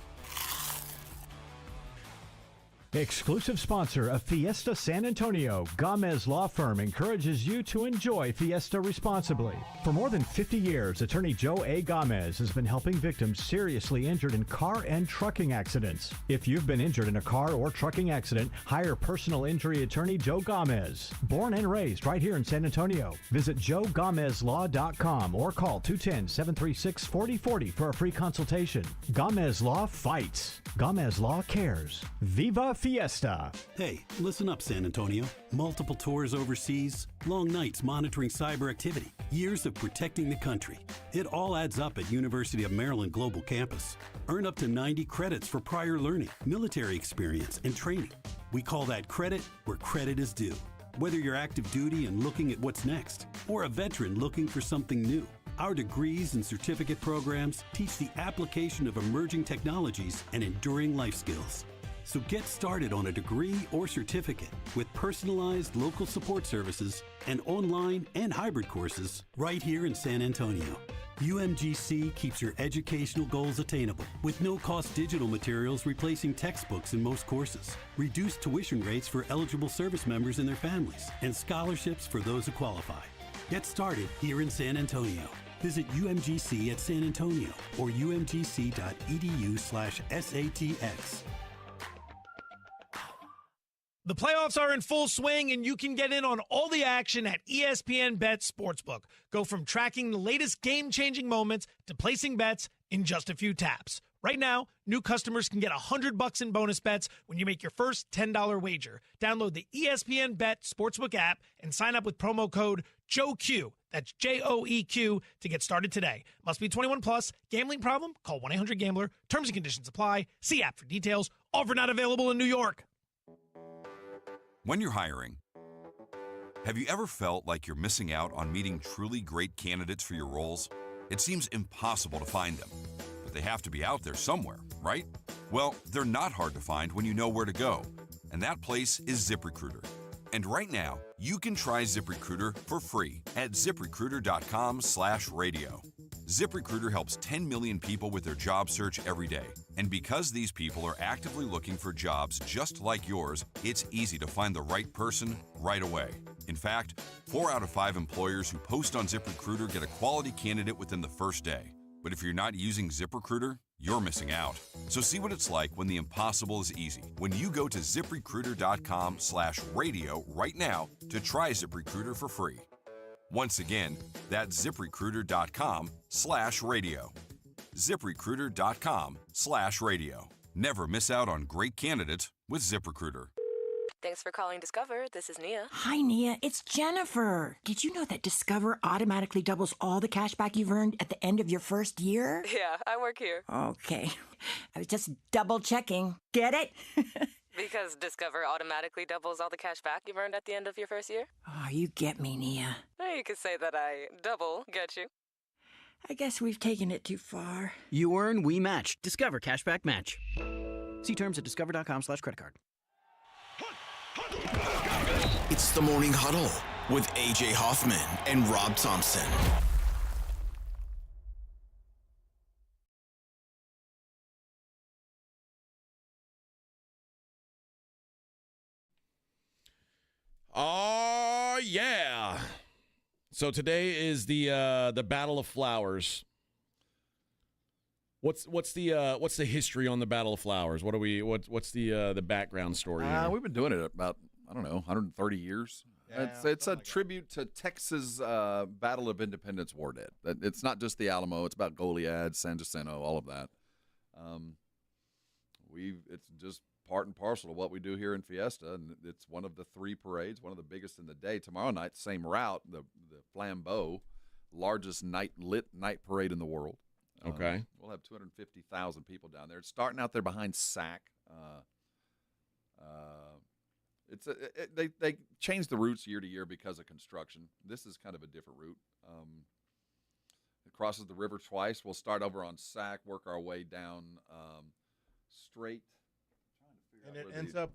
Speaker 20: Exclusive sponsor of Fiesta San Antonio, Gomez Law Firm encourages you to enjoy Fiesta responsibly. For more than 50 years, attorney Joe A. Gomez has been helping victims seriously injured in car and trucking accidents. If you've been injured in a car or trucking accident, hire personal injury attorney Joe Gomez. Born and raised right here in San Antonio. Visit joegomezlaw.com or call 210-736-4040 for a free consultation. Gomez Law fights. Gomez Law cares. Viva Fiesta.
Speaker 22: Hey, listen up, San Antonio. Multiple tours overseas, long nights monitoring cyber activity, years of protecting the country. It all adds up at University of Maryland Global Campus. Earn up to 90 credits for prior learning, military experience, and training. We call that credit where credit is due. Whether you're active duty and looking at what's next, or a veteran looking for something new, our degrees and certificate programs teach the application of emerging technologies and enduring life skills. So get started on a degree or certificate with personalized local support services and online and hybrid courses right here in San Antonio. UMGC keeps your educational goals attainable with no-cost digital materials replacing textbooks in most courses, reduced tuition rates for eligible service members and their families, and scholarships for those who qualify. Get started here in San Antonio. Visit UMGC at San Antonio or umgc.edu/SATX.
Speaker 25: The playoffs are in full swing, and you can get in on all the action at ESPN Bet Sportsbook. Go from tracking the latest game-changing moments to placing bets in just a few taps. Right now, new customers can get $100 in bonus bets when you make your first $10 wager. Download the ESPN Bet Sportsbook app and sign up with promo code JOEQ. That's JOEQ to get started today. Must be 21 plus. Gambling problem? Call 1-800-GAMBLER. Terms and conditions apply. See app for details. Offer not available in New York.
Speaker 26: When you're hiring, have you ever felt like you're missing out on meeting truly great candidates for your roles? It seems impossible to find them, but they have to be out there somewhere, right? Well, they're not hard to find when you know where to go, and that place is ZipRecruiter. And right now, you can try ZipRecruiter for free at ZipRecruiter.com/radio. ZipRecruiter helps 10 million people with their job search every day. And because these people are actively looking for jobs just like yours, it's easy to find the right person right away. In fact, 4 out of 5 employers who post on ZipRecruiter get a quality candidate within the first day. But if you're not using ZipRecruiter, you're missing out. So see what it's like when the impossible is easy. When you go to ZipRecruiter.com/radio right now to try ZipRecruiter for free. Once again, that's ZipRecruiter.com/radio. ZipRecruiter.com/radio. Never miss out on great candidates with ZipRecruiter.
Speaker 27: Thanks for calling Discover. This is Nia.
Speaker 28: Hi, Nia. It's Jennifer. Did you know that Discover automatically doubles all the cash back you've earned at the end of your first year?
Speaker 27: Yeah, I work here.
Speaker 28: Okay. I was just double checking. Get it?
Speaker 27: Because Discover automatically doubles all the cash back you've earned at the end of your first year?
Speaker 28: Oh, you get me, Nia.
Speaker 27: You could say that I double get you.
Speaker 28: I guess we've taken it too far.
Speaker 29: You earn, we match. Discover Cashback Match.
Speaker 6: See terms at discover.com/creditcard.
Speaker 4: It's the Morning Huddle with AJ Hoffman and Rob Thompson.
Speaker 1: Oh, yeah. So today is the Battle of Flowers. What's the history on the Battle of Flowers? What's the background story?
Speaker 2: We've been doing it about 130 years.
Speaker 11: Yeah,
Speaker 2: It's a tribute to Texas Battle of Independence War dead. It's not just the Alamo. It's about Goliad, San Jacinto, all of that. It's just part and parcel of what we do here in Fiesta, and it's one of the 3 parades, one of the biggest in the day. Tomorrow night, same route, the Flambeau, largest lit night parade in the world.
Speaker 1: Okay.
Speaker 2: We'll have 250,000 people down there. It's starting out there behind SAC. They change the routes year to year because of construction. This is kind of a different route. It crosses the river twice. We'll start over on SAC, work our way down straight.
Speaker 11: And it ends up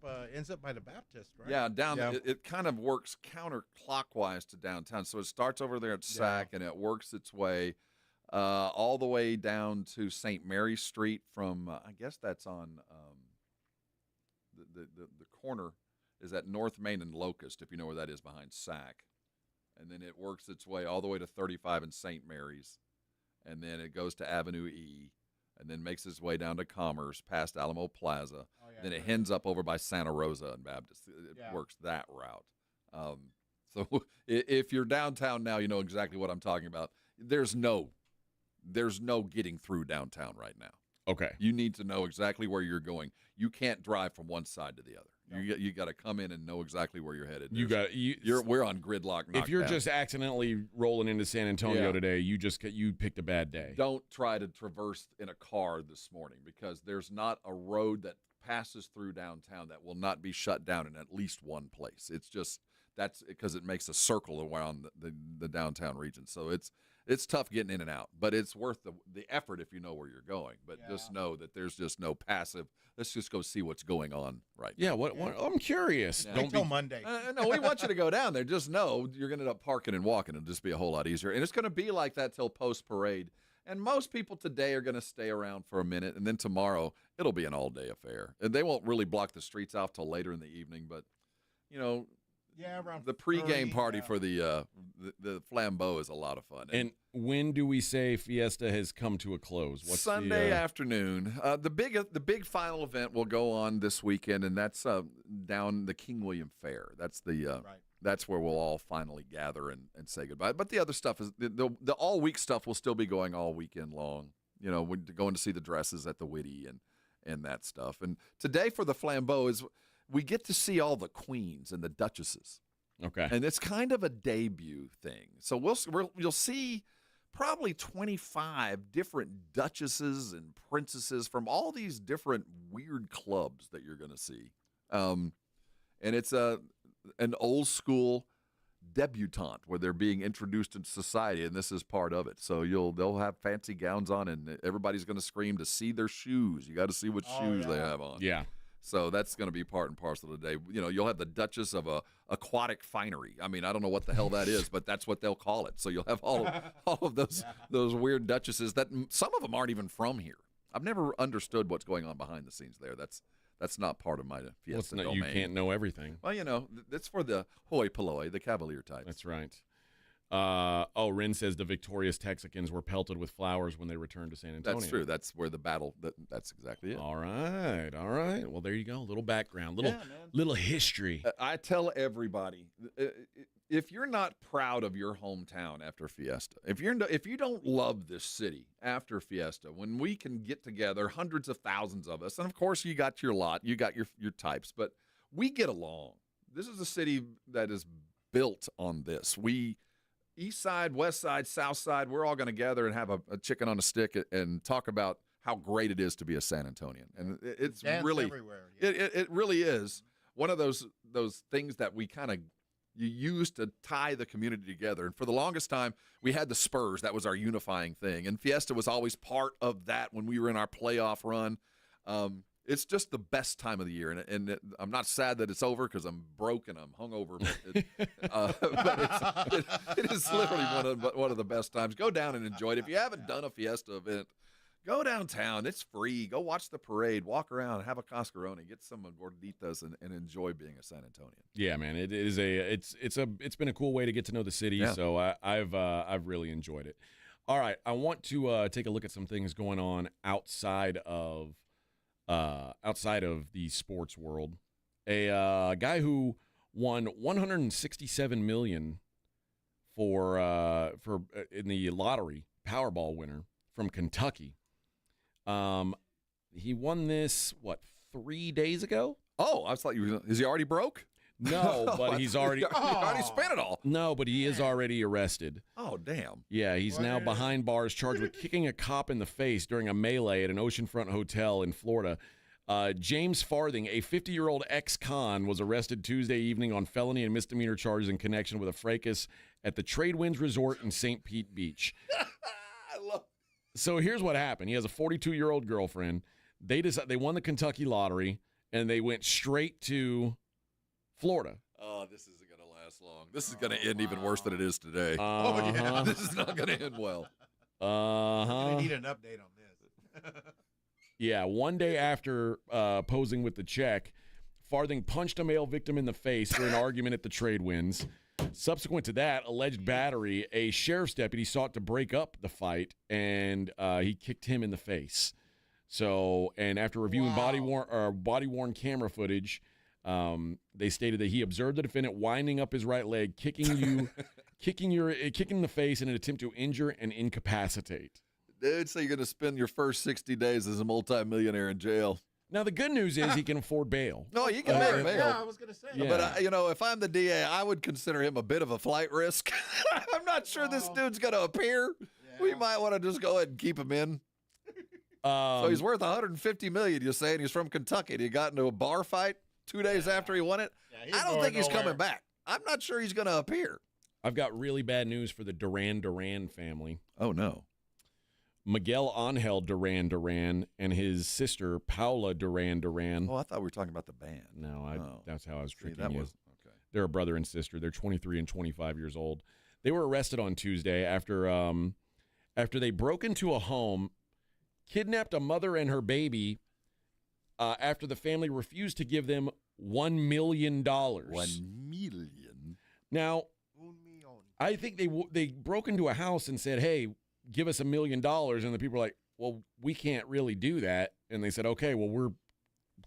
Speaker 11: by the Baptist, right?
Speaker 2: Yeah, down. Yeah. It kind of works counterclockwise to downtown. So it starts over there at SAC, and it works its way all the way down to St. Mary Street from, I guess that's on the corner is at North Main and Locust, if you know where that is, behind SAC. And then it works its way all the way to 35 and St. Mary's. And then it goes to Avenue E, and then makes its way down to Commerce, past Alamo Plaza. Then it ends up over by Santa Rosa and Baptist. It works that route. So if you're downtown now, you know exactly what I'm talking about. There's no getting through downtown right now.
Speaker 1: Okay.
Speaker 2: You need to know exactly where you're going. You can't drive from one side to the other. You got to come in and know exactly where you're headed. We're on gridlock.
Speaker 1: If you're just accidentally rolling into San Antonio today, you picked a bad day.
Speaker 2: Don't try to traverse in a car this morning, because there's not a road that passes through downtown that will not be shut down in at least one place. That's because it makes a circle around the downtown region. So it's tough getting in and out, but it's worth the effort if you know where you're going. But just know that there's just no passive. Let's just go see what's going on right now.
Speaker 1: What I'm curious.
Speaker 11: Don't until Monday.
Speaker 2: No, we want you to go down there. Just know you're going to end up parking and walking. It'll just be a whole lot easier. And it's going to be like that till post-parade. And most people today are going to stay around for a minute, and then tomorrow it'll be an all-day affair. And they won't really block the streets off till later in the evening, but,
Speaker 11: around
Speaker 2: the pregame party for the Flambeau is a lot of fun.
Speaker 1: And when do we say Fiesta has come to a close? What's
Speaker 2: Sunday afternoon. The big final event will go on this weekend, and that's down the King William Fair. That's that's where we'll all finally gather and say goodbye. But the other stuff is the all week stuff will still be going all weekend long. We're going to see the dresses at the Whitty and that stuff. And today for the Flambeau is we get to see all the queens and the duchesses.
Speaker 1: Okay.
Speaker 2: And it's kind of a debut thing. So you'll see probably 25 different duchesses and princesses from all these different weird clubs that you're going to see. And it's an old school debutante where they're being introduced into society, and this is part of it. So they'll have fancy gowns on, and everybody's going to scream to see their shoes. You got to see what shoes they have on.
Speaker 1: Yeah.
Speaker 2: So that's going to be part and parcel today. You'll have the Duchess of Aquatic Finery. I mean, I don't know what the hell that is, but that's what they'll call it. So you'll have all of those weird duchesses that some of them aren't even from here. I've never understood what's going on behind the scenes there. That's not part of my Fiesta domain.
Speaker 1: You can't know everything.
Speaker 2: Well, that's for the hoi polloi, the cavalier types.
Speaker 1: That's right. Rin says the victorious Texicans were pelted with flowers when they returned to San Antonio.
Speaker 2: That's true. That's where the battle. That's exactly it.
Speaker 1: All right. Well, there you go. A little background, little history.
Speaker 2: I tell everybody, if you're not proud of your hometown after Fiesta, if you don't love this city after Fiesta, when we can get together, hundreds of thousands of us, and of course you got your lot, you got your types, but we get along. This is a city that is built on this. East side, west side, south side, we're all going to gather and have a chicken on a stick and talk about how great it is to be a San Antonian. And it's
Speaker 11: dance
Speaker 2: really
Speaker 11: everywhere.
Speaker 2: It really is one of those things that we kind of you use to tie the community together. And for the longest time, we had the Spurs. That was our unifying thing. And Fiesta was always part of that when we were in our playoff run. It's just the best time of the year, and I'm not sad that it's over because I'm broke and I'm hungover. But it is literally one of the best times. Go down and enjoy it. If you haven't done a Fiesta event, go downtown. It's free. Go watch the parade. Walk around. Have a Cascarone. Get some gorditas and enjoy being a San Antonian.
Speaker 1: Yeah, man. It's been a cool way to get to know the city.
Speaker 2: Yeah.
Speaker 1: So I've really enjoyed it. All right, I want to take a look at some things going on outside of the sports world. A guy who won $167 million for in the lottery, Powerball winner from Kentucky. He won this 3 days ago?
Speaker 2: Oh, I thought is he already broke?
Speaker 1: No, but he's already
Speaker 2: he already spent it all.
Speaker 1: No, but he is already arrested.
Speaker 2: Oh, damn.
Speaker 1: Yeah, he's now behind bars charged with kicking a cop in the face during a melee at an oceanfront hotel in Florida. James Farthing, a 50-year-old ex-con, was arrested Tuesday evening on felony and misdemeanor charges in connection with a fracas at the Tradewinds Resort in St. Pete Beach. So here's what happened. He has a 42-year-old girlfriend. They won the Kentucky lottery, and they went straight to Florida.
Speaker 2: Oh, this isn't going to last long. This is going to end even worse than it is today.
Speaker 1: Oh, yeah.
Speaker 2: This is not going to end well.
Speaker 11: I need an update on this.
Speaker 1: Yeah, one day after posing with the check, Farthing punched a male victim in the face during an argument at the Tradewinds. Subsequent to that alleged battery, a sheriff's deputy sought to break up the fight, and he kicked him in the face. So, and after reviewing body-worn camera footage, they stated that he observed the defendant winding up his right leg, kicking in the face in an attempt to injure and incapacitate.
Speaker 2: Dude, so you're going to spend your first 60 days as a multimillionaire in jail.
Speaker 1: Now, the good news is he can afford bail.
Speaker 2: No, you can make bail.
Speaker 11: Yeah, I was going to say.
Speaker 1: Yeah.
Speaker 2: But, if I'm the DA, I would consider him a bit of a flight risk. I'm not sure this dude's going to appear. Yeah. We might want to just go ahead and keep him in. So he's worth $150 million, you're saying? He's from Kentucky. He got into a bar fight 2 days after he won it. Yeah, I don't think he's coming back. I'm not sure he's going to appear.
Speaker 1: I've got really bad news for the Duran family.
Speaker 2: Oh, no.
Speaker 1: Miguel Angel Duran and his sister Paula Duran.
Speaker 2: Oh, I thought we were talking about the band.
Speaker 1: No, that's how I was tricking you.
Speaker 2: Okay.
Speaker 1: They're a brother and sister. They're 23 and 25 years old. They were arrested on Tuesday after they broke into a home, kidnapped a mother and her baby after the family refused to give them $1 million.
Speaker 2: $1 million?
Speaker 1: Now, I think they broke into a house and said, hey, give us $1 million. And the people were like, well, we can't really do that. And they said, okay, well, we're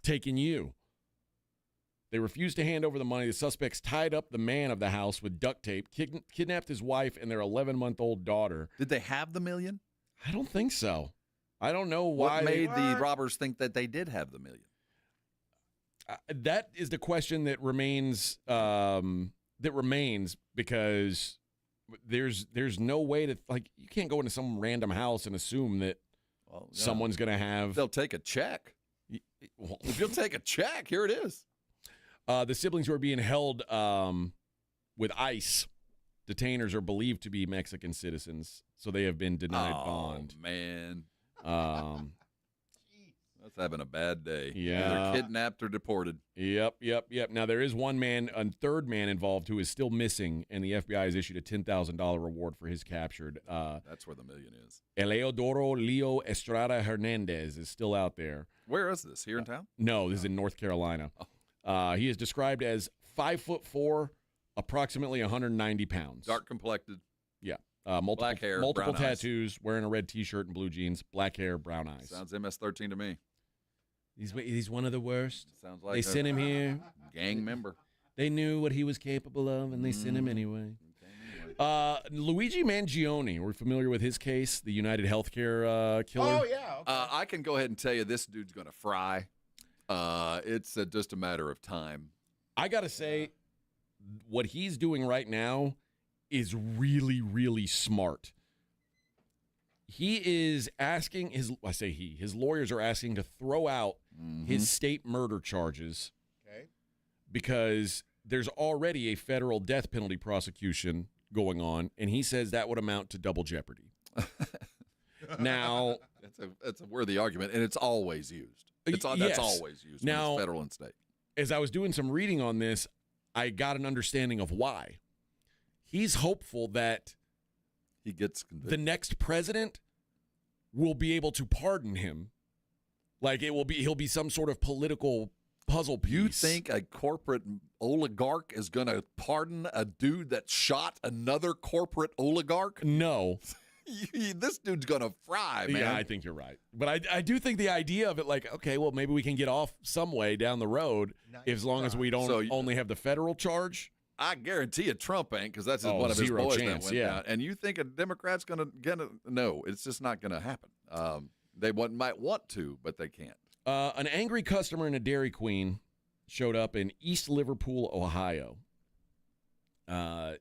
Speaker 1: taking you. They refused to hand over the money. The suspects tied up the man of the house with duct tape, kidnapped his wife and their 11-month-old daughter.
Speaker 2: Did they have the $1 million?
Speaker 1: I don't think so. I don't know why.
Speaker 2: What made the robbers think that they did have the $1 million?
Speaker 1: That is the question that remains. Because there's no way to, you can't go into some random house and assume that someone's going to have.
Speaker 2: They'll take a check. If you'll take a check, here it is.
Speaker 1: The siblings who are being held with ICE. Detainers are believed to be Mexican citizens, so they have been denied bond.
Speaker 2: Oh, man. That's having a bad day.
Speaker 1: Yeah.
Speaker 2: Either kidnapped or deported.
Speaker 1: Yep. Now, there is a third man involved who is still missing, and the FBI has issued a $10,000 reward for his captured.
Speaker 2: That's where the $1 million is.
Speaker 1: Eleodoro Leo Estrada Hernandez is still out there.
Speaker 2: Where is this? Here in town?
Speaker 1: No, this is in North Carolina. He is described as 5'4", approximately 190 pounds.
Speaker 2: Dark complected.
Speaker 1: Yeah.
Speaker 2: Black hair,
Speaker 1: multiple
Speaker 2: brown
Speaker 1: tattoos,
Speaker 2: eyes.
Speaker 1: Wearing a red T-shirt and blue jeans, black hair, brown eyes.
Speaker 2: Sounds MS-13 to me.
Speaker 1: He's one of the worst.
Speaker 2: Sounds like
Speaker 1: they sent him here.
Speaker 2: Gang member.
Speaker 1: They knew what he was capable of, and they sent him anyway. Luigi Mangione, we're familiar with his case, the United Healthcare killer.
Speaker 11: Oh, yeah. Okay.
Speaker 2: I can go ahead and tell you this dude's going to fry. It's just a matter of time.
Speaker 1: I got to say, what he's doing right now is really, really smart. He is asking his lawyers are asking to throw out his state murder charges.
Speaker 11: Okay.
Speaker 1: Because there's already a federal death penalty prosecution going on, and he says that would amount to double jeopardy. Now,
Speaker 2: that's a worthy argument, and it's always used. That's always used
Speaker 1: now,
Speaker 2: when it's federal and state.
Speaker 1: As I was doing some reading on this, I got an understanding of why. He's hopeful that
Speaker 2: he gets convicted.
Speaker 1: The next president will be able to pardon him. Like he'll be some sort of political puzzle piece.
Speaker 2: You think a corporate oligarch is going to pardon a dude that shot another corporate oligarch?
Speaker 1: No.
Speaker 2: This dude's going to fry, man.
Speaker 1: Yeah, I think you're right. But I do think the idea of it, like, okay, well, maybe we can get off some way down the road as long as we don't only have the federal charge.
Speaker 2: I guarantee you Trump ain't, because that's one of his boys that went down. And you think a Democrat's going to get it? No, it's just not going to happen. They might want to, but they can't.
Speaker 1: An angry customer in a Dairy Queen showed up in East Liverpool, Ohio.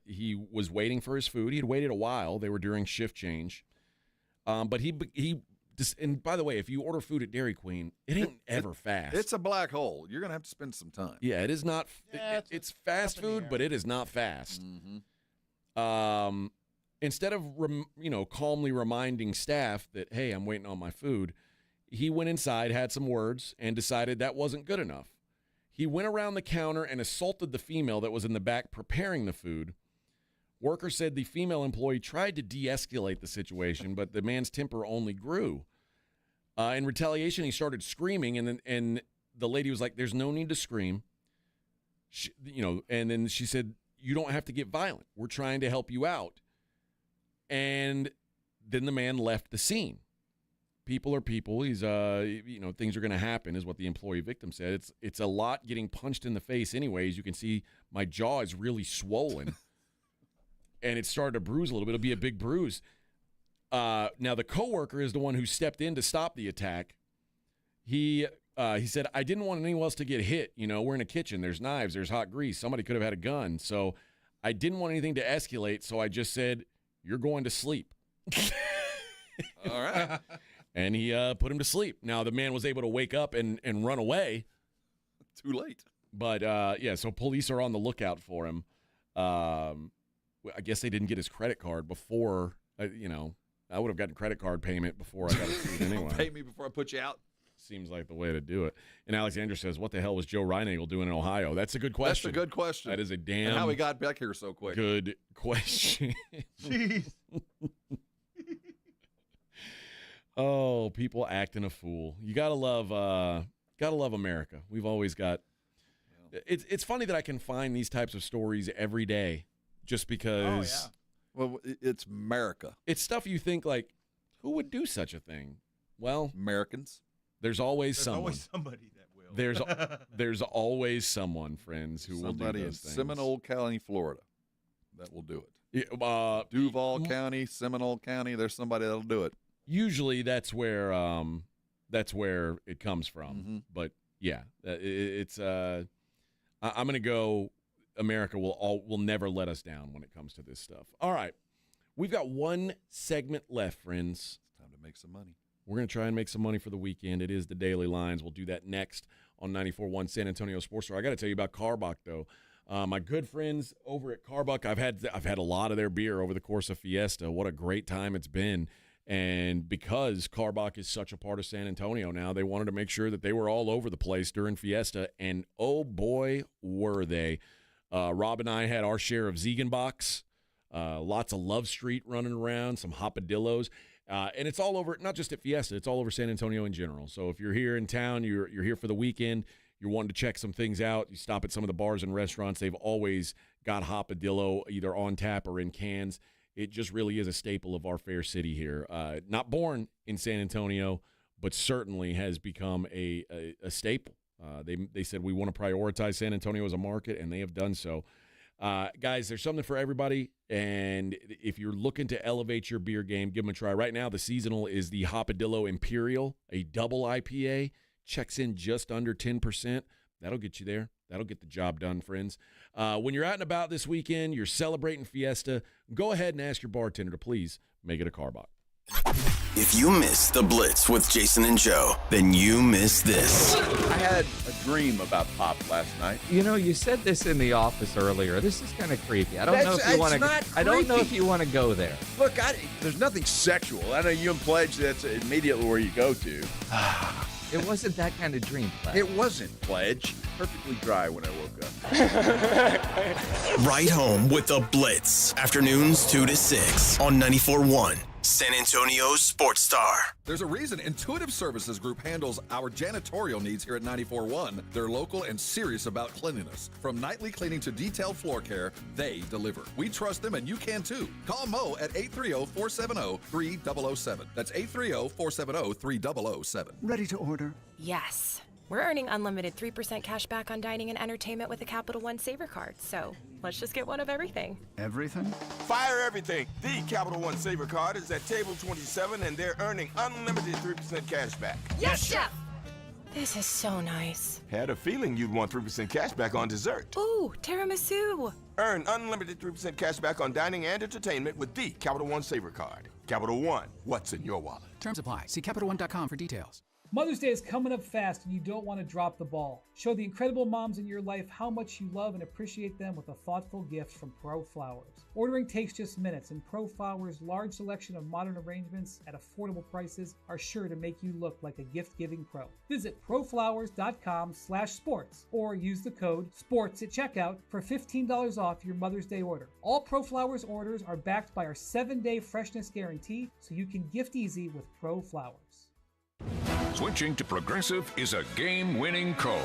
Speaker 1: He was waiting for his food. He had waited a while. They were during shift change. But he just, and by the way, if you order food at Dairy Queen, it ain't ever fast.
Speaker 2: It's a black hole. You're going to have to spend some time.
Speaker 1: Yeah, it is not. It's fast food, but it is not fast.
Speaker 2: Mm-hmm.
Speaker 1: Instead of calmly reminding staff that, hey, I'm waiting on my food, he went inside, had some words, and decided that wasn't good enough. He went around the counter and assaulted the female that was in the back preparing the food. Worker said the female employee tried to de-escalate the situation, but the man's temper only grew. In retaliation, he started screaming, and the lady was like, "There's no need to scream." And then she said, "You don't have to get violent. We're trying to help you out." And then the man left the scene. People are people. He's, things are going to happen, is what the employee victim said. It's a lot getting punched in the face anyways. You can see my jaw is really swollen. And it started to bruise a little bit. It'll be a big bruise. Now, the coworker is the one who stepped in to stop the attack. He said, "I didn't want anyone else to get hit. We're in a kitchen. There's knives. There's hot grease. Somebody could have had a gun. So I didn't want anything to escalate. So I just said, 'You're going to sleep.'"
Speaker 2: All right.
Speaker 1: And he put him to sleep. Now, the man was able to wake up and run away.
Speaker 2: Too late.
Speaker 1: But, so police are on the lookout for him. I guess they didn't get his credit card before, I would have gotten credit card payment before I got his food anyway.
Speaker 2: Pay me before I put you out.
Speaker 1: Seems like the way to do it. And Alexander says, what the hell was Joe Reinagle doing in Ohio? That's a good question.
Speaker 2: That's a good question.
Speaker 1: That is a damn
Speaker 2: and how he got back here so quick.
Speaker 1: Good question.
Speaker 11: Jeez.
Speaker 1: Oh, people acting a fool. You gotta love America. We've always got. It's funny that I can find these types of stories every day, just because.
Speaker 2: Well, it's America.
Speaker 1: It's stuff you think like, who would do such a thing? Well,
Speaker 2: Americans.
Speaker 1: There's always someone.
Speaker 11: Always somebody that will.
Speaker 1: There's always someone, friends, who will do those
Speaker 2: in
Speaker 1: things.
Speaker 2: Seminole County, Florida, that will do it.
Speaker 1: Yeah,
Speaker 2: Duval County, Seminole County. There's somebody that'll do it.
Speaker 1: Usually that's where it comes from.
Speaker 2: Mm-hmm.
Speaker 1: But yeah, it's I'm going to go. America will never let us down when it comes to this stuff. All right, we've got one segment left, friends.
Speaker 2: It's time to make some money.
Speaker 1: We're going to try and make some money for the weekend. It is the Daily Lines. We'll do that next on 94.1 San Antonio Sports Store. I got to tell you about Carbach though. My good friends over at Carbach, I've had a lot of their beer over the course of Fiesta. What a great time it's been. And because Carbach is such a part of San Antonio now, they wanted to make sure that they were all over the place during Fiesta. And oh boy, were they. Rob and I had our share of Ziegenbachs, lots of Love Street running around, some Hopadillos. And it's all over, not just at Fiesta, it's all over San Antonio in general. So if you're here in town, you're here for the weekend, you're wanting to check some things out, you stop at some of the bars and restaurants, they've always got Hopadillo either on tap or in cans. It just really is a staple of our fair city here. Not born in San Antonio, but certainly has become a staple. They said we want to prioritize San Antonio as a market, and they have done so. Guys, there's something for everybody, and if you're looking to elevate your beer game, give them a try. Right now, the seasonal is the Hopadillo Imperial, a double IPA. Checks in just under 10%. That'll get you there. That'll get the job done, friends. When you're out and about this weekend, you're celebrating Fiesta, go ahead and ask your bartender to please make it a Carbach.
Speaker 4: If you missed the Blitz with Jason and Joe, then you missed this.
Speaker 2: I had a dream about pop last night.
Speaker 7: You said this in the office earlier. This is kind of creepy. I don't know if you want to. I don't know if you want to go there.
Speaker 19: Look, there's nothing sexual. I know you and Pledge. That's immediately where you go to.
Speaker 7: It wasn't that kind of dream, Pledge.
Speaker 3: It wasn't, Pledge. Perfectly dry when I woke up.
Speaker 4: Right home with the Blitz. Afternoons 2 to 6 on 94.1 San Antonio's Sports Star.
Speaker 2: There's a reason Intuitive Services Group handles our janitorial needs here at 94.1. They're local and serious about cleanliness. From nightly cleaning to detailed floor care, they deliver. We trust them, and you can too. Call Mo at 830-470-3007. That's 830-470-3007.
Speaker 8: Ready to order?
Speaker 10: Yes. We're earning unlimited 3% cash back on dining and entertainment with a Capital One Saver card, so let's just get one of everything.
Speaker 8: Everything?
Speaker 13: Fire everything. The Capital One Saver card is at table 27, and they're earning unlimited 3% cash back.
Speaker 10: Yes, Chef! This is so nice.
Speaker 13: Had a feeling you'd want 3% cash back on dessert.
Speaker 10: Ooh, tiramisu.
Speaker 13: Earn unlimited 3% cash back on dining and entertainment with the Capital One Saver card. Capital One, what's in your wallet?
Speaker 15: Terms apply. See CapitalOne.com for details.
Speaker 16: Mother's Day is coming up fast and you don't want to drop the ball. Show the incredible moms in your life how much you love and appreciate them with a thoughtful gift from Pro Flowers. Ordering takes just minutes, and Pro Flowers' large selection of modern arrangements at affordable prices are sure to make you look like a gift-giving pro. Visit proflowers.com/sports or use the code SPORTS at checkout for $15 off your Mother's Day order. All Pro Flowers orders are backed by our 7-day freshness guarantee, so you can gift easy with Pro Flowers.
Speaker 23: Switching to Progressive is a game-winning call.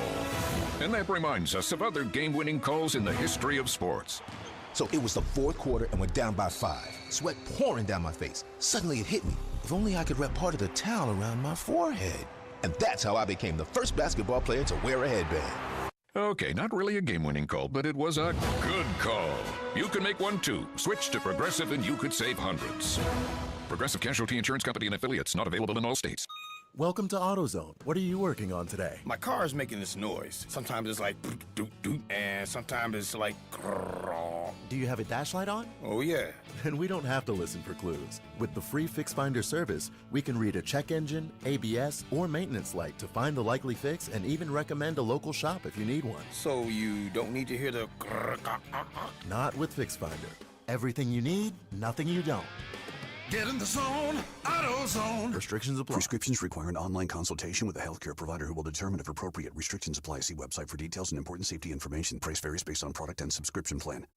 Speaker 23: And that reminds us of other game-winning calls in the history of sports.
Speaker 24: So it was the fourth quarter and we're down by 5. Sweat pouring down my face. Suddenly it hit me. If only I could wrap part of the towel around my forehead. And that's how I became the first basketball player to wear a headband.
Speaker 23: Okay, not really a game-winning call, but it was a good call. You can make one too. Switch to Progressive and you could save hundreds. Progressive Casualty Insurance Company and Affiliates, not available in all states.
Speaker 28: Welcome to AutoZone. What are you working on today?
Speaker 3: My car is making this noise. Sometimes it's like doot doot, and sometimes it's like grrr.
Speaker 28: Do you have a dash light on?
Speaker 3: Oh yeah.
Speaker 28: Then we don't have to listen for clues. With the free Fix Finder service, we can read a check engine, ABS, or maintenance light to find the likely fix and even recommend a local shop if you need one.
Speaker 3: So you don't need to hear the grrr.
Speaker 28: Not with Fix Finder. Everything you need, nothing you don't.
Speaker 19: Get in the zone, AutoZone.
Speaker 28: Restrictions apply.
Speaker 29: Prescriptions require an online consultation with a healthcare provider who will determine if appropriate. Restrictions apply. See website for details and important safety information. Price varies based on product and subscription plan.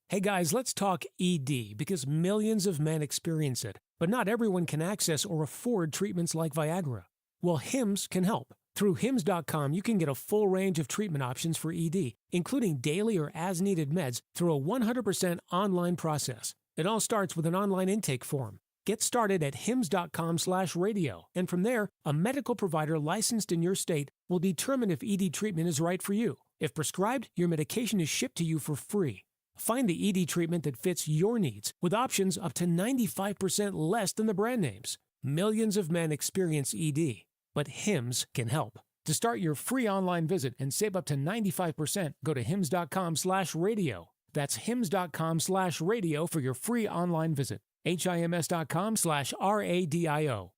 Speaker 25: Hey guys, let's talk ED because millions of men experience it, but not everyone can access or afford treatments like Viagra. Well, Hims can help. Through Hims.com, you can get a full range of treatment options for ED, including daily or as-needed meds through a 100% online process. It all starts with an online intake form. Get started at hims.com/radio, and from there, a medical provider licensed in your state will determine if ED treatment is right for you. If prescribed, your medication is shipped to you for free. Find the ED treatment that fits your needs with options up to 95% less than the brand names. Millions of men experience ED, but Hims can help. To start your free online visit and save up to 95%, go to hims.com/radio. That's hims.com/radio for your free online visit. HIMS.com/RADIO.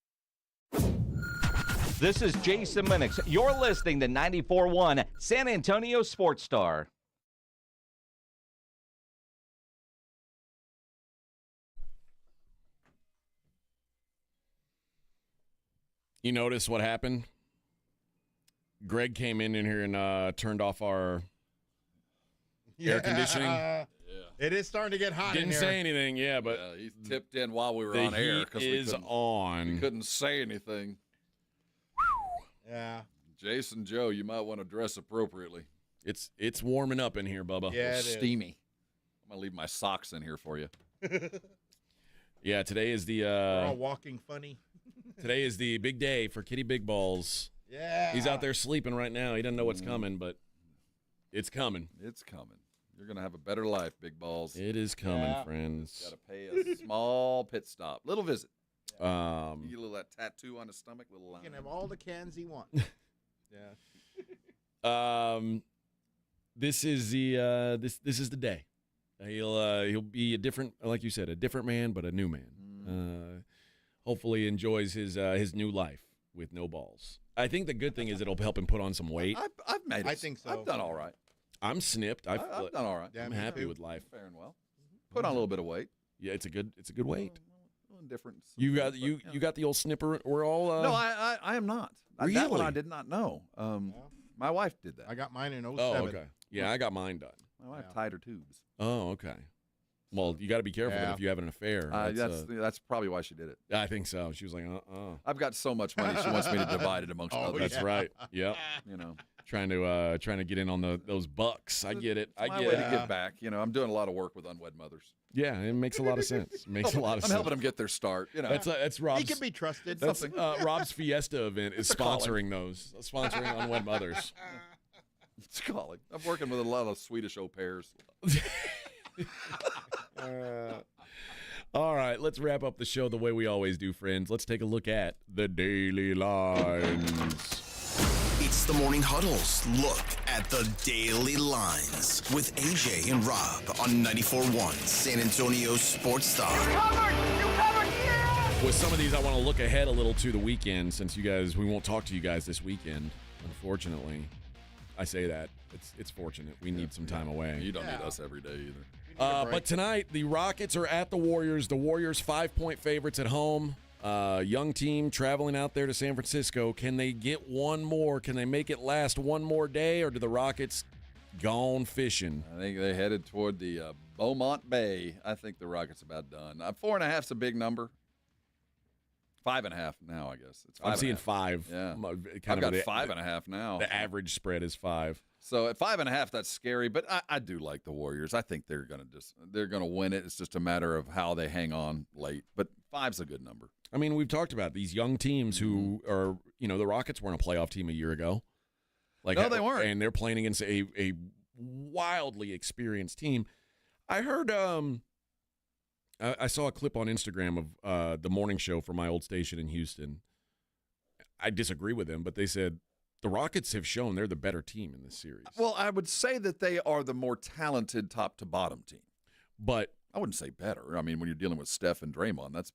Speaker 9: This is Jason Minix. You're listening to 94.1 San Antonio Sports Star.
Speaker 1: You notice what happened? Greg came in here and turned off our air conditioning.
Speaker 11: Yeah. It is starting to get hot in
Speaker 1: Didn't
Speaker 11: here.
Speaker 1: say anything, but
Speaker 2: he tipped in while we were
Speaker 1: the
Speaker 2: on air
Speaker 1: heat
Speaker 2: because
Speaker 1: is on.
Speaker 2: We couldn't say anything.
Speaker 11: Yeah.
Speaker 2: Jason, Joe, you might want to dress appropriately.
Speaker 1: It's warming up in here, Bubba.
Speaker 11: Yeah, it
Speaker 2: steamy.
Speaker 11: is.
Speaker 2: I'm gonna leave my socks in here for you.
Speaker 1: Yeah, today is the
Speaker 11: We're all walking funny.
Speaker 1: today is the big day for Kitty Big Balls.
Speaker 11: Yeah.
Speaker 1: He's out there sleeping right now. He doesn't know what's coming, but it's coming.
Speaker 2: It's coming. You're going to have a better life, Big Balls.
Speaker 1: It is coming, friends.
Speaker 2: Got to pay a small pit stop. Little visit. You get a little that tattoo on his stomach, little line.
Speaker 11: He can have all the cans he wants.
Speaker 1: This is the this is the day. He'll be a different, like you said, a different man, but a new man. Hopefully enjoys his new life with no balls. I think the good thing is it'll help him put on some weight.
Speaker 2: I've made it.
Speaker 11: I think so.
Speaker 2: I've done all right.
Speaker 1: I'm snipped. I've
Speaker 2: done all right.
Speaker 1: I'm happy with life.
Speaker 2: Fair and well. Put on a little bit of weight.
Speaker 1: Yeah, it's a good weight.
Speaker 2: different.
Speaker 1: You got the old snipper. We're all.
Speaker 2: No, I am not.
Speaker 1: Really?
Speaker 2: That one I did not know. My wife did that.
Speaker 11: I got mine in 07.
Speaker 1: Oh, okay. Yeah, I got mine done.
Speaker 2: My wife tied her tubes.
Speaker 1: Oh, okay. Well, you got to be careful if you have an affair.
Speaker 2: That's probably why she did it.
Speaker 1: I think so. She was like,
Speaker 2: I've got so much money. She wants me to divide it amongst others.
Speaker 1: That's right. Yep. Trying to get in on those bucks. I get it. I
Speaker 2: my
Speaker 1: get
Speaker 2: way
Speaker 1: it.
Speaker 2: to give back. I'm doing a lot of work with unwed mothers.
Speaker 1: Yeah, it makes a lot of sense. I'm
Speaker 2: helping them get their start.
Speaker 1: That's Rob's.
Speaker 11: He can be trusted.
Speaker 1: That's Rob's Fiesta event is sponsoring unwed mothers.
Speaker 2: It's calling. I'm working with a lot of Swedish au pairs.
Speaker 1: All right, let's wrap up the show the way we always do, friends. Let's take a look at the Daily Lines.
Speaker 4: It's the Morning Huddle's look at the Daily Lines with AJ and Rob on 94.1 San Antonio Sports Star.
Speaker 5: You covered, yeah!
Speaker 1: With some of these, I want to look ahead a little to the weekend since we won't talk to you guys this weekend, unfortunately. I say that. It's fortunate. We need some time away.
Speaker 2: You don't need us every day either.
Speaker 1: But tonight, the Rockets are at the Warriors. The Warriors 5-point favorites at home. Young team traveling out there to San Francisco. Can they get one more? Can they make it last one more day, or do the Rockets gone fishing?
Speaker 2: I think they headed toward the Beaumont Bay. I think the Rockets about done. 4.5 is a big number. 5.5 now, I guess.
Speaker 1: I'm seeing 5.
Speaker 2: Yeah, I've got 5.5 now.
Speaker 1: The average spread is 5.
Speaker 2: So at 5.5, that's scary. But I do like the Warriors. I think they're gonna win it. It's just a matter of how they hang on late. But 5's a good number.
Speaker 1: I mean, we've talked about these young teams who are, the Rockets weren't a playoff team a year ago.
Speaker 2: No, they weren't.
Speaker 1: And they're playing against a wildly experienced team. I heard. I saw a clip on Instagram of the morning show from my old station in Houston. I disagree with them, but they said the Rockets have shown they're the better team in this series.
Speaker 2: Well, I would say that they are the more talented top-to-bottom team.
Speaker 1: But
Speaker 2: I wouldn't say better. I mean, when you're dealing with Steph and Draymond, that's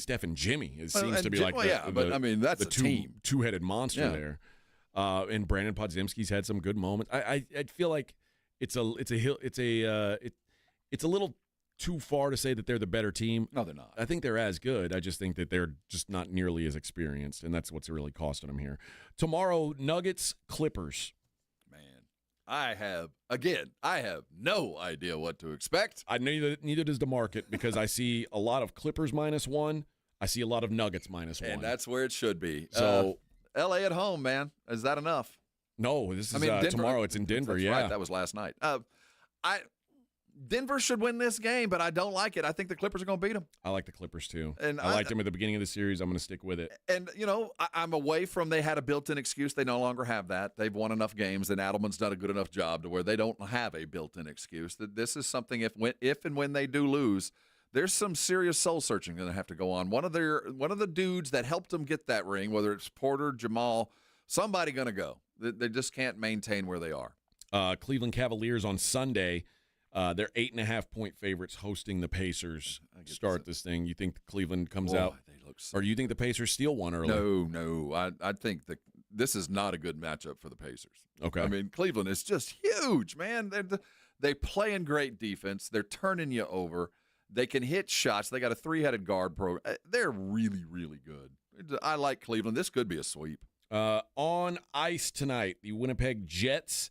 Speaker 1: Steph and Jimmy. It seems to be like
Speaker 2: that's
Speaker 1: the
Speaker 2: a team.
Speaker 1: Two-headed monster there. And Brandon Podziemski's had some good moments. I feel like it's a little too far to say that they're the better team.
Speaker 2: No, they're not.
Speaker 1: I think they're as good. I just think that they're just not nearly as experienced, and that's what's really costing them here. Tomorrow, Nuggets, Clippers.
Speaker 2: Man, I have no idea what to expect.
Speaker 1: Neither does the market, because I see a lot of Clippers -1. I see a lot of Nuggets -1.
Speaker 2: And that's where it should be.
Speaker 1: So
Speaker 2: L.A. at home, man. Is that enough?
Speaker 1: No, this is tomorrow. It's in Denver,
Speaker 2: that's
Speaker 1: yeah.
Speaker 2: Right. That was last night. Denver should win this game, but I don't like it. I think the Clippers are going to beat them.
Speaker 1: I like the Clippers, too.
Speaker 2: And
Speaker 1: I liked them at the beginning of the series. I'm going to stick with it.
Speaker 2: And, I'm away from they had a built-in excuse. They no longer have that. They've won enough games, and Adelman's done a good enough job to where they don't have a built-in excuse. This is something if and when they do lose, there's some serious soul-searching going to have to go on. One of the dudes that helped them get that ring, whether it's Porter, Jamal, somebody going to go. They just can't maintain where they are.
Speaker 1: Cleveland Cavaliers on Sunday. They're 8.5-point favorites hosting the Pacers. Start this thing. You think Cleveland comes out?
Speaker 2: They look
Speaker 1: or do you think the Pacers steal one early?
Speaker 2: No. I think that this is not a good matchup for the Pacers.
Speaker 1: Okay.
Speaker 2: I mean, Cleveland is just huge, man. They play in great defense. They're turning you over. They can hit shots. They got a 3-headed guard program. They're really, really good. I like Cleveland. This could be a sweep.
Speaker 1: On ice tonight, the Winnipeg Jets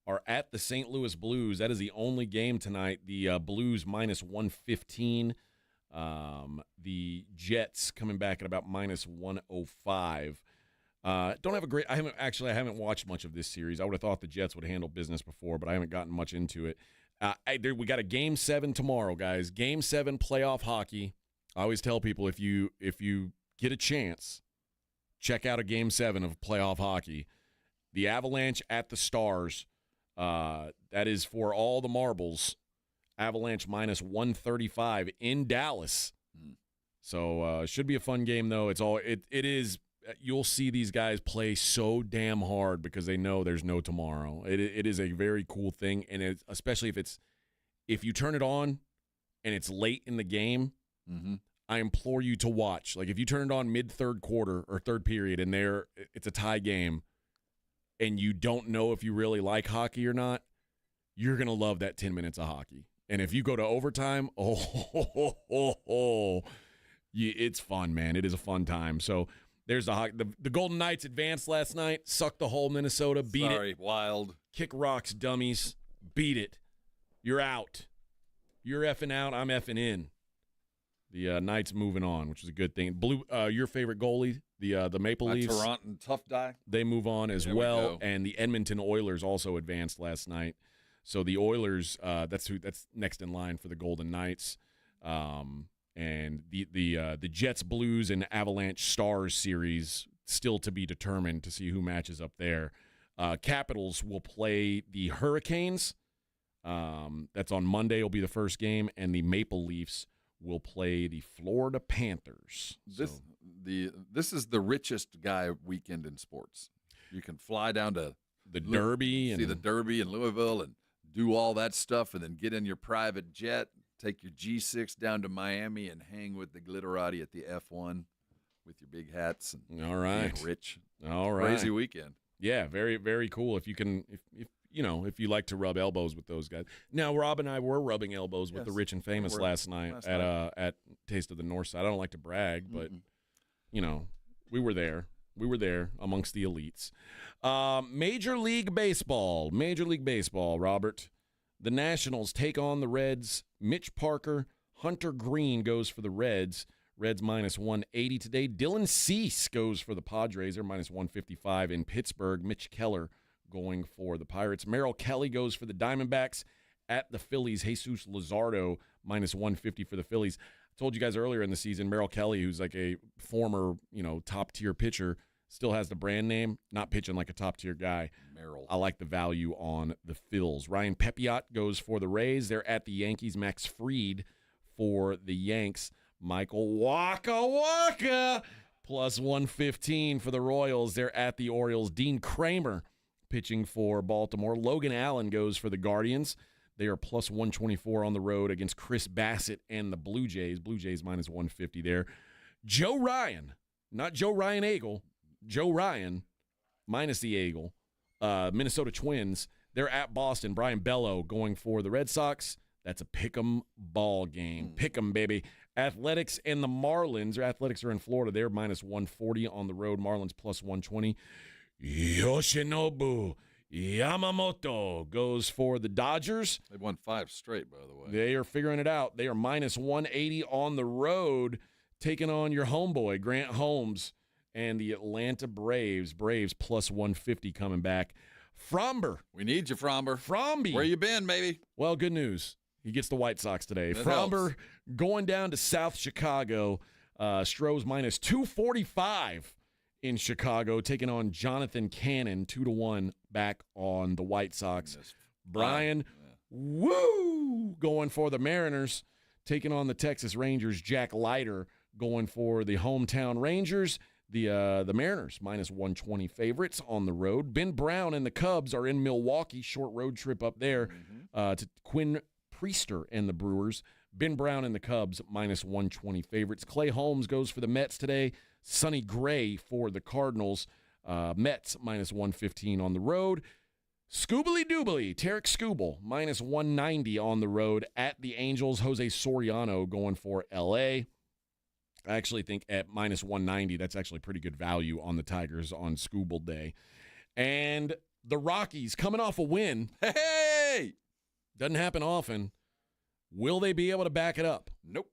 Speaker 1: are at the St. Louis Blues. That is the only game tonight. The Blues -115. The Jets coming back at about -105. Don't have a great. I haven't watched much of this series. I would have thought the Jets would handle business before, but I haven't gotten much into it. We got a Game 7 tomorrow, guys. Game 7 playoff hockey. I always tell people if you get a chance, check out a Game 7 of playoff hockey. The Avalanche at the Stars. That is for all the marbles. Avalanche -135 in Dallas. So should be a fun game though. It is. You'll see these guys play so damn hard because they know there's no tomorrow. It is a very cool thing, and especially if you turn it on and it's late in the game.
Speaker 2: Mm-hmm.
Speaker 1: I implore you to watch. Like if you turn it on mid-third quarter or third period and it's a tie game, and you don't know if you really like hockey or not, you're going to love that 10 minutes of hockey. And if you go to overtime, It's fun, man. It is a fun time. So there's the Golden Knights advanced last night, sucked the whole Minnesota, beat it.
Speaker 2: Wild.
Speaker 1: Kick rocks, dummies. Beat it. You're out. You're effing out. I'm effing in. The Knights moving on, which is a good thing. Your favorite goalie, the Maple Leafs.
Speaker 2: Toronto Tough Die.
Speaker 1: They move on as well, and the Edmonton Oilers also advanced last night. So the Oilers, that's next in line for the Golden Knights, and the Jets, Blues, and Avalanche Stars series still to be determined to see who matches up there. Capitals will play the Hurricanes. That's on Monday. Will be the first game, and the Maple Leafs will play the Florida Panthers.
Speaker 2: This is the richest guy weekend in sports. You can fly down to
Speaker 1: the Derby
Speaker 2: see the Derby in Louisville and do all that stuff, and then get in your private jet, take your G6 down to Miami, and hang with the glitterati at the F1 with your big hats. And
Speaker 1: all right,
Speaker 2: being rich.
Speaker 1: All right,
Speaker 2: crazy weekend.
Speaker 1: Yeah, very, very cool. If you can, if you like to rub elbows with those guys. Now, Rob and I were rubbing elbows with the rich and famous last night at Taste of the North Side. I don't like to brag, but we were there. We were there amongst the elites. Major League Baseball, Robert. The Nationals take on the Reds. Mitch Parker, Hunter Green goes for the Reds. Reds minus 180 today. Dylan Cease goes for the Padres. They're minus 155 in Pittsburgh. Mitch Keller going for the Pirates. Merrill Kelly goes for the Diamondbacks. At the Phillies, Jesus Luzardo minus 150 for the Phillies. I told you guys earlier in the season, Merrill Kelly, who's like a former, top-tier pitcher, still has the brand name, not pitching like a top-tier guy.
Speaker 2: Merrill.
Speaker 1: I like the value on the Phils. Ryan Pepiot goes for the Rays. They're at the Yankees. Max Fried for the Yanks. Michael Waka plus 115 for the Royals. They're at the Orioles. Dean Kramer pitching for Baltimore. Logan Allen goes for the Guardians. They are plus 124 on the road against Chris Bassett and the Blue Jays. Blue Jays minus 150 there. Joe Ryan, not Joe Ryan Eagle, Joe Ryan minus the Eagle. Minnesota Twins, they're at Boston. Brian Bello going for the Red Sox. That's a pick'em ball game. Pick'em, baby. Athletics and the Marlins. Athletics are in Florida. They're minus 140 on the road. Marlins plus 120. Yoshinobu Yamamoto goes for the Dodgers.
Speaker 2: They've won 5 straight, by the way.
Speaker 1: They are figuring it out. They are minus 180 on the road, taking on your homeboy, Grant Holmes, and the Atlanta Braves. Braves plus 150 coming back. Fromber.
Speaker 2: We need you, Fromber.
Speaker 1: Fromby.
Speaker 2: Where you been, baby?
Speaker 1: Well, good news. He gets the White Sox today.
Speaker 2: That
Speaker 1: Fromber
Speaker 2: helps.
Speaker 1: going down to South Chicago. Stroh's minus 245 in Chicago, taking on Jonathan Cannon, 2-1 back on the White Sox. Brian, going for the Mariners, taking on the Texas Rangers. Jack Leiter going for the hometown Rangers. The Mariners minus 120 favorites on the road. Ben Brown and the Cubs are in Milwaukee. Short road trip up there to Quinn Priester and the Brewers. Ben Brown and the Cubs minus 120 favorites. Clay Holmes goes for the Mets today. Sonny Gray for the Cardinals. Mets minus 115 on the road. Scoobly Doobly, Tarek Scooble minus 190 on the road at the Angels. Jose Soriano going for L.A. I actually think at minus 190, that's actually pretty good value on the Tigers on Scooble Day. And the Rockies coming off a win.
Speaker 2: Hey!
Speaker 1: Doesn't happen often. Will they be able to back it up?
Speaker 2: Nope.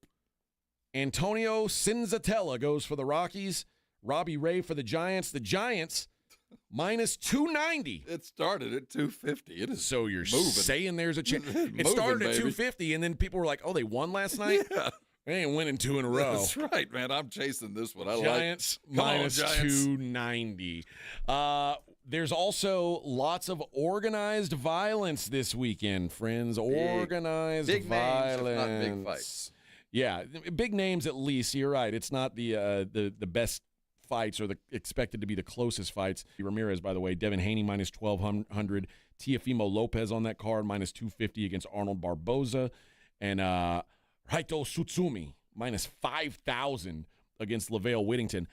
Speaker 1: Antonio Cinzatella goes for the Rockies. Robbie Ray for the Giants. The Giants minus 290.
Speaker 2: It started at 250. It is
Speaker 1: so you're
Speaker 2: moving.
Speaker 1: saying there's a chance. It started at 250, and then people were like, oh, they won last night?
Speaker 2: Yeah.
Speaker 1: They ain't winning 2 in a row.
Speaker 2: That's right, man. I'm chasing this one.
Speaker 1: Giants minus 290. There's also lots of organized violence this weekend, friends. Organized
Speaker 2: big
Speaker 1: violence.
Speaker 2: Names, if not big fights.
Speaker 1: Yeah, big names at least. You're right. It's not the best fights or the expected to be the closest fights. Ramirez, by the way, Devin Haney minus 1,200. Teofimo Lopez on that card minus 250 against Arnold Barboza. And Raito Sutsumi minus 5,000 against LaVale Whittington.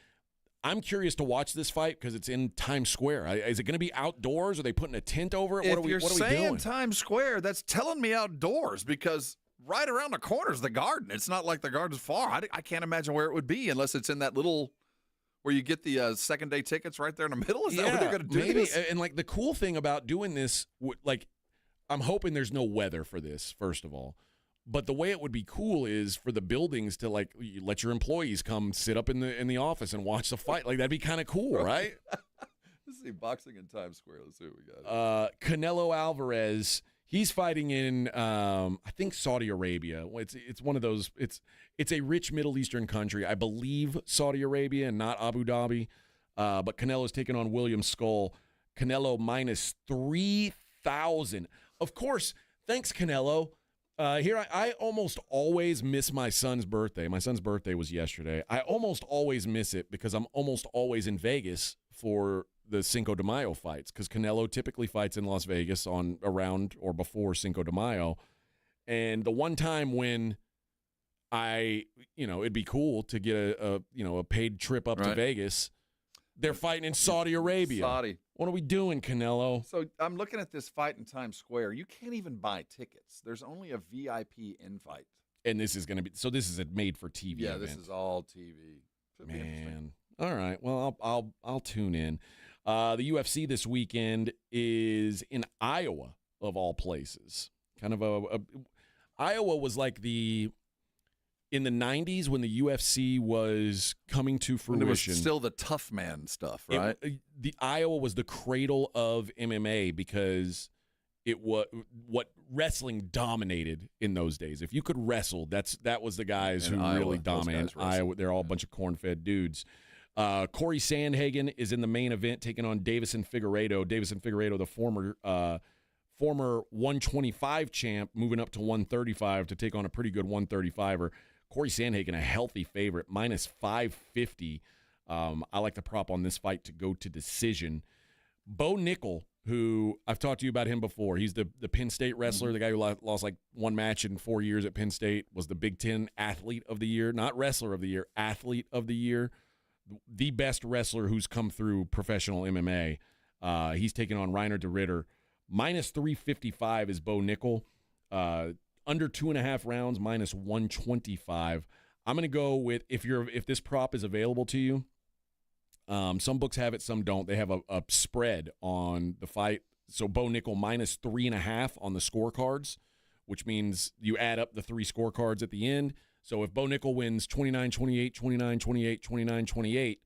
Speaker 1: I'm curious to watch this fight because it's in Times Square. Is it going to be outdoors? Are they putting a tent over it?
Speaker 2: If
Speaker 1: What are we
Speaker 2: saying
Speaker 1: doing?
Speaker 2: Times Square, that's telling me outdoors because right around the corner is the Garden. It's not like the Garden's far. I can't imagine where it would be unless it's in that little where you get the second-day tickets right there in the middle. Is that what they're going to do?
Speaker 1: Maybe.
Speaker 2: This?
Speaker 1: And, like, the cool thing about doing this, like, I'm hoping there's no weather for this, first of all. But the way it would be cool is for the buildings to, like, you let your employees come sit up in the office and watch the fight. Like, that'd be kind of cool, right?
Speaker 2: Let's see, boxing in Times Square. Let's see what we got.
Speaker 1: Canelo Alvarez, he's fighting in, I think, Saudi Arabia. It's one of those. It's a rich Middle Eastern country. I believe Saudi Arabia and not Abu Dhabi. But Canelo's taking on William Skull. Canelo minus 3,000. Of course, thanks, Canelo. Here, I almost always miss my son's birthday. My son's birthday was yesterday. I almost always miss it because I'm almost always in Vegas for the Cinco de Mayo fights, because Canelo typically fights in Las Vegas on around or before Cinco de Mayo. And the one time when it'd be cool to get a paid trip up to Vegas, they're fighting in Saudi Arabia.
Speaker 2: Saudi.
Speaker 1: What are we doing, Canelo?
Speaker 2: So I'm looking at this fight in Times Square. You can't even buy tickets. There's only a VIP invite.
Speaker 1: And this is going to be, so this is a made-for-TV event.
Speaker 2: This is all TV.
Speaker 1: Man. All right. Well, I'll tune in. The UFC this weekend is in Iowa, of all places. Kind of Iowa was like in the 90s when the UFC was coming to fruition.
Speaker 2: It was still the tough man stuff, right?
Speaker 1: The Iowa was the cradle of MMA because it was what wrestling dominated in those days. If you could wrestle, that was the guys who really dominated. Iowa, they're all a bunch of corn-fed dudes. Corey Sandhagen is in the main event taking on Davison Figueiredo. Davison Figueiredo, the former 125 champ, moving up to 135 to take on a pretty good 135er. Corey Sandhagen, a healthy favorite, minus 550. I like the prop on this fight to go to decision. Bo Nickel, who I've talked to you about him before. He's the Penn State wrestler, the guy who lost like one match in 4 years at Penn State, was the Big Ten Athlete of the Year, not Wrestler of the Year, Athlete of the Year. The best wrestler who's come through professional MMA. He's taking on Reiner de Ritter. Minus 355 is Bo Nickel. Under 2.5 rounds, minus 125. I'm going to go with, if this prop is available to you, some books have it, some don't. They have a spread on the fight. So Bo Nickel minus 3.5 on the scorecards, which means you add up the 3 scorecards at the end. So if Bo Nickel wins 29-28, 29-28, 29-28,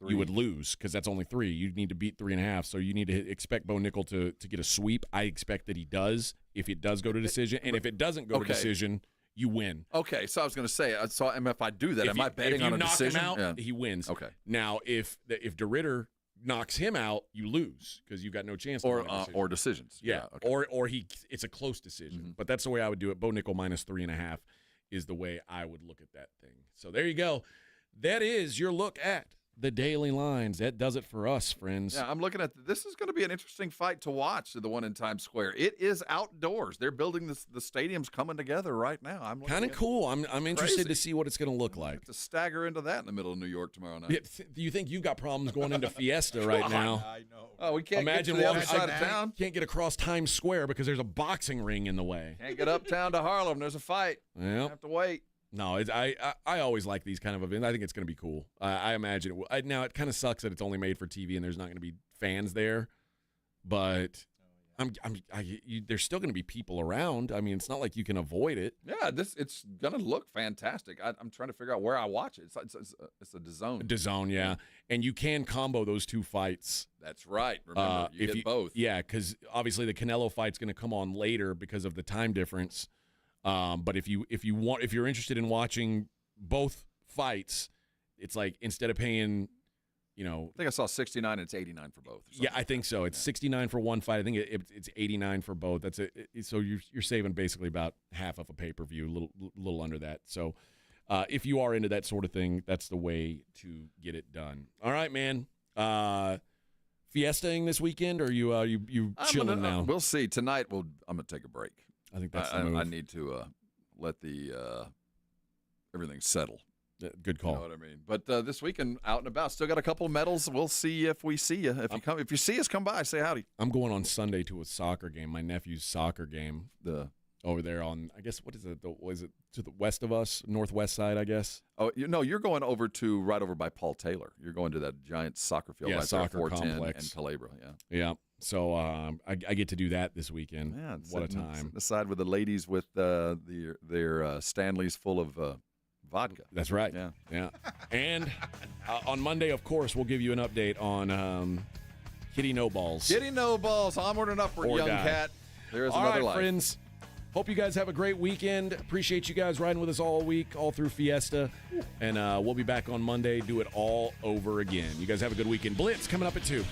Speaker 1: you would lose because that's only 3. You need to beat 3.5. So you need to expect Bo Nickel to get a sweep. I expect that he does if it does go to decision. And if it doesn't go to decision, you win.
Speaker 2: Okay, so I was going to say, if I do that, am I betting on a decision?
Speaker 1: If you knock him out, he wins.
Speaker 2: Okay.
Speaker 1: Now, if de Ritter knocks him out, you lose because you've got no chance.
Speaker 2: Or decisions.
Speaker 1: Yeah.
Speaker 2: Okay.
Speaker 1: Or it's a close decision. But that's the way I would do it. Bo Nickel minus 3.5 is the way I would look at that thing. So there you go. That is your look at the daily lines. That does it for us, friends.
Speaker 2: Yeah, I'm looking at this is going to be an interesting fight to watch, the one in Times Square. It is outdoors. They're building the stadium's coming together right now. I'm
Speaker 1: kind of cool. I'm interested to see what it's going to look like.
Speaker 2: To stagger into that in the middle of New York tomorrow night.
Speaker 1: Yeah, do you think you've got problems going into Fiesta right now?
Speaker 11: I know.
Speaker 2: Oh, we can't
Speaker 1: imagine
Speaker 2: get to the other side of town.
Speaker 1: Can't get across Times Square because there's a boxing ring in the way.
Speaker 2: Can't get uptown to Harlem. There's a fight.
Speaker 1: Yeah.
Speaker 2: Have to wait.
Speaker 1: No, I always like these kind of events. I think it's going to be cool. I imagine it will. Now, it kind of sucks that it's only made for TV and there's not going to be fans there, but there's still going to be people around. I mean, it's not like you can avoid it.
Speaker 2: Yeah, it's going to look fantastic. I'm trying to figure out where I watch it. It's a DAZN.
Speaker 1: DAZN, yeah. And you can combo those 2 fights.
Speaker 2: That's right. Remember, you get both.
Speaker 1: Yeah, because obviously the Canelo fight's going to come on later because of the time difference. But if you're interested in watching both fights, it's like instead of paying, I
Speaker 2: think I saw 69 and it's 89 for both.
Speaker 1: Yeah, I think so. It's 69 for one fight. I think it's 89 for both. That's it. So you're saving basically about half of a pay-per-view, a little under that. So if you are into that sort of thing, that's the way to get it done. All right, man. Fiestaing this weekend, or are you chilling now?
Speaker 2: We'll see. Tonight, I'm gonna take a break.
Speaker 1: I think that's the move.
Speaker 2: I need to let everything settle.
Speaker 1: Good call.
Speaker 2: You know what I mean? But this weekend, out and about, still got a couple of medals. We'll see if we see you. If you see us, come by, say howdy.
Speaker 1: I'm going on Sunday to a soccer game. My nephew's soccer game.
Speaker 2: The
Speaker 1: over there on, I guess, what is it? Was it to the west of us, northwest side, I guess?
Speaker 2: Oh, you're going over to right over by Paul Taylor. You're going to that giant soccer field right there, 410
Speaker 1: complex.
Speaker 2: and Calabria.
Speaker 1: Yeah. So I get to do that this weekend.
Speaker 2: Yeah,
Speaker 1: what a time.
Speaker 2: Aside with the ladies with their Stanleys full of vodka.
Speaker 1: That's right. Yeah. And on Monday, of course, we'll give you an update on Kitty No Balls.
Speaker 2: Kitty No Balls. Onward and upward, young cat. There is another life.
Speaker 1: All right, friends. Hope you guys have a great weekend. Appreciate you guys riding with us all week, all through Fiesta. And we'll be back on Monday. Do it all over again. You guys have a good weekend. Blitz coming up at 2.